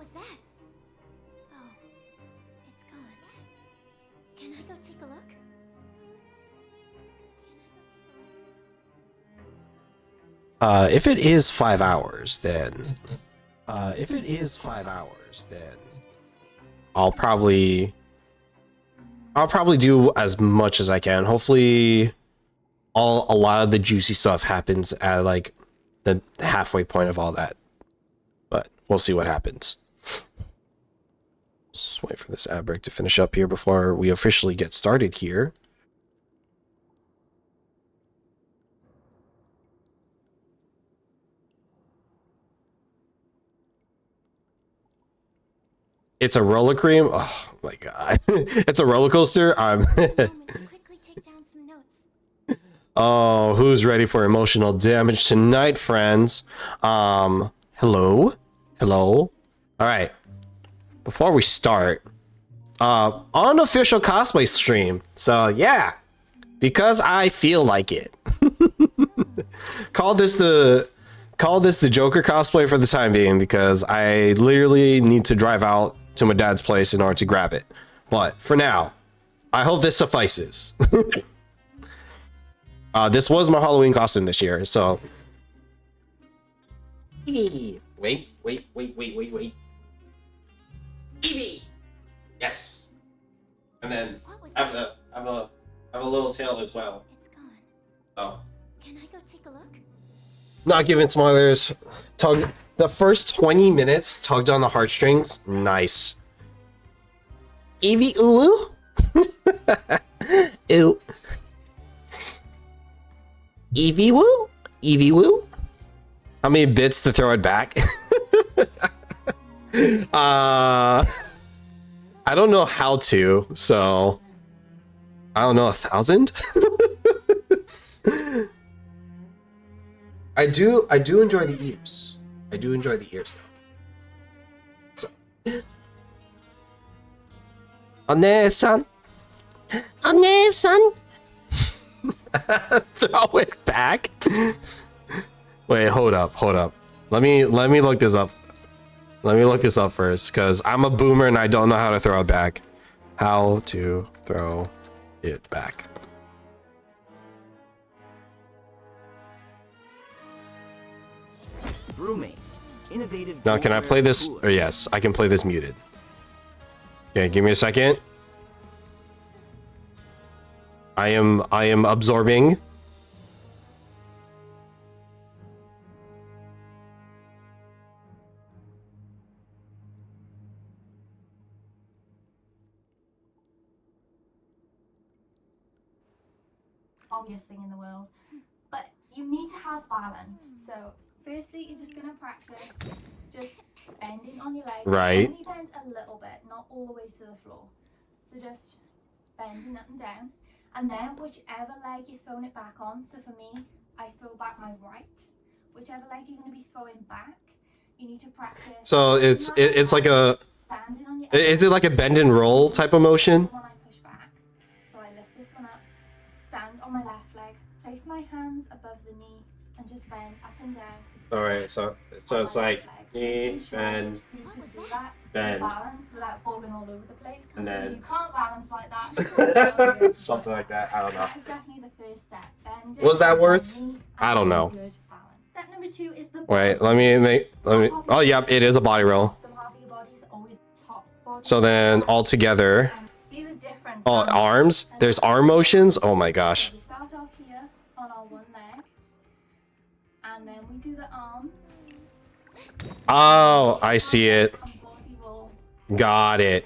was that? Oh, it's gone. Can I go take a look? If it is 5 hours, then I'll probably do as much as I can. Hopefully, a lot of the juicy stuff happens at like the halfway point of all that, but we'll see what happens. Just wait for this ad break to finish up here before we officially get started here. It's a roller cream. Oh my god. It's a roller coaster. Oh, who's ready for emotional damage tonight, friends? Hello? All right. Before we start, unofficial cosplay stream. So yeah, because I feel like it. Call this the Joker cosplay for the time being, because I literally need to drive out to my dad's place in order to grab it. But for now, I hope this suffices. This was my Halloween costume this year, so. Wait. Evie! Yes. And then I have a little tail as well. It's gone. Oh. Can I go take a look? Not giving spoilers. The first 20 minutes tugged on the heartstrings. Nice. Evie ooh. Ooh. Evie woo. Evie woo. How many bits to throw it back? I don't know how to, so I don't know, 1,000? I do enjoy the ears. I do enjoy the ears though. So. Onesan. Throw it back. Wait, hold up. Let me look this up. Let me look this up first, because I'm a boomer and I don't know how to throw it back. How to throw it back. Roommate. Innovative. Now, can I play this? Or yes, I can play this muted. Okay, give me a second. I am absorbing. Obvious thing in the world, but you need to have balance. So firstly, you're just gonna practice just bending on your legs. Right. Only bend a little bit, not all the way to the floor. So just bending up and down, and then whichever leg you're throwing it back on. So for me, I throw back my right. Whichever leg you're gonna be throwing back, you need to practice. So it's like a. Standing on your Is it like a bend and roll type of motion? when I push back. So I lift this one up, stand on my left leg, place my hands above the knee, and just bend up and down. All right, so it's like knee, bend, You can do that, bend. balance without falling all over the place. And then- If you can't balance like that. something like that. I don't know. That is definitely the first step. Bending Was that on worth? your knee I don't and know. good balance. Step number 2 is the Wait, let me. Oh, yep, it is a body roll. So half of your body is always top body. So then all together. Be the difference. Oh, arms. There's arm motions. Oh my gosh. We start off here on our one leg, and then we do the arms. Oh, I see it. And body roll Got it.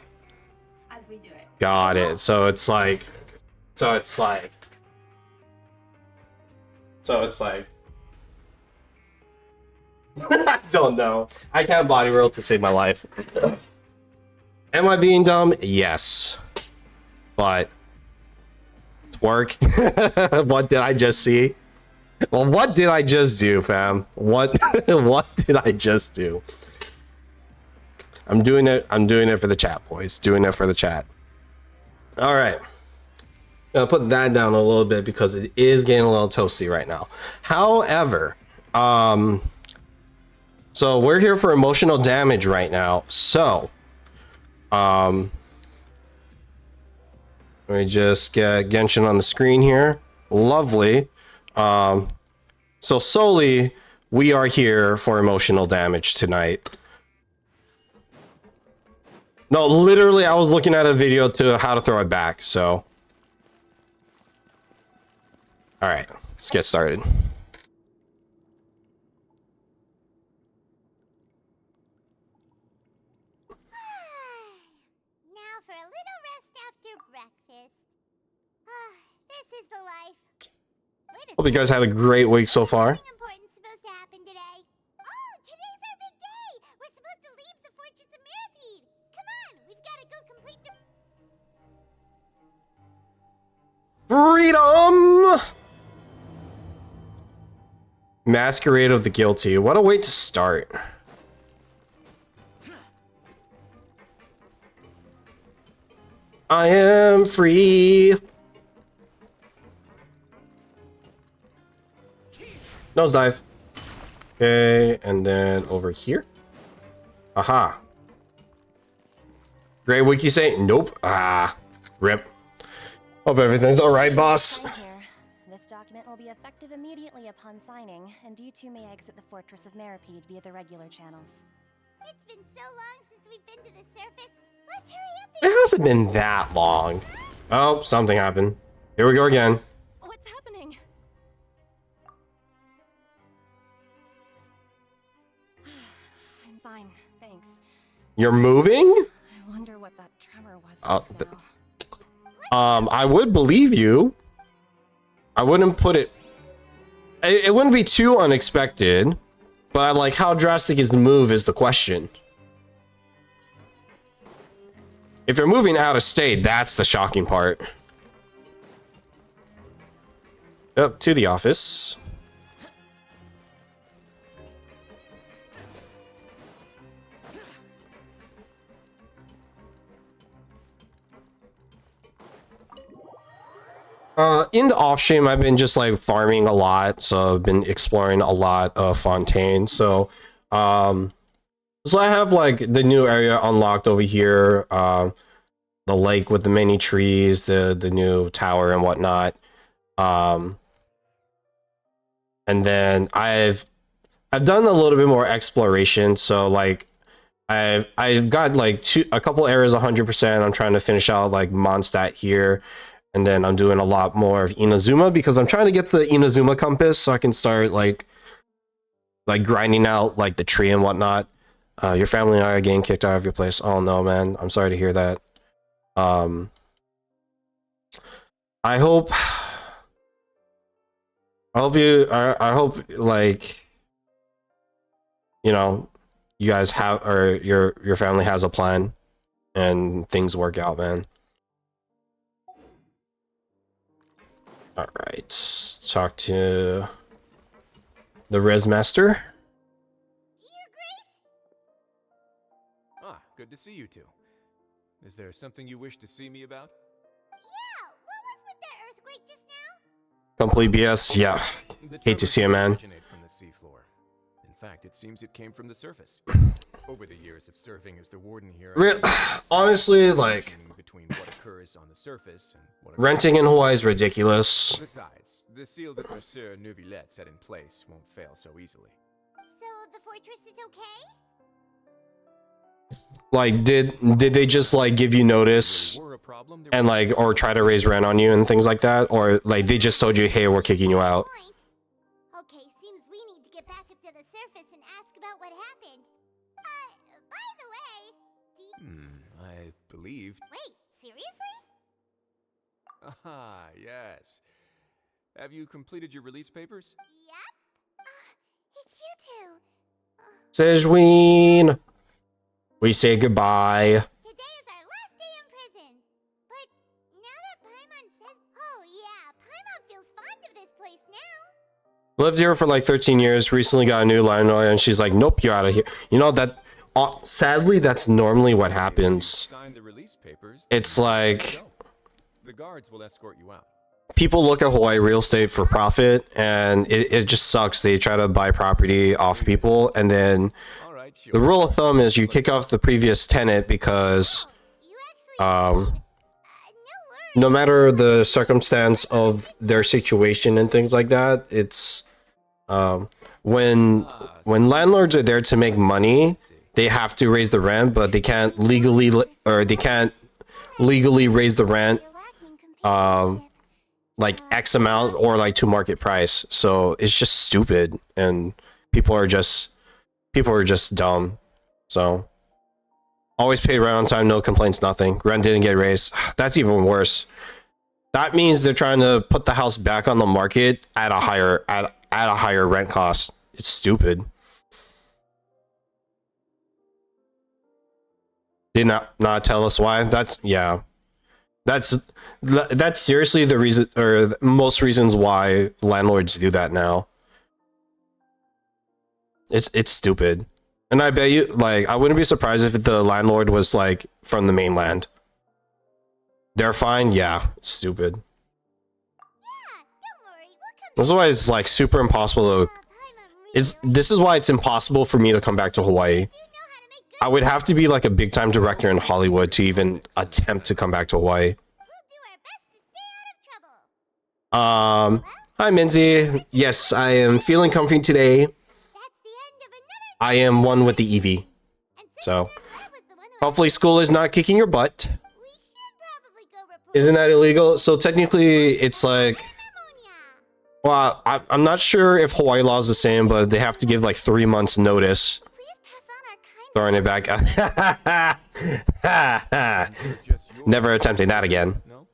as we do it. Got it. So it's like. I don't know. I can't body roll to save my life. Am I being dumb? Yes. But work. What did I just see? Well, what did I just do, fam? What did I just do? I'm doing it for the chat, boys. Doing it for the chat. All right. I'll put that down a little bit because it is getting a little toasty right now. However, So we're here for emotional damage right now. So, let me just get Genshin on the screen here. Lovely. So solely, we are here for emotional damage tonight. No, literally, I was looking at a video to how to throw it back, so. All right, let's get started. Now for a little rest after breakfast. This is the life. Hope you guys had a great week so far. Something important's supposed to happen today. Oh, today's our big day. We're supposed to leave the Fortress of Mirapede. Come on, we've got to go complete the... Freedom! Masquerade of the Guilty. What a way to start. I am free. Nosedive. Okay, and then over here. Aha. Great week, you say? Nope. Ah, rip. Hope everything's all right, boss. This document will be effective immediately upon signing, and you two may exit the Fortress of Mirapede via the regular channels. It's been so long since we've been to the surface. Let's hurry up It hasn't been that long. Oh, something happened. Here we go again. What's happening? I'm fine, thanks. You're moving? I wonder what that tremor was. I would believe you. I wouldn't put it... It wouldn't be too unexpected, but like, how drastic is the move is the question. If you're moving out of state, that's the shocking part. Up to the office. In the off stream, I've been just like farming a lot, so I've been exploring a lot of Fontaine. So I have like the new area unlocked over here, the lake with the many trees, the new tower and whatnot. And then I've done a little bit more exploration. So like I've got like a couple areas 100%. I'm trying to finish out like Mondstadt here. And then I'm doing a lot more of Inazuma because I'm trying to get the Inazuma compass so I can start like grinding out like the tree and whatnot. Your family and I are getting kicked out of your place. Oh no, man. I'm sorry to hear that. I hope like, you know, you guys have, or your family has a plan and things work out, man. All right, talk to the Res Master. Your Grace? Ah, good to see you two. Is there something you wish to see me about? Yeah, what was with that earthquake just now? Complete BS. Yeah, The hate to see it, man. originate from the seafloor. In fact, it seems it came from the surface. Over the years of serving as the warden here, Honestly, like, between what occurs on the surface and what renting in Hawaii is ridiculous. Besides, the seal that Monsieur Neuvillette set in place won't fail so easily. So the fortress is okay? Like, did they just like give you notice Were a problem, there and like, or try to raise rent on you and things like that, or like they just told you, hey, we're kicking you out? Point. Okay, seems we need to get back up to the surface and ask about what happened. By the way, I believe. Wait, seriously? Ah, yes. Have you completed your release papers? Yep. It's you two. Sejween, we say goodbye. Today is our last day in prison. But now that Paimon says... Oh yeah, Paimon feels fond of this place now. Lived here for like 13 years, recently got a new landlord, and she's like, nope, you're out of here. You know, that, sadly, that's normally what happens. Sign the release papers. It's like, The guards will escort you out. people look at Hawaii real estate for profit, and it just sucks. They try to buy property off people, and then All right, sure. the rule of thumb is you kick off the previous tenant because You actually no no matter the circumstance of their situation and things like that, it's when landlords are there to make money, they have to raise the rent, but they can't legally raise the rent like X amount or like to market price. So it's just stupid, and people are just dumb. So always paid rent on time, no complaints, nothing. Rent didn't get raised. That's even worse. That means they're trying to put the house back on the market at a higher rent cost. It's stupid. Did not tell us why. That's seriously the reason, or most reasons why landlords do that now. It's stupid. And I bet you, like, I wouldn't be surprised if the landlord was like from the mainland. They're fine, yeah. Stupid. don't worry. We'll come This is why it's like super impossible to. This is why it's impossible for me to come back to Hawaii. You know how to make good. I would have to be like a big time director in Hollywood to even attempt to come back to Hawaii. We'll do our best to stay out of trouble. Hi Minzy. Yes, I am feeling comfy today. That's the end of another. I am one with the Eevee. And So I was the one who. hopefully school is not kicking your butt. We should probably go report. Isn't that illegal? So technically it's like, Pneumonia. well, I'm not sure if Hawaii law is the same, but they have to give like 3 months notice. Please pass on our kind Throwing it back. Just your Never attempting that again. No?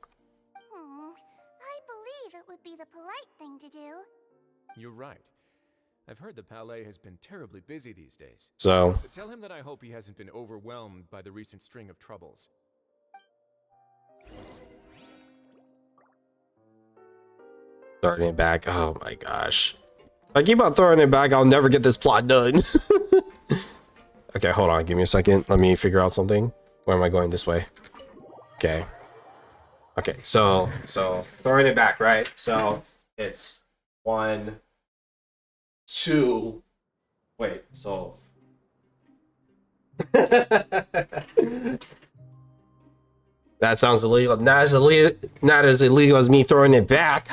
I believe it would be the polite thing to do. You're right. I've heard the Palais has been terribly busy these days. So But tell him that I hope he hasn't been overwhelmed by the recent string of troubles. throwing it back. Oh my gosh. If I keep on throwing it back, I'll never get this plot done. Okay, hold on. Give me a second. Let me figure out something. Where am I going? This way. Okay. Okay, so throwing it back, right? So it's 1, 2. Wait, so that sounds illegal. Not as illegal as me throwing it back.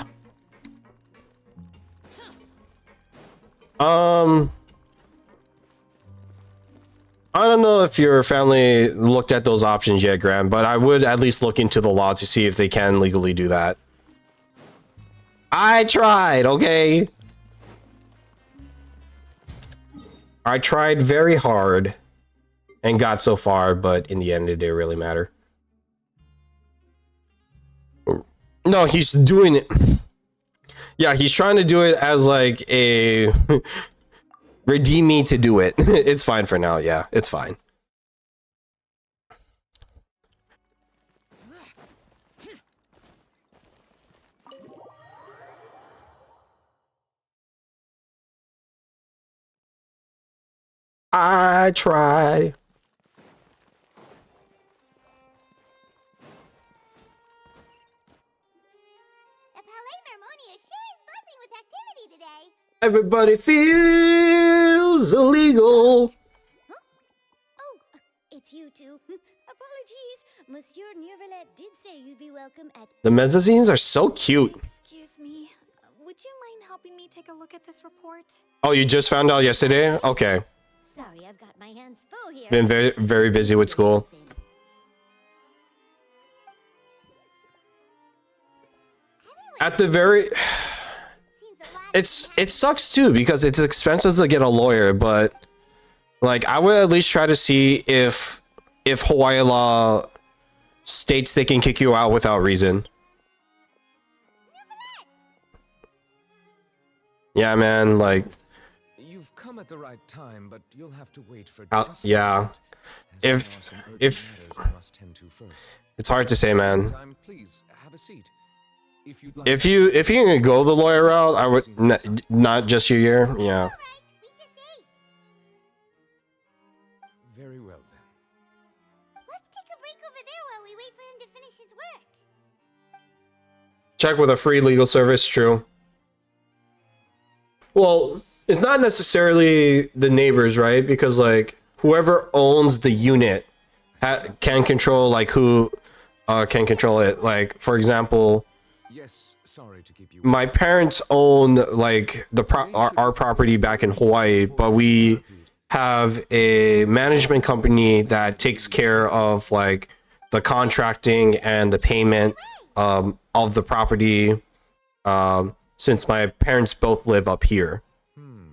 I don't know if your family looked at those options yet, Graham, but I would at least look into the law to see if they can legally do that. I tried, okay? I tried very hard and got so far, but in the end, it didn't really matter. No, he's doing it. Yeah, he's trying to do it as like a redeem me to do it. It's fine for now. Yeah, it's fine. I try. The Palais Mermonia sure is buzzing with activity today. Everybody feels illegal. Oh, it's you two. Apologies. Monsieur Neuvillette did say you'd be welcome at... The mezzanines are so cute. Excuse me. Would you mind helping me take a look at this report? Oh, you just found out yesterday? Okay. Sorry, I've got my hands full here. Been very, very busy with school. At the very... Seems a lot. It sucks too because it's expensive to get a lawyer, but like I would at least try to see if Hawaii law states they can kick you out without reason. Yeah, man, like You've come at the right time, but you'll have to wait for just yeah. a minute, as there are If- some urgent if- matters I must tend to first. it's hard to say, man. Time, please have a seat. If you'd like If you can go the lawyer route, I would not just your year. Yeah. All right, we just ate. Very well then. Let's take a break over there while we wait for him to finish his work. Check with a free legal service, true. Well, it's not necessarily the neighbors, right? Because like whoever owns the unit can control like who can control it. Like for example, Yes, sorry to keep you. my parents own like our property back in Hawaii, but we have a management company that takes care of like the contracting and the payment of the property since my parents both live up here.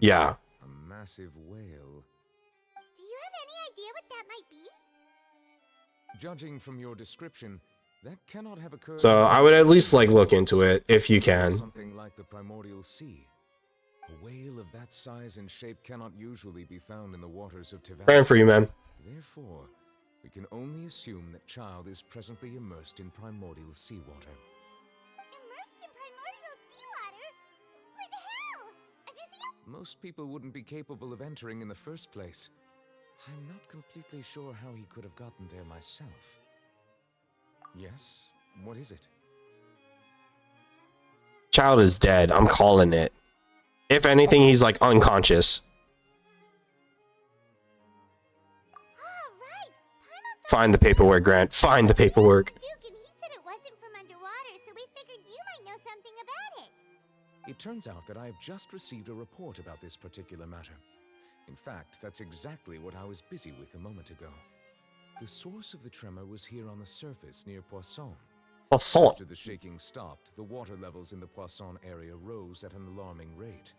Yeah. A massive whale. Do you have any idea what that might be? Judging from your description, that cannot have occurred. So I would at least like look into it if you can. Something like the primordial sea. A whale of that size and shape cannot usually be found in the waters of Tivani. Praying for you, man. Therefore, we can only assume that child is presently immersed in primordial seawater. Immersed in primordial seawater? But how? Does he? Most people wouldn't be capable of entering in the first place. I'm not completely sure how he could have gotten there myself. Yes? What is it? Child is dead. I'm calling it. If anything, he's like unconscious. Oh, right. Find the paperwork, Grant. Find the paperwork. Duke, and he said it wasn't from underwater, so we figured you might know something about it. It turns out that I have just received a report about this particular matter. In fact, that's exactly what I was busy with a moment ago. The source of the tremor was here on the surface near Poisson. Poisson. After the shaking stopped, the water levels in the Poisson area rose at an alarming rate.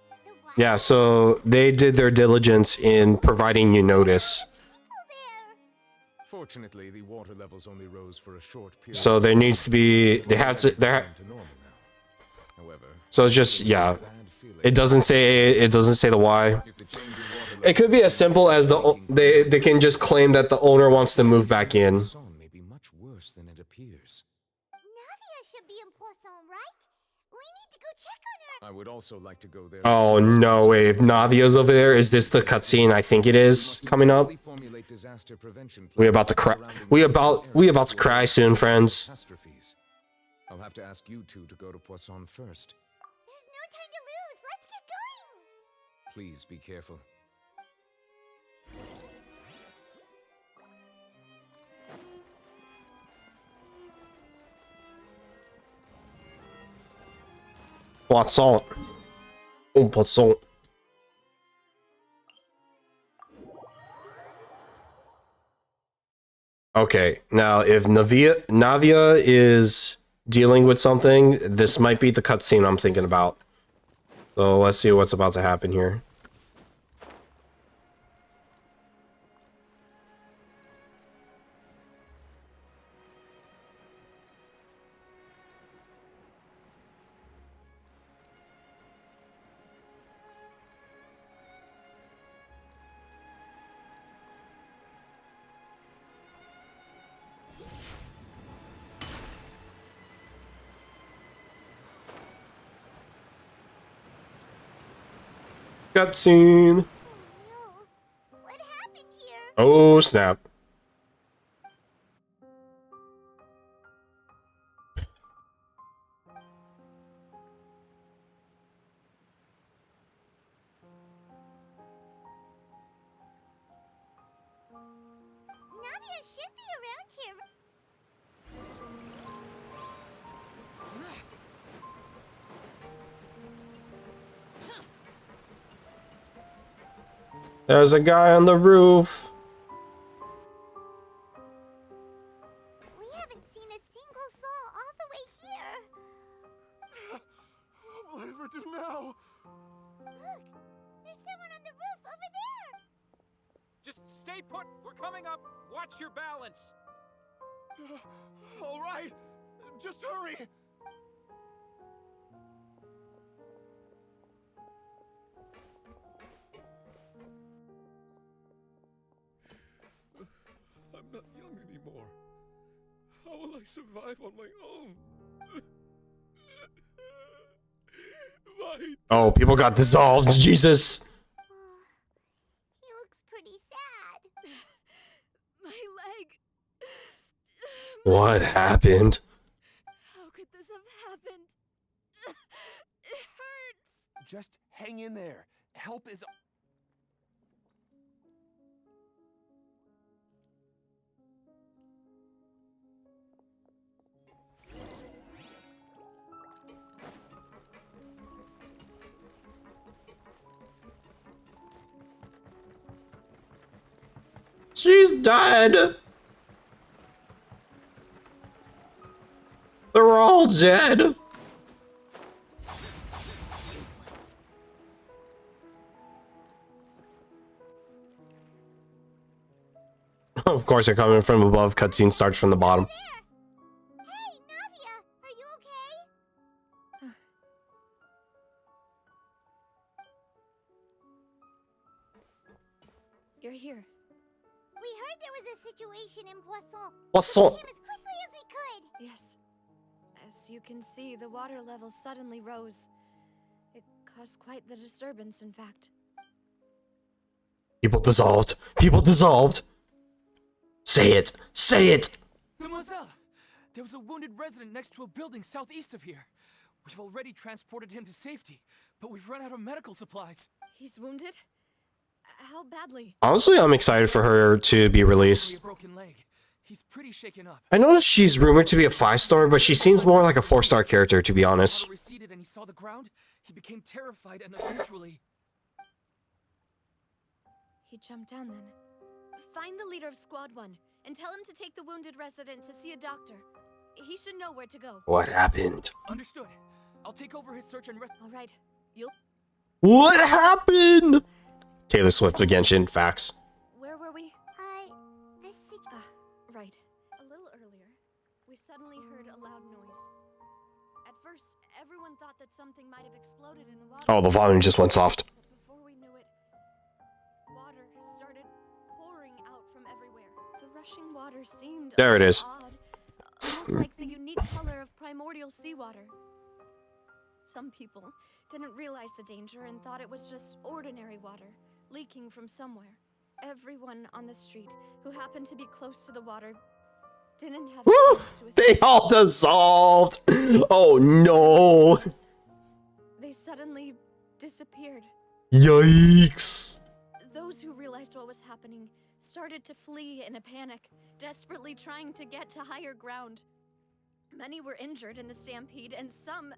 The what? Yeah, so they did their diligence in providing you notice. People there. Fortunately, the water levels only rose for a short period. So there needs to be, they have to, Returned to normal now. However, so it's just, yeah. bad feeling. It doesn't say the why. If the change in water It could be as simple as they can just claim that the owner wants to move back in. Poisson may be much worse than it appears. Navia should be in Poisson, right? We need to go check on her. I would also like to go there. Oh no way, if Navia's over there, is this the cutscene I think it is coming up? Formulate disaster prevention We about to cry. We about to cry soon, friends. Catastrophes. I'll have to ask you two to go to Poisson first. There's no time to lose. Let's get going. Please be careful. Poisson. Oh, Poisson. Okay, now if Navia is dealing with something, this might be the cutscene I'm thinking about. So let's see what's about to happen here. Cutscene. No. What happened here? Oh snap. Navia should be around here. There's a guy on the roof. We haven't seen a single soul all the way here. What will I ever do now? Look, there's someone on the roof over there. Just stay put. We're coming up. Watch your balance. All right, just hurry. I'm not young anymore. How will I survive on my own? My Oh, people got dissolved. Jesus. He looks pretty sad. My leg. What happened? How could this have Just hang in there. Help is... She's dead. They're all dead. Of course, they're coming from above. Cutscene starts from the bottom. Hey, Navia, are you okay? You're here. We heard there was a situation in Poisson. Poisson. We came as quickly as we could. Yes. As you can see, the water level suddenly rose. It caused quite the disturbance, in fact. People dissolved. People dissolved. Say it. Say it. Mademoiselle, there was a wounded resident next to a building southeast of here. We've already transported him to safety, but we've run out of medical supplies. He's wounded? How badly? Honestly, I'm excited for her to be released. A broken leg. He's pretty shaken up. I noticed she's rumored to be a 5-star, but she seems more like a 4-star character, to be honest. When the water receded and he saw the ground, he became terrified and eventually... He jumped down then. Find the leader of Squad 1 and tell him to take the wounded resident to see a doctor. He should know where to go. What happened? Understood. I'll take over his search and rest... All right. You'll... What happened? Taylor Swift again, facts. Where were we? The situation. Right. A little earlier, we suddenly heard a loud noise. At first, everyone thought that something might have exploded in the water. Oh, the volume just went soft. But before we knew it, water started pouring out from everywhere. The rushing water seemed There it is. odd, almost like the unique color of primordial seawater. Some people didn't realize the danger and thought it was just ordinary water leaking from somewhere. Everyone on the street who happened to be close to the water didn't have a Woo! chance to They escape. all dissolved. Oh no. They suddenly disappeared. Yikes. Those who realized what was happening started to flee in a panic, desperately trying to get to higher ground. Many were injured in the stampede, and some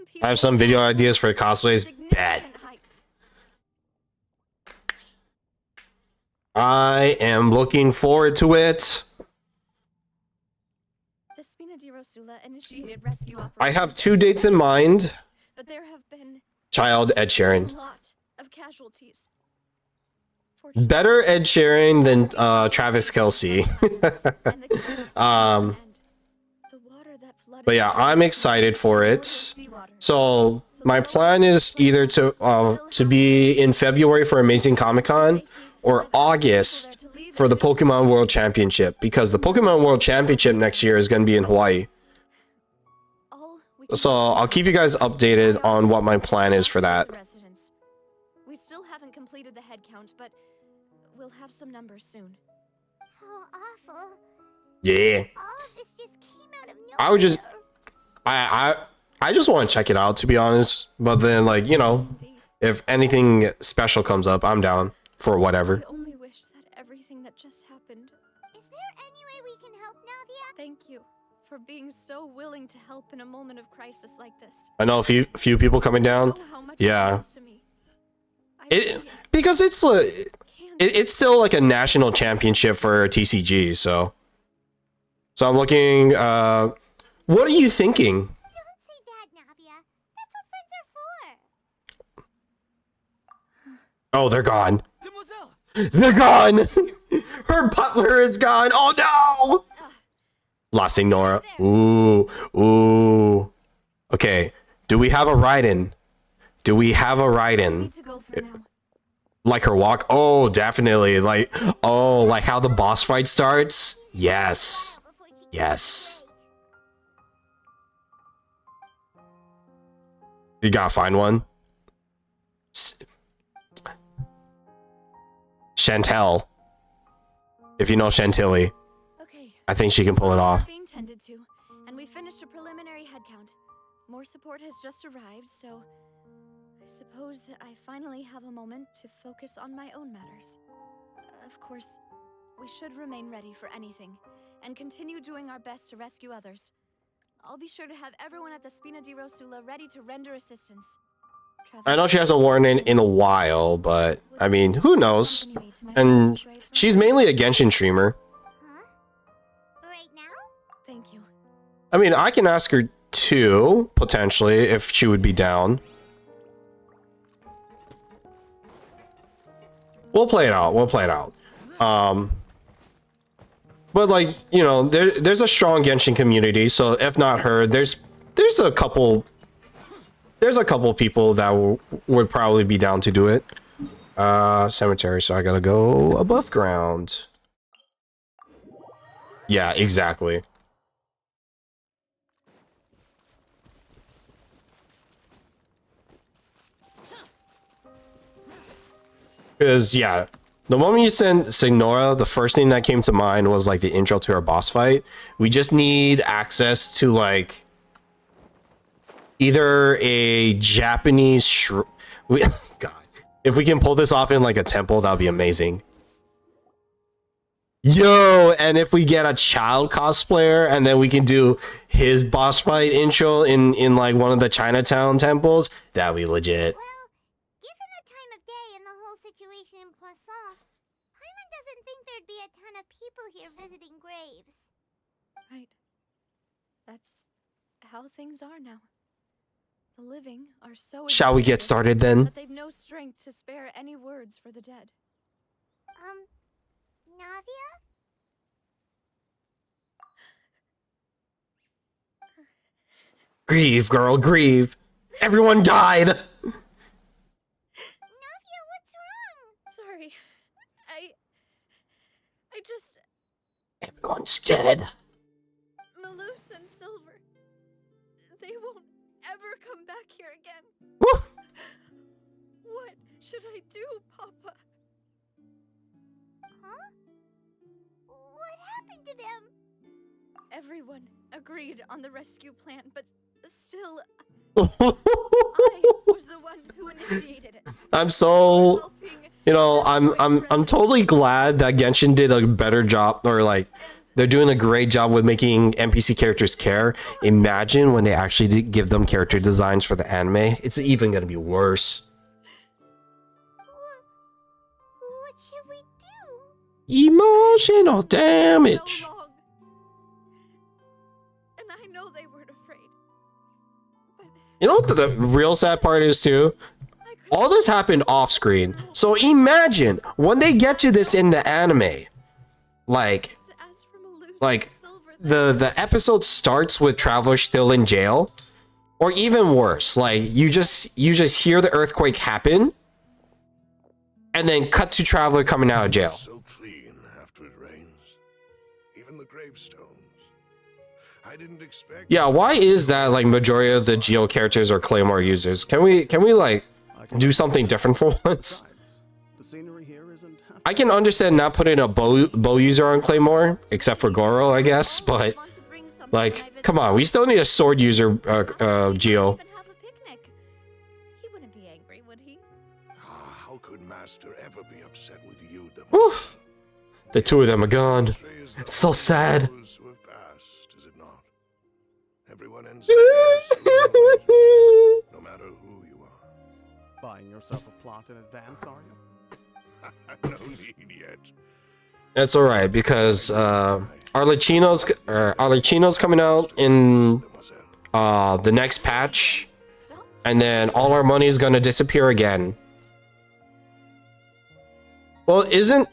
people... I have some video ideas for cosplays. Bad. significant heights. I am looking forward to it. The Spina di Rosula initiated rescue operations. I have 2 dates in mind. But there have been Child Ed a Sheeran. lot of casualties. Better Ed Sheeran than Travis Kelce. And the chaos Um, the water that flooded But yeah, I'm excited for it. seawater. So my plan is either to be in February for Amazing Comic-Con or August for the Pokemon World Championship, because the Pokemon World Championship next year is going to be in Hawaii. All we can So do I'll keep you guys updated on what my plan is for that. residents. We still haven't completed the head count, but we'll have some numbers soon. How awful. Yeah. All of this just came out of nowhere. I would just I just want to check it out, to be honest. But then, like, you know, if anything special comes up, I'm down for whatever. I only wish that everything that just happened. Is there any way we can help Navia? Thank you for being so willing to help in a moment of crisis like this. I know a few people coming down. You know how much Yeah. it means to me. I It really because it's can't it's still like a national championship for TCG, so I'm looking. What are you thinking? Don't say that, Navia. That's what friends are for. Oh, they're gone. Mademoiselle! They're gone. Her butler is gone. Oh no. La Signora. Ooh. Okay. Do we have a ride-in? Do we have a ride-in? need to go for now. Like her walk? Oh, definitely. Like how the boss fight starts? Yes. Before she gets Yes. away. You gotta find one. Chantel. If you know Chantilly, Okay. I think she can pull it off. Being tended to, and we finished a preliminary head count. More support has just arrived, so I suppose I finally have a moment to focus on my own matters. Of course, we should remain ready for anything, and continue doing our best to rescue others. I'll be sure to have everyone at the Spina di Rosula ready to render assistance. I know she hasn't worn it in a while, but I mean, who knows? And she's mainly a Genshin streamer. Huh? Right now? Thank you. I mean, I can ask her too, potentially, if she would be down. We'll play it out. We'll play it out. But like, you know, there's a strong Genshin community, so if not her, there's a couple people that would probably be down to do it. Cemetery, so I gotta go above ground. Yeah, exactly. Because, yeah, the moment you sent Signora, the first thing that came to mind was, like, the intro to her boss fight. We just need access to, like, either a Japanese God. If we can pull this off in, like, a temple, that would be amazing. Yo, and if we get a child cosplayer, and then we can do his boss fight intro in like, one of the Chinatown temples, that would be legit. Well, given the time of day and the whole situation in Poisson, Paimon doesn't think there'd be a ton of people here visiting graves. Right. That's how things are now. The living are so Shall we get exhausted started then? that they've no strength to spare any words for the dead. Navia? Grieve, girl, grieve. Everyone died. Navia, what's wrong? Sorry. I just... Everyone's dead. Malus and Silver. They won't ever come back here again. Woo! What should I do, Papa? Huh? What happened to them? Everyone agreed on the rescue plan, but still, I was the one who initiated it. I'm so, Helping you know, I'm totally glad that Genshin did a better job, or like they're doing a great job with making NPC characters care. Imagine when they actually did give them character designs for the anime. It's even gonna be worse. What should we do? Emotional damage. So long. And I know they weren't afraid. But You know what the real sad part is too? I couldn't All this happened off screen. So imagine when they get to this in the anime, like ask for Malus like and Silver. the episode starts with Traveler still in jail, or even worse, like you just hear the earthquake happen, and then cut to Traveler coming out of jail. So clean after it rains. Even the gravestones. I didn't expect. Yeah, why is that? Like majority of the Geo characters are Claymore users. Can we like do something different for once? The scenery here isn't half I can understand not putting a bow user on Claymore, except for Goro, I guess, but Want to bring something when I like, visit come on, we still need a sword user, Geo. Even have a picnic. He wouldn't be angry, would he? How could Master ever be upset with you, Whew. The two of them are gone. It's so sad. Those who have passed, is it not? Everyone ends up no matter who you are. buying yourself a plot in advance, are you? No need yet. It's all right because Arlecchino's coming out in the next patch, Stop. and then all our money is gonna disappear again. Well, isn't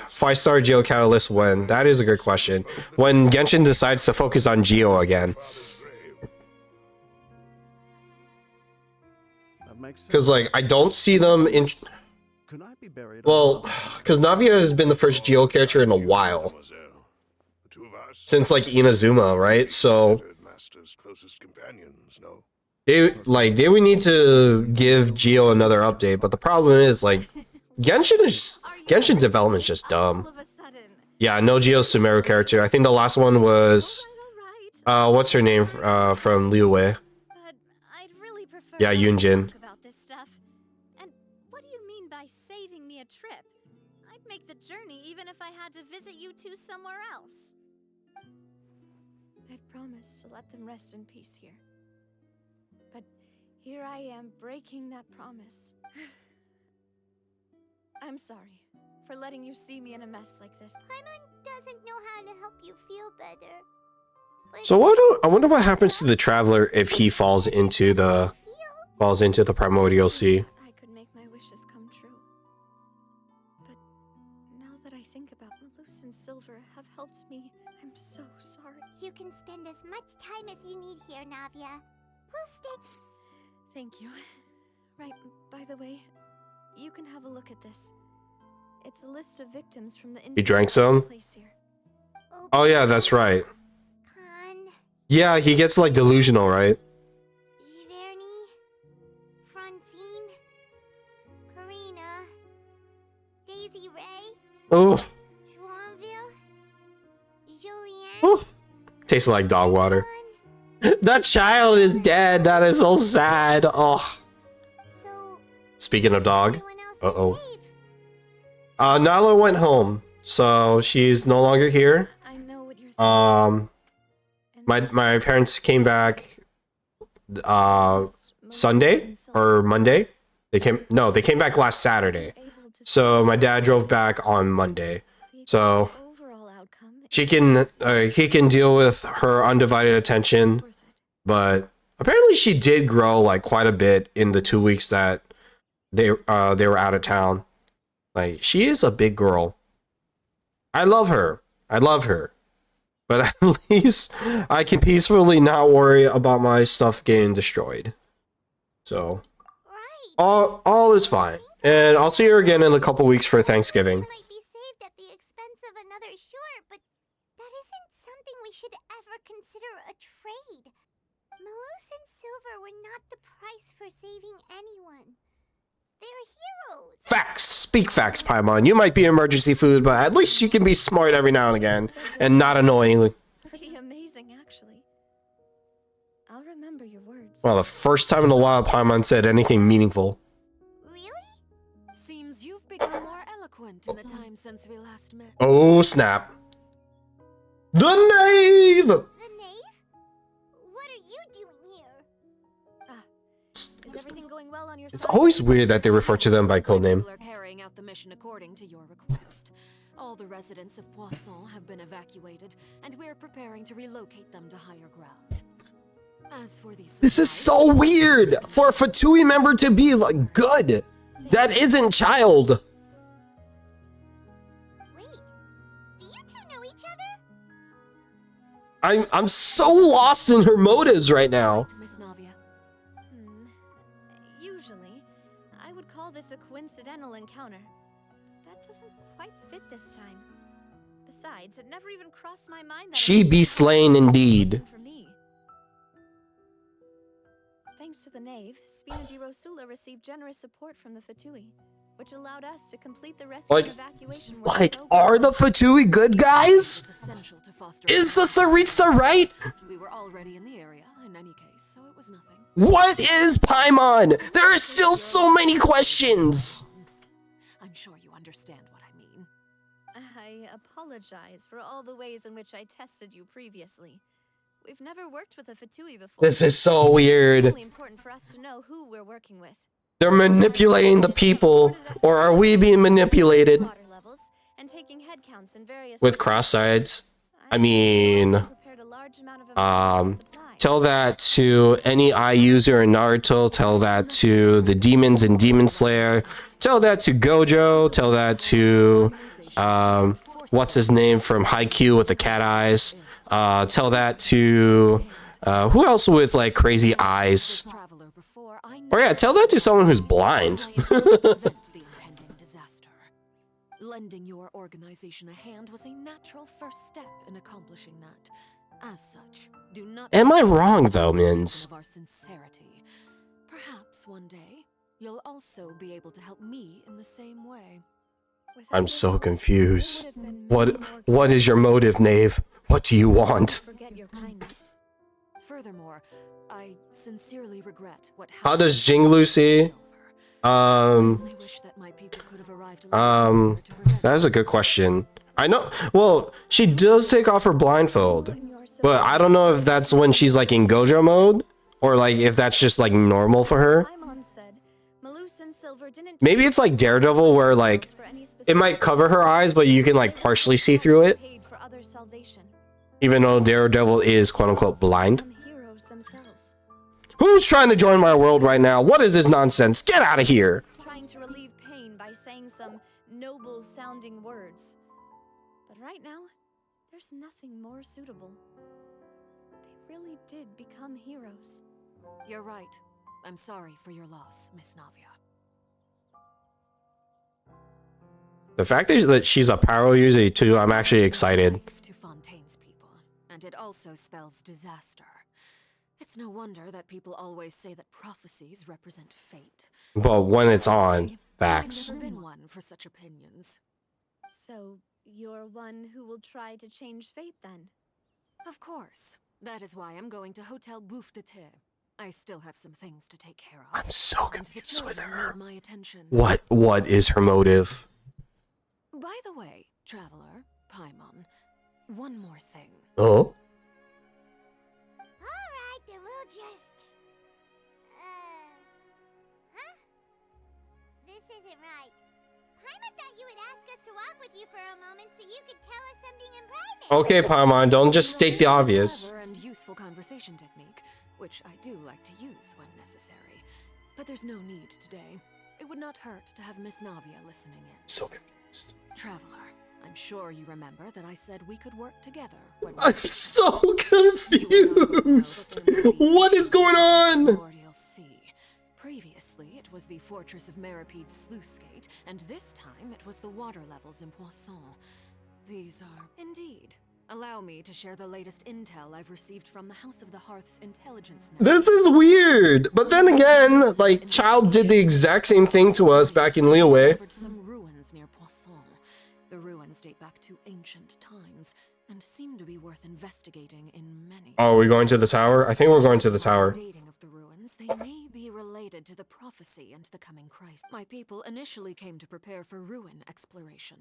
5-star Geo Catalyst when? That is a good question. When Genshin decides to focus on Geo again, That makes sense. because like I don't see them in. Could I be buried? Well, because Navia has been the first Geo character in a while. The two of us. Since like Inazuma, right? So Master's closest companions, no? they would need to give Geo another update, but the problem is like Genshin development is just All dumb. of a sudden. Yeah, no Geo Sumeru character. I think the last one was All right. what's her name from Liyue? But I'd really prefer Yeah, not to Yunjin. talk about this stuff. begin by saving me a trip. I'd make the journey even if I had to visit you two somewhere else. I'd promised to let them rest in peace here. But here I am breaking that promise. I'm sorry for letting you see me in a mess like this. Paimon doesn't know how to help you feel better. But So I wonder what happens to the traveler if he falls into the primordial sea. I could make my wishes come true. But now that I think about Malus and Silver have helped me, I'm so sorry. you can spend as much time as you need here, Navia. We'll stay. Thank you. Right, by the way, you can have a look at this. It's a list of victims from the He drank some? place here. Oh yeah, that's right. Khan, Yeah, he gets like delusional, right? Giverny, Francine, Karina, Daisy Ray, Oh, Joinville, Julianne. oh. Tastes like dog water. Khan. That child is dead. That is so sad. Oh. So, Speaking of dog. everyone else is Uh-oh. safe. Nala went home, so she's no longer here. I know what you're Um, thinking. my parents came back Sunday or Monday. They came back last Saturday. So my dad drove back on Monday. So he can deal with her undivided attention, but apparently she did grow like quite a bit in the 2 weeks that they were out of town. Like, she is a big girl. I love her. But at least I can peacefully not worry about my stuff getting destroyed. So Right. all is fine. And I'll see her again in a couple weeks for Thanksgiving. Might be saved at the expense of another shore, but that isn't something we should ever consider a trade. Malus and Silver were not the price for saving anyone. They're heroes. Facts. Speak facts, Paimon. You might be emergency food, but at least you can be smart every now and again and not annoying. Pretty amazing, actually. I'll remember your words. Well, the first time in a while Paimon said anything meaningful. Really? Seems you've become more eloquent in the time since we last met. Oh, snap. The knave! The knave? What are you doing here? Is everything going well on your It's side? always weird that they refer to them by codename. People are carrying out the mission according to your request. All the residents of Poisson have been evacuated, and we're preparing to relocate them to higher ground. As for these This is so weird for a Fatui member to be like good. That isn't child. Wait, do you two know each other? I'm so lost in her motives right now. Miss Navia. Usually, I would call this a coincidental encounter. But that doesn't quite fit this time. Besides, it never even crossed my mind that She be slain indeed. for me. Thanks to the knave, Spina di Rosula received generous support from the Fatui, which allowed us to complete the rescue and evacuation work. Like, are the Fatui good guys? It's essential to foster. Is the Saritsa right? We were already in the area in any case, so it was nothing. What is Paimon? There are still so many questions. I'm sure you understand what I mean. I apologize for all the ways in which I tested you previously. We've never worked with a Fatui before. This is so weird. It's really important for us to know who we're working with. They're manipulating the people, or are we being manipulated? Water levels and taking head counts in various With cross sides. I mean, prepared a large amount of emergency supplies. tell that to any eye user in Naruto. Tell that to the demons in Demon Slayer. Tell that to Gojo. Tell that to what's his name from Haikyuu with the cat eyes. Tell that to who else with like crazy eyes. Traveler before I Or yeah, tell that to someone who's blind. prevent the impending disaster. Lending your organization a hand was a natural first step in accomplishing that. As such, do not Am I wrong though, Mins? of our sincerity. Perhaps one day you'll also be able to help me in the same way. I'm so confused. What is your motive, knave? What do you want? Forget your kindness. Furthermore, I sincerely regret what How happened does Jinglu see? I wish that my people could have arrived a little earlier to prevent That is a good question. I know. Well, she does take off her blindfold, but I don't know if that's when she's like in Gojo mode or like if that's just like normal for her. Paimon said Malus and Silver didn't Maybe it's like Daredevil where like it might cover her eyes, but you can like partially see through it, paid for other salvation. even though Daredevil is quote unquote blind. Some heroes themselves, Who's trying to join my world right now? What is this nonsense? Get out of here. trying to relieve pain by saying some noble sounding words. But right now, there's nothing more suitable. They really did become heroes. You're right. I'm sorry for your loss, Miss Navia. The fact that she's a power user too, I'm actually excited. Life to Fontaine's people, and it also spells disaster. It's no wonder that people always say that prophecies represent fate. But when it's on, facts. I've never been one for such opinions. So, you're one who will try to change fate then? Of course. That is why I'm going to Hotel Bouffe de Thé. I still have some things to take care of. I'm so and the confused with children her. need my attention. What is her motive? By the way, Traveler, Paimon, one more thing. Oh? Alright, then we'll just... Huh? This isn't right. Paimon thought you would ask us to walk with you for a moment so you could tell us something in private. Okay, Paimon, don't just state the obvious. Clever and useful conversation technique, which I do like to use when necessary. But there's no need today. It would not hurt to have Miss Navia listening in. So confused. Traveler, I'm sure you remember that I said we could work together. When I'm so confused. What is going on? Primordial Sea. Previously, it was the fortress of Maripede's sluice gate, and this time it was the water levels in Poisson. These are indeed. Allow me to share the latest intel I've received from the House of the Hearth's intelligence network. This is weird. But then again, like, Child did the exact same thing to us back in Liyue. Discovered some ruins near Poisson. The ruins date back to ancient times and seem to be worth investigating in many. Oh, are we going to the tower? I think we're going to the tower. Dating of the ruins, they may be related to the prophecy and the coming Christ. My people initially came to prepare for ruin exploration.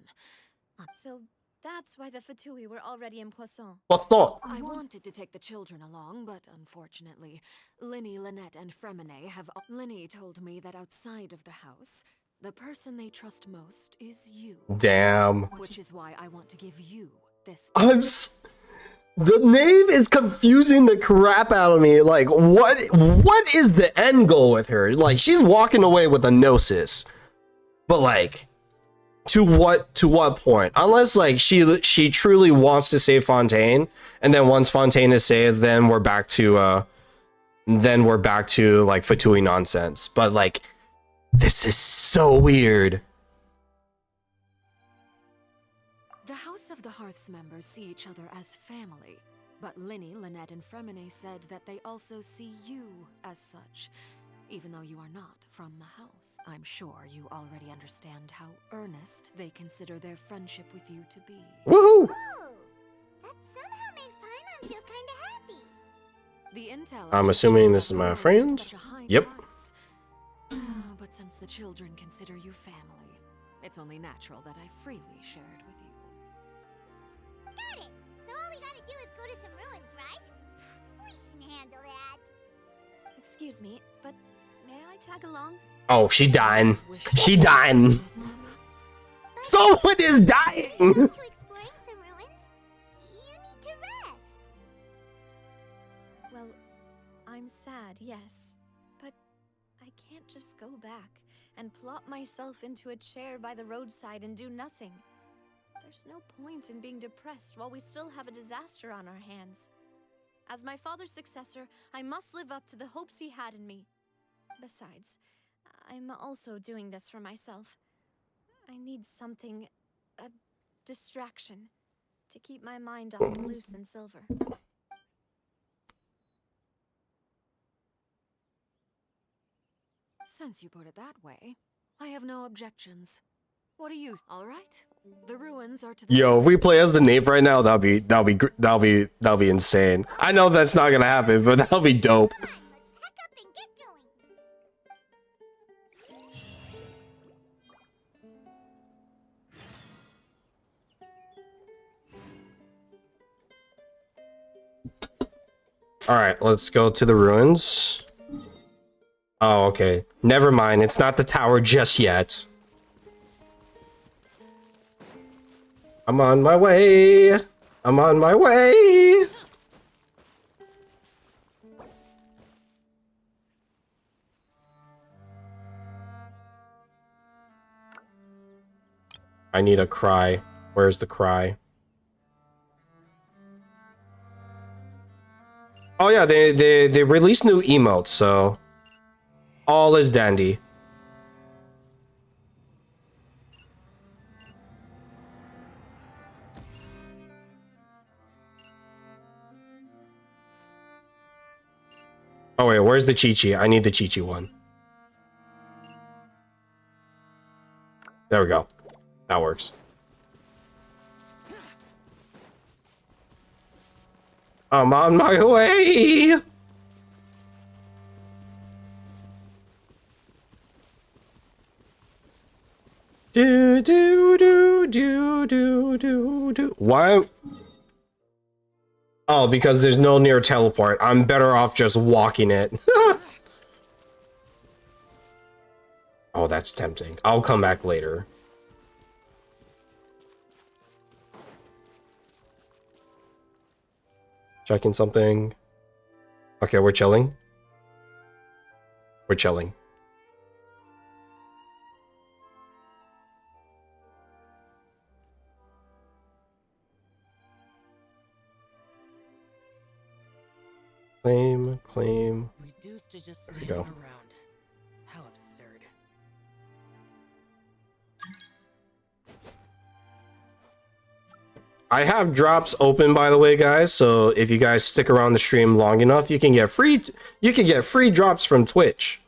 So, that's why the Fatui were already in Poisson. What's that? I wanted to take the children along, but unfortunately, Linny, Lynette, and Fremine have... Linny told me that outside of the house, the person they trust most is you. Damn. Which is why I want to give you this... The name is confusing the crap out of me. Like, what is the end goal with her? Like, she's walking away with a gnosis. But like, to what point? Unless like she truly wants to save Fontaine, and then once Fontaine is saved, then we're back to like Fatui nonsense. But like, this is so weird. The House of the Hearth's members see each other as family, but Linny, Lynette, and Fremine said that they also see you as such, even though you are not from the house. I'm sure you already understand how earnest they consider their friendship with you to be. Woohoo! Oh, that somehow makes Paimon feel kinda happy. The intel I'm assuming this is my friend? Yep. But since the children consider you family, it's only natural that I freely share it with you. Got it. So all we gotta do is go to some ruins, right? We can handle that. Excuse me, but may I tag along? Oh, she dying. She dying. Someone is dying. To exploring some ruins, you need to rest. Well, I'm sad, yes. But I can't just go back and plop myself into a chair by the roadside and do nothing. There's no point in being depressed while we still have a disaster on our hands. As my father's successor, I must live up to the hopes he had in me. Besides, I'm also doing this for myself. I need something, a distraction, to keep my mind off of Luce and Silver. Since you put it that way, I have no objections. What do you... All right. The ruins are to the... Yo, if we play as the Nape right now, that'll be insane. I know that's not gonna happen, but that'll be dope. Come on, let's pack up and get going. Alright, let's go to the ruins. Oh, okay. Never mind. It's not the tower just yet. I'm on my way. I'm on my way. I need a cry. Where's the cry? Oh yeah, they released new emotes, so all is dandy. Oh wait, where's the Chi-Chi? I need the Chi-Chi one. There we go. That works. I'm on my way. Do do do do do do do. Why? Oh, because there's no near teleport. I'm better off just walking it. Oh, that's tempting. I'll come back later. Checking something. Okay, we're chilling. We're chilling. Claim. Reduced to just There we standing go. around. How absurd. I have drops open, by the way, guys. So if you guys stick around the stream long enough, you can get free. You can get free drops from Twitch.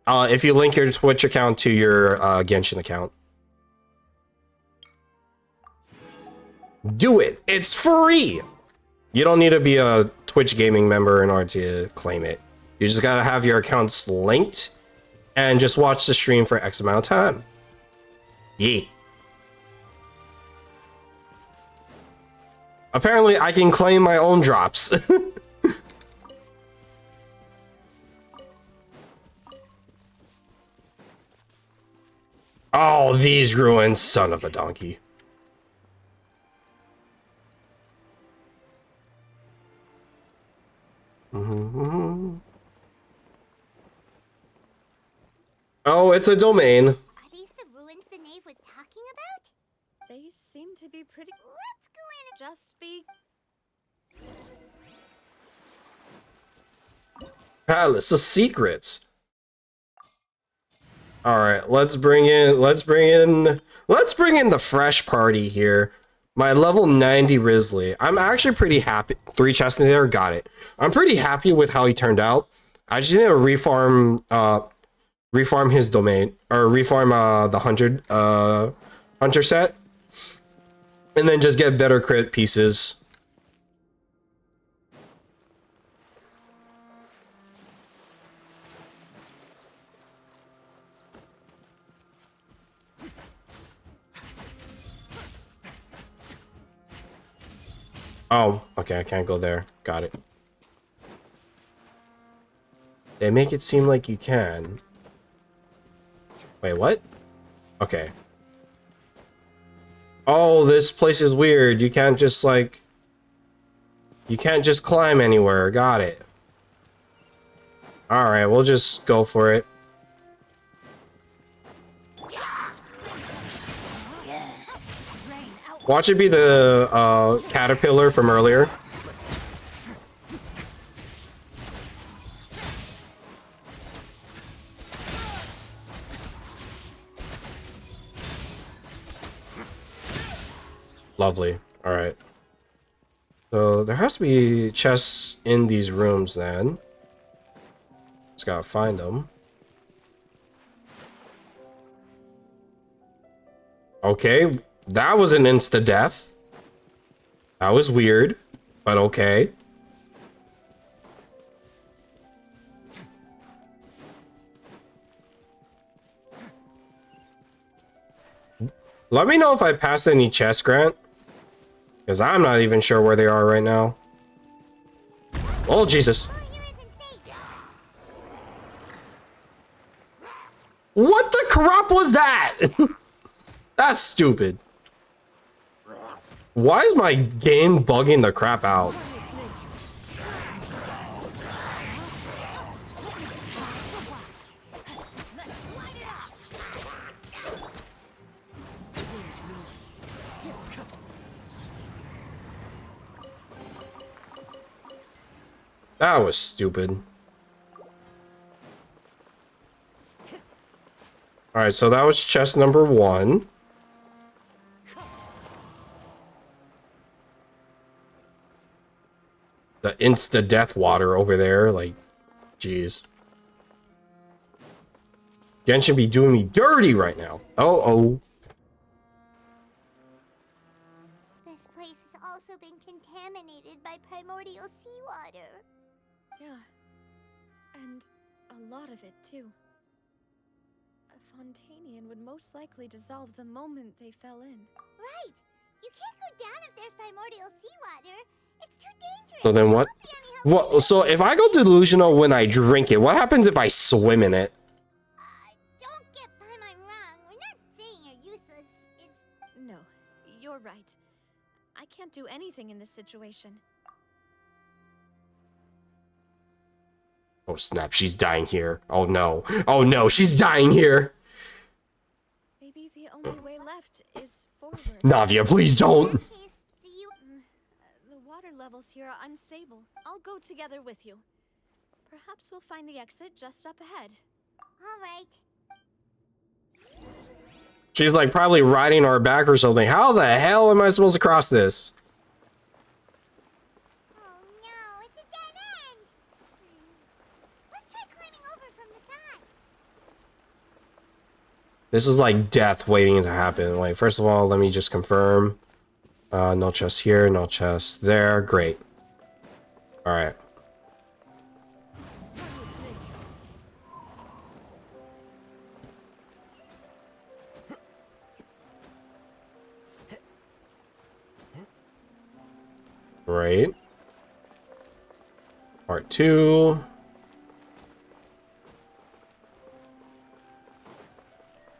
If you link your Twitch account to your Genshin account. Do it. It's free. You don't need to be a Twitch gaming member in order to claim it. You just gotta have your accounts linked and just watch the stream for X amount of time. Yeet. Apparently, I can claim my own drops. Oh, these ruins, son of a donkey. Oh, it's a domain. Are these the ruins the knave was talking about? They seem to be pretty. Let's go in. Just be. Palace of Secrets. All right, let's bring in the fresh party here. My level 90 Risley. I'm actually pretty happy. 3 chests in there, got it. I'm pretty happy with how he turned out. I just need to reform his domain, or reform the hunter set, and then just get better crit pieces. Oh, okay, I can't go there. Got it. They make it seem like you can. Wait, what? Okay. Oh, this place is weird. You can't just, like... You can't just climb anywhere. Got it. Alright, we'll just go for it. Watch it be the caterpillar from earlier. Lovely. All right. So there has to be chests in these rooms then. Just gotta find them. Okay. That was an insta-death. That was weird, but okay. Let me know if I passed any chests, Grant. Because I'm not even sure where they are right now. Oh, Jesus. What the crap was that? That's stupid. Why is my game bugging the crap out? That was stupid. Alright, so that was chest number 1. The insta-death water over there, like, jeez. Genshin be doing me dirty right now. Oh. This place has also been contaminated by primordial seawater. Yeah. And a lot of it, too. A Fontanian would most likely dissolve the moment they fell in. Right! You can't go down if there's primordial seawater. It's too dangerous. So then what? What? So if I go delusional when I drink it, what happens if I swim in it? Don't get Paimon wrong. We're not saying you're useless. It's... No, you're right. I can't do anything in this situation. Oh snap, she's dying here. Oh no. Oh no, she's dying here. Maybe the only way left is forward. Navia, please don't. The water levels here are unstable. I'll go together with you. Perhaps we'll find the exit just up ahead. All right. She's like probably riding our back or something. How the hell am I supposed to cross this? Oh no, it's a dead end. Let's try climbing over from the side. This is like death waiting to happen. Like, first of all, let me just confirm. No chest here, no chest there. Great. All right. Great. Part 2.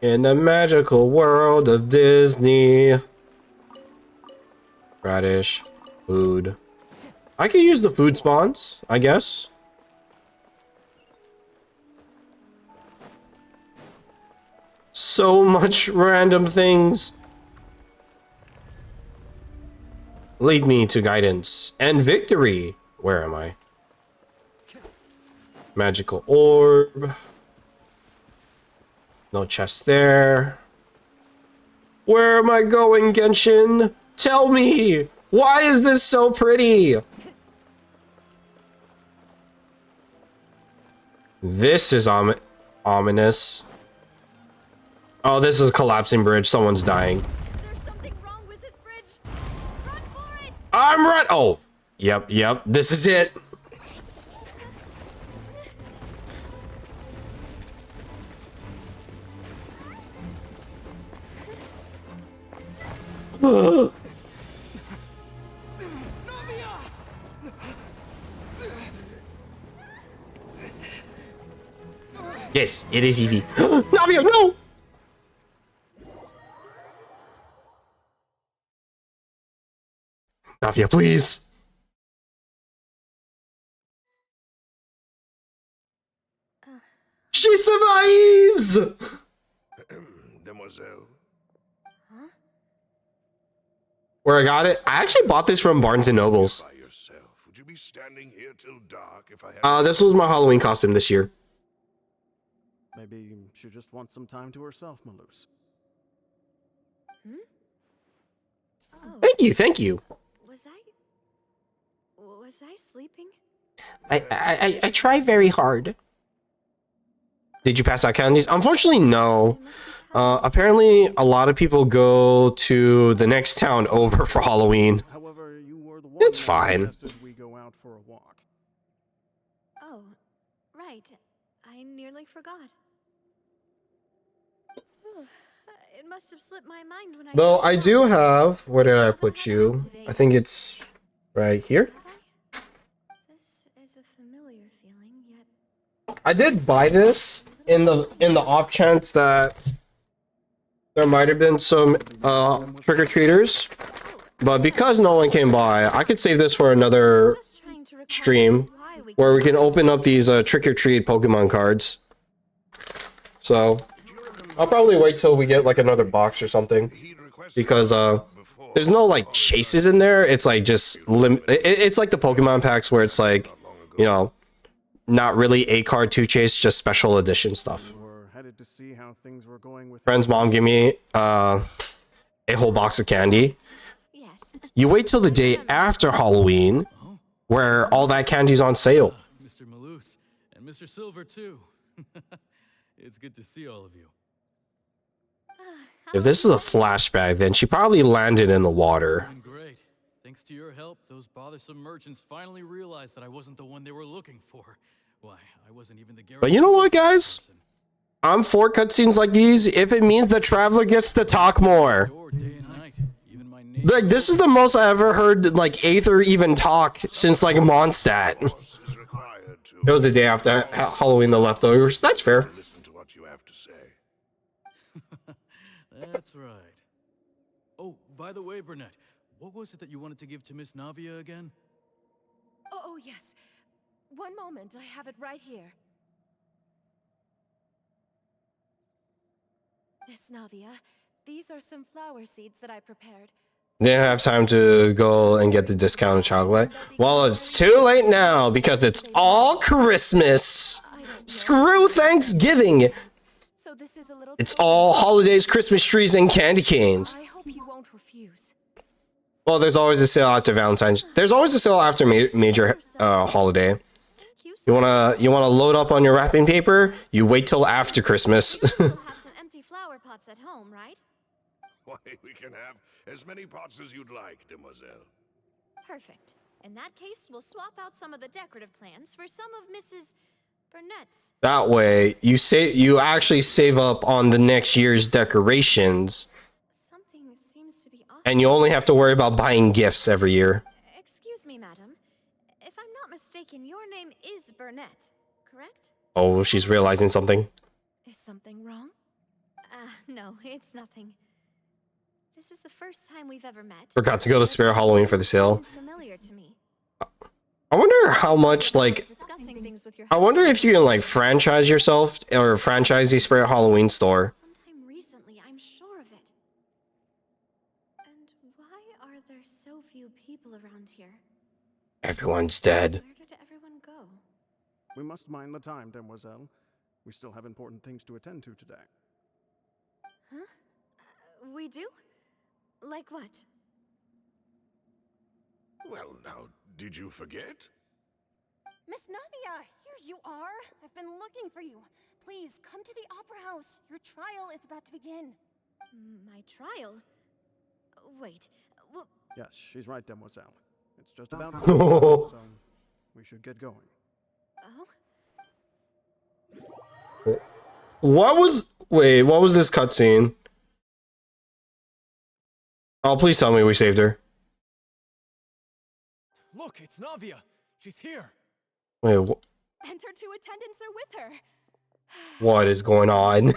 In the magical world of Disney. Radish. Food. I could use the food spawns, I guess. So much random things. Lead me to guidance and victory. Where am I? Magical orb. No chest there. Where am I going, Genshin? Tell me! Why is this so pretty? This is ominous. Oh, this is a collapsing bridge. Someone's dying. There's something wrong with this bridge. Run for it! I'm right. Oh, yep. This is it. Yes, it is Evie. Navia, no! Navia, please. She survives! Demoiselle. Where I got it? I actually bought this from Barnes & Nobles. By yourself. Would you be standing here till dark if I had... This was my Halloween costume this year. Maybe she just wants some time to herself, Maloose. Oh, Thank you. Was I sleeping? I try very hard. Did you pass out candies? Unfortunately, no. Apparently, a lot of people go to the next town over for Halloween. However, you were the one It's fine. we go out for a walk. Oh, right. I nearly forgot. It must have slipped my mind when I... Though I do have... Where did I put you? I think it's right here. This I did buy this in the off chance that there might have been some trick-or-treaters, but because no one came by, I could save this for another stream where we can open up these trick-or-treat Pokemon cards. So I'll probably wait till we get like another box or something, because there's no like chases in there. It's like just it's like the Pokemon packs where it's like, you know, not really a card to chase, just special edition stuff. To see how things were going with Friend's mom gave me a whole box of candy. You wait till the day after Halloween, where all that candy's on sale. Mr. Maloose and Mr. Silver too. It's good to see all of you. If this is a flashback, then she probably landed in the water. Great. Thanks to your help, those bothersome merchants finally realized that I wasn't the one they were looking for. Why, I wasn't even the guarantee. But you know what, guys? I'm for cutscenes like these if it means the traveler gets to talk more. Like, this is the most I ever heard, like, Aether even talk since, like, Mondstadt. It was the day after Halloween, the leftovers. That's fair. Listen to what you have to say. That's right. Oh, by the way, Burnett, what was it that you wanted to give to Miss Navia again? Oh, yes. One moment, I have it right here. Miss Navia, these are some flower seeds that I prepared. Didn't have time to go and get the discounted chocolate. Well, it's too late now because it's all Christmas. Screw Thanksgiving. So this is a little It's all holidays, Christmas trees, and candy canes. I hope you won't refuse. Well, there's always a sale after Valentine's. There's always a sale after major holiday. You wanna load up on your wrapping paper? You wait till after Christmas. Pots at home, right? Why, we can have as many pots as you'd like, demoiselle. Perfect. In that case, we'll swap out some of the decorative plants for some of Mrs. Burnett's. That way, you actually save up on the next year's decorations. Something seems to be off. And you only have to worry about buying gifts every year. Excuse me, madam. If I'm not mistaken, your name is Burnett, correct? Oh, she's realizing something. Is something wrong? No, it's nothing. This is the first time we've ever met. Forgot to go to Spare Halloween for the sale. Familiar to me. I wonder how much, like, I wonder if you can, like, franchise yourself or franchise the Spirit Halloween store. Sometime recently, I'm sure of it. And why are there so few people around here? Everyone's dead. Where did everyone go? We must mind the time, demoiselle. We still have important things to attend to today. Huh? We do? Like what? Well, now, did you forget? Miss Navia, here you are. I've been looking for you. Please, come to the Opera House. Your trial is about to begin. My trial? Wait, Yes, she's right, demoiselle. It's just about time, so we should get going. Oh? Wait, what was this cutscene? Oh, please tell me we saved her. Look, it's Navia. She's here. Wait, And her two attendants are with her. what is going on?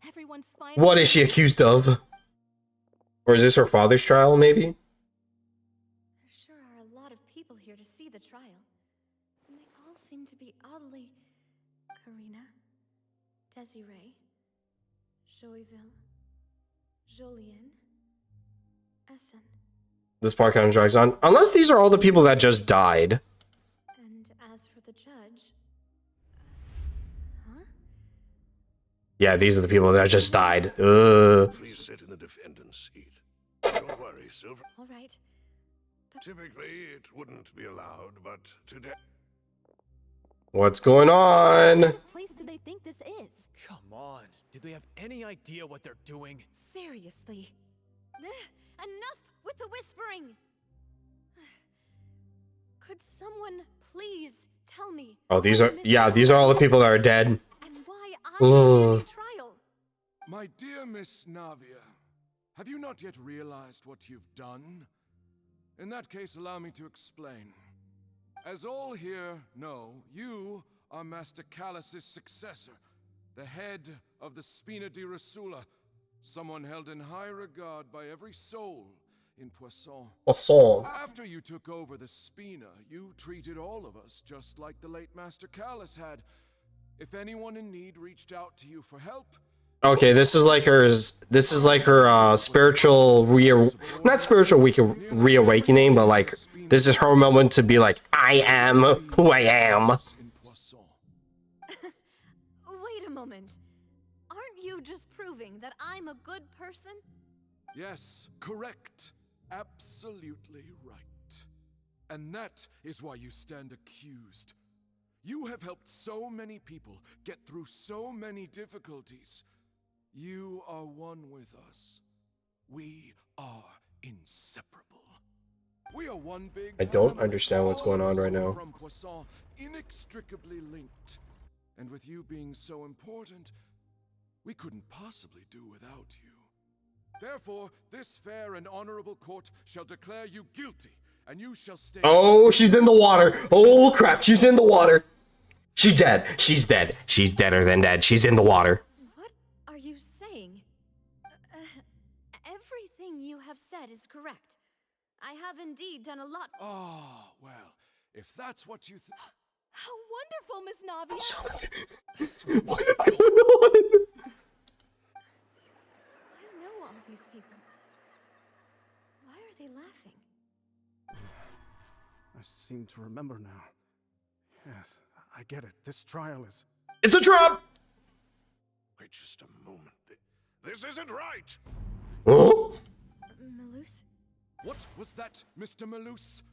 Everyone's fine. What is she accused of? Or is this her father's trial, maybe? There sure are a lot of people here to see the trial. And they all seem to be oddly... Karina, Desiree, Joyville, Jolien, Essen. This part kind of drags on. Unless these are all the people that just died. And as for the judge... Huh? Yeah, these are the people that just died. Ugh. Please sit in the defendant's seat. Don't worry, Silver. All right. Typically, it wouldn't be allowed, but today... What's going on? What place do they think this is? Come on. Do they have any idea what they're doing? Seriously. Enough with the whispering! Could someone please tell me? Oh, these are all the people that are dead. And why I stand trial? My dear Miss Navia, have you not yet realized what you've done? In that case, allow me to explain. As all here know, you are Master Callus's successor, the head of the Spina di Rosula, someone held in high regard by every soul in Poisson. Poisson. After you took over the Spina, you treated all of us just like the late Master Callus had. If anyone in need reached out to you for help, Okay, this is like her. This is like her spiritual not spiritual reawakening, but like this is her moment to be like, I am who I am. Wait a moment. Aren't you just proving that I'm a good person? yes, correct. Absolutely right. And that is why you stand accused. You have helped so many people get through so many difficulties. You are one with us. We are inseparable. We are one big I don't family. understand what's going on right now. From Poisson, inextricably linked. And with you being so important, we couldn't possibly do without you. Therefore, this fair and honorable court shall declare you guilty, and you shall stay. Oh, she's in the water. Oh crap, she's in the water. She's dead. She's dead. She's deader than dead. She's in the water. What are you saying? Everything you have said is correct. I have indeed done a lot. Oh, well, if that's what you think. How wonderful, Miss Navi! Son of a- What is going on? I know all these people. Why are they laughing? I seem to remember now. Yes, I get it. This trial is... It's a trap! Wait just a moment. This isn't right! Oh? Malus? What was that, Mr. Malus?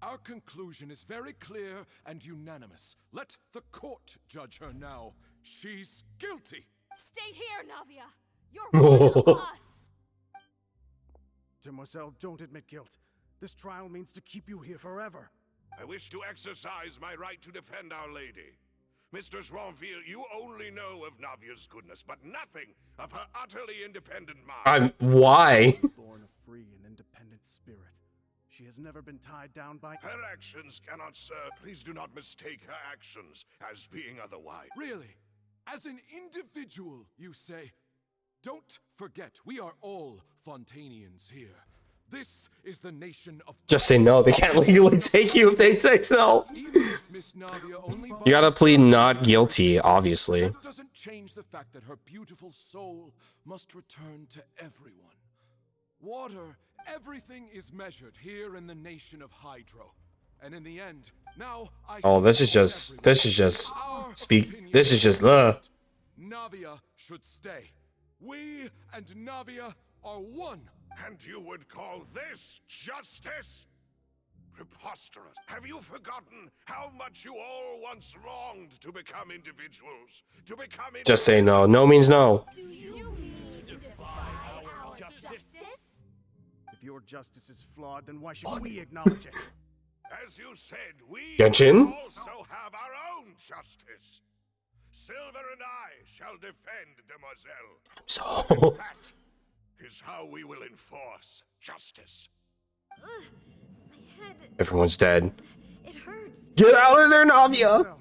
Our conclusion is very clear and unanimous. Let the court judge her now. She's guilty. Stay here, Navia! You're one of us! Demoiselle, don't admit guilt. This trial means to keep you here forever. I wish to exercise my right to defend Our Lady. Mr. Joinville, you only know of Navia's goodness, but nothing of her utterly independent mind. Why? Born a free and independent spirit. She has never been tied down by... Her actions cannot serve. Please do not mistake her actions as being otherwise. Really? As an individual, you say? Don't forget, we are all Fontanians here. This is the nation of... Just say no. They can't legally take you if they say no. You gotta plead not guilty, obviously. That doesn't change the fact that her beautiful soul must return to everyone. Water, everything is measured here in the nation of Hydro. And in the end, now I... Oh, this is just Navia should stay. We and Navia are one. And you would call this justice? Preposterous. Have you forgotten how much you all once longed to become individuals? To become... Just say no. No means no. Do you mean to defy our justice? If your justice is flawed, then why should we acknowledge it? As you said, we Genshin? also have our own justice. Silver and I shall defend Demoiselle. So... That is how we will enforce justice. My head... Everyone's dead. It hurts. Get out of there, Navia!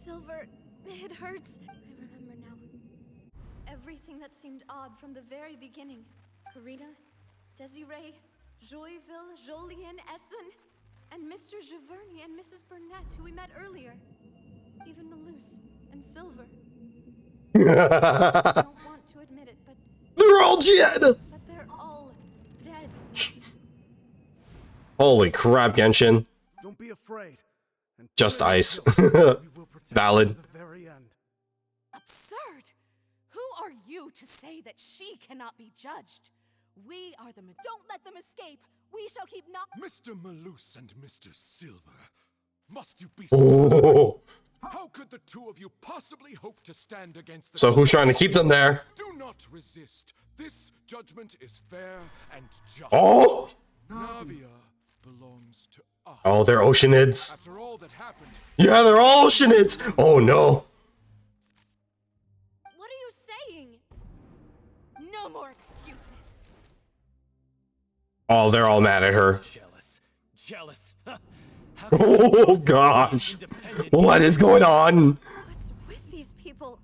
Silver, it hurts. I remember now. Everything that seemed odd from the very beginning. Karina, Desiree, Joyville, Jolien, Essen, and Mr. Giverny and Mrs. Burnett, who we met earlier. Even Malus and Silver. I don't want to admit it, but... They're all dead! But they're all dead. Holy crap, Genshin. Don't be afraid. And Just ice. Valid. to the very end. Absurd! Who are you to say that she cannot be judged? We are the... Don't let them escape! We shall keep not... Mr. Malus and Mr. Silver, must you be... Oh. How could the two of you possibly hope to stand against the... So who's trying to keep them there? Do not resist. This judgment is fair and just. Oh! Navia belongs to us. Oh, they're Oceanids. After all that happened... Yeah, they're all Oceanids! Oh no. What are you saying? No more excuses. Oh, they're all mad at her. Jealous. Oh gosh. What is going on? What's with these people?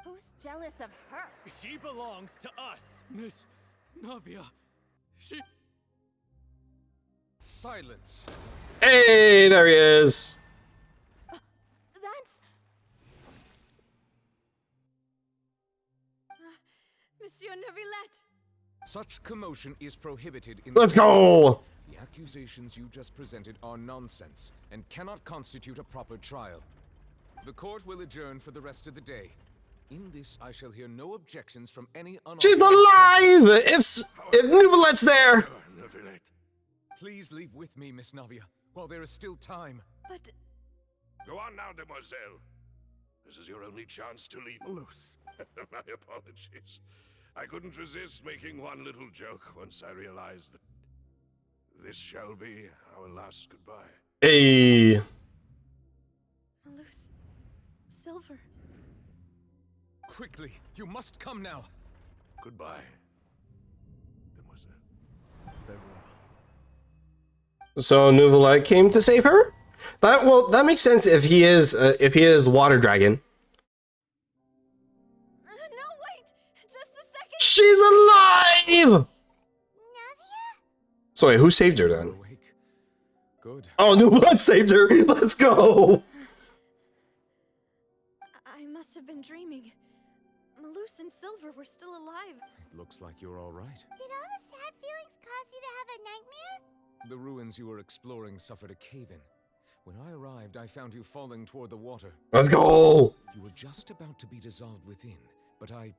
Who's jealous of her? She belongs to us. Miss Navia. She... Silence. Hey, there he is. That's... Monsieur Neuvillette. Such commotion is prohibited in Let's go. The accusations you just presented are nonsense and cannot constitute a proper trial. The court will adjourn for the rest of the day. In this, I shall hear no objections from any She's alive! If Neuvillette's there! Please leave with me, Miss Navia, while there is still time. But... Go on now, demoiselle. This is your only chance to leave. Loose. My apologies. I couldn't resist making one little joke once I realized that this shall be our last goodbye. Hey. Malus. Silver. Quickly, you must come now. Goodbye, demoiselle. So Neuvillette came to save her? That makes sense if he is water dragon. No, wait! Just a second! She's alive! So wait, who saved her then? Good. Oh, Neuvillette saved her! Let's go! I must have been dreaming. Malus and Silver were still alive. It looks like you're all right. Did all the sad feelings cause you to have a nightmare? The ruins you were exploring suffered a cave-in. When I arrived, I found you falling toward the water. Let's go! You were just about to be dissolved within, but I...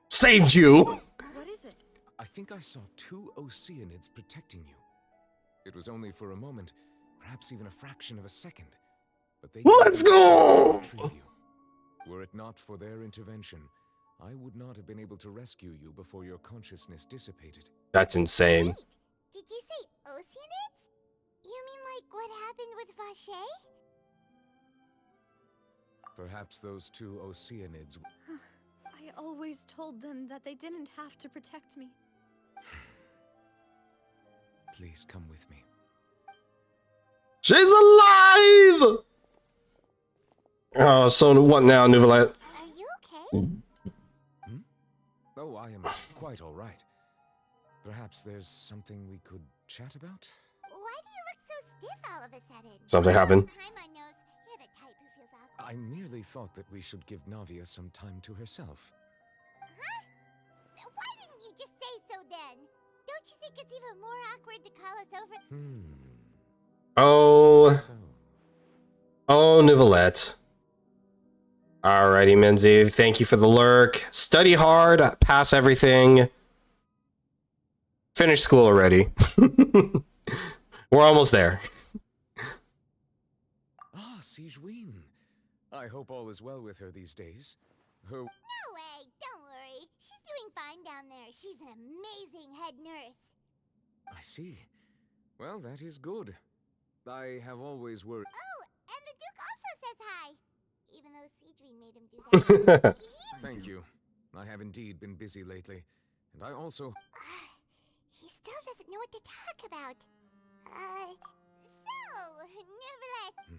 Saved you! What is it? I think I saw 2 Oceanids protecting you. It was only for a moment, perhaps even a fraction of a second. But they... Let's go! Were it not for their intervention, I would not have been able to rescue you before your consciousness dissipated. That's insane. Did you say Oceanids? You mean like what happened with Vache? Perhaps those 2 Oceanids... I always told them that they didn't have to protect me. Please come with me. She's alive! Oh, so what now, Neuvillette? Are you okay? Oh, I am quite all right. Perhaps there's something we could chat about? Why do you look so stiff all of a sudden? Something happened. Paimon knows you're the type who feels awkward. I merely thought that we should give Navia some time to herself. Huh? Why didn't you just say so then? Don't you think it's even more awkward to call us over? Oh, Neuvillette. Alrighty, Menzies. Thank you for the lurk. Study hard, pass everything. Finish school already. We're almost there. Ah, Sigewin. I hope all is well with her these days. Her... No way, don't worry. She's doing fine down there. She's an amazing head nurse. I see. Well, that is good. I have always worried... Oh, and the Duke also says hi. Even though Sigewin made him do that. Thank you. I have indeed been busy lately. And I also... He still doesn't know what to talk about. So, Neuvillette.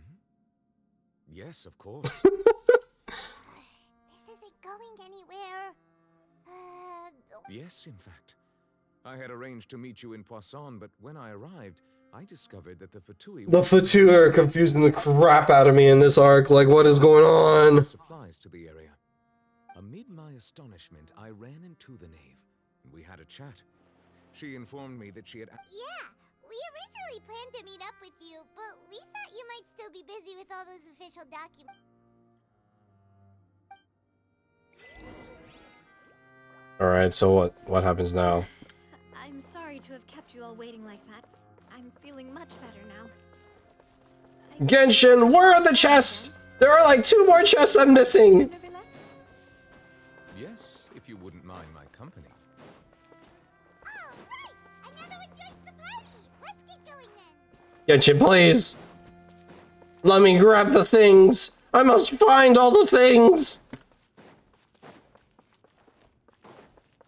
Yes, of course. This isn't going anywhere. Yes, in fact. I had arranged to meet you in Poisson, but when I arrived, I discovered that the Fatui... The Fatui are confusing the crap out of me in this arc. Like, what is going on? Supplies to the area. Amid my astonishment, I ran into the knave. We had a chat. She informed me that she had... Yeah, we originally planned to meet up with you, but we thought you might still be busy with all those official documents. Alright, so what happens now? I'm sorry to have kept you all waiting like that. I'm feeling much better now. Genshin, where are the chests? There are like 2 more chests I'm missing. Yes, if you wouldn't mind my company. Oh, right! Another one joins the party! Let's get going then! Genshin, please. Let me grab the things. I must find all the things.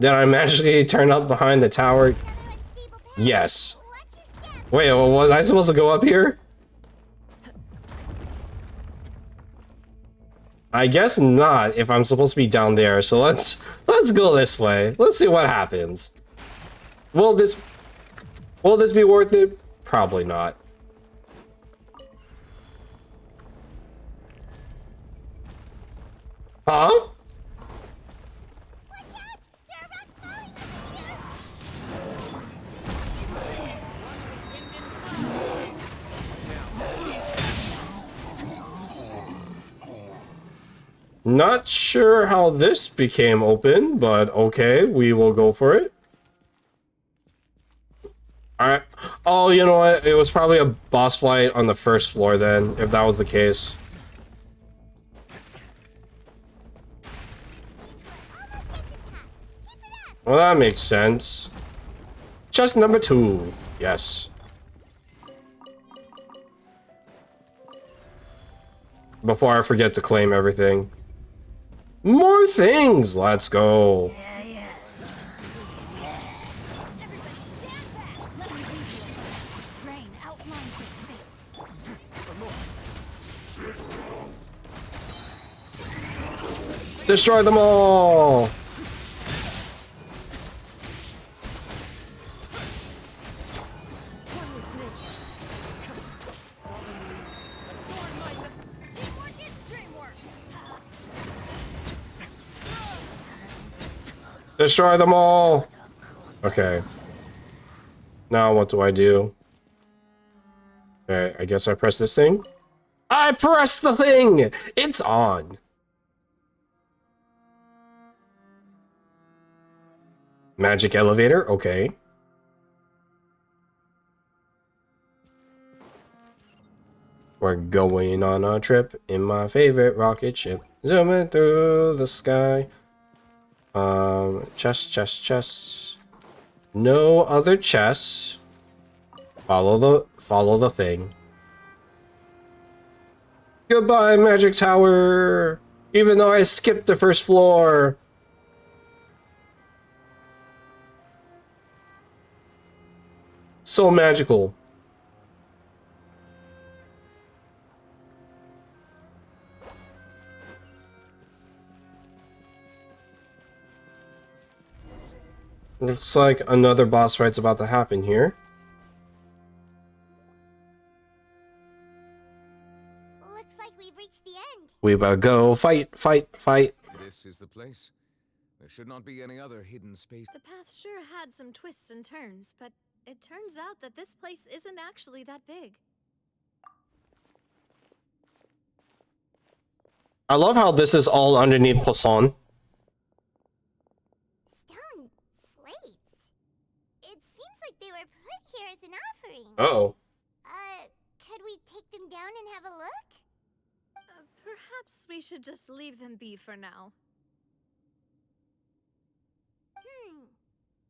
Did I magically turn up behind the tower? Yes. Watch your step! Wait, was I supposed to go up here? I guess not if I'm supposed to be down there. So let's go this way. Let's see what happens. Will this be worth it? Probably not. Huh? Not sure how this became open, but okay, we will go for it. Alright. Oh, you know what? It was probably a boss fight on the first floor then, if that was the case. Well, that makes sense. Chest number 2. Yes. Before I forget to claim everything. More things! Let's go. Destroy them all! Destroy them all! Okay. Now what do I do? Okay, I guess I press this thing. I pressed the thing! It's on! Magic elevator? Okay. We're going on a trip in my favorite rocket ship. Zooming through the sky. Chest. No other chests. Follow the thing. Goodbye, Magic Tower! Even though I skipped the first floor. So magical. Looks like another boss fight's about to happen here. Looks like we've reached the end. We better go fight. This is the place. There should not be any other hidden space. The path sure had some twists and turns, but it turns out that this place isn't actually that big. I love how this is all underneath Poisson. Stone slates. It seems like they were put here as an offering. Uh-oh. Could we take them down and have a look? Perhaps we should just leave them be for now.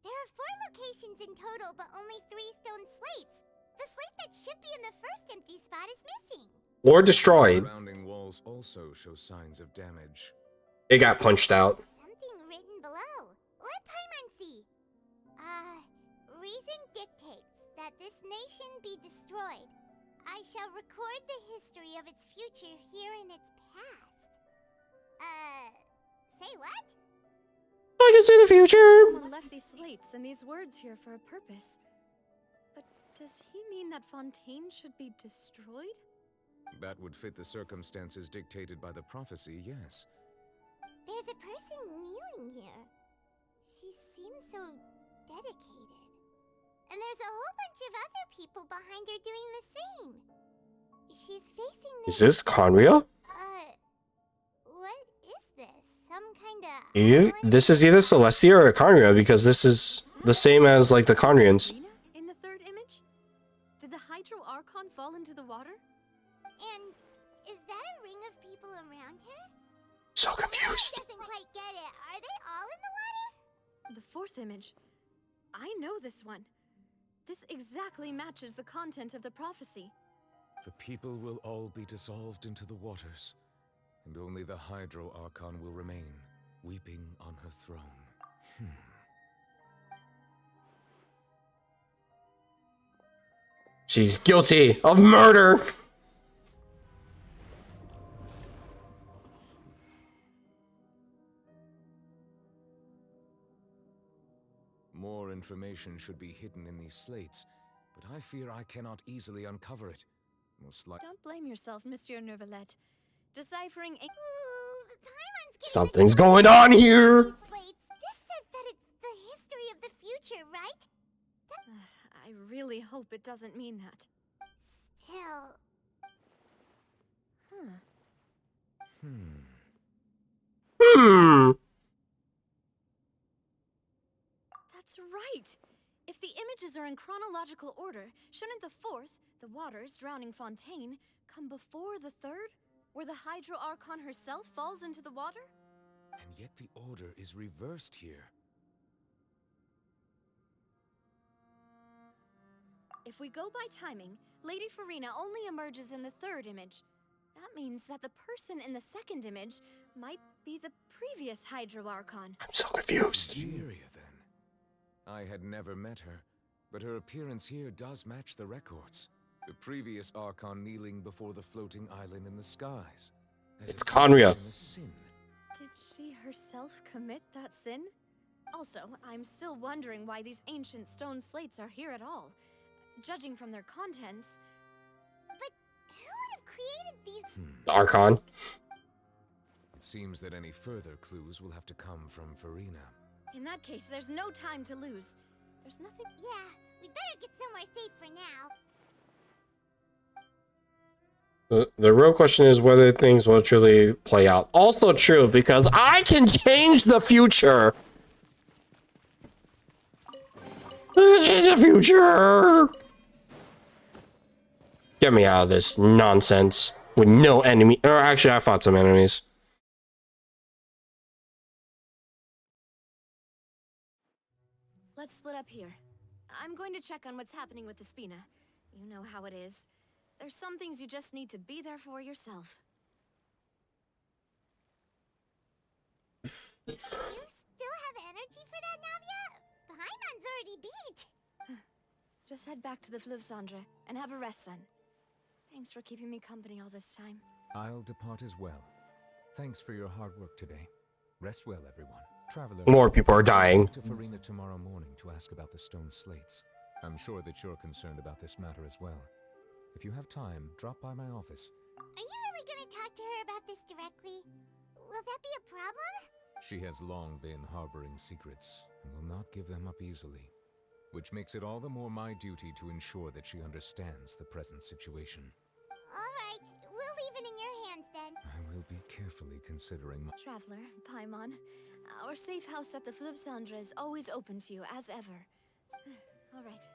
There are 4 locations in total, but only 3 stone slates. The slate that should be in the first empty spot is missing. Or destroyed. Surrounding walls also show signs of damage. It got punched out. Something written below. Let Paimon see. Reason dictates that this nation be destroyed. I shall record the history of its future here in its past. Say what? I can see the future! Someone left these slates and these words here for a purpose. But does he mean that Fontaine should be destroyed? That would fit the circumstances dictated by the prophecy, yes. There's a person kneeling here. She seems so dedicated. And there's a whole bunch of other people behind her doing the same. She's facing Is this Conria? what is this? Some kinda... This is either Celestia or Conria, because this is the same as, like, the Conrians. In the third image? Did the Hydro Archon fall into the water? And is that a ring of people around her? So confused. Doesn't quite get it. Are they all in the water? The fourth image. I know this one. This exactly matches the content of the prophecy. The people will all be dissolved into the waters, and only the Hydro Archon will remain, weeping on her throne. She's guilty of murder. More information should be hidden in these slates, but I fear I cannot easily uncover it. Most likely. Don't blame yourself, Monsieur Neuvillette. Deciphering a... Something's going on here. This says that it's the history of the future, right? I really hope it doesn't mean that. Still... That's right! If the images are in chronological order, shouldn't the fourth, the waters drowning Fontaine, come before the third, where the Hydro Archon herself falls into the water? And yet the order is reversed here. If we go by timing, Lady Farina only emerges in the third image. That means that the person in the second image might be the previous Hydro Archon. I'm so confused. Nigeria, then. I had never met her, but her appearance here does match the records. The previous Archon kneeling before the floating island in the skies. It's Conria. Did she herself commit that sin? Also, I'm still wondering why these ancient stone slates are here at all. Judging from their contents... But who would have created these... Archon. It seems that any further clues will have to come from Farina. In that case, there's no time to lose. There's nothing... Yeah, we'd better get somewhere safe for now. The real question is whether things will truly play out. Also true, because I can change the future. Change the future. Get me out of this nonsense with no enemy. Or actually, I fought some enemies. Let's split up here. I'm going to check on what's happening with the Spina. You know how it is. There's some things you just need to be there for yourself. You still have energy for that, Navia? Paimon's already beat. Just head back to the Fleuve Cendre and have a rest then. Thanks for keeping me company all this time. I'll depart as well. Thanks for your hard work today. Rest well, everyone. Traveler, More people are dying. to Farina tomorrow morning to ask about the stone slates. I'm sure that you're concerned about this matter as well. If you have time, drop by my office. Are you really gonna talk to her about this directly? Will that be a problem? She has long been harboring secrets and will not give them up easily, which makes it all the more my duty to ensure that she understands the present situation. Alright, we'll leave it in your hands then. I will be carefully considering my... Traveler, Paimon, our safe house at the Fleuve Cendre is always open to you as ever. All right.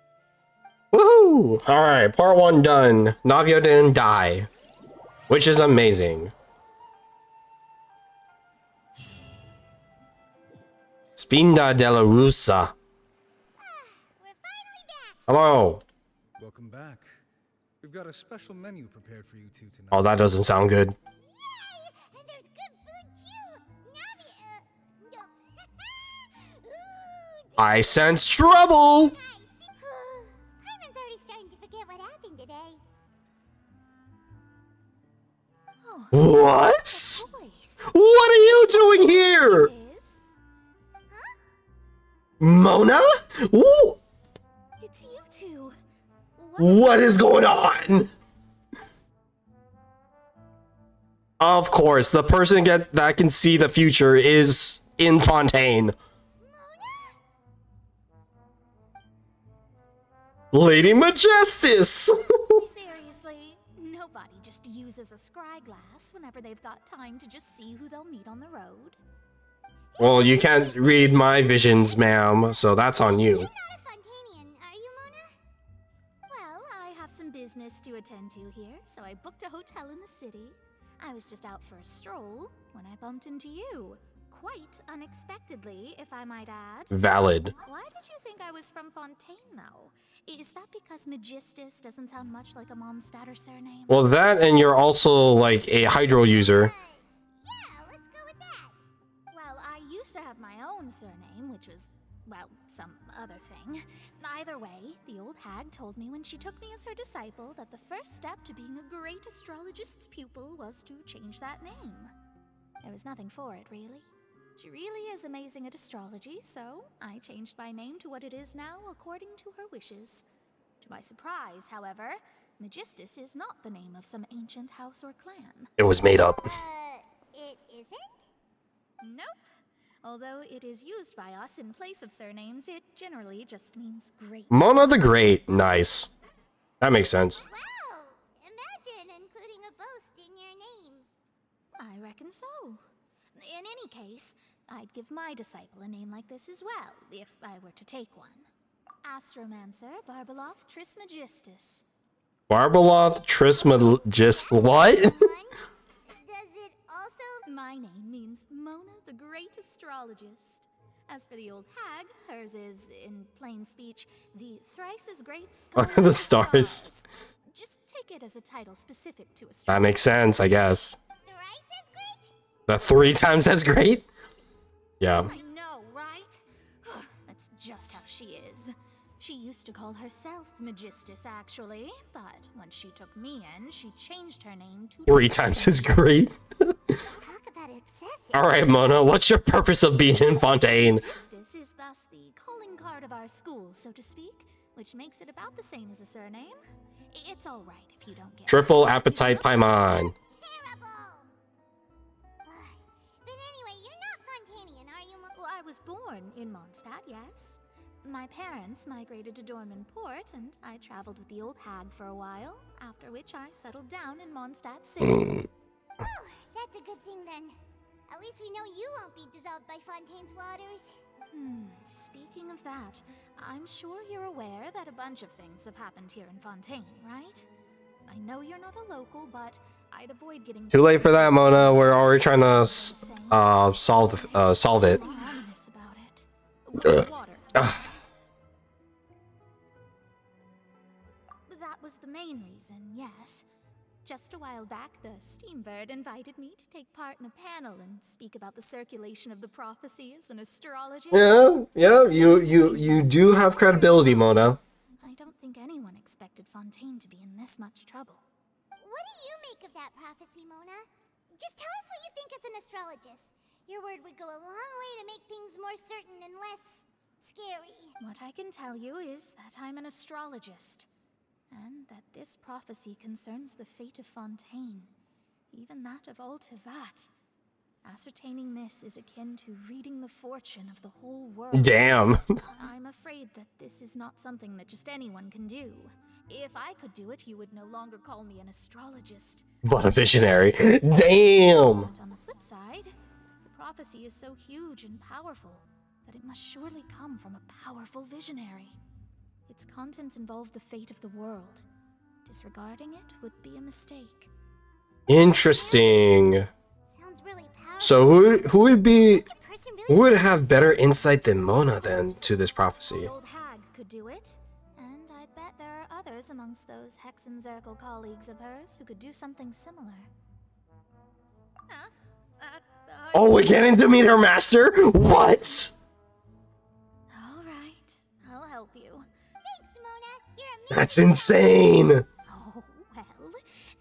Woohoo! Alright, part 1 done. Navia didn't die. Which is amazing. Spinda della Russa. Hello. Welcome back. We've got a special menu prepared for you two tonight. Oh, that doesn't sound good. And there's good food too. Navia, no. I sense trouble! Paimon's already starting to forget what happened today. What? What are you doing here? Mona? Ooh. It's you two. What is going on? Of course, the person that can see the future is in Fontaine. Lady Majestus! Seriously, nobody just uses a scry glass whenever they've got time to just see who they'll meet on the road. Well, you can't read my visions, ma'am, so that's on you. You're not a Fontanian, are you, Mona? Well, I have some business to attend to here, so I booked a hotel in the city. I was just out for a stroll when I bumped into you. Quite unexpectedly, if I might add. Valid. Why did you think I was from Fontaine, though? Is that because Magistus doesn't sound much like a Mondstadt surname? Well, that and you're also like a Hydro user. Yeah, let's go with that. Well, I used to have my own surname, which was, well, some other thing. I Either way, the old hag told me when she took me as her disciple that the first step to being a great astrologist's pupil was to change that name. There was nothing for it, really. She really is amazing at astrology, so I changed my name to what it is now according to her wishes. To my surprise, however, Magistus is not the name of some ancient house or clan. It was made up. It isn't? Nope. Although it is used by us in place of surnames, it generally just means great. Mona the Great. Nice. That makes sense. Wow! Imagine including a boast in your name. I reckon so. In any case, I'd give my disciple a name like this as well, if I were to take one. Astromancer Barbeloth Trismegistus. Barbeloth Trismegistus. What? Does it also... My name means Mona the Great Astrologist. As for the old hag, hers is, in plain speech, the thrice as great scholar The of stars. Just take it as a title specific to astrology. That makes sense, I guess. Thrice as great? The 3 times as great? Yeah. I know, right? That's just how she is. She used to call herself Magistus, actually, but when she took me in, she changed her name to 3 times as great. Talk about excessive. Alright, Mona, what's your purpose of being in Fontaine? Magistus is thus the calling card of our school, so to speak, which makes it about the same as a surname. It's all right if you don't get Triple appetite Paimon. Terrible! But anyway, you're not Fontanian, are you? Well, I was born in Mondstadt, yes. My parents migrated to Dornman Port, and I traveled with the old hag for a while, after which I settled down in Mondstadt City. Oh, that's a good thing then. At least we know you won't be dissolved by Fontaine's waters. Speaking of that, I'm sure you're aware that a bunch of things have happened here in Fontaine, right? I know you're not a local, but I'd avoid getting Too late for that, Mona. We're already trying to solve it. anonymous about it. With water. That was the main reason, yes. Just a while back, the Steambird invited me to take part in a panel and speak about the circulation of the prophecy as an astrologist. Yeah, you do have credibility, Mona. I don't think anyone expected Fontaine to be in this much trouble. What do you make of that prophecy, Mona? Just tell us what you think as an astrologist. Your word would go a long way to make things more certain and less scary. What I can tell you is that I'm an astrologist, and that this prophecy concerns the fate of Fontaine, even that of Altivat. Ascertaining this is akin to reading the fortune of the whole world. Damn. I'm afraid that this is not something that just anyone can do. If I could do it, you would no longer call me an astrologist. What a visionary. Damn. But on the flip side, the prophecy is so huge and powerful that it must surely come from a powerful visionary. Its contents involve the fate of the world. Disregarding it would be a mistake. Interesting. Sounds really powerful. So who would have better insight than Mona then to this prophecy? The old hag could do it, and I'd bet there are others amongst those Hexenzirkel colleagues of hers who could do something similar. Oh, we're getting to meet her master? What? All right, I'll help you. Thanks, Mona. You're amazing. That's insane. Oh, well,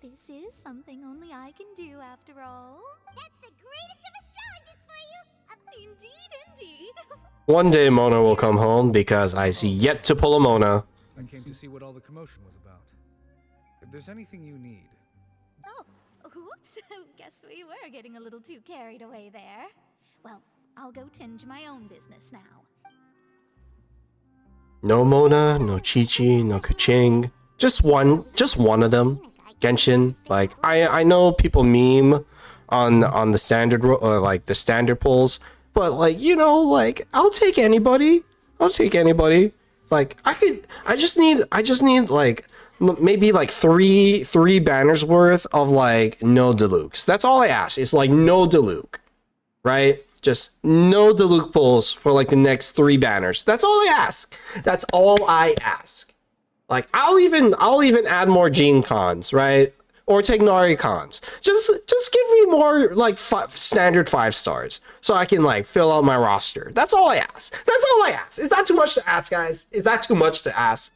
this is something only I can do after all. That's the greatest of astrologists for you. Indeed. One day Mona will come home because I see yet to pull a Mona. I came to see what all the commotion was about. If there's anything you need, Oh, whoops. Guess we were getting a little too carried away there. Well, I'll go tend to my own business now. No Mona, no Chi-Chi, no Kuching. Just one of them. Genshin. Like I know people meme on the standard like the standard pulls, but like, you know, like I'll take anybody. Like I just need like maybe like three banners worth of like no Deluxe. That's all I ask. It's like no Deluxe, right? Just no Deluxe pulls for like the next 3 banners. That's all I ask. That's all I ask. Like I'll even add more Gene Cons, right? or take Naricons. Just give me more like standard 5 stars so I can like fill out my roster. That's all I ask. That's all I ask. Is that too much to ask, guys? Is that too much to ask?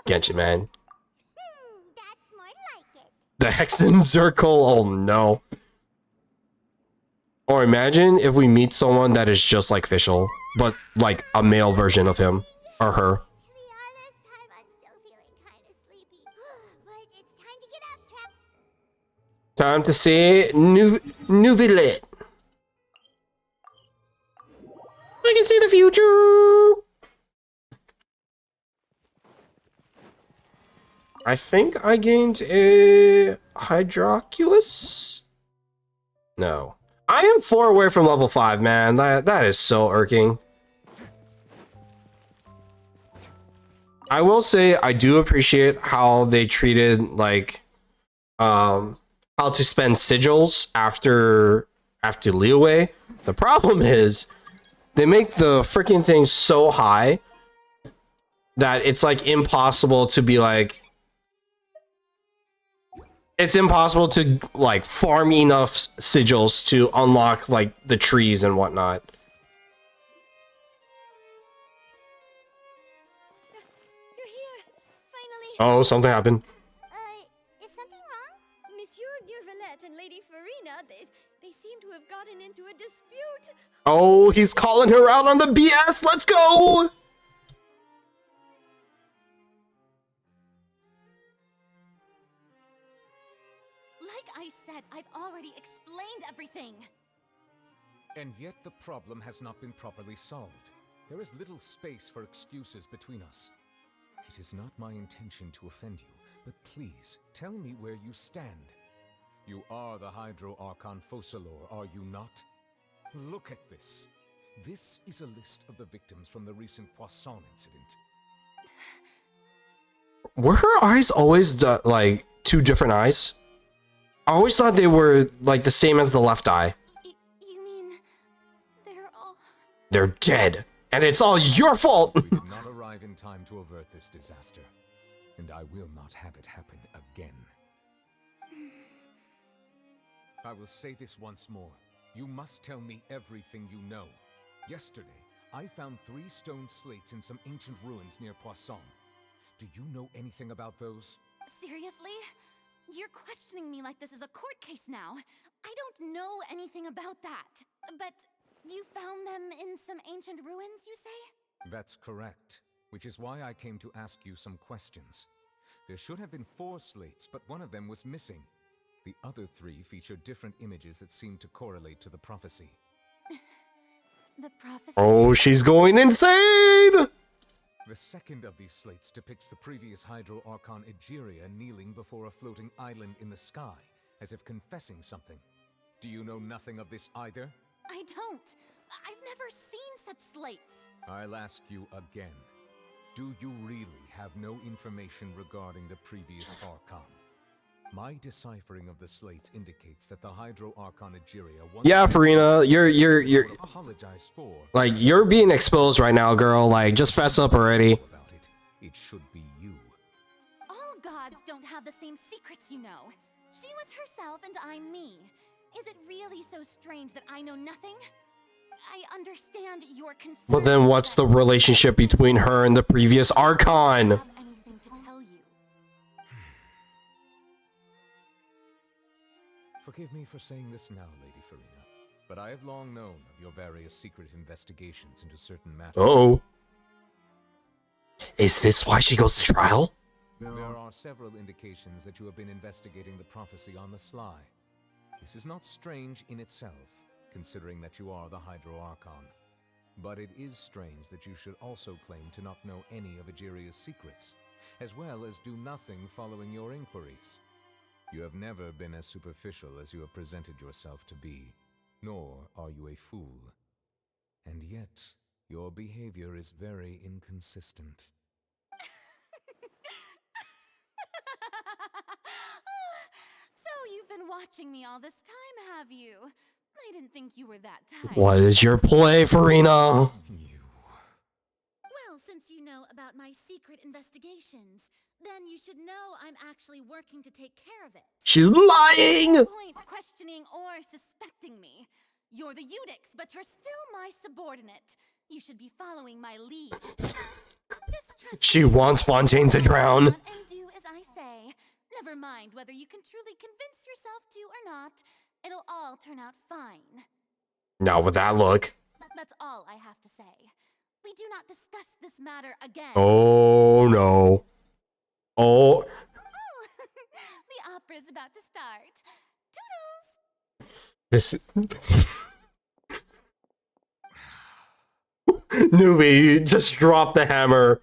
Genshin, man. That's more like it. The Hexen Circle. Oh no. Or imagine if we meet someone that is just like Fischl, but like a male version of him or her. To be honest, Paimon's still feeling kind of sleepy. But it's time to get up, Trap. Time to say Nuvilet. I can see the future. I think I gained a Hydroculus. No. I am 4 away from level 5, man. That is so irking. I will say I do appreciate how they treated like how to spend sigils after Liyue. The problem is they make the freaking thing so high that it's like impossible to be like, it's impossible to like farm enough sigils to unlock like the trees and whatnot. You're here, finally. Oh, something happened. Is something wrong? Monsieur Neurvilette and Lady Farina, they seem to have gotten into a dispute. Oh, he's calling her out on the BS. Let's go. Like I said, I've already explained everything. And yet the problem has not been properly solved. There is little space for excuses between us. It is not my intention to offend you, but please, tell me where you stand. You are the Hydro Archon Focalor, are you not? Look at this. This is a list of the victims from the recent Poisson incident. Were her eyes always like 2 different eyes? I always thought they were like the same as the left eye. You mean they're all... They're dead. And it's all your fault! We did not arrive in time to avert this disaster. And I will not have it happen again. I will say this once more. You must tell me everything you know. Yesterday, I found 3 stone slates in some ancient ruins near Poisson. Do you know anything about those? Seriously? You're questioning me like this is a court case now. I don't know anything about that. But you found them in some ancient ruins, you say? That's correct. Which is why I came to ask you some questions. There should have been 4 slates, but one of them was missing. The other 3 feature different images that seem to correlate to the prophecy. The prophecy? Oh, she's going insane! The second of these slates depicts the previous Hydro Archon Egeria kneeling before a floating island in the sky, as if confessing something. Do you know nothing of this either? I don't. I've never seen such slates. I'll ask you again. Do you really have no information regarding the previous Archon? My deciphering of the slates indicates that the Hydro Archon Egeria once... Yeah, Farina, you're apologize for. like, you're being exposed right now, girl. Like, just fess up already. It should be you. All gods don't have the same secrets, you know. She was herself and I'm me. Is it really so strange that I know nothing? I understand your concern. But then what's the relationship between her and the previous Archon? Anything to tell you. Forgive me for saying this now, Lady Farina, but I have long known of your various secret investigations into certain matters. Uh-oh. Is this why she goes to trial? There are several indications that you have been investigating the prophecy on the sly. This is not strange in itself, considering that you are the Hydro Archon. But it is strange that you should also claim to not know any of Egeria's secrets, as well as do nothing following your inquiries. You have never been as superficial as you have presented yourself to be, nor are you a fool. And yet, your behavior is very inconsistent. So you've been watching me all this time, have you? I didn't think you were that tired. What is your play, Farina? Well, since you know know about my secret investigations. Then you should know I'm actually working to take care of it. She's lying! No point questioning or suspecting me. You're the Eudix, but you're still my subordinate. You should be following my lead. Just trust She me. wants Fontaine to drown. And do as I say. Never mind whether you can truly convince yourself to or not. It'll all turn out fine. Not with that look. That's all I have to say. We do not discuss this matter again. Oh no. Oh. The opera's about to start. Toodles! This. Newbie, just drop the hammer.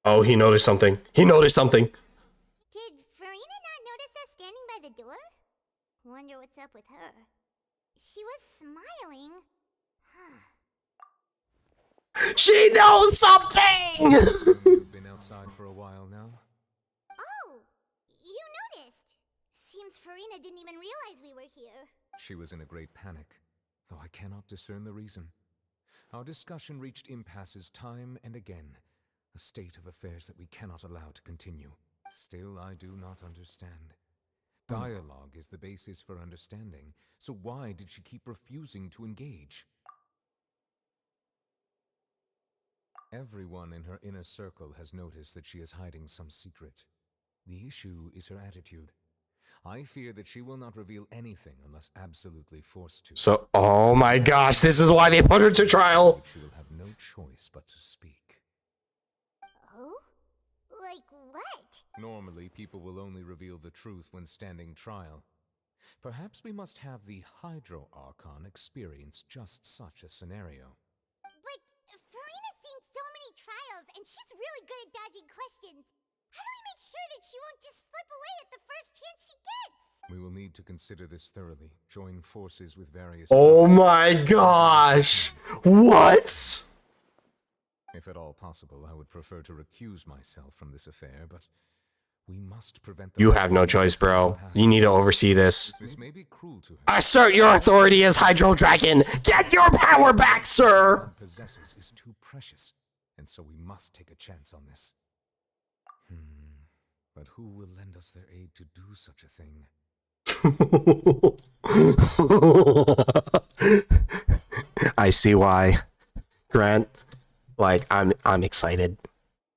Oh, he noticed something. He noticed something. Did Farina not notice us standing by the door? Wonder what's up with her. She was smiling. She knows something! You've been outside for a while now. Oh, you noticed. Seems Farina didn't even realize we were here. She was in a great panic, though I cannot discern the reason. Our discussion reached impasses time and again, a state of affairs that we cannot allow to continue. Still, I do not understand. Dialogue is the basis for understanding, so why did she keep refusing to engage? Everyone in her inner circle has noticed that she is hiding some secret. The issue is her attitude. I fear that she will not reveal anything unless absolutely forced to. So, oh my gosh, this is why they put her to trial. She will have no choice but to speak. Oh? Like what? Normally, people will only reveal the truth when standing trial. Perhaps we must have the Hydro Archon experience just such a scenario. But Farina's seen so many trials, and she's really good at dodging questions. How do we make sure that she won't just slip away at the first chance she gets? We will need to consider this thoroughly. Join forces with various... Oh my gosh! What? If at all possible, I would prefer to recuse myself from this affair, but we must prevent the... You have no choice, bro. You need to oversee this. This may be cruel to her. Assert your authority as Hydro Dragon! Get your power back, sir! What possesses is too precious, and so we must take a chance on this. But who will lend us their aid to do such a thing? I see why. Grant, like, I'm excited.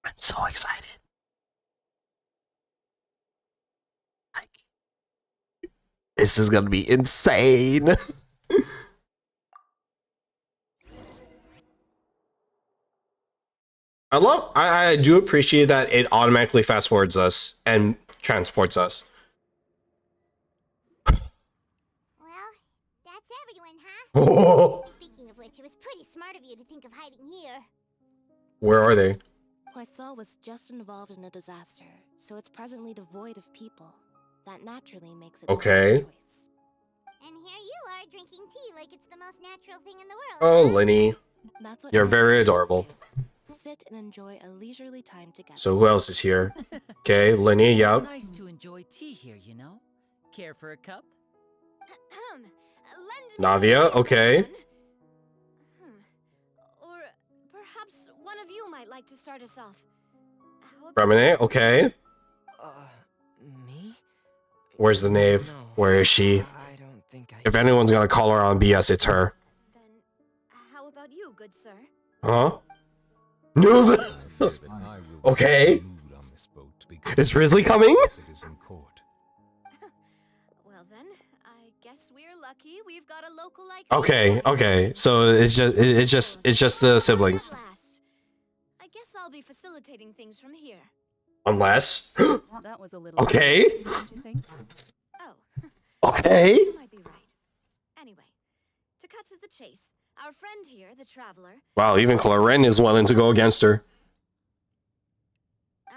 I'm so excited. Like, this is gonna be insane. I do appreciate that it automatically fast forwards us and transports us. Well, that's everyone, huh? Oh. Speaking of which, it was pretty smart of you to think of hiding here. Where are they? Poisson was just involved in a disaster, so it's presently devoid of people. That naturally makes it Okay. the best choice. And here you are drinking tea like it's the most natural thing in the world. Oh, Lenny. That's what You're very adorable. Sit and enjoy a leisurely time together. So who else is here? Okay, Lenny, It's yep. nice to enjoy tea here, you know? Care for a cup? Navia, okay. Or perhaps one of you might like to start us off. Remine, okay. Me? Where's the knave? Where is she? If anyone's gonna call her on BS, it's her. How about you, good sir? Huh? No. Okay. Is Risley coming? Well then, I guess we're lucky we've got a local like. Okay. So it's just the siblings. I guess I'll be facilitating things from here. Unless. That was a little. Okay. Don't you think? Oh. Okay. You might be right. Anyway, to cut to the chase, our friend here, the traveler. Wow, even Claren is willing to go against her.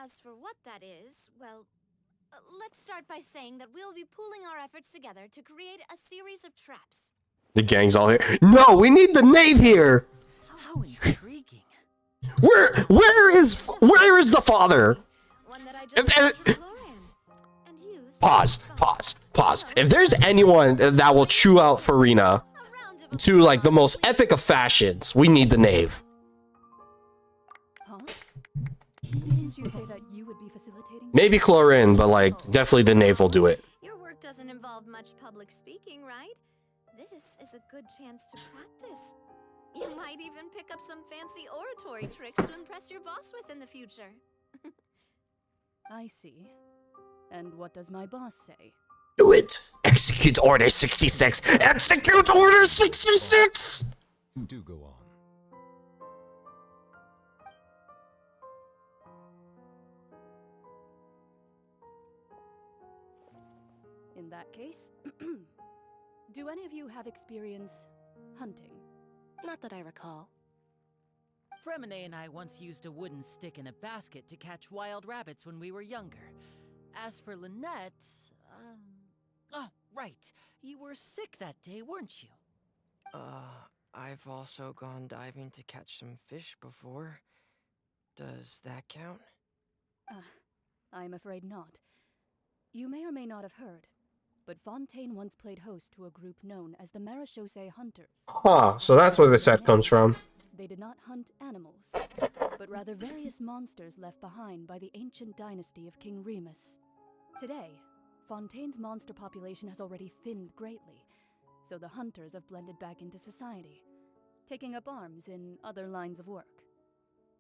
As for what that is, well, let's start by saying that we'll be pooling our efforts together to create a series of traps. The gang's all here. No, we need the knave here. How intriguing. Where is the father? One that I just Pause. If there's anyone that will chew out Farina, to like the most epic of fashions, we need the knave. Huh? Didn't you say that you would be facilitating? Maybe Chlorine, but like definitely the knave will do it. Your work doesn't involve much public speaking, right? This is a good chance to practice. You might even pick up some fancy oratory tricks to impress your boss with in the future. I see. And what does my boss say? Do it. Execute Order 66. Execute Order 66. Do go on. In that case, do any of you have experience hunting? Not that I recall. Fremine and I once used a wooden stick in a basket to catch wild rabbits when we were younger. As for Lynette, oh, right. You were sick that day, weren't you? I've also gone diving to catch some fish before. Does that count? I'm afraid not. You may or may not have heard, but Fontaine once played host to a group known as the Marechaussee Hunters. Huh, so that's where the set comes from. They did not hunt animals, but rather various monsters left behind by the ancient dynasty of King Remus. Today, Fontaine's monster population has already thinned greatly, so the hunters have blended back into society, taking up arms in other lines of work.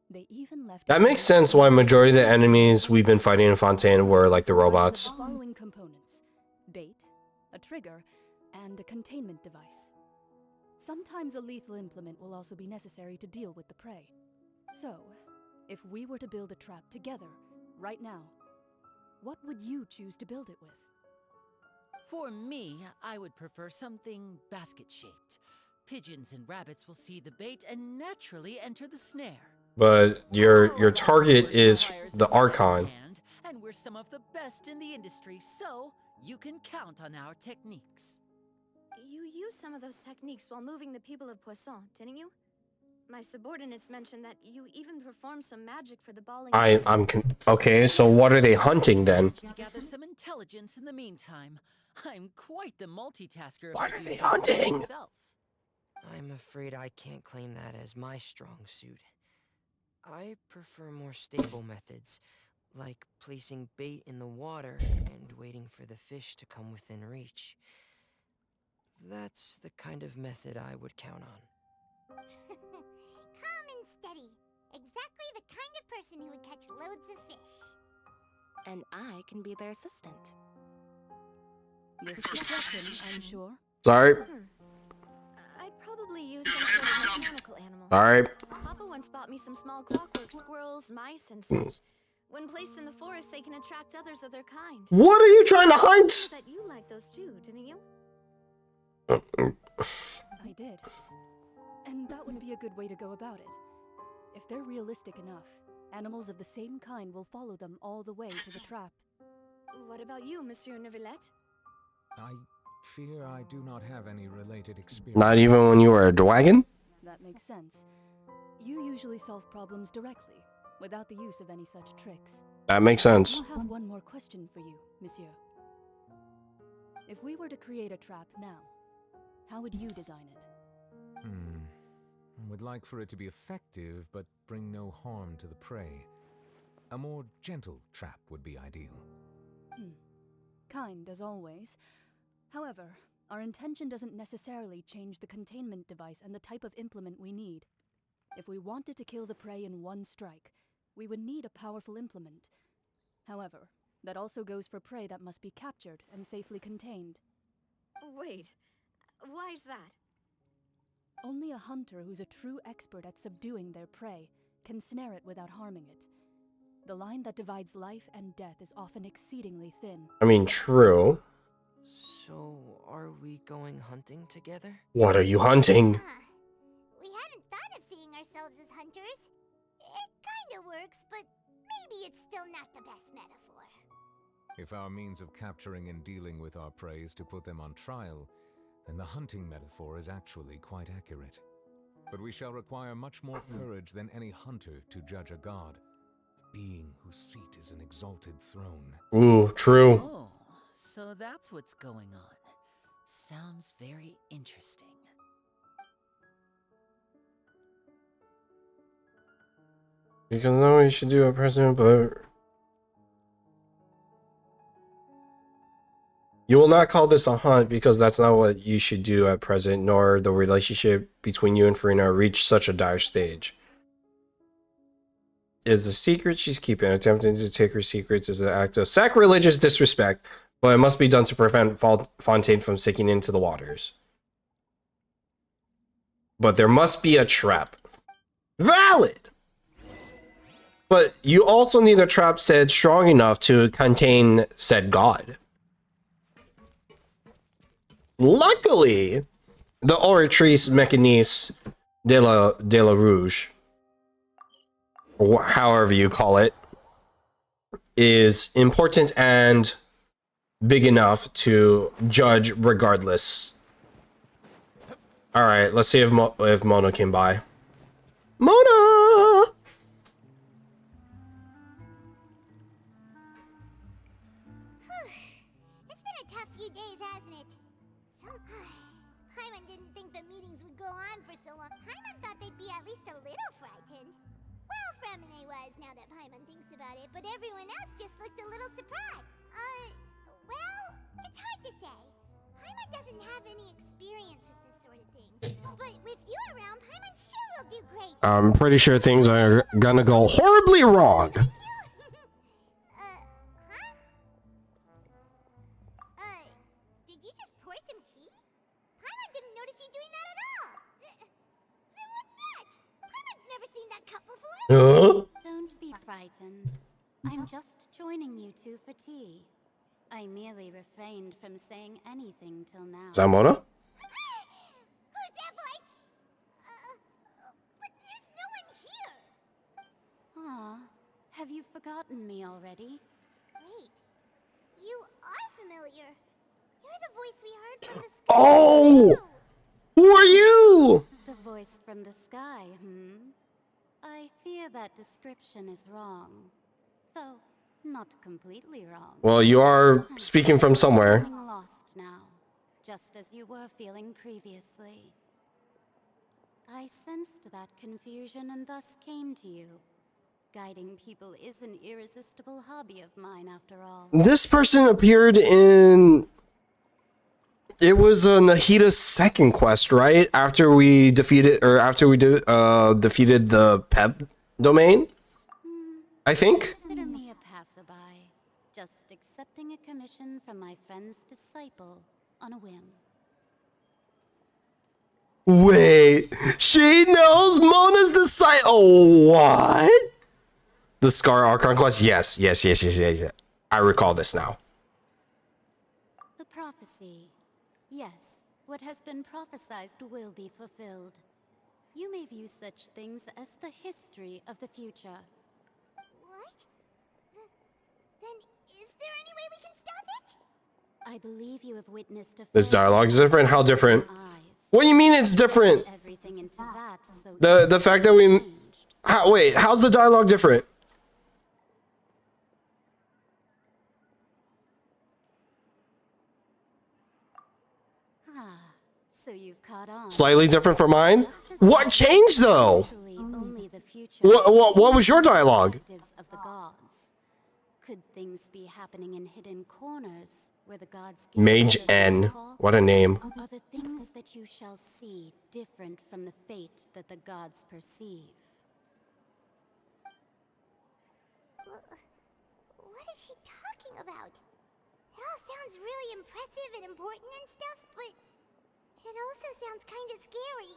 They even left... That makes sense why majority of the enemies we've been fighting in Fontaine were like the robots. The following components: bait, a trigger, and a containment device. Sometimes a lethal implement will also be necessary to deal with the prey. So, if we were to build a trap together, right now, what would you choose to build it with? For me, I would prefer something basket-shaped. Pigeons and rabbits will see the bait and naturally enter the snare. But your target is the Archon. And we're some of the best in the industry, so you can count on our techniques. You used some of those techniques while moving the people of Poisson, didn't you? My subordinates mentioned that you even performed some magic for the balling. Okay, so what are they hunting then? To gather some intelligence in the meantime. I'm quite the multitasker. What are they hunting? Myself. I'm afraid I can't claim that as my strong suit. I prefer more stable methods, like placing bait in the water and waiting for the fish to come within reach. That's the kind of method I would count on. Calm and steady. Exactly the kind of person who would catch loads of fish. And I can be their assistant. With discretion, I'm sure. Sorry. I'd probably use some sort of mechanical animal. Sorry. Papa once bought me some small clockwork squirrels, mice, and such. When placed in the forest, they can attract others of their kind. What are you trying to hunt? I bet you like those too, didn't you? I did. And that would be a good way to go about it. If they're realistic enough, animals of the same kind will follow them all the way to the trap. What about you, Monsieur Neuvillette? I fear I do not have any related experience. Not even when you were a dragon? That makes sense. You usually solve problems directly, without the use of any such tricks. That makes sense. I have one more question for you, Monsieur. If we were to create a trap now, how would you design it? I would like for it to be effective, but bring no harm to the prey. A more gentle trap would be ideal. Kind, as always. However, our intention doesn't necessarily change the containment device and the type of implement we need. If we wanted to kill the prey in one strike, we would need a powerful implement. However, that also goes for prey that must be captured and safely contained. Wait, why's that? Only a hunter who's a true expert at subduing their prey can snare it without harming it. The line that divides life and death is often exceedingly thin. I mean, true. So, are we going hunting together? What are you hunting? We hadn't thought of seeing ourselves as hunters. It kinda works, but maybe it's still not the best metaphor. If our means of capturing and dealing with our prey is to put them on trial, then the hunting metaphor is actually quite accurate. But we shall require much more courage than any hunter to judge a god, a being whose seat is an exalted throne. Ooh, true. Oh, so that's what's going on. Sounds very interesting. Because no, you should do a president, but you will not call this a hunt because that's not what you should do at present, nor the relationship between you and Farina reach such a dire stage. Is the secret she's keeping. Attempting to take her secrets is an act of sacrilegious disrespect, but it must be done to prevent Fontaine from sinking into the waters. But there must be a trap. Valid! But you also need a trap set strong enough to contain said god. Luckily, the Oratrice Mécanique de la Rouge, or however you call it, is important and big enough to judge regardless. All right, let's see if Mona came by. Mona! It's been a tough few days, hasn't it? Paimon didn't think the meetings would go on for so long. Paimon thought they'd be at least a little frightened. Well, Fremine was, now that Paimon thinks about it, but everyone else just looked a little surprised. Well, it's hard to say. Paimon doesn't have any experience with this sort of thing. But with you around, Paimon sure will do great. I'm pretty sure things are gonna go horribly wrong. Did you just pour some tea? Paimon didn't notice you doing that at all. Then what's that? Paimon's never seen that cup before. Don't be frightened. I'm just joining you two for tea. I merely refrained from saying anything till now. Is that Mona? Who's that voice? But there's no one here. Aw, have you forgotten me already? Wait, you are familiar. You're the voice we heard from the sky. Oh! Who are you? The voice from the sky, I fear that description is wrong. Though, not completely wrong. Well, you are speaking from somewhere. Feeling lost now, just as you were feeling previously. I sensed that confusion and thus came to you. Guiding people is an irresistible hobby of mine, after all. This person appeared in... It was Nahita's second quest, right? After we defeated, or after we defeated the Pep domain, I think. Consider me a passerby, just accepting a commission from my friend's disciple on a whim. Wait, she knows Mona's the site. Oh, what? The Scar Archon quest? Yes. I recall this now. The prophecy. Yes, what has been prophesied will be fulfilled. You may view such things as the history of the future. What? Then is there any way we can stop it? I believe you have witnessed a This dialogue is different? How different? What do you mean it's different? everything into that, so The fact that we... wait, how's the dialogue different? so you've caught on. Slightly different from mine? What changed though? What was your dialogue? Of the gods. Could things be happening in hidden corners where the gods Mage N. What a name. Are the things that you shall see different from the fate that the gods perceive? What is she talking about? It all sounds really impressive and important and stuff, but it also sounds kind of scary.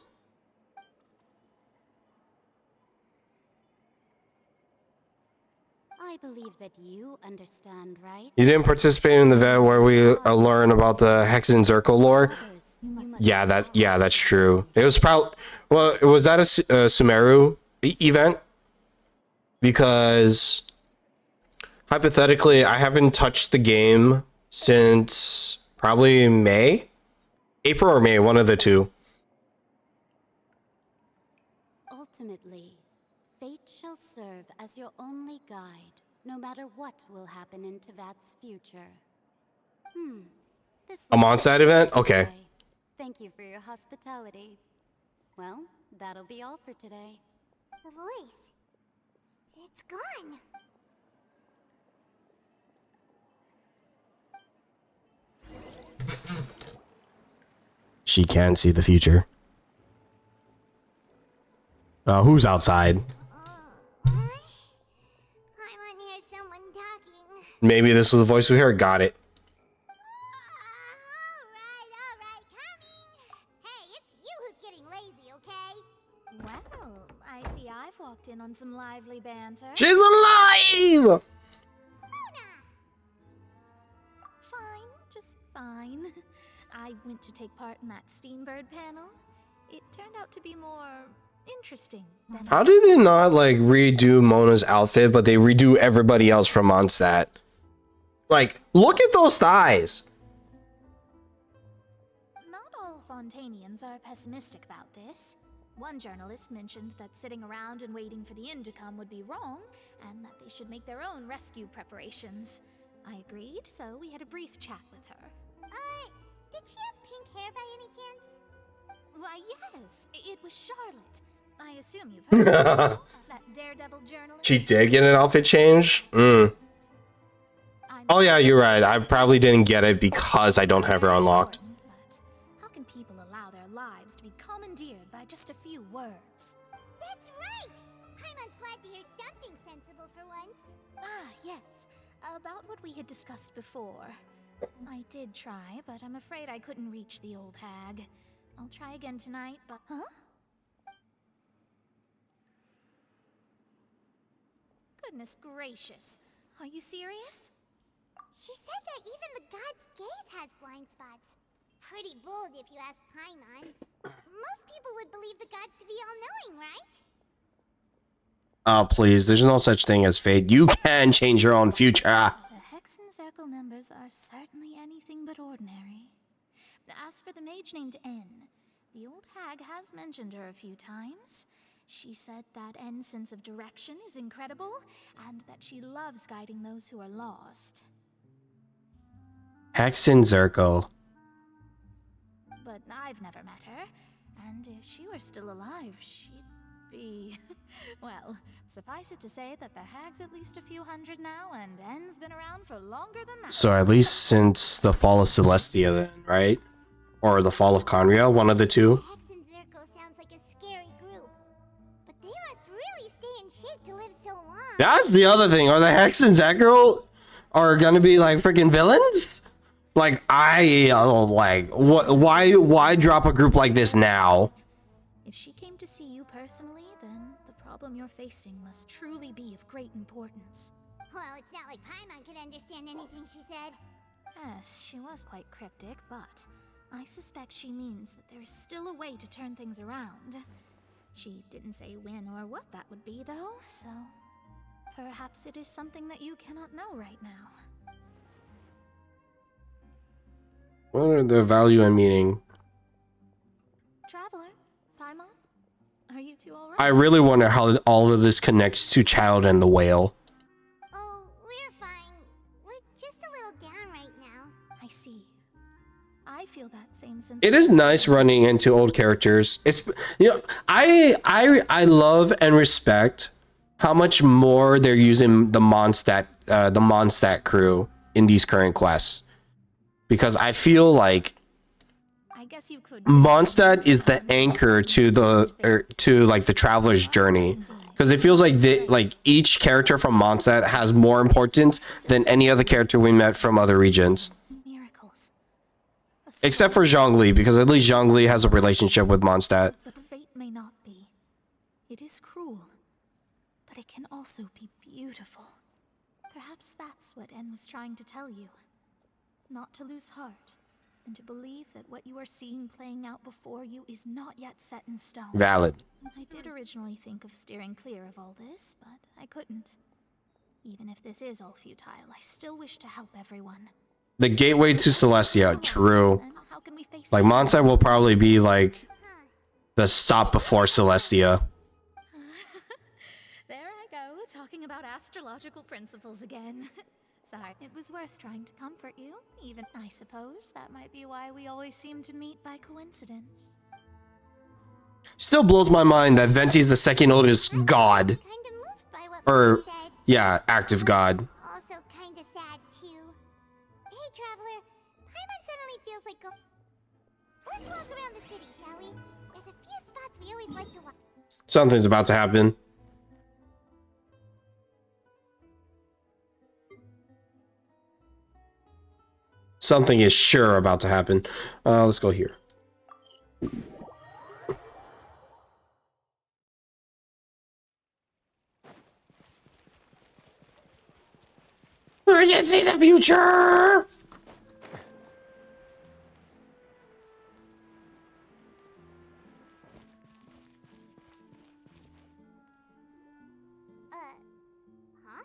I believe that you understand, right? You didn't participate in the vet where we learn about the Hex and Zirkel lore? Yeah, that's true. It was probably... Well, was that a Sumeru event? Because... Hypothetically, I haven't touched the game since probably May? April or May, one of the two. Ultimately, fate shall serve as your only guide, no matter what will happen in Tevat's future. This I'm on that event? Okay. Thank you for your hospitality. Well, that'll be all for today. The voice. It's gone. She can see the future. Who's outside? Paimon hears someone talking. Maybe this was the voice we heard. Got it. Alright, coming. Hey, it's you who's getting lazy, okay? Well, I see I've walked in on some lively banter. She's alive! Fine, just fine. I went to take part in that Steambird panel. It turned out to be more interesting than How did they not like redo Mona's outfit, but they redo everybody else from Mondstadt? Like, look at those thighs. Not all Fontanians are pessimistic about this. One journalist mentioned that sitting around and waiting for the end to come would be wrong, and that they should make their own rescue preparations. I agreed, so we had a brief chat with her. Did she have pink hair by any chance? Why, yes, it was Charlotte. I assume you've heard of her, that daredevil journalist. She did get an outfit change? Oh yeah, you're right. I probably didn't get it because I don't have her unlocked. How can people allow their lives to be commandeered by just a few words? That's right! Paimon's glad to hear something sensible for once. Ah, yes. About what we had discussed before. I did try, but I'm afraid I couldn't reach the old hag. I'll try again tonight, but... Huh? Goodness gracious. Are you serious? She said that even the god's gaze has blind spots. Pretty bold if you ask Paimon. Most people would believe the gods to be all-knowing, right? Oh, please. There's no such thing as fate. You can change your own future. The Hexen Circle members are certainly anything but ordinary. As for the mage named N, the old hag has mentioned her a few times. She said that N's sense of direction is incredible, and that she loves guiding those who are lost. Hexen Zirkel. But I've never met her, and if she were still alive, she'd be... well, suffice it to say that the hag's at least a few hundred now, and N's been around for longer than that. So at least since the fall of Celestia then, right? Or the fall of Conria, one of the two. Hexen Zirkel sounds like a scary group. But they must really stay in shape to live so long. That's the other thing. Are the Hexen Zirkel are gonna be like freaking villains? Like why drop a group like this now? If she came to see you personally, then the problem you're facing must truly be of great importance. Well, it's not like Paimon could understand anything she said. Yes, she was quite cryptic, but I suspect she means that there is still a way to turn things around. She didn't say when or what that would be, though, so perhaps it is something that you cannot know right now. What are the value and meaning? Traveler, Paimon, are you two all right? I really wonder how all of this connects to Child and the Whale. Oh, we're fine. We're just a little down right now. I see. I feel that same sense. It is nice running into old characters. It's, you know, I love and respect how much more they're using the Mondstadt crew in these current quests, because I feel like Mondstadt is the anchor to the traveler's journey, because it feels like each character from Mondstadt has more importance than any other character we met from other regions. Except for Zhongli, because at least Zhongli has a relationship with Mondstadt. But fate may not be. It is cruel, but it can also be beautiful. Perhaps that's what N was trying to tell you. Not to lose heart, and to believe that what you are seeing playing out before you is not yet set in stone. Valid. I did originally think of steering clear of all this, but I couldn't. Even if this is all futile, I still wish to help everyone. The gateway to Celestia, true. Like, Mondstadt will probably be like the stop before Celestia. There I go, talking about astrological principles again. Sorry, it was worth trying to comfort you. Even, I suppose, that might be why we always seem to meet by coincidence. Still blows my mind that Venti's the second oldest god. Kinda moved by what Or, yeah, active god. Also kinda sad, too. Hey, Traveler. Paimon suddenly feels like go... Let's walk around the city, shall we? There's a few spots we always like to walk. Something's about to happen. Something is sure about to happen. Let's go here. I can see the future! Huh?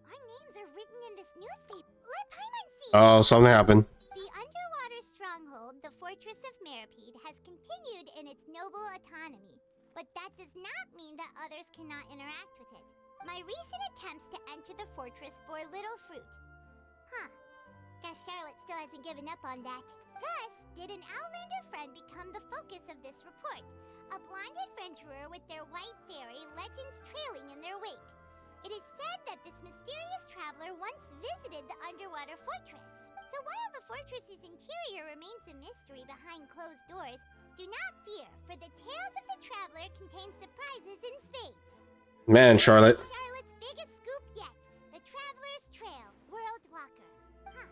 Our names are written in this newspaper. Let Paimon see! Oh, something happened. The underwater stronghold, the Fortress of Meripede, has continued in its noble autonomy. But that does not mean that others cannot interact with it. My recent attempts to enter the fortress bore little fruit. Huh. Guess Charlotte still hasn't given up on that. Thus, did an Outlander friend become the focus of this report. A blind adventurer with their white fairy legends trailing in their wake. It is said that this mysterious traveler once visited the underwater fortress. So while the fortress's interior remains a mystery behind closed doors, do not fear, for the tales of the traveler contain surprises in spades. Man, Charlotte. Charlotte's biggest scoop yet, the Traveler's Trail, World Walker. Huh.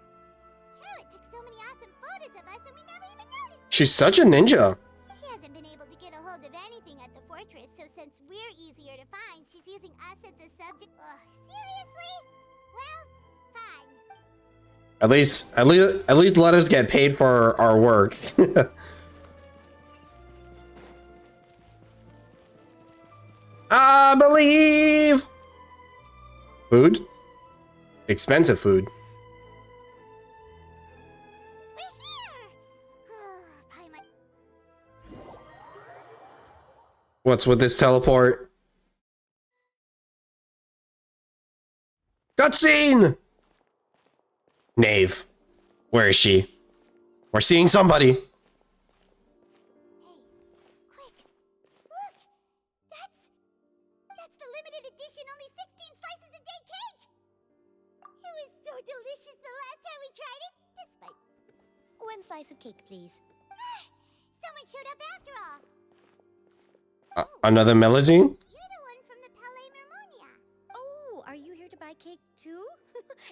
Charlotte took so many awesome photos of us and we never even noticed. She's such a ninja. She hasn't been able to get a hold of anything at the fortress, so since we're easier to find, she's using us as the subject. Ugh, seriously? Well, fine. At least let us get paid for our work. I believe. Food? Expensive food. What's with this teleport? Cutscene! Knave. Where is she? We're seeing somebody. That's the limited edition, only 16 slices a day cake! It was so delicious the last time we tried it, despite... One slice of cake, please. Someone showed up after all! Another Melazine? You're the one from the Palais Mermonia. Oh, are you here to buy cake too?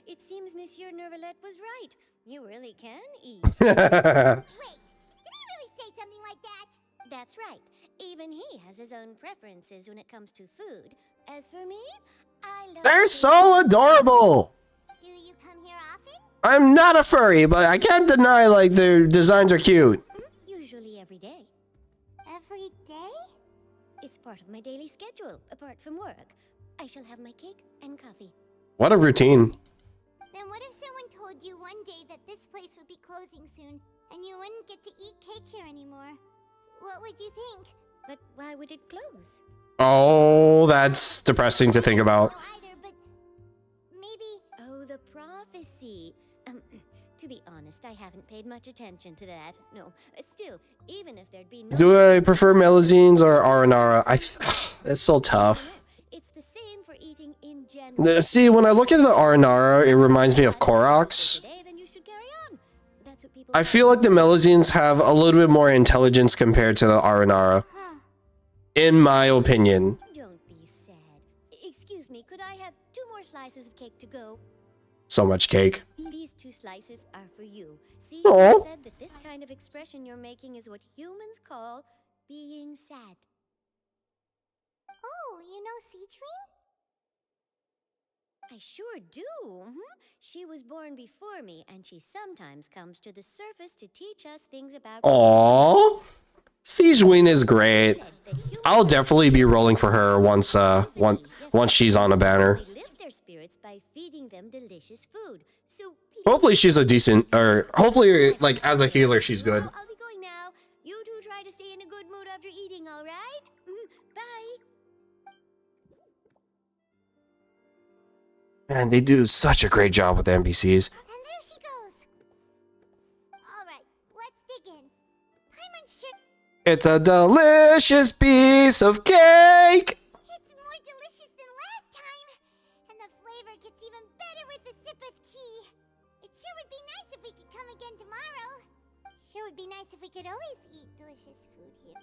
It seems Monsieur Nervalette was right. You really can eat. Wait, did he really say something like that? That's right. Even he has his own preferences when it comes to food. As for me, I love... They're so adorable! Do you come here often? I'm not a furry, but I can't deny, like, their designs are cute. Usually every day. Every day? It's part of my daily schedule, apart from work. I shall have my cake and coffee. What a routine. Then what if someone told you one day that this place would be closing soon, and you wouldn't get to eat cake here anymore? What would you think? But why would it close? Oh, that's depressing to think about. Either, but maybe... Oh, the prophecy. To be honest, I haven't paid much attention to that. No, still, even if there'd be no... Do I prefer Melazines or Aranara? It's so tough. It's the same for eating in general. See, when I look at the Aranara, it reminds me of Koroks. I feel like the Melazines have a little bit more intelligence compared to the Aranara. In my opinion. Don't be sad. Excuse me, could I have 2 more slices of cake to go? So much cake. These 2 slices are for you. See, Aw. you said that this kind of expression you're making is what humans call being sad. Oh, you know Seachwing? I sure do. She was born before me, and she sometimes comes to the surface to teach us things about... Aww. Siegeween is great. I'll definitely be rolling for her once she's on a banner. They lift their spirits by feeding them delicious food. So Hopefully she's a decent, or hopefully, like, as a healer, she's good. I'll be going now. You two try to stay in a good mood after eating, all right? Bye. Man, they do such a great job with the NPCs. And there she goes. All right, let's dig in. Paimon sure... It's a delicious piece of cake! It's more delicious than last the flavor gets even better with a sip of tea. It sure would be nice if we could come again tomorrow. Sure would be nice if we could always eat delicious food here.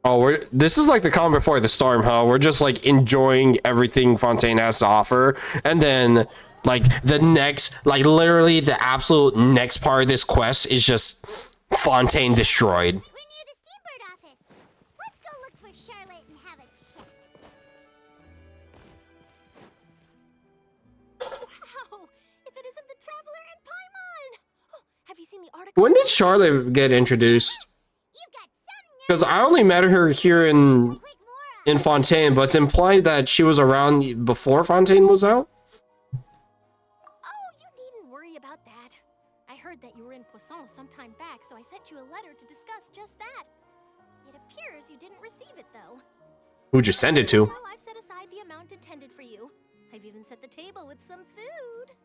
Oh, this is like the calm before the storm, huh? We're just like enjoying everything Fontaine has to offer. And then like the next, like literally the absolute next part of this quest is just Fontaine destroyed. We're near the Steambird office. Let's go look for Charlotte and have a chat. Wow! If it isn't the Traveler and Paimon! Oh, have you seen the article? When did Charlotte get introduced? Because I only met her here in Fontaine, but it's implied that she was around before Fontaine was out. Oh, you needn't worry about that. I heard that you were in Poisson some time back, so I sent you a letter to discuss just that. It appears you didn't receive it, though. Who'd you send it to? Well, I've set aside the amount intended for you. I've even set the table with some food.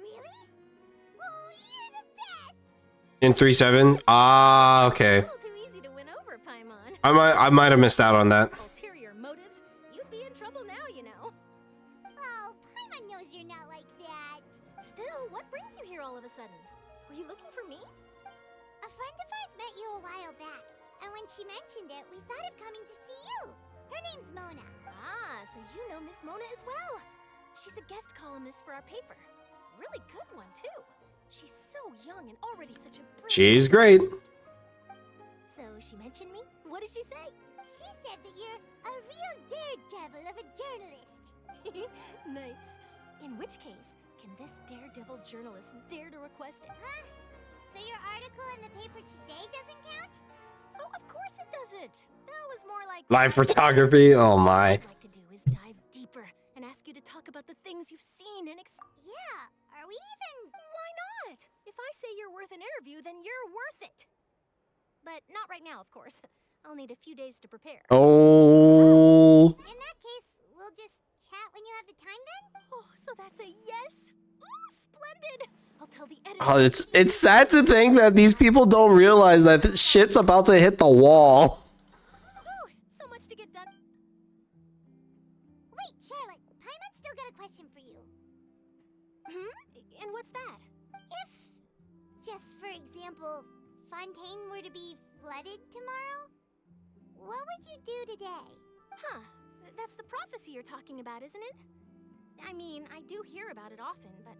Really? Oh, you're the best! In 3-7? Ah, okay. I might have missed out on that. Ulterior motives? You'd be in trouble now, you know. Oh, Paimon knows you're not like that. Still, what brings you here all of a sudden? Were you looking for me? A friend of ours met you a while back, and when she mentioned it, we thought of coming to see you. Her name's Mona. Ah, so you know Miss Mona as well. She's a guest columnist for our paper. Really good one, too. She's so young and already such a brilliant She's great. So she mentioned me? What did she say? She said that you're a real daredevil of a journalist. Nice. In which case, can this daredevil journalist dare to request it? Huh? So your article in the paper today doesn't count? Oh, of course it doesn't. That was more like Live photography? Oh my. What I'd like to do is dive deeper and ask you to talk about the things you've seen and Yeah, are we even... Why not? If I say you're worth an interview, then you're worth it. But not right now, of course. I'll need a few days to prepare. Oh. In that case, we'll just chat when you have the time then? Oh, so that's a yes? Ooh, splendid! I'll tell the editor. Oh, it's sad to think that these people don't realize that this shit's about to hit the wall. Ooh, so much to get done. Wait, Charlotte, Paimon's still got a question for you. And what's that? If, just for example, Fontaine were to be flooded tomorrow, what would you do today? Huh. That's the prophecy you're talking about, isn't it? I mean, I do hear about it often, but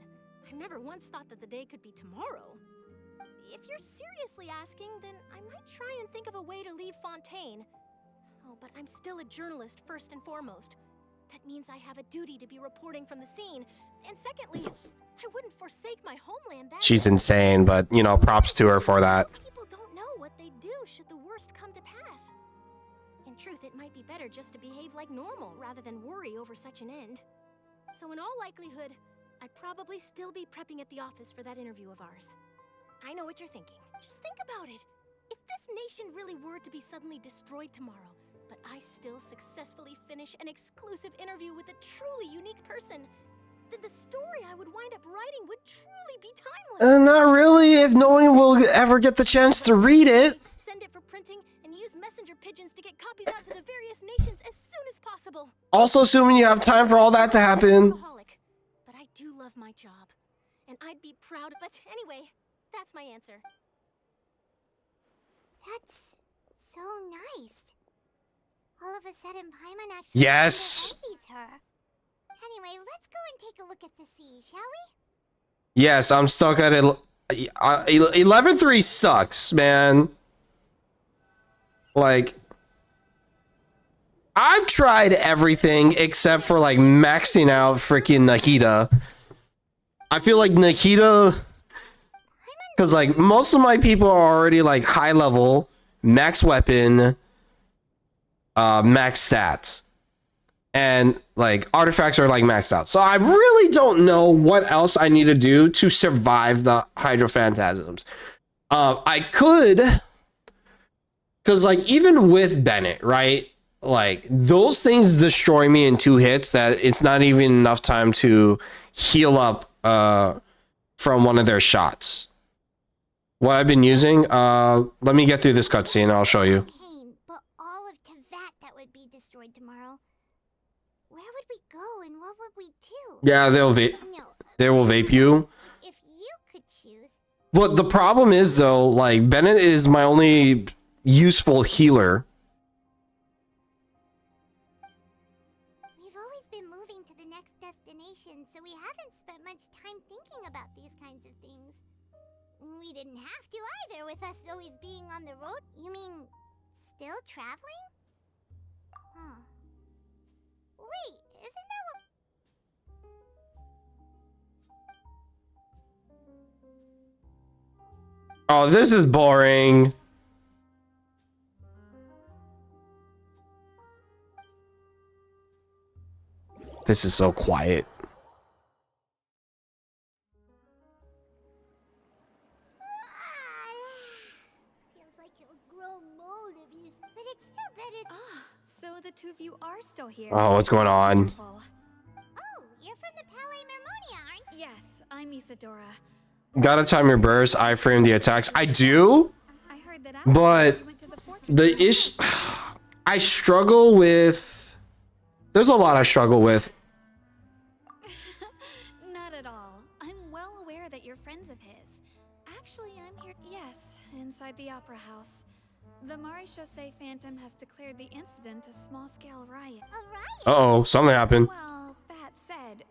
I've never once thought that the day could be tomorrow. If you're seriously asking, then I might try and think of a way to leave Fontaine. Oh, but I'm still a journalist first and foremost. That means I have a duty to be reporting from the scene. And secondly, I wouldn't forsake my homeland that She's insane, but you know, props to her for that. Most people don't know what they'd do should the worst come to pass. In truth, it might be better just to behave like normal rather than worry over such an end. So in all likelihood, I'd probably still be prepping at the office for that interview of ours. I know what you're thinking. Just think about it. If this nation really were to be suddenly destroyed tomorrow, but I still successfully finish an exclusive interview with a truly unique person, then the story I would wind up writing would truly be timeless. Not really, if no one will ever get the chance to read it. Send it for printing and use messenger pigeons to get copies out to the various nations as soon as possible. Also assuming you have time for all that to happen. But I do love my job, and I'd be proud. But anyway, that's my answer. That's so nice. All of a sudden, Paimon actually Yes. envies her. Anyway, let's go and take a look at the sea, shall we? Yes, I'm stuck at it. 11-3 sucks, man. Like, I've tried everything except for like maxing out freaking Nikita. I feel like Nikita, because like most of my people are already like high level, max weapon, max stats, and like artifacts are like maxed out. So I really don't know what else I need to do to survive the Hydro Phantasms. I could, because like even with Bennett, right? Like those things destroy me in 2 hits that it's not even enough time to heal up from one of their shots. What I've been using, let me get through this cutscene and I'll show you. But all of Tevat that would be destroyed tomorrow. Where would we go and what would we do. Yeah, they'll vape. No, They will vape you. if you could choose. But the problem is though, like Bennett is my only useful healer. We've always been moving to the next destination, so we haven't spent much time thinking about these kinds of things. We didn't have to either, with us always being on the road. You mean, still traveling? Huh. Wait, isn't that what... Oh, this is boring. This is so quiet. Feels like you'll grow mold if you... But it's still better... Ah, so the two of you are still here. Oh, what's going on? Wonderful. Oh, you're from the Palais Mermonia, aren't you? Yes, I'm Isadora. Gotta time your burst, iframe the attacks. I do, I heard that but the issue, I struggle with. There's a lot I struggle with. Not at all. I'm well aware that you're friends of his. Actually, I'm here. Yes, inside the Opera House. The Maréchaussée Phantom has declared the incident a small-scale riot. A riot? Uh-oh, something happened. Well, that said,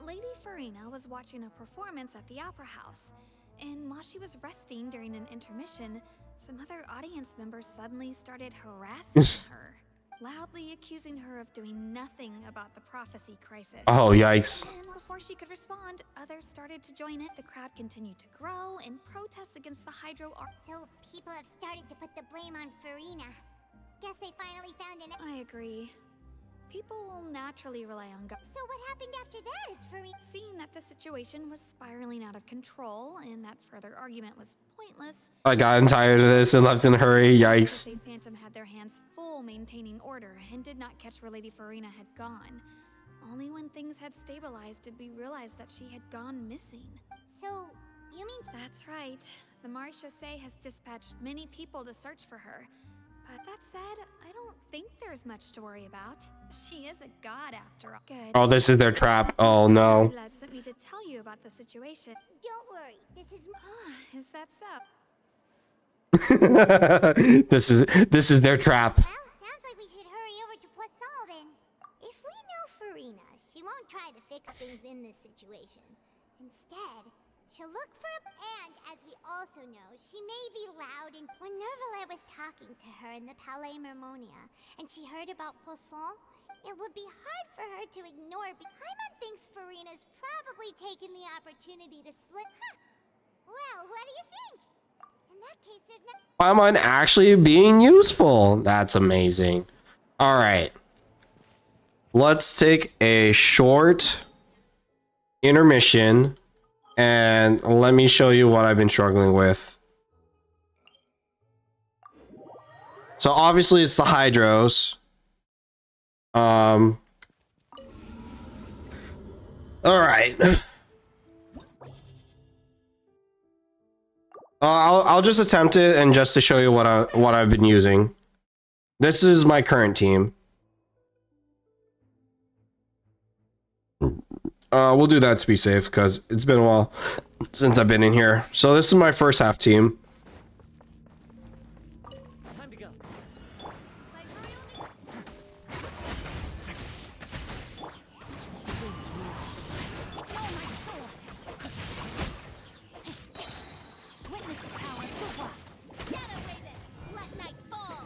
Lady Farina was watching a performance at the Opera House, and while she was resting during an intermission, some other audience members suddenly started harassing her, loudly accusing her of doing nothing about the prophecy crisis. Oh, yikes. And before she could respond, others started to join it. The crowd continued to grow and protest against the Hydro Art. So people have started to put the blame on Farina. Guess they finally found an... I agree. People will naturally rely on God. So what happened after that is Farina... Seeing that the situation was spiraling out of control and that further argument was pointless, I got tired of this and left in a hurry. Yikes. the Phantom had their hands full maintaining order and did not catch where Lady Farina had gone. Only when things had stabilized did we realize that she had gone missing. So, you mean... That's right. The Maréchaussée has dispatched many people to search for her. But that said, I don't think there's much to worry about. She is a god after all. Good. Oh, this is their trap. Oh, no. Lad sent me to tell you about the situation. Don't worry, this is... Is that so? This is their trap. Well, sounds like we should hurry over to Poisson then. If we know Farina, she won't try to fix things in this situation. Instead, she'll look for a... And, as we also know, she may be loud and... When Nervalet was talking to her in the Palais Mermonia, and she heard about Poisson, it would be hard for her to ignore... Paimon thinks Farina's probably taken the opportunity to slip... Huh. Well, what do you think? In that case, there's no... Paimon actually being useful. That's amazing. All right. Let's take a short intermission. And let me show you what I've been struggling with. So obviously it's the Hydros. All right. I'll just attempt it, and just to show you what I've been using. This is my current team. We'll do that to be safe, because it's been a while since I've been in here. So this is my first half team. Time to go. Witness the power of Fuwa. Get away then. Let night fall.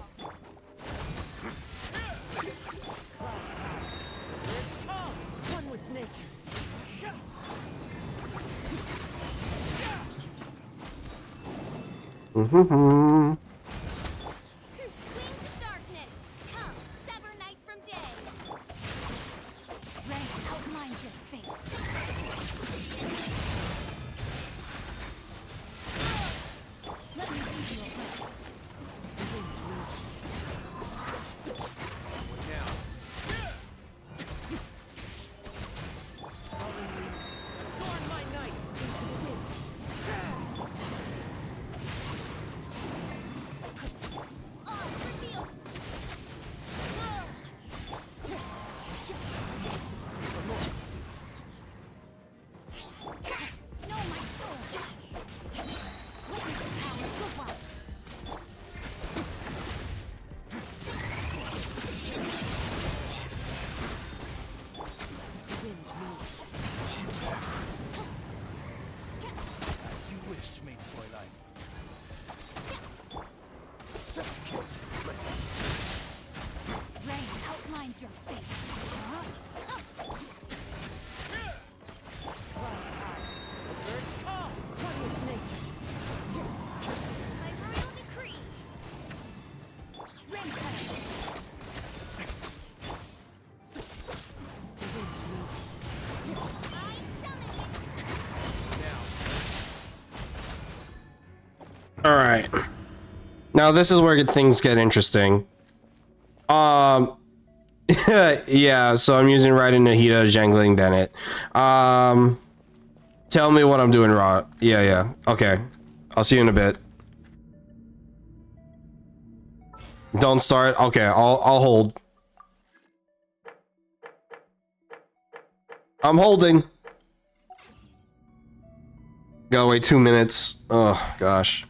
Clouds high. It's tall. One with nature. Mm-hmm. Wings of darkness. Come, sever night from day. Rain outmines your fate. Let me lead you away. Adorn my nights into the wind. All revealed. right. Now this is where things get interesting. Yeah, so I'm using Raiden Nahida, Jangling Bennett. Tell me what I'm doing wrong. Yeah. Okay. I'll see you in a bit. Don't start. Okay, I'll hold. I'm holding. Gotta wait 2 minutes. Oh gosh.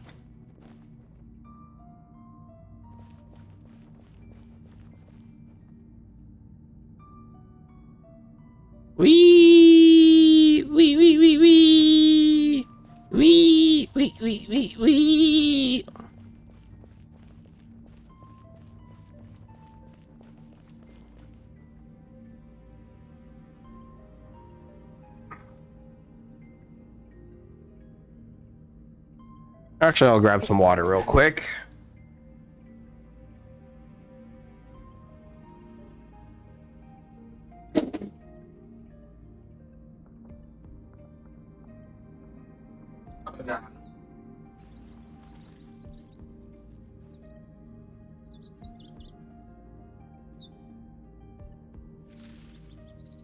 Wee. Actually, I'll grab some water real quick.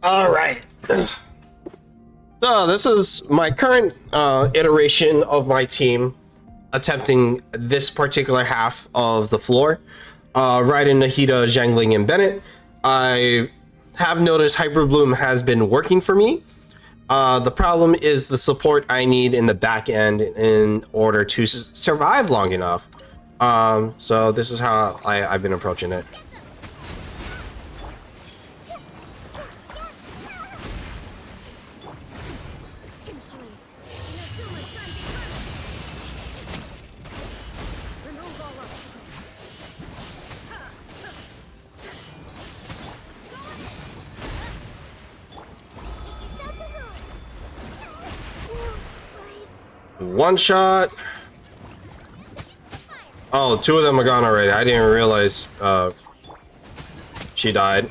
All right. So this is my current iteration of my team attempting this particular half of the floor. Raiden, Nahida, Zhangling, and Bennett. I have noticed Hyper Bloom has been working for me. The problem is the support I need in the back end in order to survive long enough. So this is how I've been approaching it. One shot. Oh, 2 of them are gone already. I didn't even realize she died.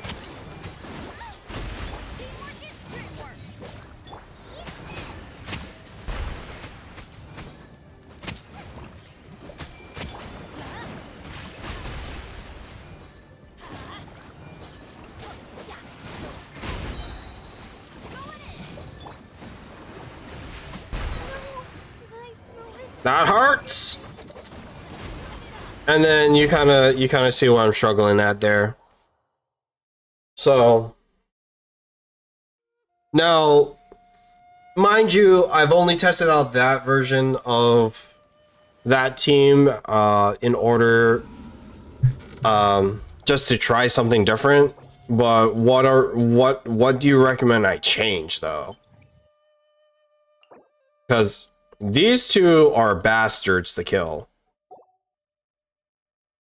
That hurts. And then you kind of see what I'm struggling at there. So now, mind you, I've only tested out that version of that team in order just to try something different. But what do you recommend I change though? Because these 2 are bastards to kill.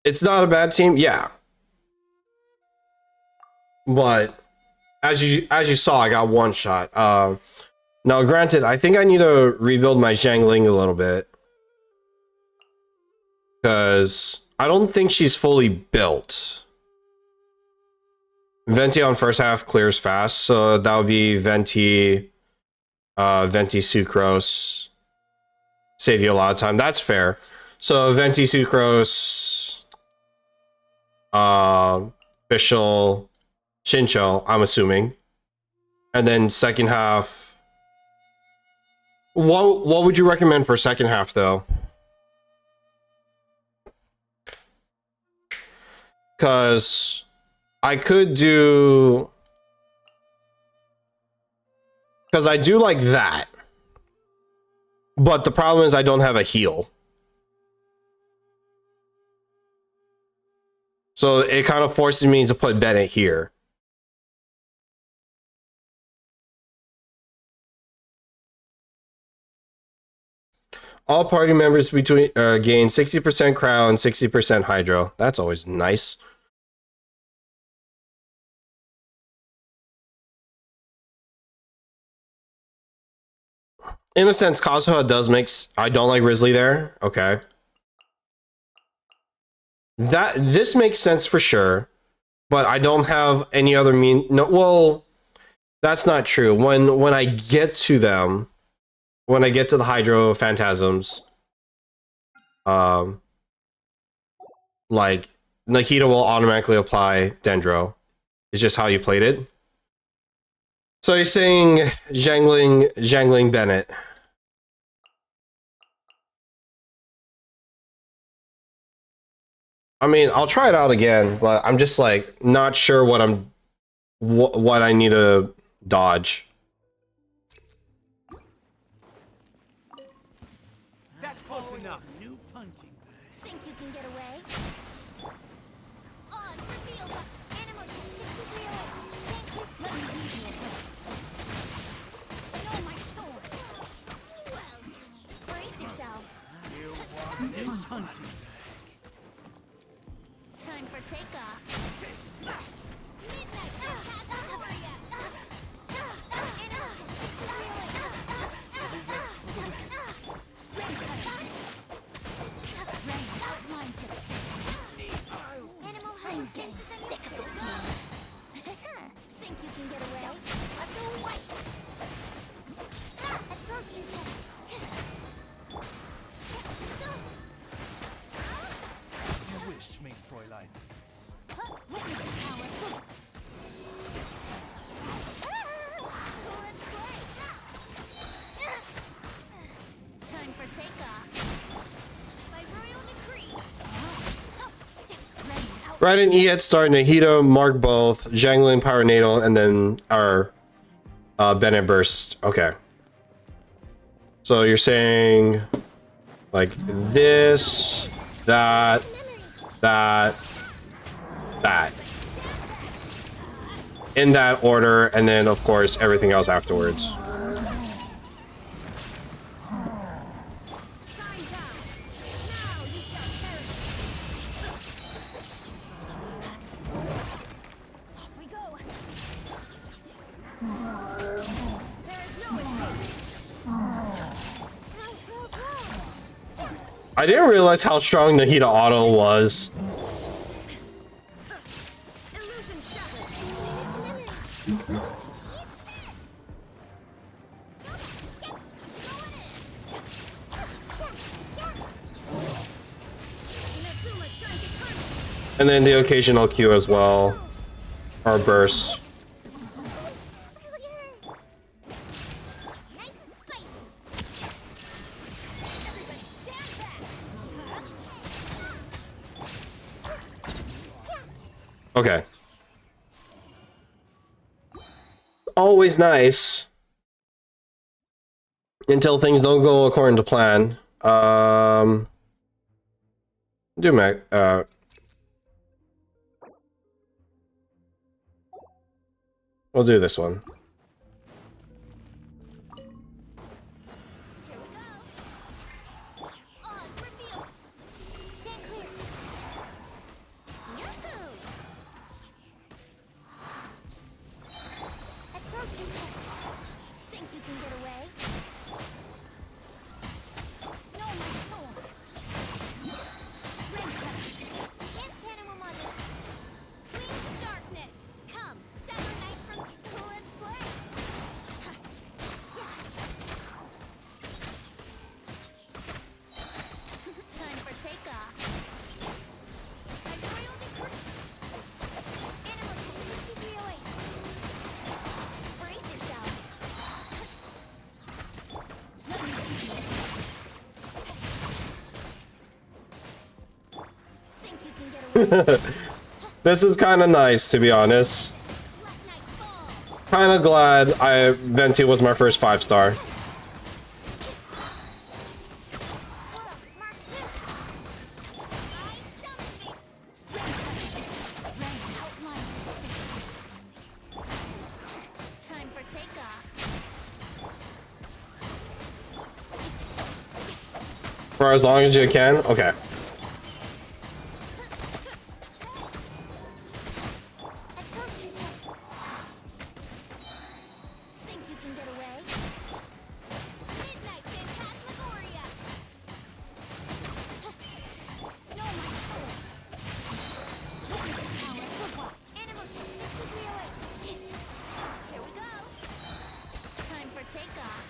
It's not a bad team, yeah. But as you saw, I got 1 shot. Now granted, I think I need to rebuild my Zhangling a little bit. Because I don't think she's fully built. Venti on first half clears fast, so that would be Venti Sucrose. Save you a lot of time. That's fair. So Venti Sucrose, Official, Shincho, I'm assuming. And then second half. What would you recommend for second half though? Cause I could do, because I do like that. But the problem is I don't have a heal. So it kind of forces me to put Bennett here. All party members between gain 60% crown, 60% hydro. That's always nice. In a sense, Kazuha does make... I don't like Risley there. Okay. This makes sense for sure. But I don't have any other No, well, that's not true. When I get to them... When I get to the Hydro Phantasms... like Nahida will automatically apply Dendro. It's just how you played it. So he's saying Jangling Bennett. I mean, I'll try it out again, but I'm just like not sure what I need to dodge. That's close enough. New punching bag. Think you can get away? On, reveal the animal specifically away. Thank you. Let me read your face. No, my sword. Well, brace yourself. You want this punching bag. Time for takeoff. Midnight Phantasmagoria. Animal specifically away. Animal hunting. Sick of this game. Think you can get away? Let's go away. Absorption test. You wish, mein Fräulein. Witness the power. Let's play. Time for takeoff. By royal decree. Right in E at start, Nahida, Mark both, Jangling Pyronadal, and then our Bennett Burst. Okay. So you're saying like this, that. In that order, and then of course everything else afterwards. I didn't realize how strong Nahida Auto was. And then the occasional Q as well, or burst. Okay. Always nice until things don't go according to plan. Do Mac. We'll do this one. Think you can get away? No, my sword. Red cutter. Against animal mother. Wings of darkness. Come, sever knight from let's play. Time for takeoff. By royal decree. Animal specifically away. Brace yourself. Think you can get away? This is kind of nice, to be honest. Kind of glad Venti was my first 5-star. Time for takeoff. For as long as you can? Okay. Think you can get away? Midnight Phantasmagoria. No, my sword. Power. Animal specifically away. Here we go. Time for takeoff.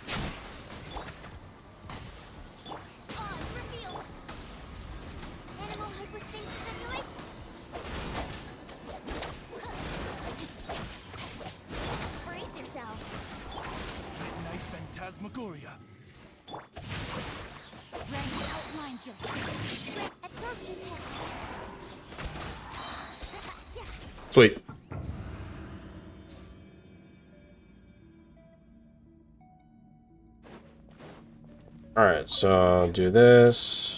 On, reveal. Phantasmagoria. Rank outlines your absorption test. Sweet. Alright, so do this.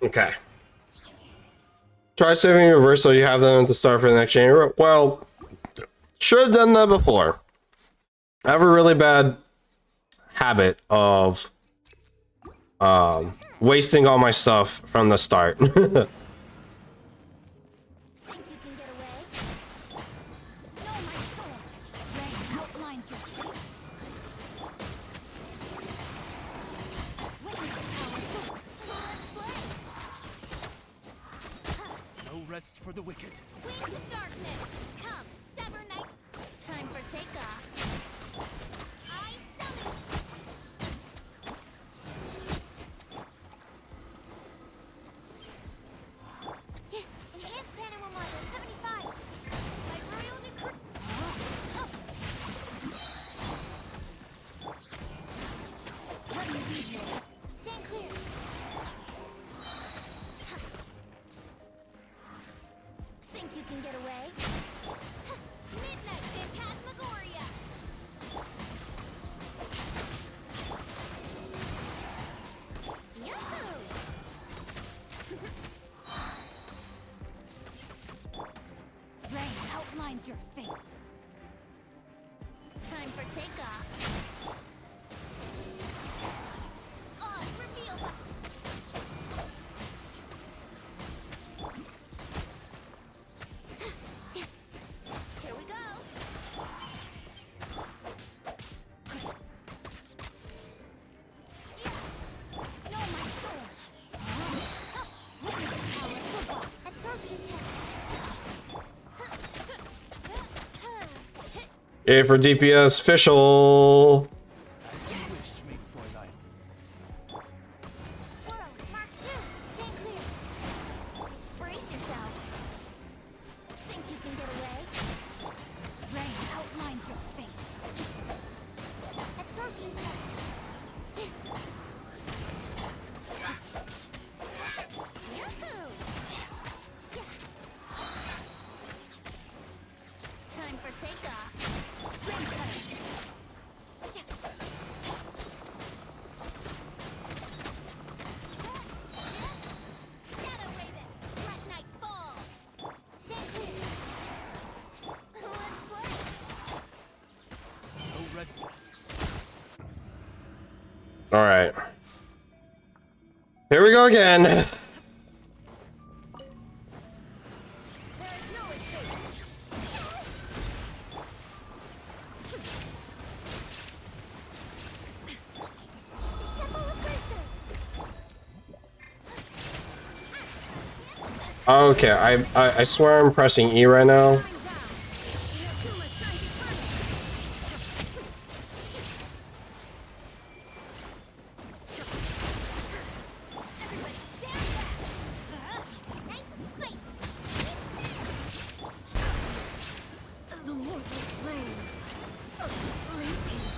Okay. Try saving reverse so you have them at the start for the next chain. Well, should have done that before. I have a really bad habit of wasting all my stuff from the start. For the wicked. Wings of darkness, come, sever night. Time for takeoff. I summon. Enhanced Panama Model 75. By royal decree. What do you need here? Stand clear. Think you can get away? Midnight Phantasmagoria! Yahoo! Rain outlines your fate. Time for takeoff. On reveal. Here we go. No, my soul. Absorption A for DPS official. Brace yourself. Think you can get away? Rain outlines your fate. Absorption test. Yahoo! Time for takeoff. Ring cutter. Shadow Raven, let night fall. Stand clear. Let's play. No rest. All right. Here we go again. Okay, I swear I'm pressing E right now. The mortal flame of fleeting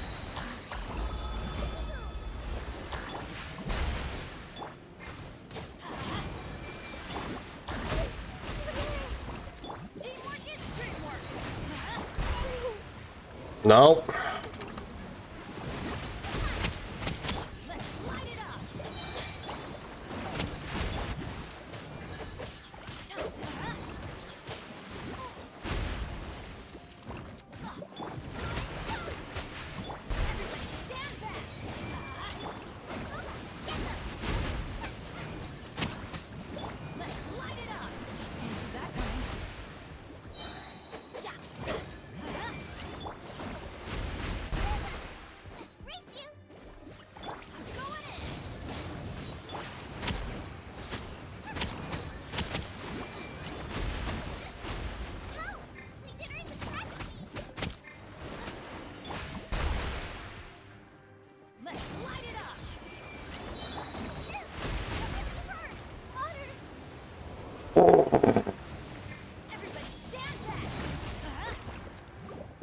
Nope.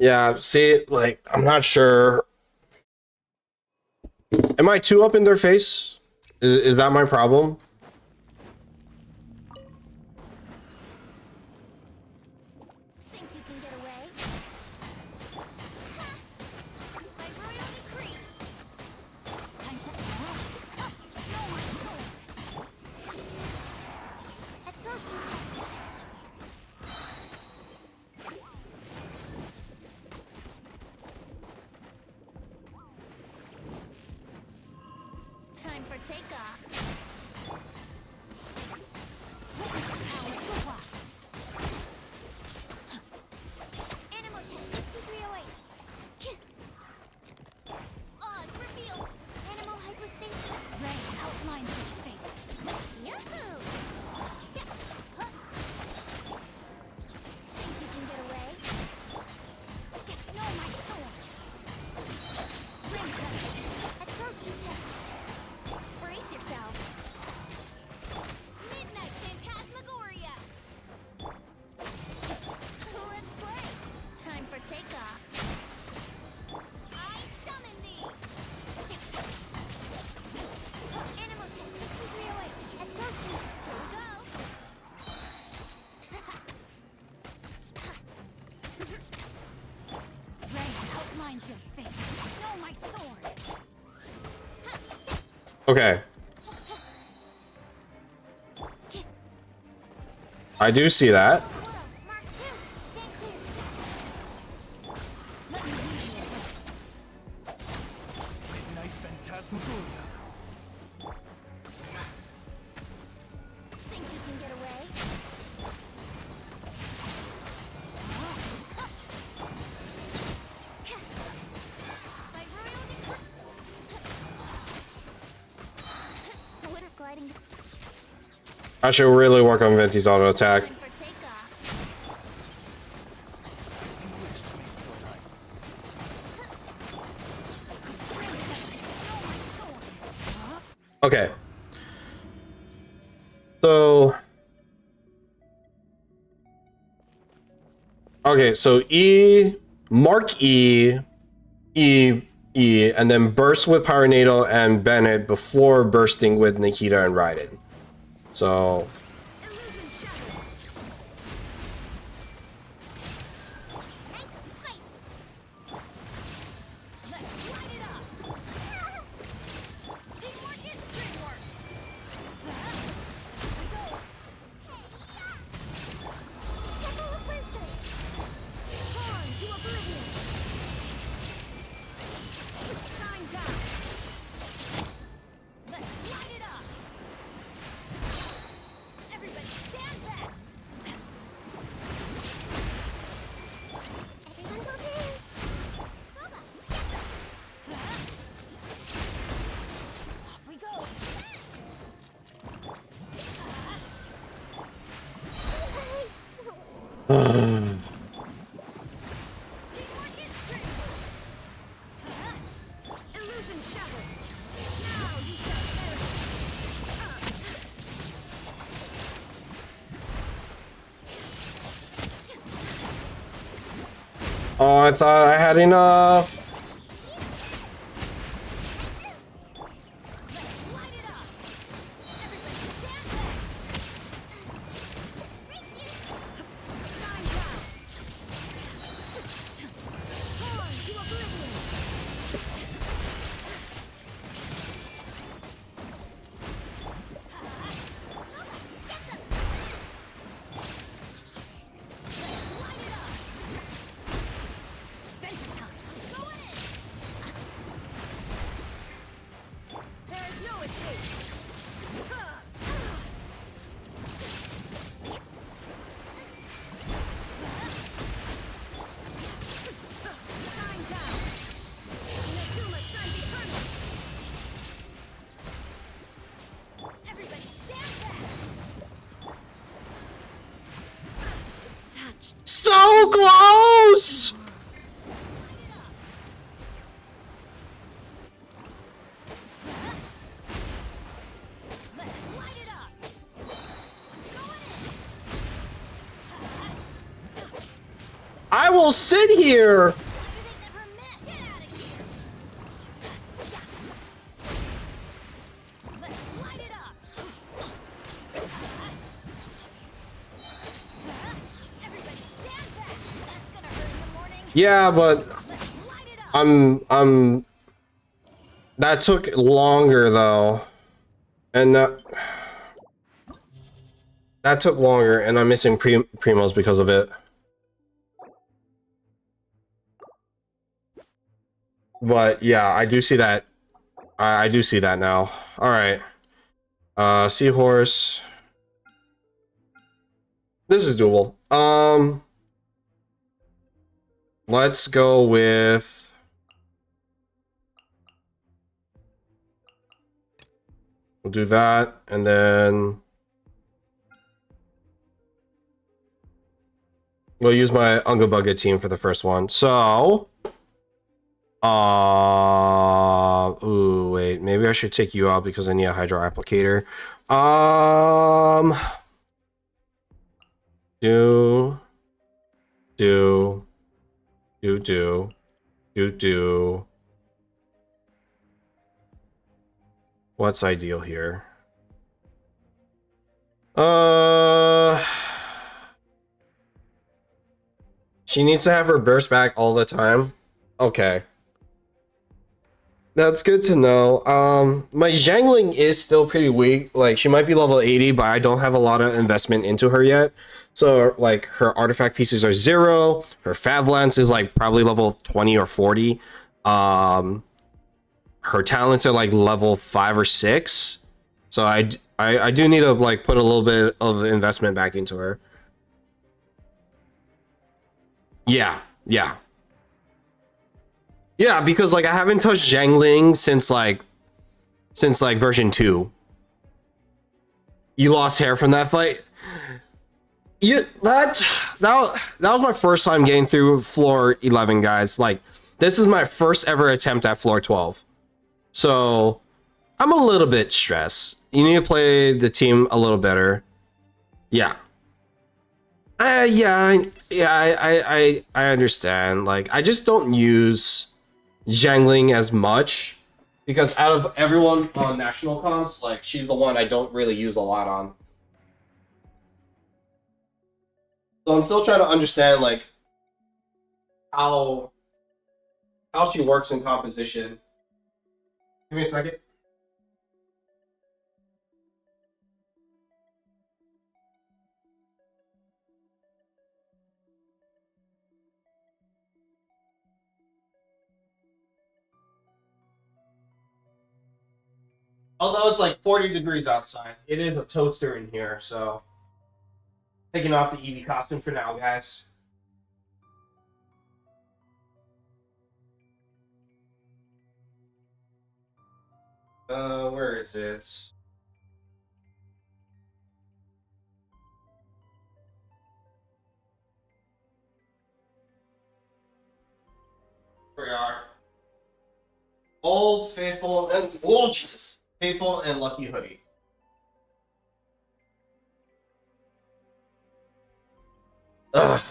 Yeah, see, like, I'm not sure. Am I too up in their face? Is that my problem? Think you can get away? By royal decree. Time to no my sword. Time for takeoff. Animal test 6308. Odds revealed. Animal hypostasis. Ray outlines your fate. Yahoo! Think you can get away? No, my sword. Ring cutter. Atrophy test. Brace yourself. Midnight Phantasmagoria. Let's play. Time for takeoff. I summon thee. Animal test 6308. Atrophy. Here we go. Ray outlines your fate. Know my sword. Okay. I do see that. Midnight Phantasmagoria. Think you can get away? By royal decree. Water gliding. I should really work on Venti's auto attack. For takeoff. Okay. So. Okay, so E, mark E, E, E, and then burst with Pyronado and Bennett before bursting with Nikita and Raiden. So. Oh, I thought I had enough. I will sit here. Yeah, but I'm that took longer though. And that took longer and I'm missing primos because of it. But yeah, I do see that. I do see that now. All right. Seahorse. This is doable. Let's go with we'll do that and then we'll use my Unga Bunga team for the first one. So ooh, wait, maybe I should take you out because I need a hydro applicator. Do what's ideal here? She needs to have her burst back all the time. Okay. That's good to know. My Zhangling is still pretty weak. Like, she might be level 80, but I don't have a lot of investment into her yet. So, like, her artifact pieces are 0. Her Fav Lance is, like, probably level 20 or 40. Her talents are, like, level 5 or 6. So, I do need to, like, put a little bit of investment back into her. Yeah. Yeah, because like I haven't touched Zhangling since like version 2. You lost hair from that fight? That was my first time getting through floor 11, guys. Like, this is my first ever attempt at floor 12. So I'm a little bit stressed. You need to play the team a little better. Yeah. I understand. Like, I just don't use Zhangling as much because out of everyone on national comps, like, she's the one I don't really use a lot on. So I'm still trying to understand like how she works in composition. Give me a second. Although it's like 40 degrees outside, it is a toaster in here, so taking off the Eevee costume for now, guys. Where is it? Here we are. Old, faithful, and oh Jesus, faithful and lucky hoodie. Ugh.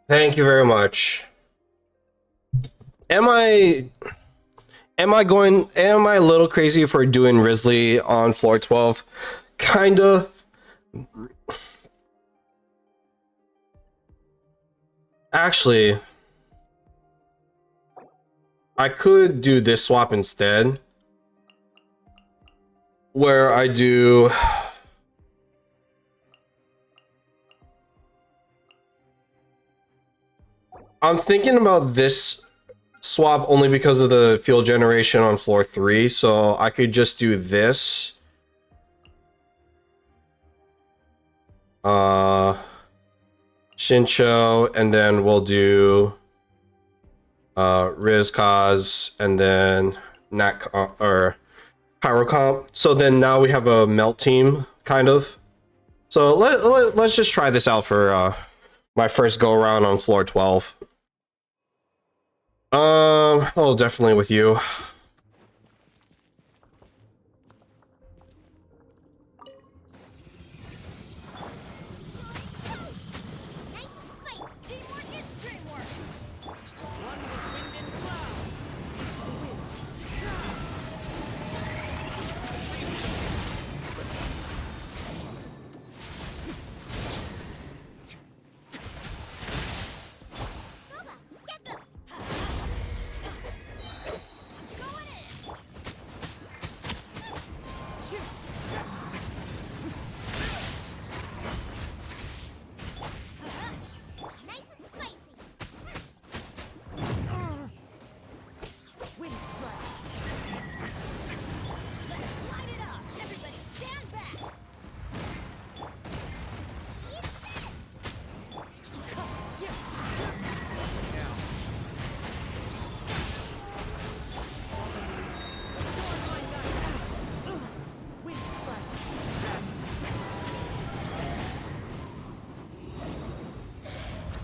Thank you very much. Am I a little crazy for doing Risley on floor 12? Kinda. Actually, I could do this swap instead. Where I do I'm thinking about this swap only because of the fuel generation on floor 3, so I could just do this. Shincho, and then we'll do Riz Kaz, and then Nat or Pyrocomp. So then now we have a melt team, kind of. So let's just try this out for my first go around on floor 12. Oh, definitely with you.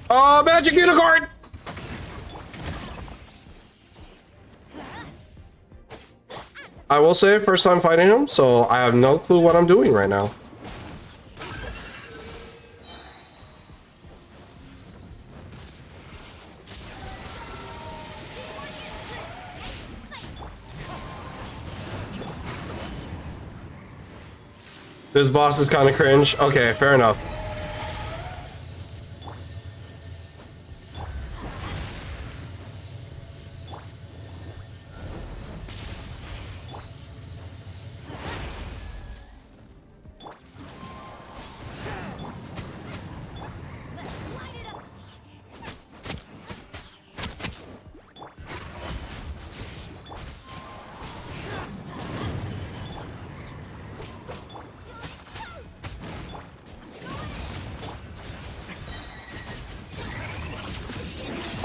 Oh, magic unicorn! I will say, first time fighting him, so I have no clue what I'm doing right now. This boss is kind of cringe. Okay, fair enough.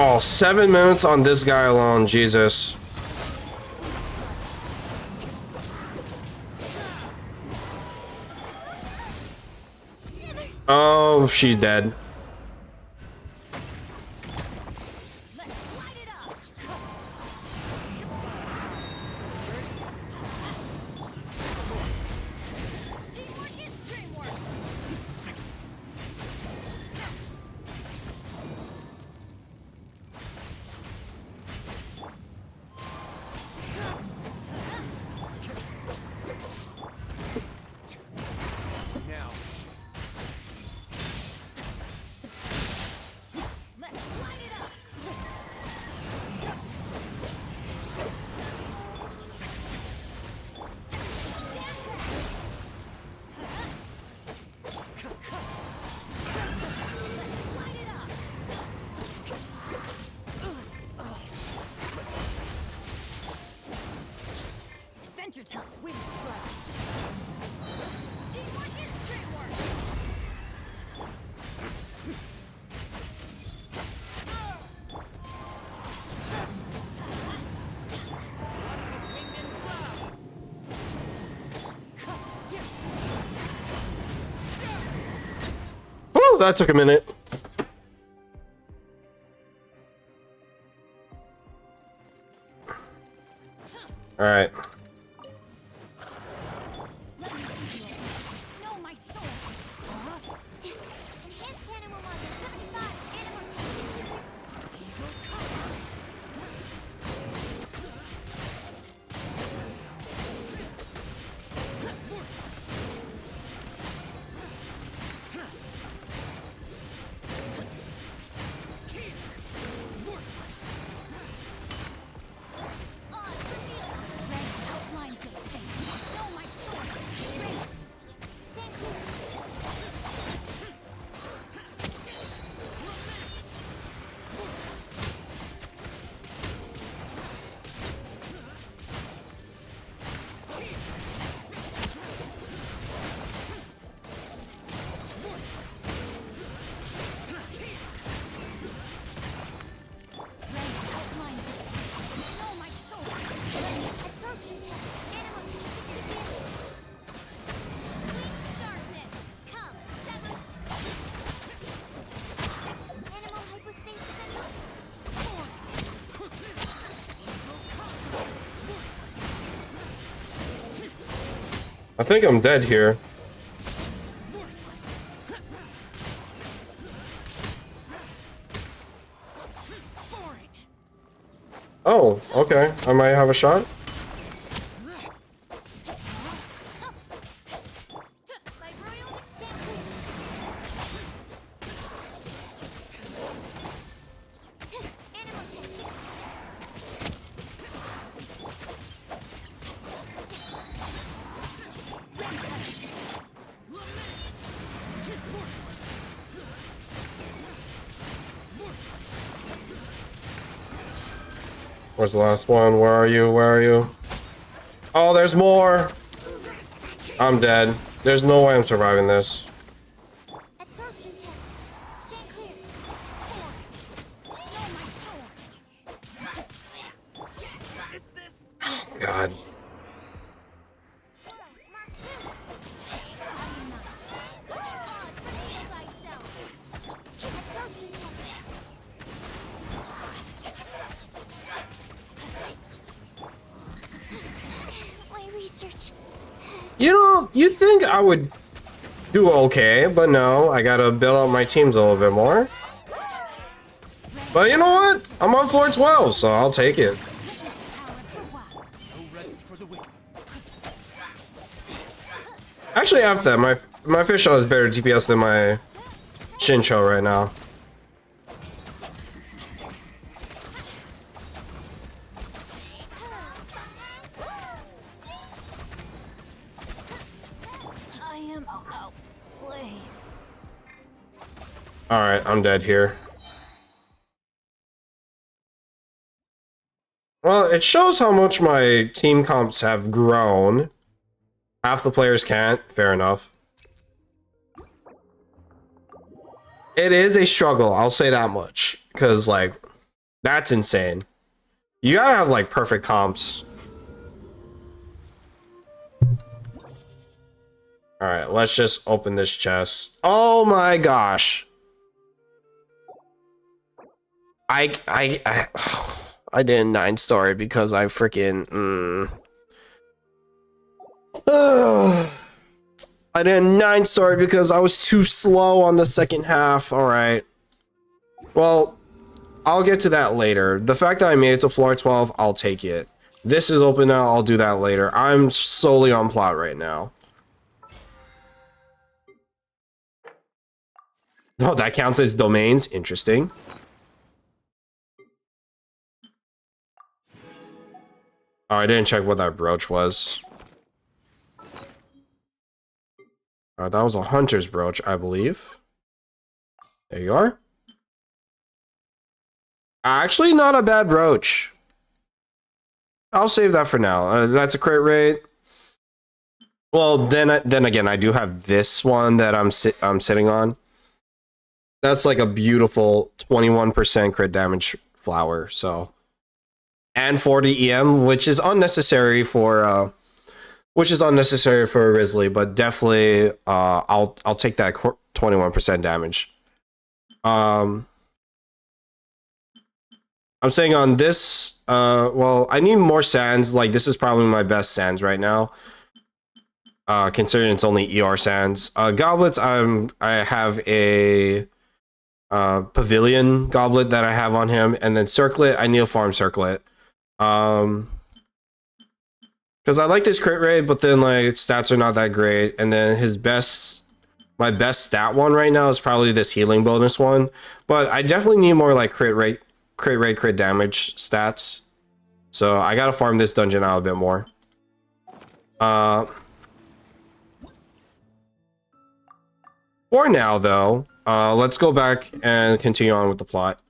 Oh, 7 minutes on this guy alone, Jesus. Oh, she's dead. Adventure time. Wind strike. Woo, that took a minute. All right. I think I'm dead here. Oh, okay. I might have a shot. Where's the last one? Where are you? Where are you? Oh, there's more. I'm dead. There's no way I'm surviving this. Oh, God. You know, you'd think I would do okay, but no, I gotta build up my teams a little bit more. But you know what? I'm on floor 12, so I'll take it. Actually, after that, my fish shell is better DPS than my Shincho right now. I am outplayed. Alright, I'm dead here. Well, it shows how much my team comps have grown. Half the players can't. Fair enough. It is a struggle, I'll say that much. Because, like, that's insane. You gotta have, like, perfect comps. Alright, let's just open this chest. Oh my gosh. I did a 9-story because I freaking... I did a 9-story because I was too slow on the second half. Alright. Well, I'll get to that later. The fact that I made it to floor 12, I'll take it. This is open now, I'll do that later. I'm solely on plot right now. Oh, that counts as domains? Interesting. Oh, I didn't check what that brooch was. That was a hunter's brooch, I believe. There you are. Actually, not a bad brooch. I'll save that for now. That's a crit rate. Well, then again, I do have this one that I'm sitting on. That's like a beautiful 21% crit damage flower. So, and 40 EM, which is unnecessary for a Risley, but definitely I'll take that 21% damage. I'm saying on this, well, I need more sands. Like, this is probably my best sands right now. Considering it's only ER sands. Goblets, I have a pavilion goblet that I have on him, and then circlet, I need a farm circlet. Because I like this crit rate, but then like stats are not that great. And then my best stat one right now is probably this healing bonus one. But I definitely need more like crit damage stats. So I gotta farm this dungeon out a bit more. For now though, let's go back and continue on with the plot.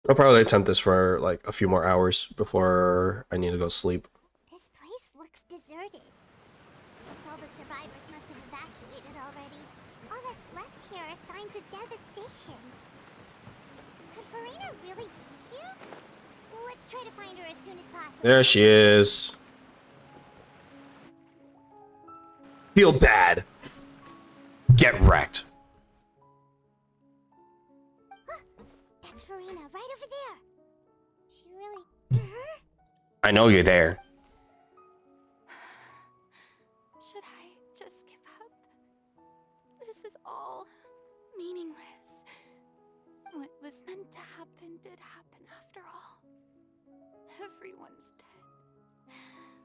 I'll probably attempt this for like a few more hours before I need to go sleep. This place looks deserted. Guess all the survivors must have evacuated already. All that's left here are signs of devastation. Could Farina really be here? Let's try to find her as soon as possible. There she is. Feel bad. Get wrecked. That's Farina, right over there. She really... I know you're there. Should I just give up? This is all meaningless. What was meant to happen did happen after all. Everyone's dead.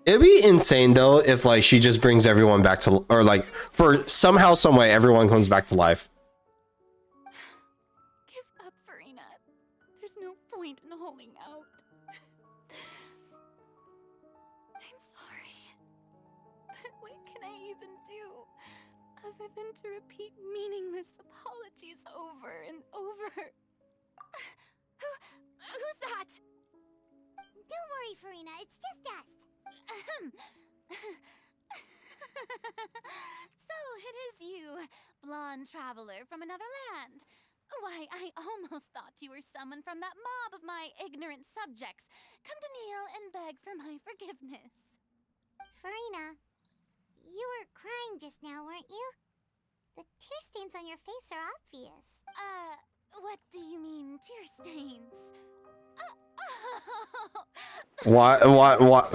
It'd be insane though if like she just brings everyone back to, or like for somehow, some way, everyone comes back to life. Give up, Farina. There's no point in holding out. I'm sorry. But what can I even do other than to repeat meaningless apologies over and over? Who's that? Don't worry, Farina. It's just us. So it is you, blonde traveler from another land. Why, I almost thought you were someone from that mob of my ignorant subjects. Come to kneel and beg for my forgiveness. Farina, you were crying just now, weren't you? The tear stains on your face are obvious. What do you mean, tear stains? What?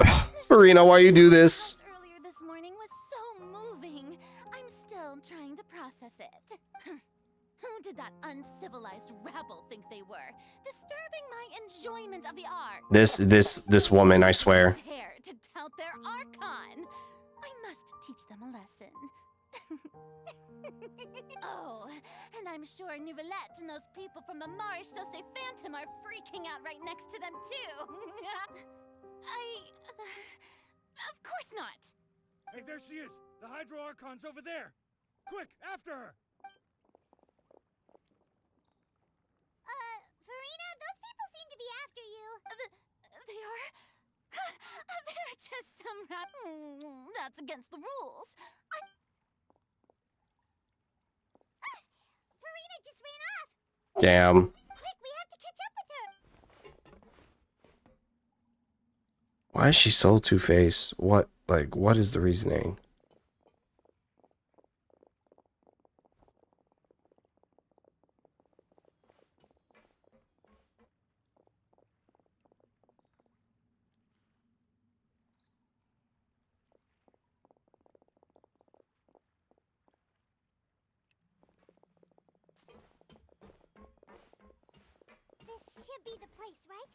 Farina, why you do this? Earlier this morning was so moving. I'm still trying to process it. Who did that uncivilized rabble think they were? Disturbing my enjoyment of the art. This woman, I swear. Dare to tout their Archon. I must teach them a lesson. Oh, and I'm sure Nouvellette and those people from the Marsh Chaussee Phantom are freaking out right next to them too. Of course not. Hey, there she is! The Hydro Archon's over there! Quick, after her! Farina, those people seem to be after you. They are? They're just some rap. That's against the rules. Farina just ran off. Damn. Quick, we have to catch up with her. Why is she so two-faced? What is the reasoning? This should be the place, right?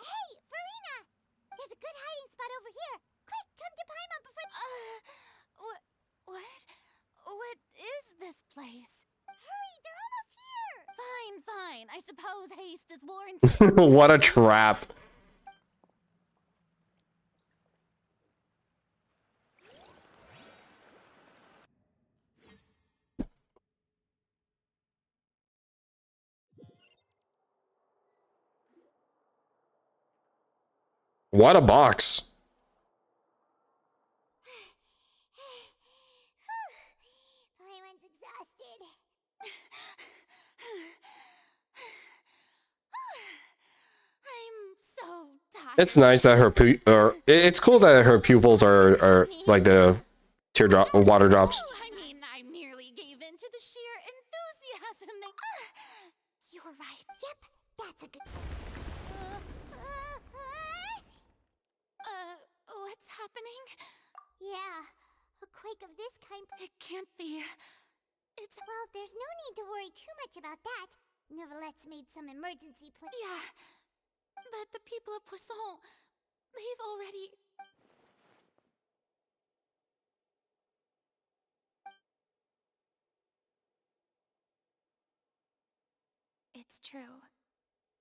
Hey, Farina! There's a good hiding spot over here. Quick, come to Paimon before... What is this place? Hurry, they're almost here! Fine. I suppose haste is warranted. What a trap. What a box. Paimon's exhausted. I'm so tired. It's nice that it's cool that her pupils are like the teardrop water drops. I mean, I merely gave in to the sheer enthusiasm they... You're right. Yep, that's a good... What's happening? Yeah, a quake of this kind... It can't be. Well, there's no need to worry too much about that. Nouvellette's made some emergency plan... Yeah, but the people of Poisson, they've already... It's true.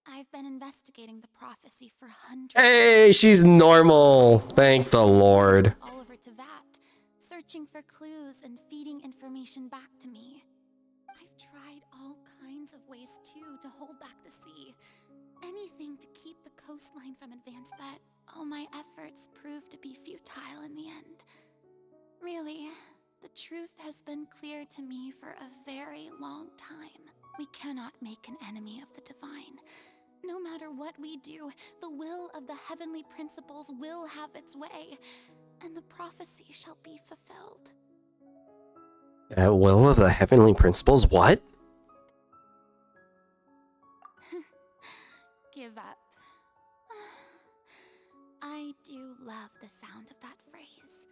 I've been investigating the prophecy for hundreds. Hey, she's normal. Thank the Lord. All over to Vat, searching for clues and feeding information back to me. I've tried all kinds of ways too to hold back the sea. Anything to keep the coastline from advance, but all my efforts proved to be futile in the end. Really, the truth has been clear to me for a very long time. We cannot make an enemy of the divine. No matter what we do, the will of the heavenly principles will have its way, and the prophecy shall be fulfilled. At will of the heavenly principles? What? Give up. I do love the sound of that phrase.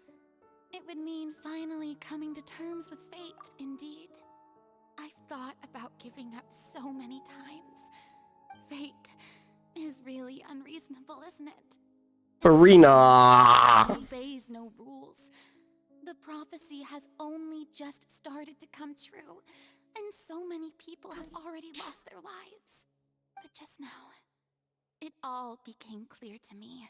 It would mean finally coming to terms with fate, indeed. I've thought about giving up so many times. Fate is really unreasonable, isn't it? Farina! It obeys no rules. The prophecy has only just started to come true, and so many people have already lost their lives. But just now, it all became clear to me.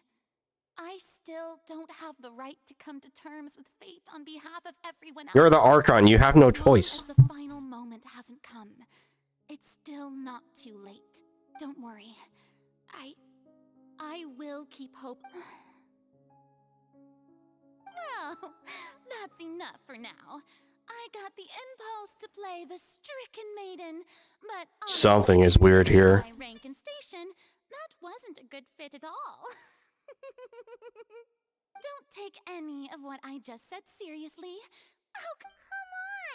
I still don't have the right to come to terms with fate on behalf of everyone else. You're the Archon. You have no choice. As the final moment hasn't come, it's still not too late. Don't worry. I will keep hope. Well, that's enough for now. I got the impulse to play the stricken maiden, but Something is weird here. my rank and station, that wasn't a good fit at all. Don't take any of what I just said seriously. Oh, come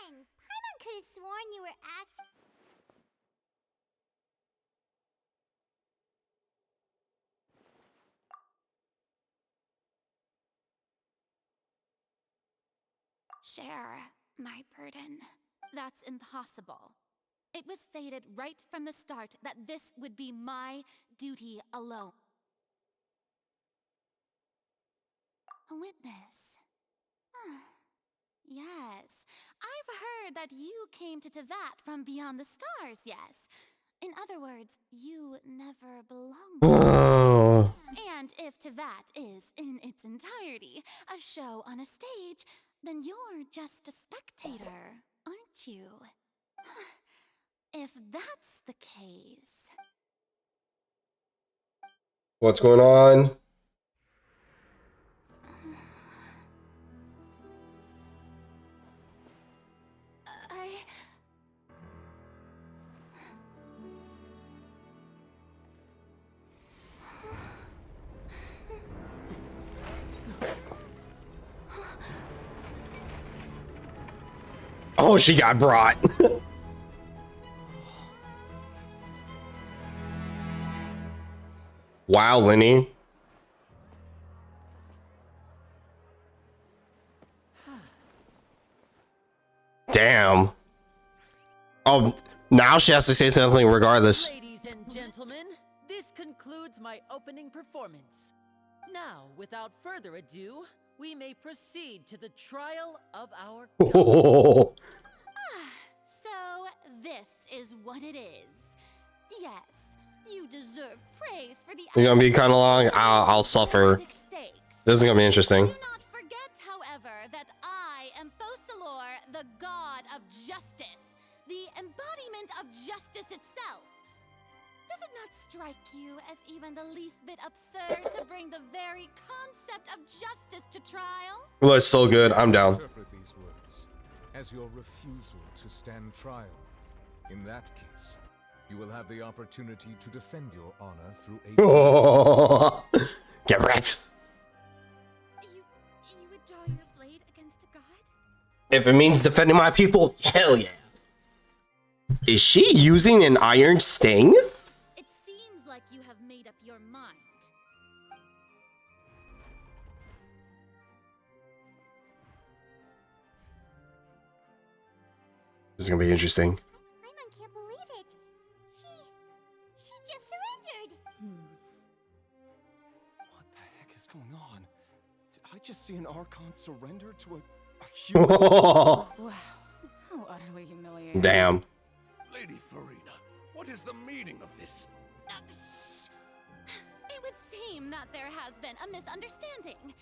on! Paimon could have sworn you were actually... Share my burden. That's impossible. It was fated right from the start that this would be my duty alone. A witness. Yes, I've heard that you came to Tevat from beyond the stars, yes. In other words, you never belonged Oh. there. And if Tevat is, in its entirety, a show on a stage, then you're just a spectator, aren't you? If that's the case... What's going on? Oh, she got brought. Wow, Lenny. Damn. Oh, now she has to say something regardless. Ladies and gentlemen, this concludes my opening performance. Now, without further ado, we may proceed to the trial of our Oh. So, this is what it is. Yes, you deserve praise for the... You're gonna be kind of long. I'll suffer. This is gonna be interesting. Do not forget, however, that I am Fosalor, the god of justice, the embodiment of justice itself. Does it not strike you as even the least bit absurd to bring the very concept of justice to trial? Well, it's so good. I'm down. Interpret these words as your refusal to stand trial. In that case, you will have the opportunity to defend your honor through a... Get wrecked. You would draw your blade against a god? If it means defending my people, hell yeah. Is she using an iron sting? It seems like you have made up your mind. This is gonna be interesting. Paimon can't believe it. She just surrendered. What the heck is going on? Did I just see an Archon surrender to a human? Wow, how utterly humiliating. Damn. Lady Farina, what is the meaning of this? It would seem that there has been a misunderstanding.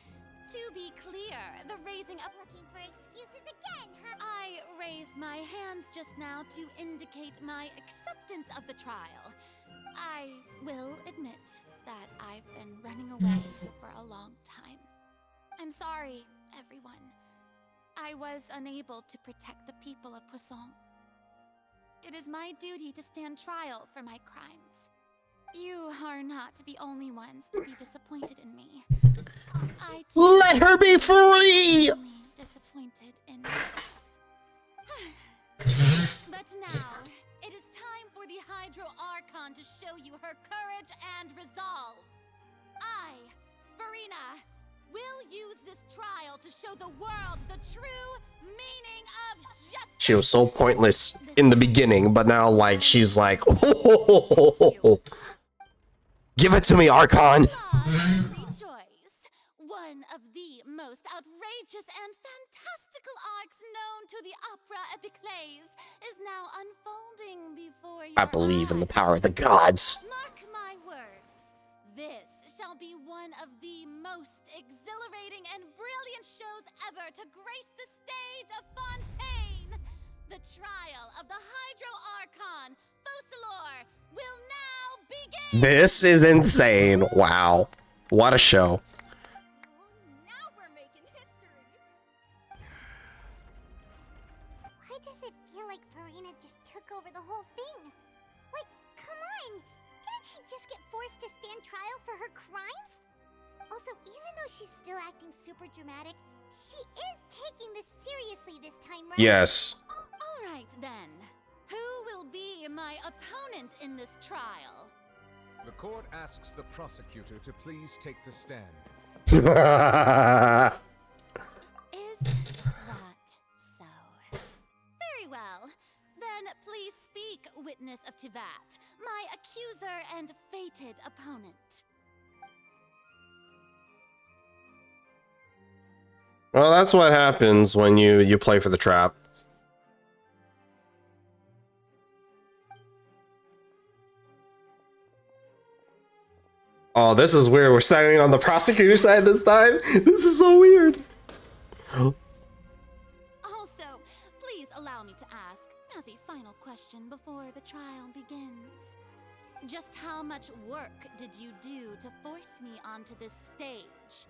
To be clear, the raising up... Looking for excuses again, huh? I raised my hands just now to indicate my acceptance of the trial. I will admit that I've been running away for a long time. I'm sorry, everyone. I was unable to protect the people of Poisson. It is my duty to stand trial for my crimes. You are not the only ones to be disappointed in me. I too Let her be free! am disappointed in myself. But now, it is time for the Hydro Archon to show you her courage and resolve. I, Farina, will use this trial to show the world the true meaning of justice. She was so pointless in the beginning, but now, like, she's like, give it to me, Archon. Rejoice. One of the most outrageous and fantastical arcs known to the opera epiclese is now unfolding before you. I believe in the power of the gods. Mark my words. This shall be one of the most exhilarating and brilliant shows ever to grace the stage of Fontaine. The trial of the Hydro Archon, Fosalor, will now begin. This is insane. Wow. What a show. Now we're making history. Why does it feel like Farina just took over the whole thing? Like, come on! Didn't she just get forced to stand trial for her crimes? Also, even though she's still acting super dramatic, she is taking this seriously this time, right? Yes. All right, prosecutor to please take the stand. Is that so? Very well. Then please speak, witness of Tivat, my accuser and fated opponent. Well, that's what happens when you play for the trap. Oh, this is weird. We're standing on the prosecutor side this time. This is so weird. Also, please allow me to ask, as a final question before the trial begins. Just how much work did you do to force me onto this stage?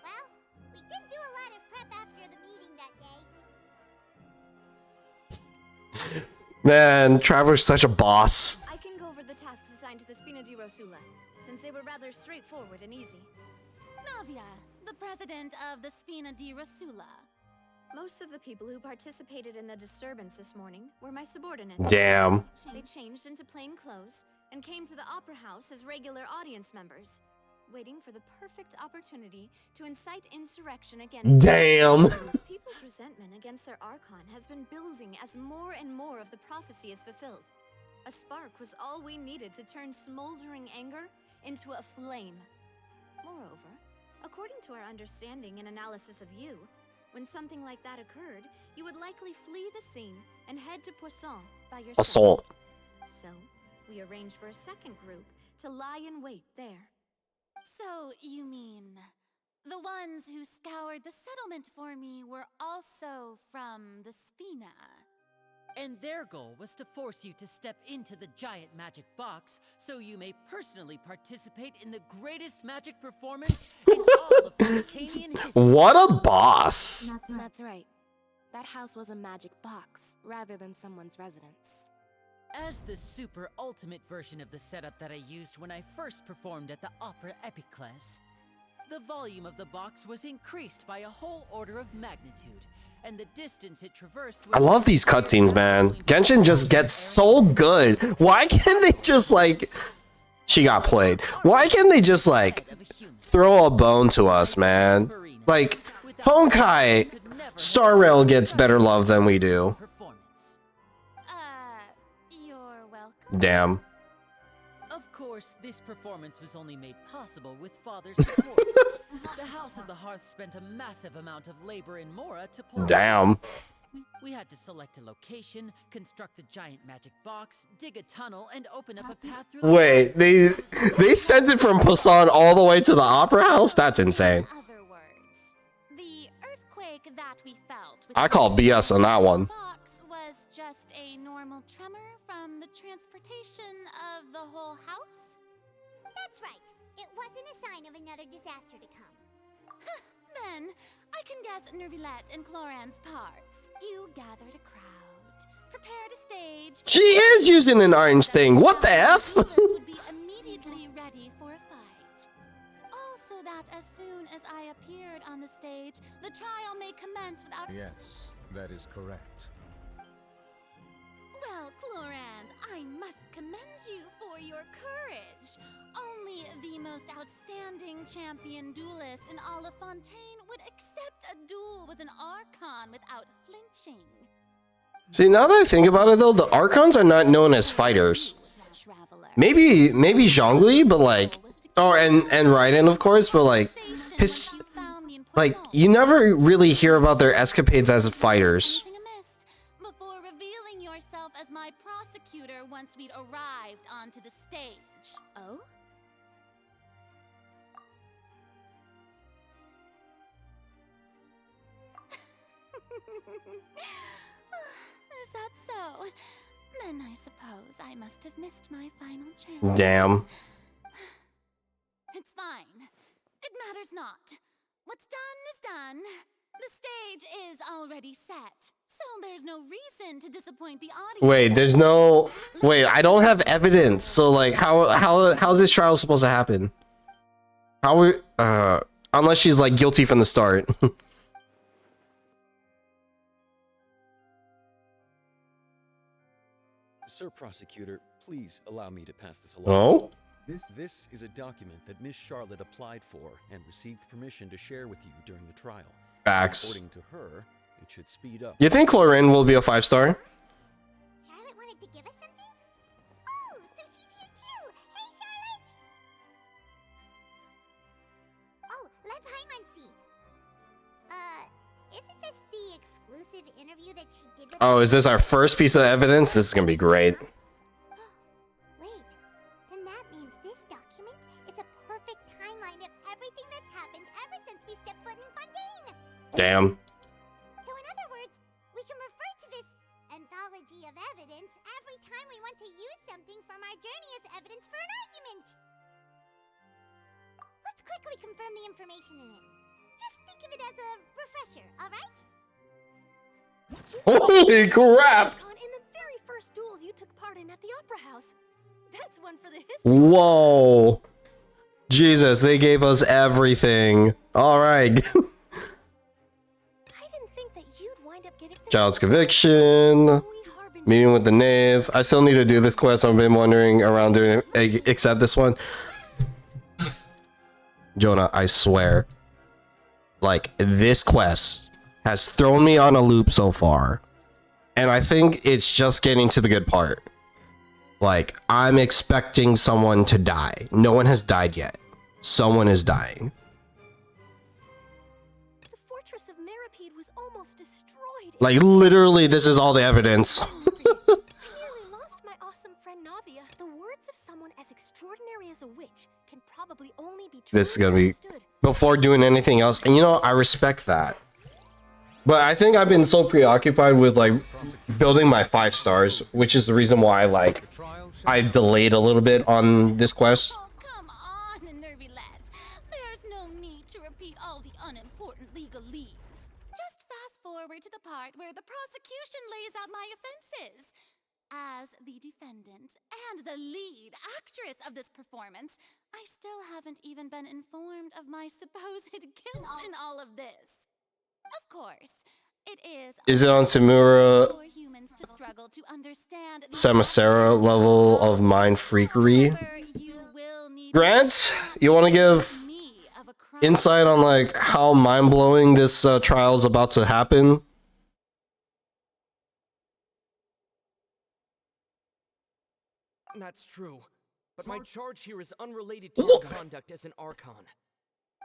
Well, we did do a lot of prep after the meeting that day. Man, Traveler's such a boss. I can go over the tasks assigned to the Spina di Rosula, since they were rather straightforward and easy. Navia, the president of the Spina di Rosula. Most of the people who participated in the disturbance this morning were my subordinates. Damn. They changed into plain clothes and came to the Opera House as regular audience members, waiting for the perfect opportunity to incite insurrection against Damn. People's resentment against their Archon has been building as more and more of the prophecy is fulfilled. A spark was all we needed to turn smoldering anger into a flame. Moreover, according to our understanding and analysis of you, when something like that occurred, you would likely flee the scene and head to Poisson by yourself. Assault. So, we arranged for a second group to lie in wait there. So, you mean, the ones who scoured the settlement for me were also from the Spina? And their goal was to force you to step into the giant magic box so you may personally participate in the greatest magic performance in all of Fontanian history. What a boss. That's right. That house was a magic box, rather than someone's residence. As the super ultimate version of the setup that I used when I first performed at the Opera Epiclese, the volume of the box was increased by a whole order of magnitude, and the distance it traversed was... I love these cutscenes, man. Genshin just gets so good. Why can't they just, like... She got played. Why can't they just, like, throw a bone to us, man? Like, Honkai Star Rail gets better love than we do. You're welcome. Damn. Of course, this performance was only made possible with Father's support. The House of the Hearth spent a massive amount of labor in Mora to pull. Damn. We had to select a location, construct the giant magic box, dig a tunnel, and open up a path through the... Wait, they sent it from Poisson all the way to the Opera House? That's insane. In other words, the earthquake that we felt with I call BS on that one. box was just a normal tremor from the transportation of the whole house? That's right. It wasn't a sign of another disaster to come. Then, I can guess Nervilette and Cloran's parts. You gathered a crowd, prepared a stage... She is using an orange thing. What the F? would be immediately ready for a fight. Also that as soon as I appeared on the stage, the trial may commence without... Yes, that is correct. Well, Clorand, I must commend you for your courage. Only the most outstanding champion duelist in all of Fontaine would accept a duel with an Archon without flinching. See, now that I think about it, though, the Archons are not known as fighters. Maybe Zhongli, but like... Oh, and Raiden, of course, but like... you never really hear about their escapades as fighters. Before revealing yourself as my prosecutor once we'd arrived onto the stage. Oh? Is that so? Then I suppose I must have missed my final chance. Damn. It's fine. It matters not. What's done is done. The stage is already set, so there's no reason to disappoint the audience. Wait, there's no... Wait, I don't have evidence, so like, how's this trial supposed to happen? How we... Unless she's like guilty from the start. Sir Prosecutor, please allow me to pass this along. Oh? This is a document that Miss Charlotte applied for and received permission to share with you during the trial. Facts. According to her, it should speed up. You think Chlorine will be a 5-star? Charlotte wanted to give us something? Oh, so she's here too! Hey, Charlotte! Oh, Leb Hymancy. Isn't this the exclusive interview that she did with Oh, is this our first piece of evidence? This is gonna be great. Wait, then that means this document is a perfect timeline of everything that's happened ever since we stepped foot in Fontaine! Damn. So in other words, we can refer to this anthology of evidence every time we want to use something from our journey as evidence for an argument. Let's quickly confirm the information in it. Just think of it as a refresher, alright? Holy crap! In the very first duels you took part in at the Opera House. That's one for the history. Whoa. Jesus, they gave us everything. Alright. Child's conviction. Meeting with the knave. I still need to do this quest. I've been wandering around doing it, except this one. Jonah, I swear. Like, this quest has thrown me on a loop so far. And I think it's just getting to the good part. Like, I'm expecting someone to die. No one has died yet. Someone is dying. The fortress of Meripede was almost destroyed. Like, literally, this is all the evidence. I nearly lost my awesome friend Navia. The words of someone as extraordinary as a witch can probably only be This is gonna be before doing anything else. And you know, I respect that. But I think I've been so preoccupied with like building my 5 stars, which is the reason why like I delayed a little bit on this quest. There's no need to repeat all the unimportant legalese. Just fast forward to the part where the prosecution lays out my offenses. As the defendant and the lead actress of this performance, I still haven't even been informed of my supposed guilt in all of this. Of course, it is Is it on Samura for humans to struggle to understand the Samacera level of mind freakery? Grant, you want to give insight on like how mind-blowing this trial is about to happen? That's true, but my charge here is unrelated to your conduct as an Archon.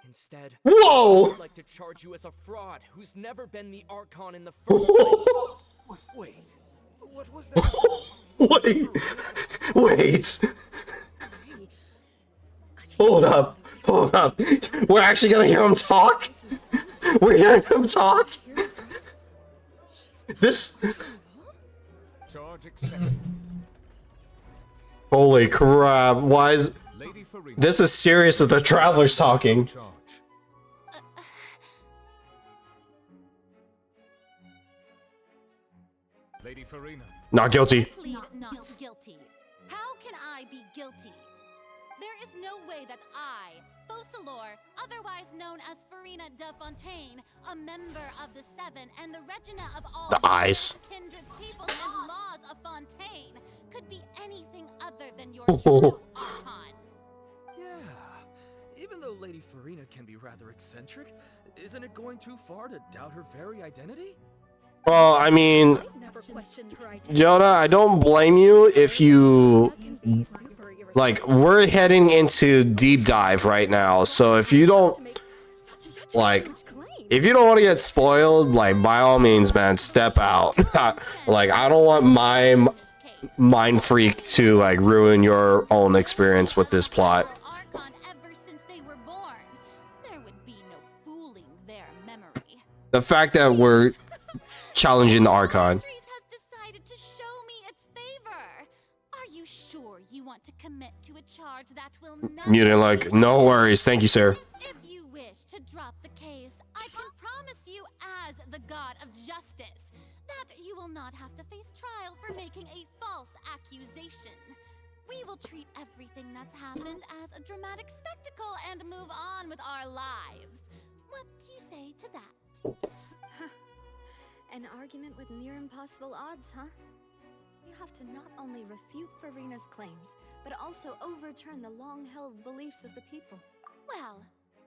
Instead, Whoa! I would like to charge you as a fraud who's never been the Archon in the first place. Wait, what was that? Wait. Hold up. Hold up. We're actually gonna hear him talk? We're hearing him talk? This... Charge accepted. Holy crap. Why is... This is serious if the traveler's talking. Lady Farina. Not guilty. Plead not guilty. How can I be guilty? There is no way that I, Focalor, otherwise known as Farina de Fontaine, a member of the Seven and the Regina of all The eyes. kindreds, people, and laws of Fontaine, could be anything other than your true Archon. Yeah. Even though Lady Farina can be rather eccentric, isn't it going too far to doubt her very identity? Well, I mean... Jonah, I don't blame you if you... Like, we're heading into deep dive right now, so if you don't... Like, if you don't want to get spoiled, like, by all means, man, step out. Like, I don't want my mind freak to, like, ruin your own experience with this plot. The fact that we're challenging the Archon. Mutant like, no worries, thank you, sir. If you wish to drop the case, I can promise you as the god of justice that you will not have to face trial for making a false accusation. We will treat everything that's happened as a dramatic spectacle and move on with our lives. What do you say to that? An argument with near impossible odds, huh? We have to not only refute Farina's claims, but also overturn the long-held beliefs of the people. Well,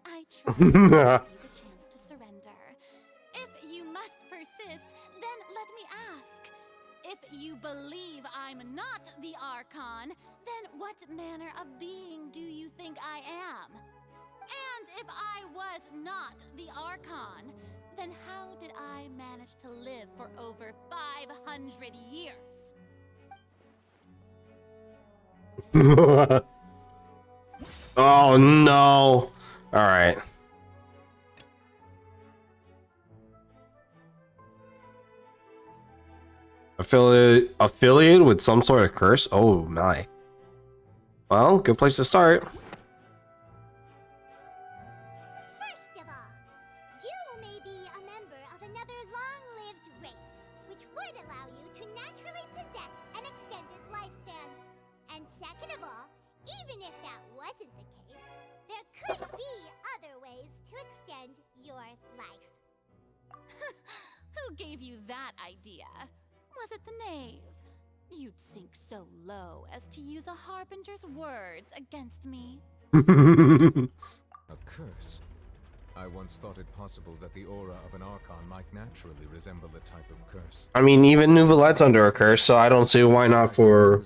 I try to give you the chance to surrender. If you must persist, then let me ask. If you believe I'm not the Archon, then what manner of being do you think I am? And if I was not the Archon, then how did I manage to live for over 500 years? Oh no. Alright. Affiliated with some sort of curse? Oh my. Well, good place to start. First of all, you may be a member of another long-lived race, which would allow you to naturally possess an extended lifespan. And second of all, even if that wasn't the case, there could be other ways to extend your life. Who gave you that idea? Was it the knave? You'd sink so low as to use a harbinger's words against me. A curse? I once thought it possible that the aura of an Archon might naturally resemble a type of curse. I mean, even Nouvelette's under a curse, so I don't see why not for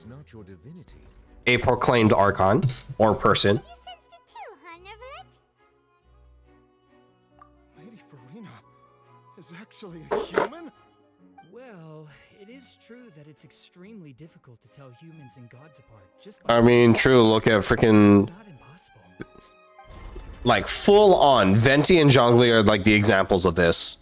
a proclaimed Archon or person. Lady Farina is actually a human? Well, it is true that it's extremely difficult to tell humans and gods apart. Just I mean, true. Look at freaking like full on Venti and Zhongli are like the examples of this.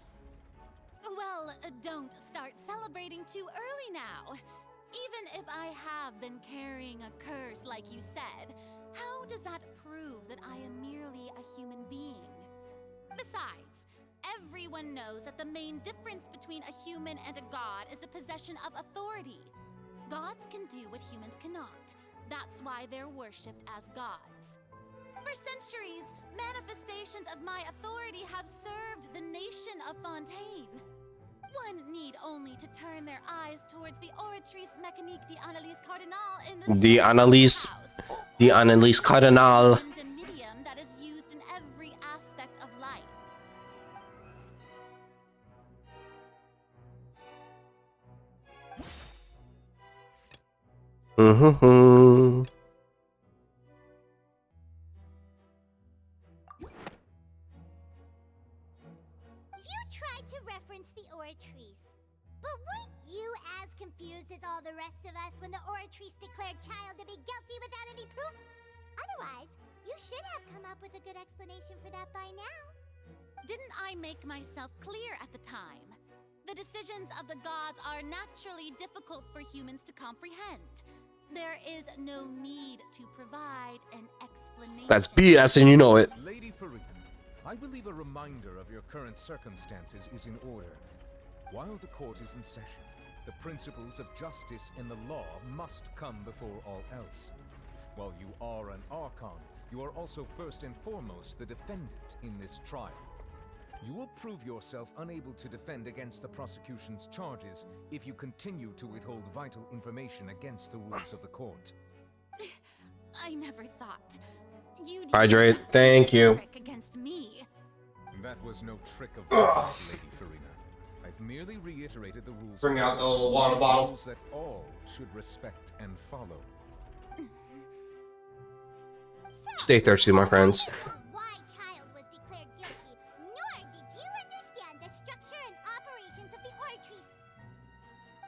Well, don't start celebrating too early now. Even if I have been carrying a curse like you said, how does that prove that I am merely a human being? Besides, everyone knows that the main difference between a human and a god is the possession of authority. Gods can do what humans cannot. That's why they're worshipped as gods. For centuries, manifestations of my authority have served the nation of Fontaine. One need only to turn their eyes towards the Oratrice Mécanique d'Analyse Cardinal in The Annalise Cardinal. The medium that is used in every aspect of life. You tried to reference the Oratrice, but weren't you as confused as all the rest of us when the Oratrice declared Child to be guilty without any proof? Otherwise, you should have come up with a good explanation for that by now. Didn't I make myself clear at the time? The decisions of the gods are naturally difficult for humans to comprehend. There is no need to provide an explanation. That's BS and you know it. Lady Farina, I believe a reminder of your current circumstances is in order. While the court is in session, the principles of justice in the law must come before all else. While you are an Archon, you are also first and foremost the defendant in this trial. You will prove yourself unable to defend against the prosecution's charges if you continue to withhold vital information against the rules of the court. I never thought you'd Hydrate. Thank you. trick against me. That was no trick of mine, Lady Farina. I've merely reiterated the rules. Bring of out the law, little water bottle. rules that all should respect and follow. Stay thirsty, my friends. Why Child was declared guilty, nor did you understand the structure and operations of the Oratrice.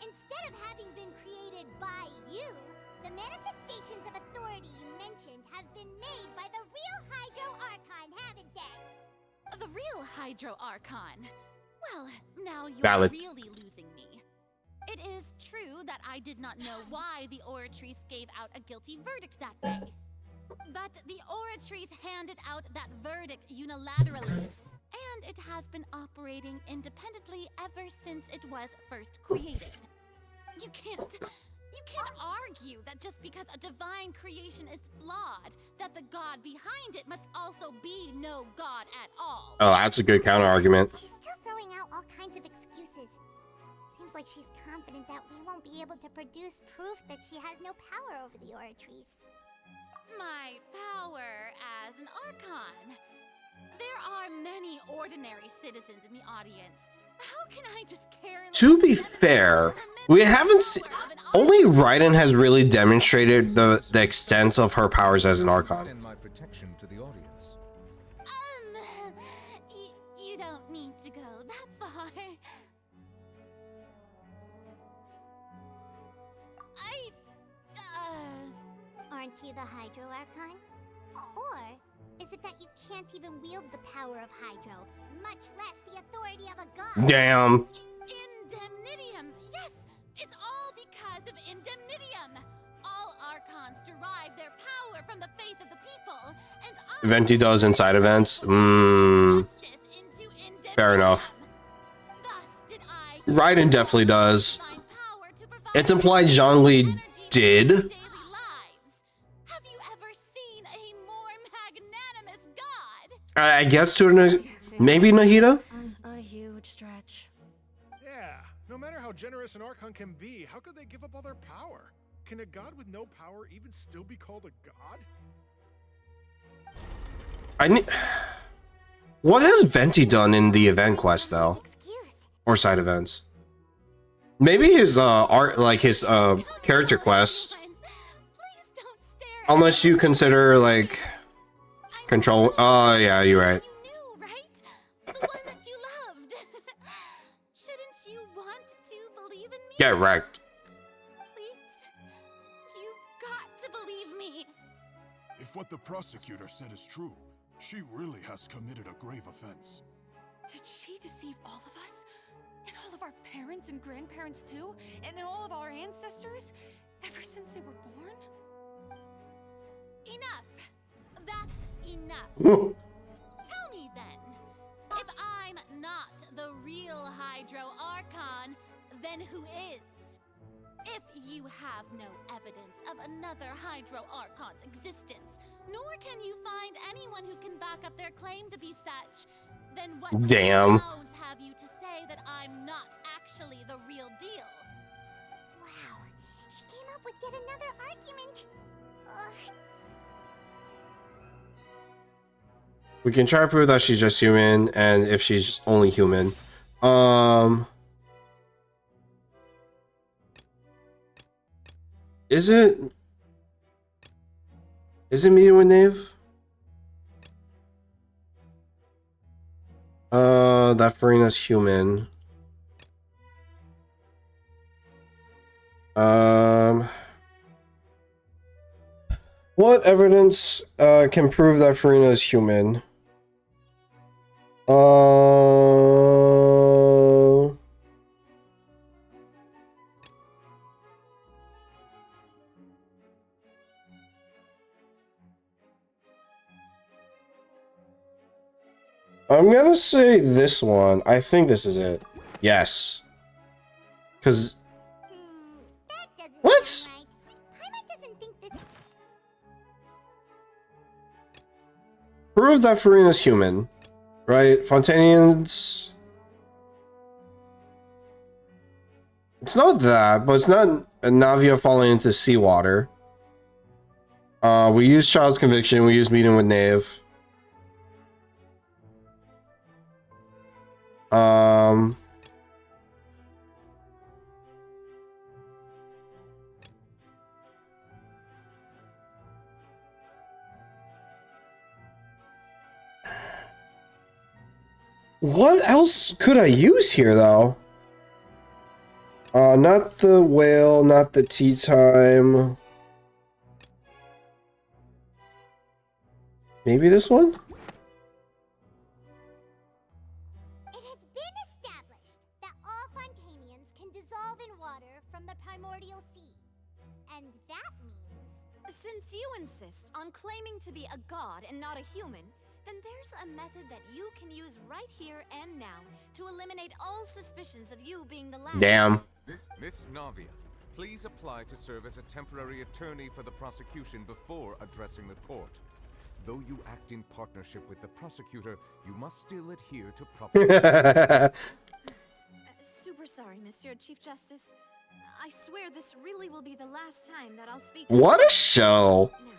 Instead of having been created by you, the manifestations of authority you mentioned have been made by the real Hydro Archon, haven't they? The real Hydro Archon. Well, now you're Valid. really losing me. It is true that I did not know why the Oratrice gave out a guilty verdict that day. But the Oratrice handed out that verdict unilaterally, and it has been operating independently ever since it was first created. You can't argue that just because a divine creation is flawed, that the god behind it must also be no god at all. Oh, that's a good counter argument. She's still throwing out all kinds of excuses. Seems like she's confident that we won't be able to produce proof that she has no power over the Oratrice. My power as an Archon. There are many ordinary citizens in the audience. How can I just care less To be fair, we haven't seen. Only Raiden has really demonstrated the extent of her powers as an Archon. Extend my protection to the audience. You don't need to go that far. Aren't you the Hydro Archon? Or is it that you can't even wield the power of Hydro, much less the authority of a god? Damn. Indemnitium! Yes! It's all because of Indemnitium! All Archons derive their power from the faith of the people, and Venti does inside events. Fair enough. Raiden definitely does. It's implied Zhongli did. Have you ever seen a more magnanimous god? I guess to maybe Nahida? A huge stretch. Yeah, no matter how generous an Archon can be, how could they give up all their power? Can a god with no power even still be called a god? What has Venti done in the event quest though? Or side events? Maybe his character quest. Unless you consider like control. Oh yeah, you're right. Shouldn't you want to believe in me? Get wrecked. You've got to believe me. If what the prosecutor said is true, she really has committed a grave offense. Did she deceive all of us? And all of our parents and grandparents too? And then all of our ancestors? Ever since they were born? Enough. That's enough. Tell me then, if I'm not the real Hydro Archon, then who is? If you have no evidence of another Hydro Archon's existence, nor can you find anyone who can back up their claim to be such, then what Damn. grounds have you to say that I'm not actually the real deal? Wow, she came up with yet another argument. Ugh. We can try to prove that she's just human, and if she's only human. Is it meeting with Nave? That Farina's human. What evidence can prove that Farina is human? I'm gonna say this one. I think this is it. Yes. Because... What? Prove that Farina's human. Right? Fontanians... It's not that, but it's not Navia falling into seawater. We use Child's Conviction, we use Meeting with Nave. What else could I use here, though? Not the whale, not the tea time. Maybe this one? It has been established that all Fontanians can dissolve in water from the primordial sea. And that means... Since you insist on claiming to be a god and not a human, then there's a method that you can use right here and now to eliminate all suspicions of you being the last. Damn. Miss Navia, please apply to serve as a temporary attorney for the prosecution before addressing the court. Though you act in partnership with the prosecutor, you must still adhere to proper... Super super sorry, Monsieur Chief Justice. I swear this really will be the last time that I'll speak. What a show. Now,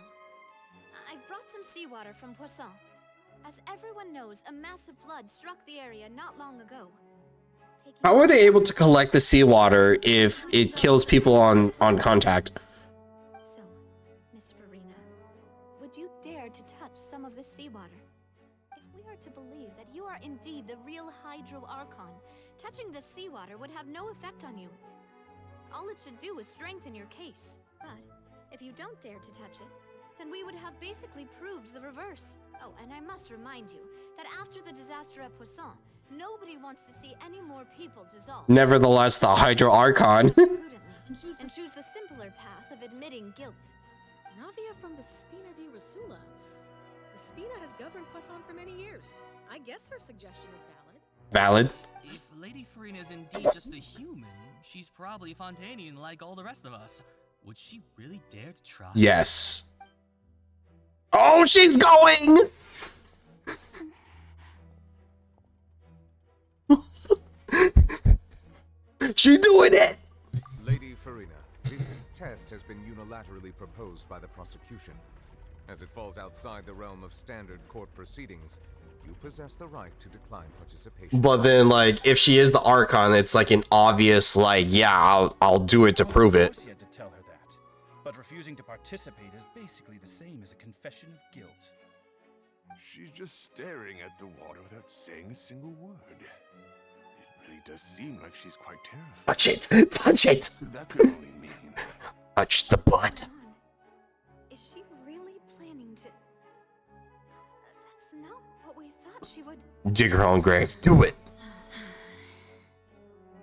I've brought some seawater from Poisson. As everyone knows, a massive flood struck the area not long ago. How are they able to collect the seawater if it kills people on contact? So, Miss Farina, would you dare to touch some of this seawater? If we are to believe that you are indeed the real Hydro Archon, touching this seawater would have no effect on you. All it should do is strengthen your case. But if you don't dare to touch it, then we would have basically proved the reverse. Oh, and I must remind you that after the disaster at Poisson, nobody wants to see any more people dissolve. Nevertheless, the Hydro Archon. And choose the simpler path of admitting guilt. Navia from the Spina di Rasula. The Spina has governed Poisson for many years. I guess her suggestion is valid. Valid. If Lady Farina is indeed just a human, she's probably Fontanian like all the rest of us. Would she really dare to try? Yes. Oh, she's going! She doing it! Lady Farina, this test has been unilaterally proposed by the prosecution. As it falls outside the realm of standard court proceedings, you possess the right to decline participation. But then, like, if she is the Archon, it's like an obvious, like, yeah, I'll do it to prove it. He had to tell her that. But refusing to participate is basically the same as a confession of guilt. She's just staring at the water without saying a single word. It really does seem like she's quite terrified. Touch it! Touch it! That could only mean... Touch the butt. Is she really planning to... That's not what we thought she would... Dig her own grave. Do it.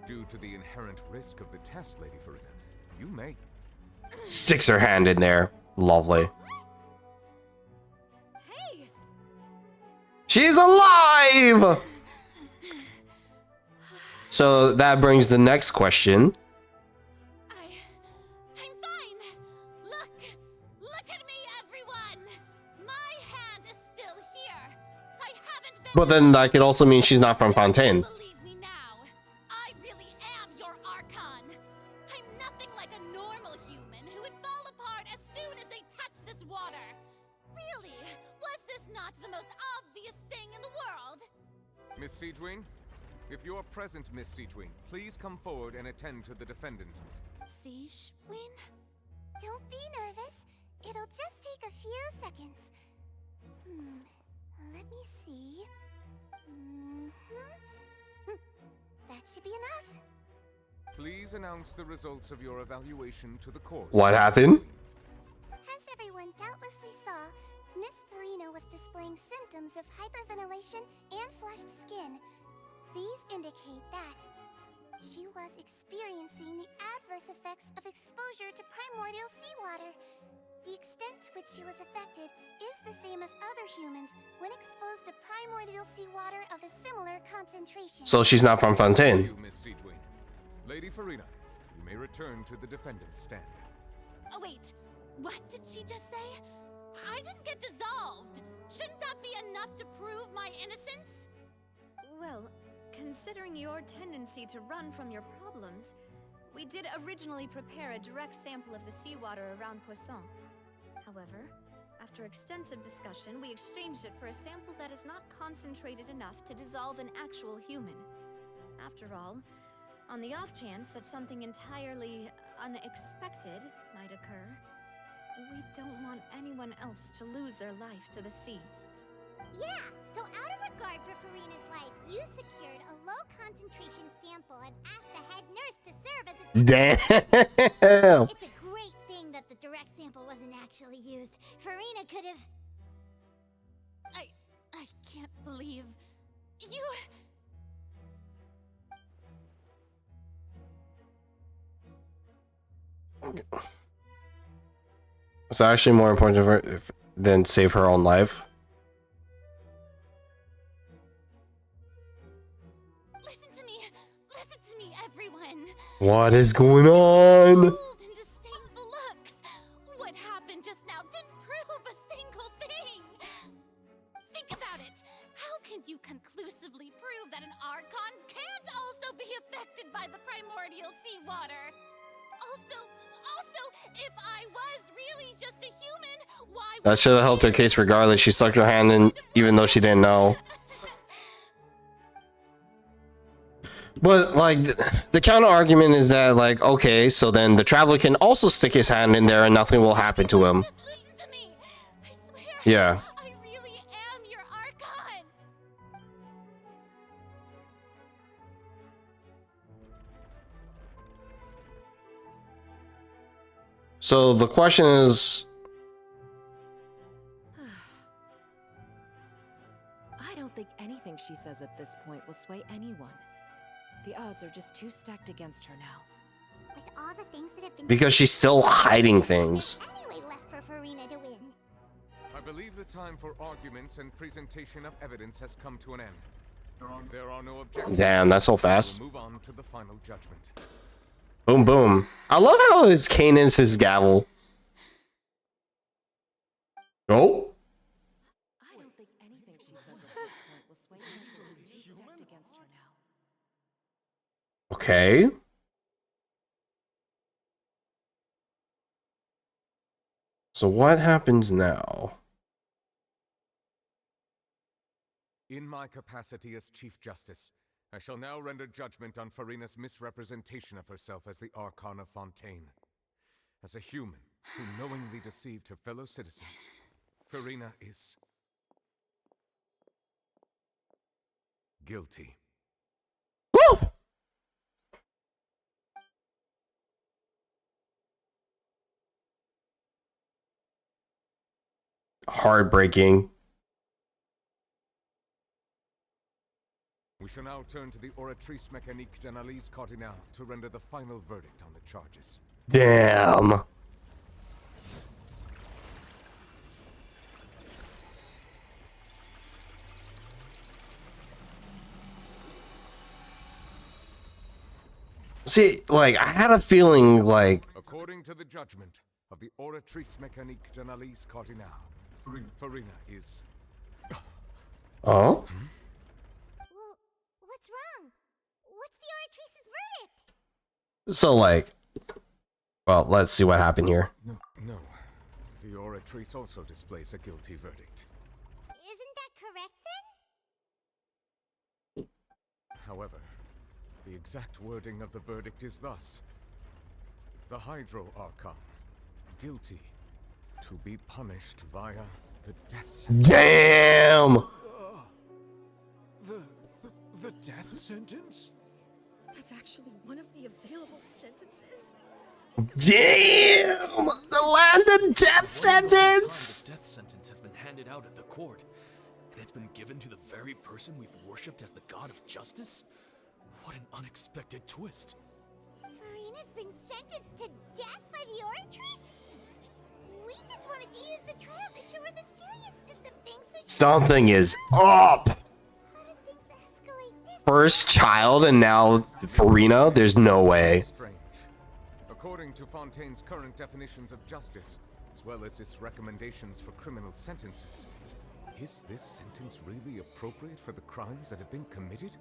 Due to the inherent risk of the test, Lady Farina, you may... Sticks her hand in there. Lovely. Hey! She's alive! So that brings the next question. I'm fine! Look at me, everyone! My hand is still here! I haven't been... But then that could also mean she's not from Fontaine. Believe me now! I really am your Archon! I'm nothing like a normal human who would fall apart as soon as they touch this water! Really? Was this not the most obvious thing in the world? Miss Siegewin? If you're present, Miss Siegewin, please come forward and attend to the defendant. Siegewin? Don't be nervous. It'll just take a few seconds. Let me see. That should be enough. Please announce the results of your evaluation to the court. What happened? As everyone doubtlessly saw, Miss Farina was displaying symptoms of hyperventilation and flushed skin. These indicate that she was experiencing the adverse effects of exposure to primordial seawater. The extent to which she was affected is the same as other humans when exposed to primordial seawater of a similar concentration. So she's not from Fontaine. Thank you, Miss Siegewin. Lady Farina, you may return to the defendant's stand. Oh wait, what did she just say? I didn't get dissolved! Shouldn't that be enough to prove my innocence? Well, considering your tendency to run from your problems, we did originally prepare a direct sample of the seawater around Poisson. However, after extensive discussion, we exchanged it for a sample that is not concentrated enough to dissolve an actual human. After all, on the off chance that something entirely unexpected might occur, we don't want anyone else to lose their life to the sea. Yeah, so out of regard for Farina's life, you secured a low-concentration sample and asked the head nurse to serve as a... Damn! It's a great thing that the direct sample wasn't actually used. Farina could have... I can't believe... You... It's actually more important for her than save her own life. Listen to me, everyone. What is going on? Cold and disdainful looks. What happened just now didn't prove a single thing. Think about it. How can you conclusively prove that an Archon can't also be affected by the primordial seawater. Also, if I was really just a human, why That should have helped her case regardless. She sucked her hand in even though she didn't know. But like the counter argument is that like, okay, so then the traveler can also stick his hand in there and nothing will happen to him. Yeah. I really am your Archon. So the question is, I don't think anything she says at this point will sway anyone. The odds are just too stacked against her now. With all the things that have been because she's still hiding things. anyway left for Farina to win. I believe the time for arguments and presentation of evidence has come to an end. If there are no objections, Damn, that's so fast. we'll move on to the final judgment. Boom, boom. I love how his cane is his gavel. Oh. I don't think anything she says at this point will sway anyone. She's too stacked against her now. Okay. So what happens now? In my capacity as Chief Justice, I shall now render judgment on Farina's misrepresentation of herself as the Archon of Fontaine. As a human who knowingly deceived her fellow citizens, Farina is guilty. Woo! Heartbreaking. We shall now turn to the Oratrice Mécanique d'Analyse Cardinal to render the final verdict on the charges. Damn. See, like, I had a feeling like... According to the judgment of the Oratrice Mécanique d'Analyse Cardinal, Farina is... Oh? What's wrong? What's the Oratrice's verdict? So, like... Well, let's see what happened here. No. The Oratrice also displays a guilty verdict. Isn't that correct then? However, the exact wording of the verdict is thus. The Hydro Archon, guilty to be punished via the death sentence. Damn! The death sentence? That's actually one of the available sentences? Damn! The land of death sentence! The death sentence has been handed out at the court, and it's been given to the very person we've worshipped as the god of justice? What an unexpected twist. Farina's been sentenced to death by the Oratrice? We just wanted to use the trial to show her the seriousness of things so she... Something is up! First child and now Farina? There's no way. Strange. According to Fontaine's current definitions of justice, as well as its recommendations for criminal sentences, is this sentence really appropriate for the crimes that have been committed?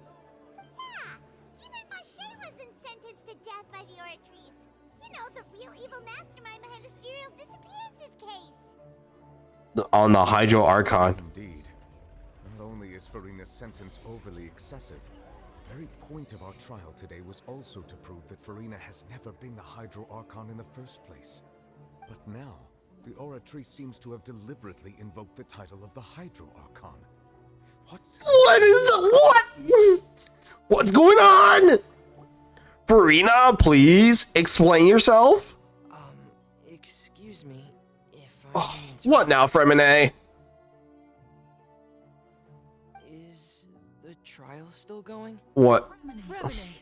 Yeah, even Fauché wasn't sentenced to death by the Oratrice. You know, the real evil mastermind behind the serial disappearances case. On the Hydro Archon. Indeed. Not only is Farina's sentence overly excessive, the very point of our trial today was also to prove that Farina has never been the Hydro Archon in the first place. But now, the Oratrice seems to have deliberately invoked the title of the Hydro Archon. What is... What? What's going on? Farina, please explain yourself. Excuse me if I... Oh, what now, Fremine? Is the trial still going? What? Fremine!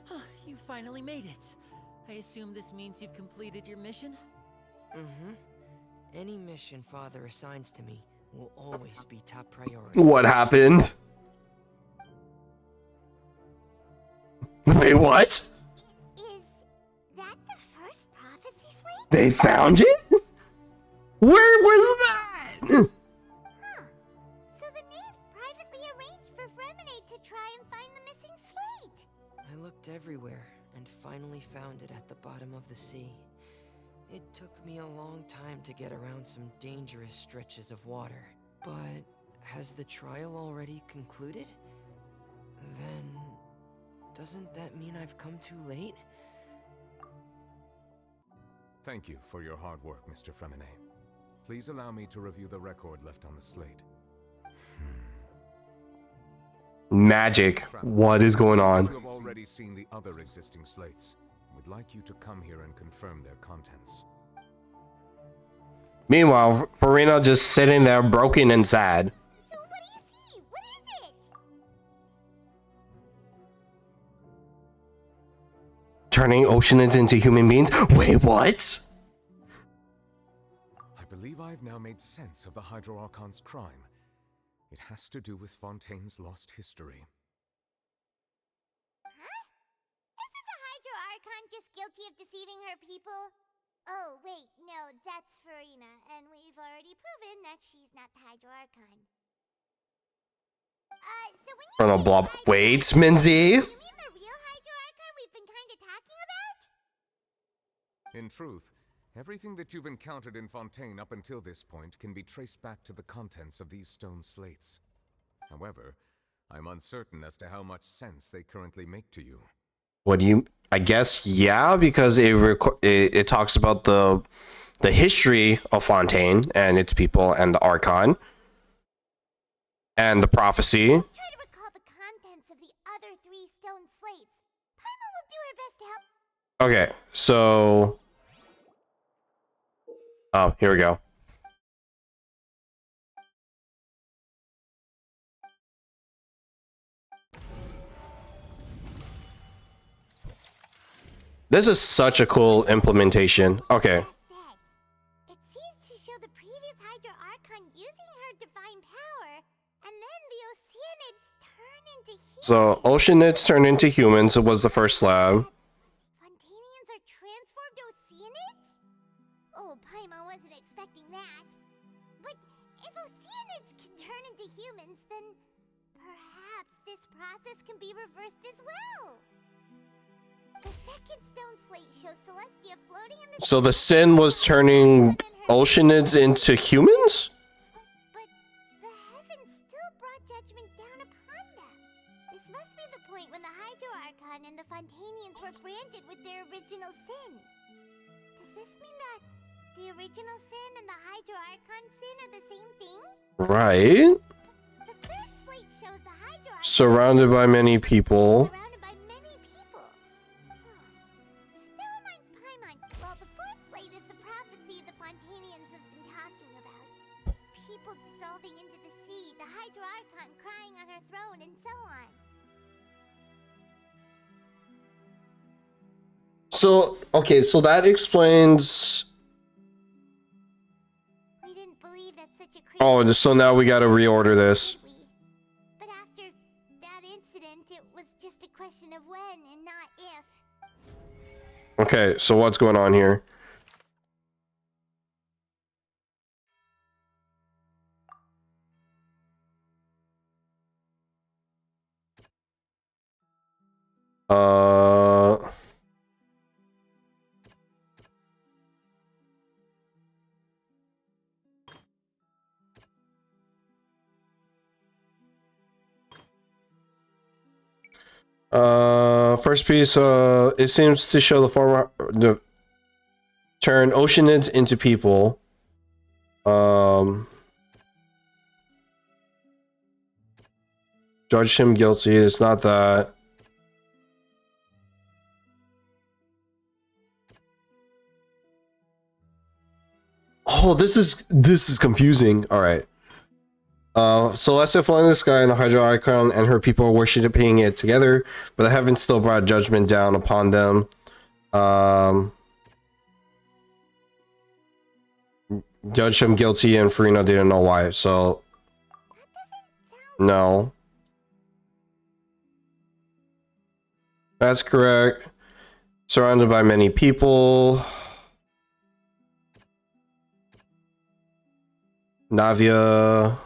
Huh, you finally made it. I assume this means you've completed your mission? Mm-hmm. Any mission Father assigns to me will always be top priority. What happened? Wait, what? Is that the first prophecy slate? They found it? Where was that? Huh. So the knave privately arranged for Fremine to try and find the missing slate. I looked everywhere and and finally found it at the bottom of the sea. It took me a long time to get around some dangerous stretches of water. But has the trial already concluded? Then doesn't that mean I've come too late? Thank you for your hard work, Mr. Fremine. Please allow me to review the record left on the slate. Magic. What is going on? You have already seen the other existing slates. We'd like you to come here and confirm their contents. Meanwhile, Farina just sitting there broken and sad. So what do you see? What is it? Turning oceanids into human beings? Wait, what? I believe I've now made sense of the Hydro Archon's crime. It has to do with Fontaine's lost history. Huh? Isn't the Hydro Archon just guilty of deceiving her people? Oh, wait, no, that's Farina, and we've already proven that she's not the Hydro Archon. So when you Colonel Blob. Wait, Minzy. you mean the real Hydro Archon we've been kind of talking about? In truth, everything that you've encountered in Fontaine up until this point can be traced back to the contents of these stone slates. However, I'm uncertain as to how much sense they currently make to you. What do you? I guess yeah, because it talks about the history of Fontaine and its people and the Archon and the prophecy. Let's try to recall the contents of the other 3 stone slates. Paimon will do her best to help. Okay, so here we go. This is such a cool implementation. Okay. It seems to show the previous Hydro Archon using her divine power, and then the Oceanids turn into humans. So Oceanids turned into humans. It was the first slab. Fontanians are transformed Oceanids? Oh, Paimon wasn't expecting that. But if Oceanids can turn into humans, then perhaps this process can be reversed as well. The second stone slate shows Celestia floating in the So the sin was turning Oceanids into humans? But the heavens still brought judgment down upon them. This must be the point when the Hydro Archon and the Fontanians were branded with their original sin. Does this mean that the original sin and the Hydro Archon sin are the same thing? Right. The third slate shows the Hydro Archon Surrounded by many people. surrounded by many people. That reminds Paimon. Well, the fourth slate is the prophecy the Fontanians have been talking about. People dissolving into the sea, the Hydro Archon crying on her throne, and so on. So, okay, so that explains... We didn't believe that such a crazy... Oh, so now we gotta reorder this. But after that incident, it was just a question of when and not if. Okay, so what's going on here? First piece, it seems to show the former turn Oceanids into people. Judge him guilty. It's not that. Oh, this is confusing. All right. Celestia flying in the sky and the Hydro Archon and her people are worshipping it together, but the heavens still brought judgment down upon them. Judge him guilty and Farina didn't know why, so... No. That's correct. Surrounded by many people. Navia...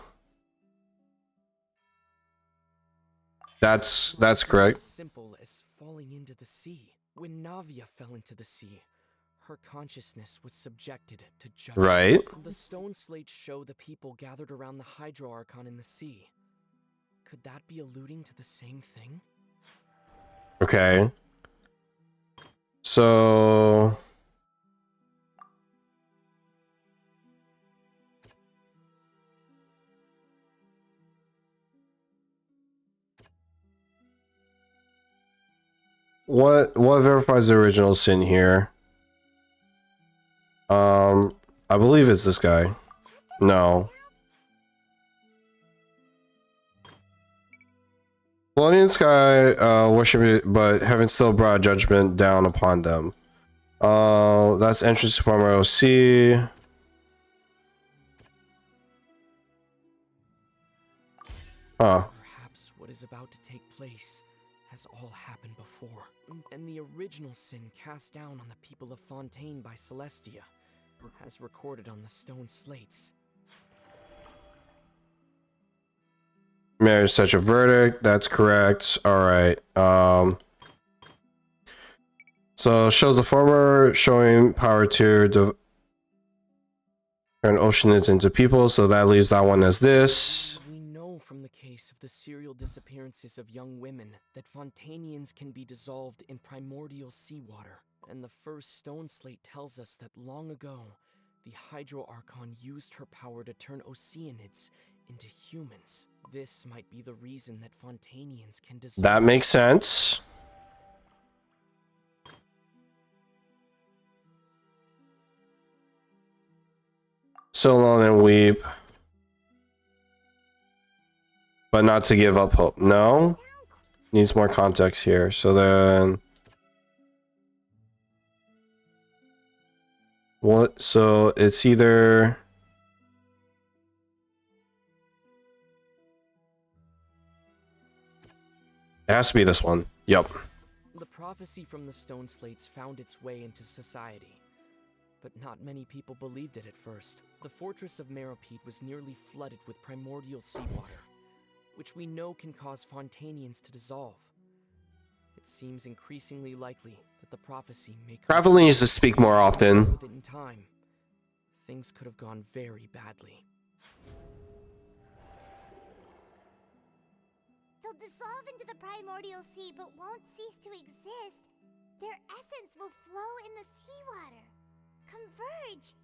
That's correct. Simple as falling into the sea. When Navia fell into the sea, her consciousness was subjected to judgment. Right. The stone slates show the people gathered around the Hydro Archon in the sea. Could that be alluding to the same thing? Okay. So what verifies the original sin here? I believe it's this guy. No. Bloody in the sky, worship it, but heaven still brought judgment down upon them. That's entrance to Palmer OC. Huh. Perhaps what is about to take place has all happened before. And the original sin cast down on the people of Fontaine by Celestia, as recorded on the stone slates. There's such a verdict. That's correct. All right. So shows the former showing power to turn oceanids into people. So that leaves that one as this. We know from the case of the serial disappearances of young women that Fontainians can be dissolved in primordial seawater. And the first stone slate tells us that long ago, the Hydro Archon used her power to turn Oceanids into humans. This might be the reason that Fontainians can dissolve. That makes sense. So long and weep. But not to give up hope. No? Needs more context here. So then... What? So it's either... It has to be this one. Yep. The prophecy from the stone slates found its way into society, but not many people believed it at first. The fortress of Meropede was nearly flooded with primordial seawater, which we know can cause Fontainians to dissolve. It seems increasingly likely that the prophecy may come Traveling needs to speak more often. in time. Things could have gone very badly. They'll dissolve into the primordial sea but won't cease to exist. Their essence will flow in the seawater, converge,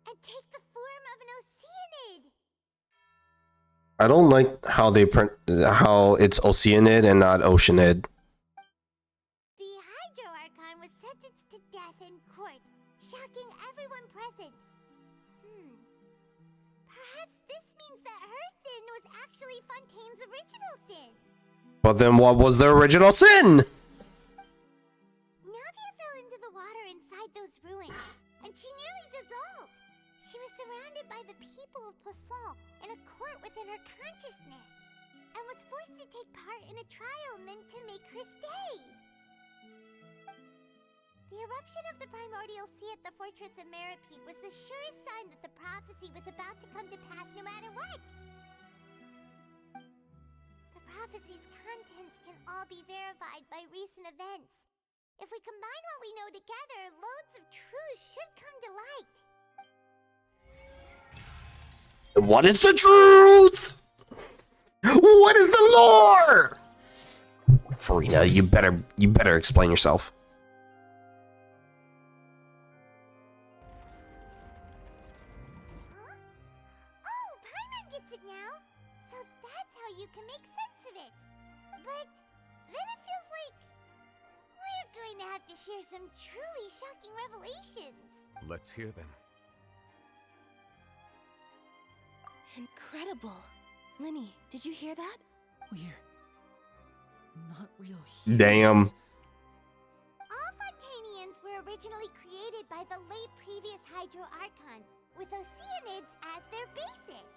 and take the form of an Oceanid. I don't like how they print how it's Oceanid and not Oceanid. The Hydro Archon was sentenced to death in court, shocking everyone present. Perhaps this means that her sin was actually Fontaine's original sin. But then what was the original sin? Navia fell into the water inside those ruins, and she nearly dissolved. She was surrounded by the people of Poisson in a court within her consciousness, and was forced to take part in a trial meant to make her stay. The eruption of the primordial sea at the fortress of Meropede was the surest sign that the prophecy was about to come to pass no matter what. The prophecy's contents can all be verified by recent events. If we combine what we know together, loads of truths should come to light. What is the truth? What is the lore? Farina, you better explain yourself. Oh, Paimon gets it now. So that's how you can make sense of it. But then it feels like we're going to have to share some truly shocking revelations. Let's hear them. Incredible. Linny, did you hear that? We're not real Damn. All Fontainians were originally created by the late previous Hydro Archon, with Oceanids as their basis.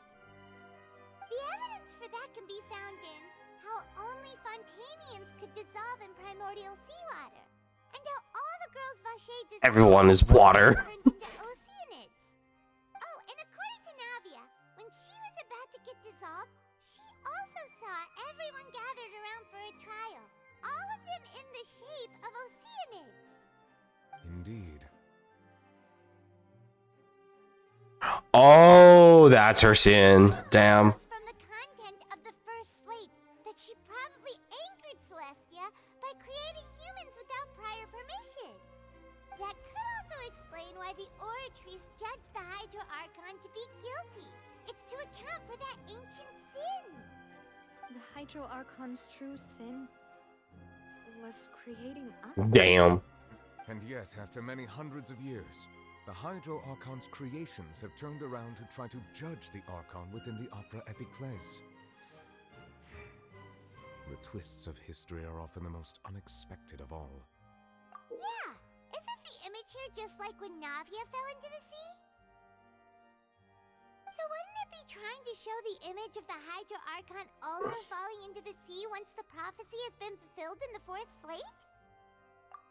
The evidence for that can be found in how only Fontainians could dissolve in primordial seawater, and how all the girls Vacher dissolved Everyone is water. turned into Oceanids. Oh, and according to Navia, when she was about to get dissolved, she also saw everyone gathered around for a trial, all of them in the shape of oceanids. Indeed. Oh, that's her sin. Damn. From the content of the first slate that she probably angered Celestia by creating humans without prior permission. That could also explain why the Oratrice judged the Hydro Archon to be guilty. It's to account for that ancient sin. The Hydro Archon's true sin was creating us. Damn. And yet, after many hundreds of years, the Hydro Archon's creations have turned around to try to judge the Archon within the Opera Epiclese. The twists of history are often the most unexpected of all. Yeah, isn't the image here just like when Navia fell into the sea? So wouldn't it be trying to show the image of the Hydro Archon also falling into the sea once the prophecy has been fulfilled in the fourth slate?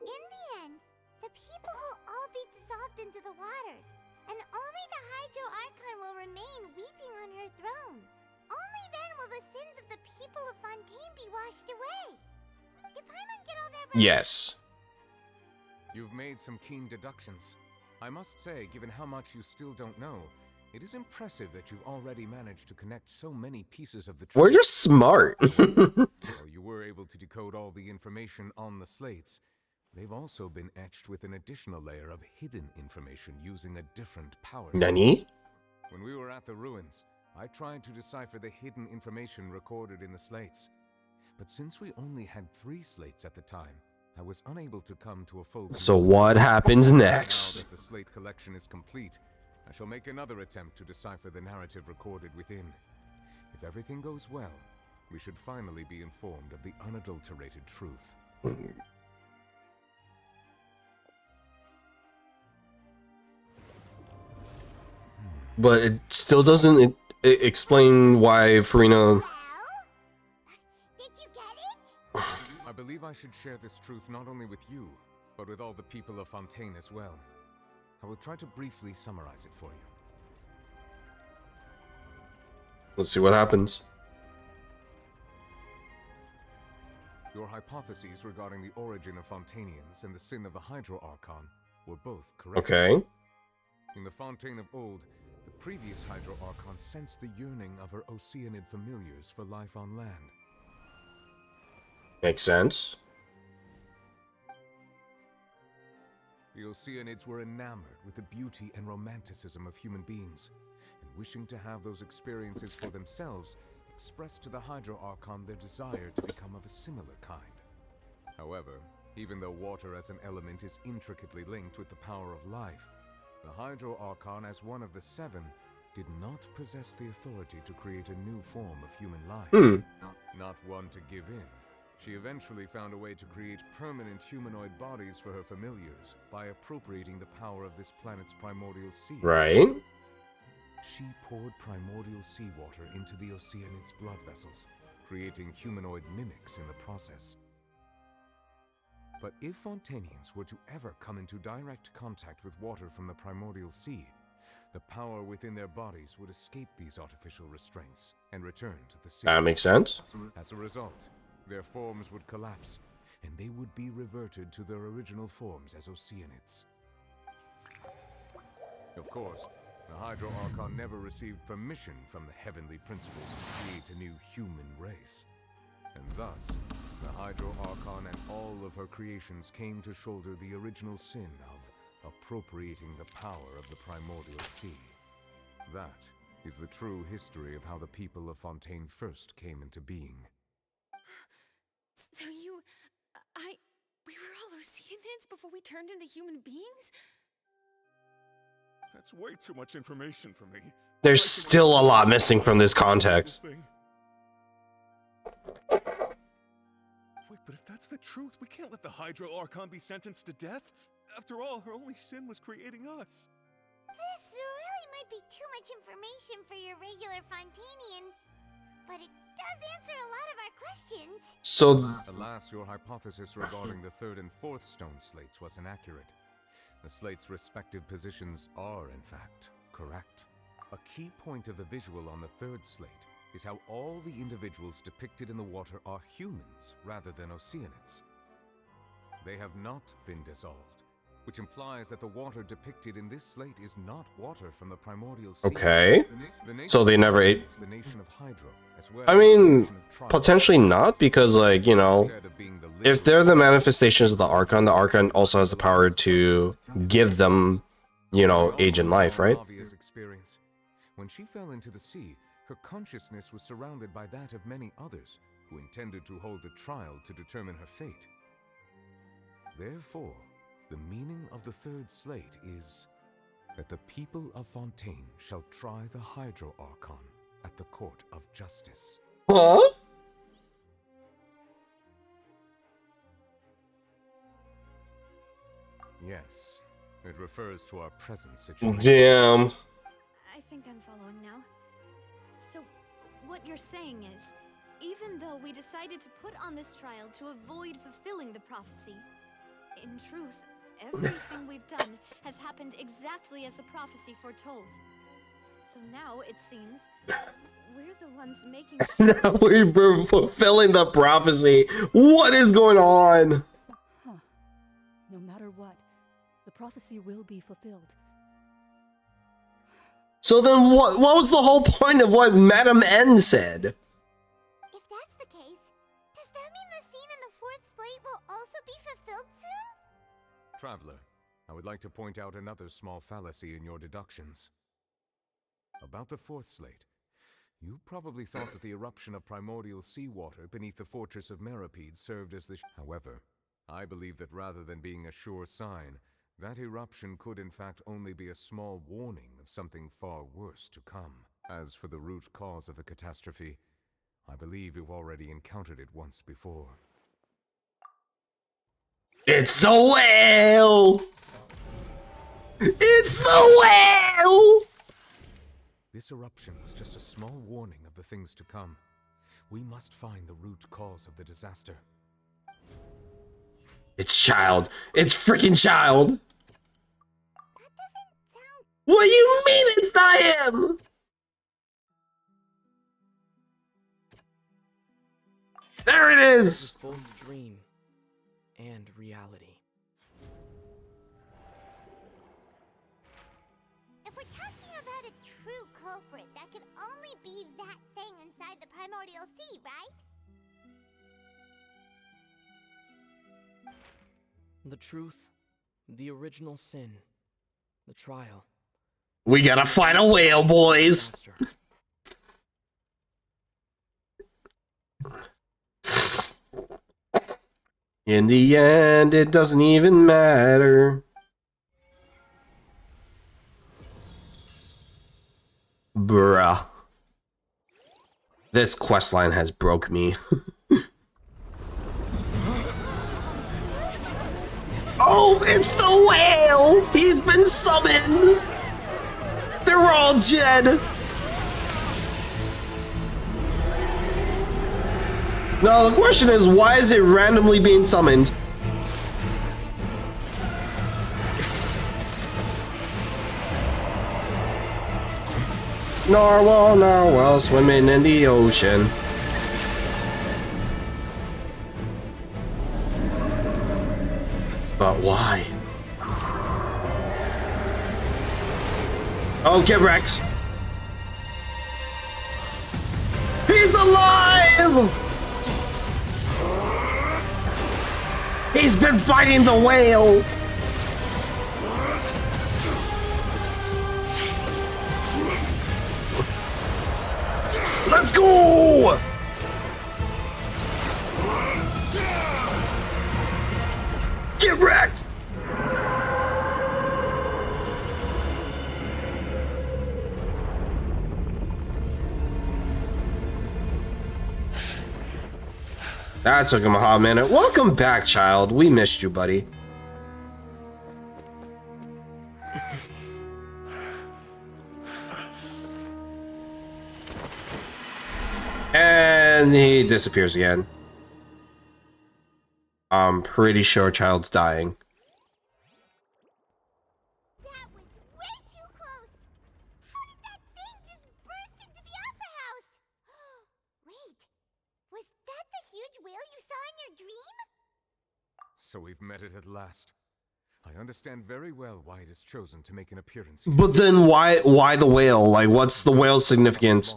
In the end, the people will all be dissolved into the waters, and only the Hydro Archon will remain weeping on her throne. Only then will the sins of the people of Fontaine be washed away. Did Paimon get all that right? Yes. You've made some keen deductions. I must say, given how much you still don't know, it is impressive that you've already managed to connect so many pieces of the truth. We're just smart. While you were able to decode all the information on the slates, they've also been etched with an additional layer of hidden information using a different power source. Nani? When we were at the ruins, I tried to decipher the hidden information recorded in the slates. But since we only had 3 slates at the time, I was unable to come to a full conclusion. So what happens next? Now that the slate collection is complete, I shall make another attempt to decipher the narrative recorded within. If everything goes well, we should finally be informed of the unadulterated truth. But it still doesn't explain why Farina... I believe I should share this truth not only with you, but with all the people of Fontaine as well. I will try to briefly summarize it for you. Let's see what happens. Your hypotheses regarding the origin of Fontainians and the sin of the Hydro Archon were both correct. Okay. In the Fontaine of old, the previous Hydro Archon sensed the yearning of her Oceanid familiars for life on land. Makes sense. The Oceanids were enamored with the beauty and romanticism of human beings, and wishing to have those experiences for themselves, expressed to the Hydro Archon their desire to become of a similar kind. However, even though water as an element is intricately linked with the power of life, the Hydro Archon, as one of the 7, did not possess the authority to create a new form of human life. Not one to give in. She eventually found a way to create permanent humanoid bodies for her familiars by appropriating the power of this planet's primordial sea. Right. She poured primordial seawater into the Oceanids' blood vessels, creating humanoid mimics in the process. But if Fontainians were to ever come into direct contact with water from the primordial sea, the power within their bodies would escape these artificial restraints and return to the sea. That makes sense. As a result, their forms would collapse, and they would be reverted to their original forms as Oceanids. Of course, the Hydro Archon never received permission from the heavenly principles to create a new human race. And thus, the Hydro Archon and all of her creations came to shoulder the original sin of appropriating the power of the primordial sea. That is the true history of how the people of Fontaine first came into being. So we were all Oceanids before we turned into human beings? That's way too much information for me. There's still a lot missing from this context. Wait, but if that's the truth, we can't let the Hydro Archon be sentenced to death. After all, her only sin was creating us. This really might be too much information for your regular Fontainian, but it does answer a lot of our questions. So, alas, your hypothesis regarding the 3rd and 4th stone slates was inaccurate. The slates' respective positions are, in fact, correct. A key point of the visual on the 3rd slate is how all the individuals depicted in the water are humans rather than Oceanids. They have not been dissolved, which implies that the water depicted in this slate is not water from the primordial sea. Okay. The nation So they never ate. is the nation of Hydro, as well I as the mean, nation of Trial. potentially not, because, like, you know, if they're the manifestations of the Archon also has the power to give them, you know, age and life, right? Lavia's experience. When she fell into the sea, her consciousness was surrounded by that of many others who intended to hold a trial to determine her fate. Therefore, the meaning of the third slate is that the people of Fontaine shall try the Hydro Archon at the court of justice. Huh? Yes, it refers to our present situation. Damn. I think I'm following now. So, what you're saying is, even though we decided to put on this trial to avoid fulfilling the prophecy, in truth, everything we've done has happened exactly as the prophecy foretold. So now, it seems, we're the ones making sure... Now we're fulfilling the prophecy. What is going on? Huh. No matter what, the prophecy will be fulfilled. So then what was the whole point of what Madame N said? If that's the case, does that mean the scene in the fourth slate will also be fulfilled soon? Traveler, I would like to point out another small fallacy in your deductions. About the fourth slate, you probably thought that the eruption of primordial seawater beneath the fortress of Meripede served as the... However, I believe that rather than being a sure sign, that eruption could in fact only be a small warning of something far worse to come. As for the root cause of the catastrophe, I believe you've already encountered it once before. It's a whale! It's the whale! This eruption was just a small warning of the things to come. We must find the root cause of the disaster. It's Child. It's freaking Child. What do you mean it's not him? There it is. It's both dream and reality. If we're talking about a true culprit, that could only be that thing inside the primordial sea, right? The truth, the original sin, the trial. We gotta fight a whale, boys. In the end, it doesn't even matter. Bruh. This questline has broke me. Oh, it's the whale! He's been summoned! They're all dead! Now the question is, why is it randomly being summoned? Narwhal swimming in the ocean. But why? Oh, get wrecked! He's alive! He's been fighting the whale! Let's go! Get wrecked! That took him a hot minute. Welcome back, Child. We missed you, buddy. And he disappears again. I'm pretty sure Child's dying. That was way too close! How did that thing just burst into the opera house? So we've met it at last. I understand very well why it is chosen to make an appearance here. But then why the whale? Like, what's the whale's significance?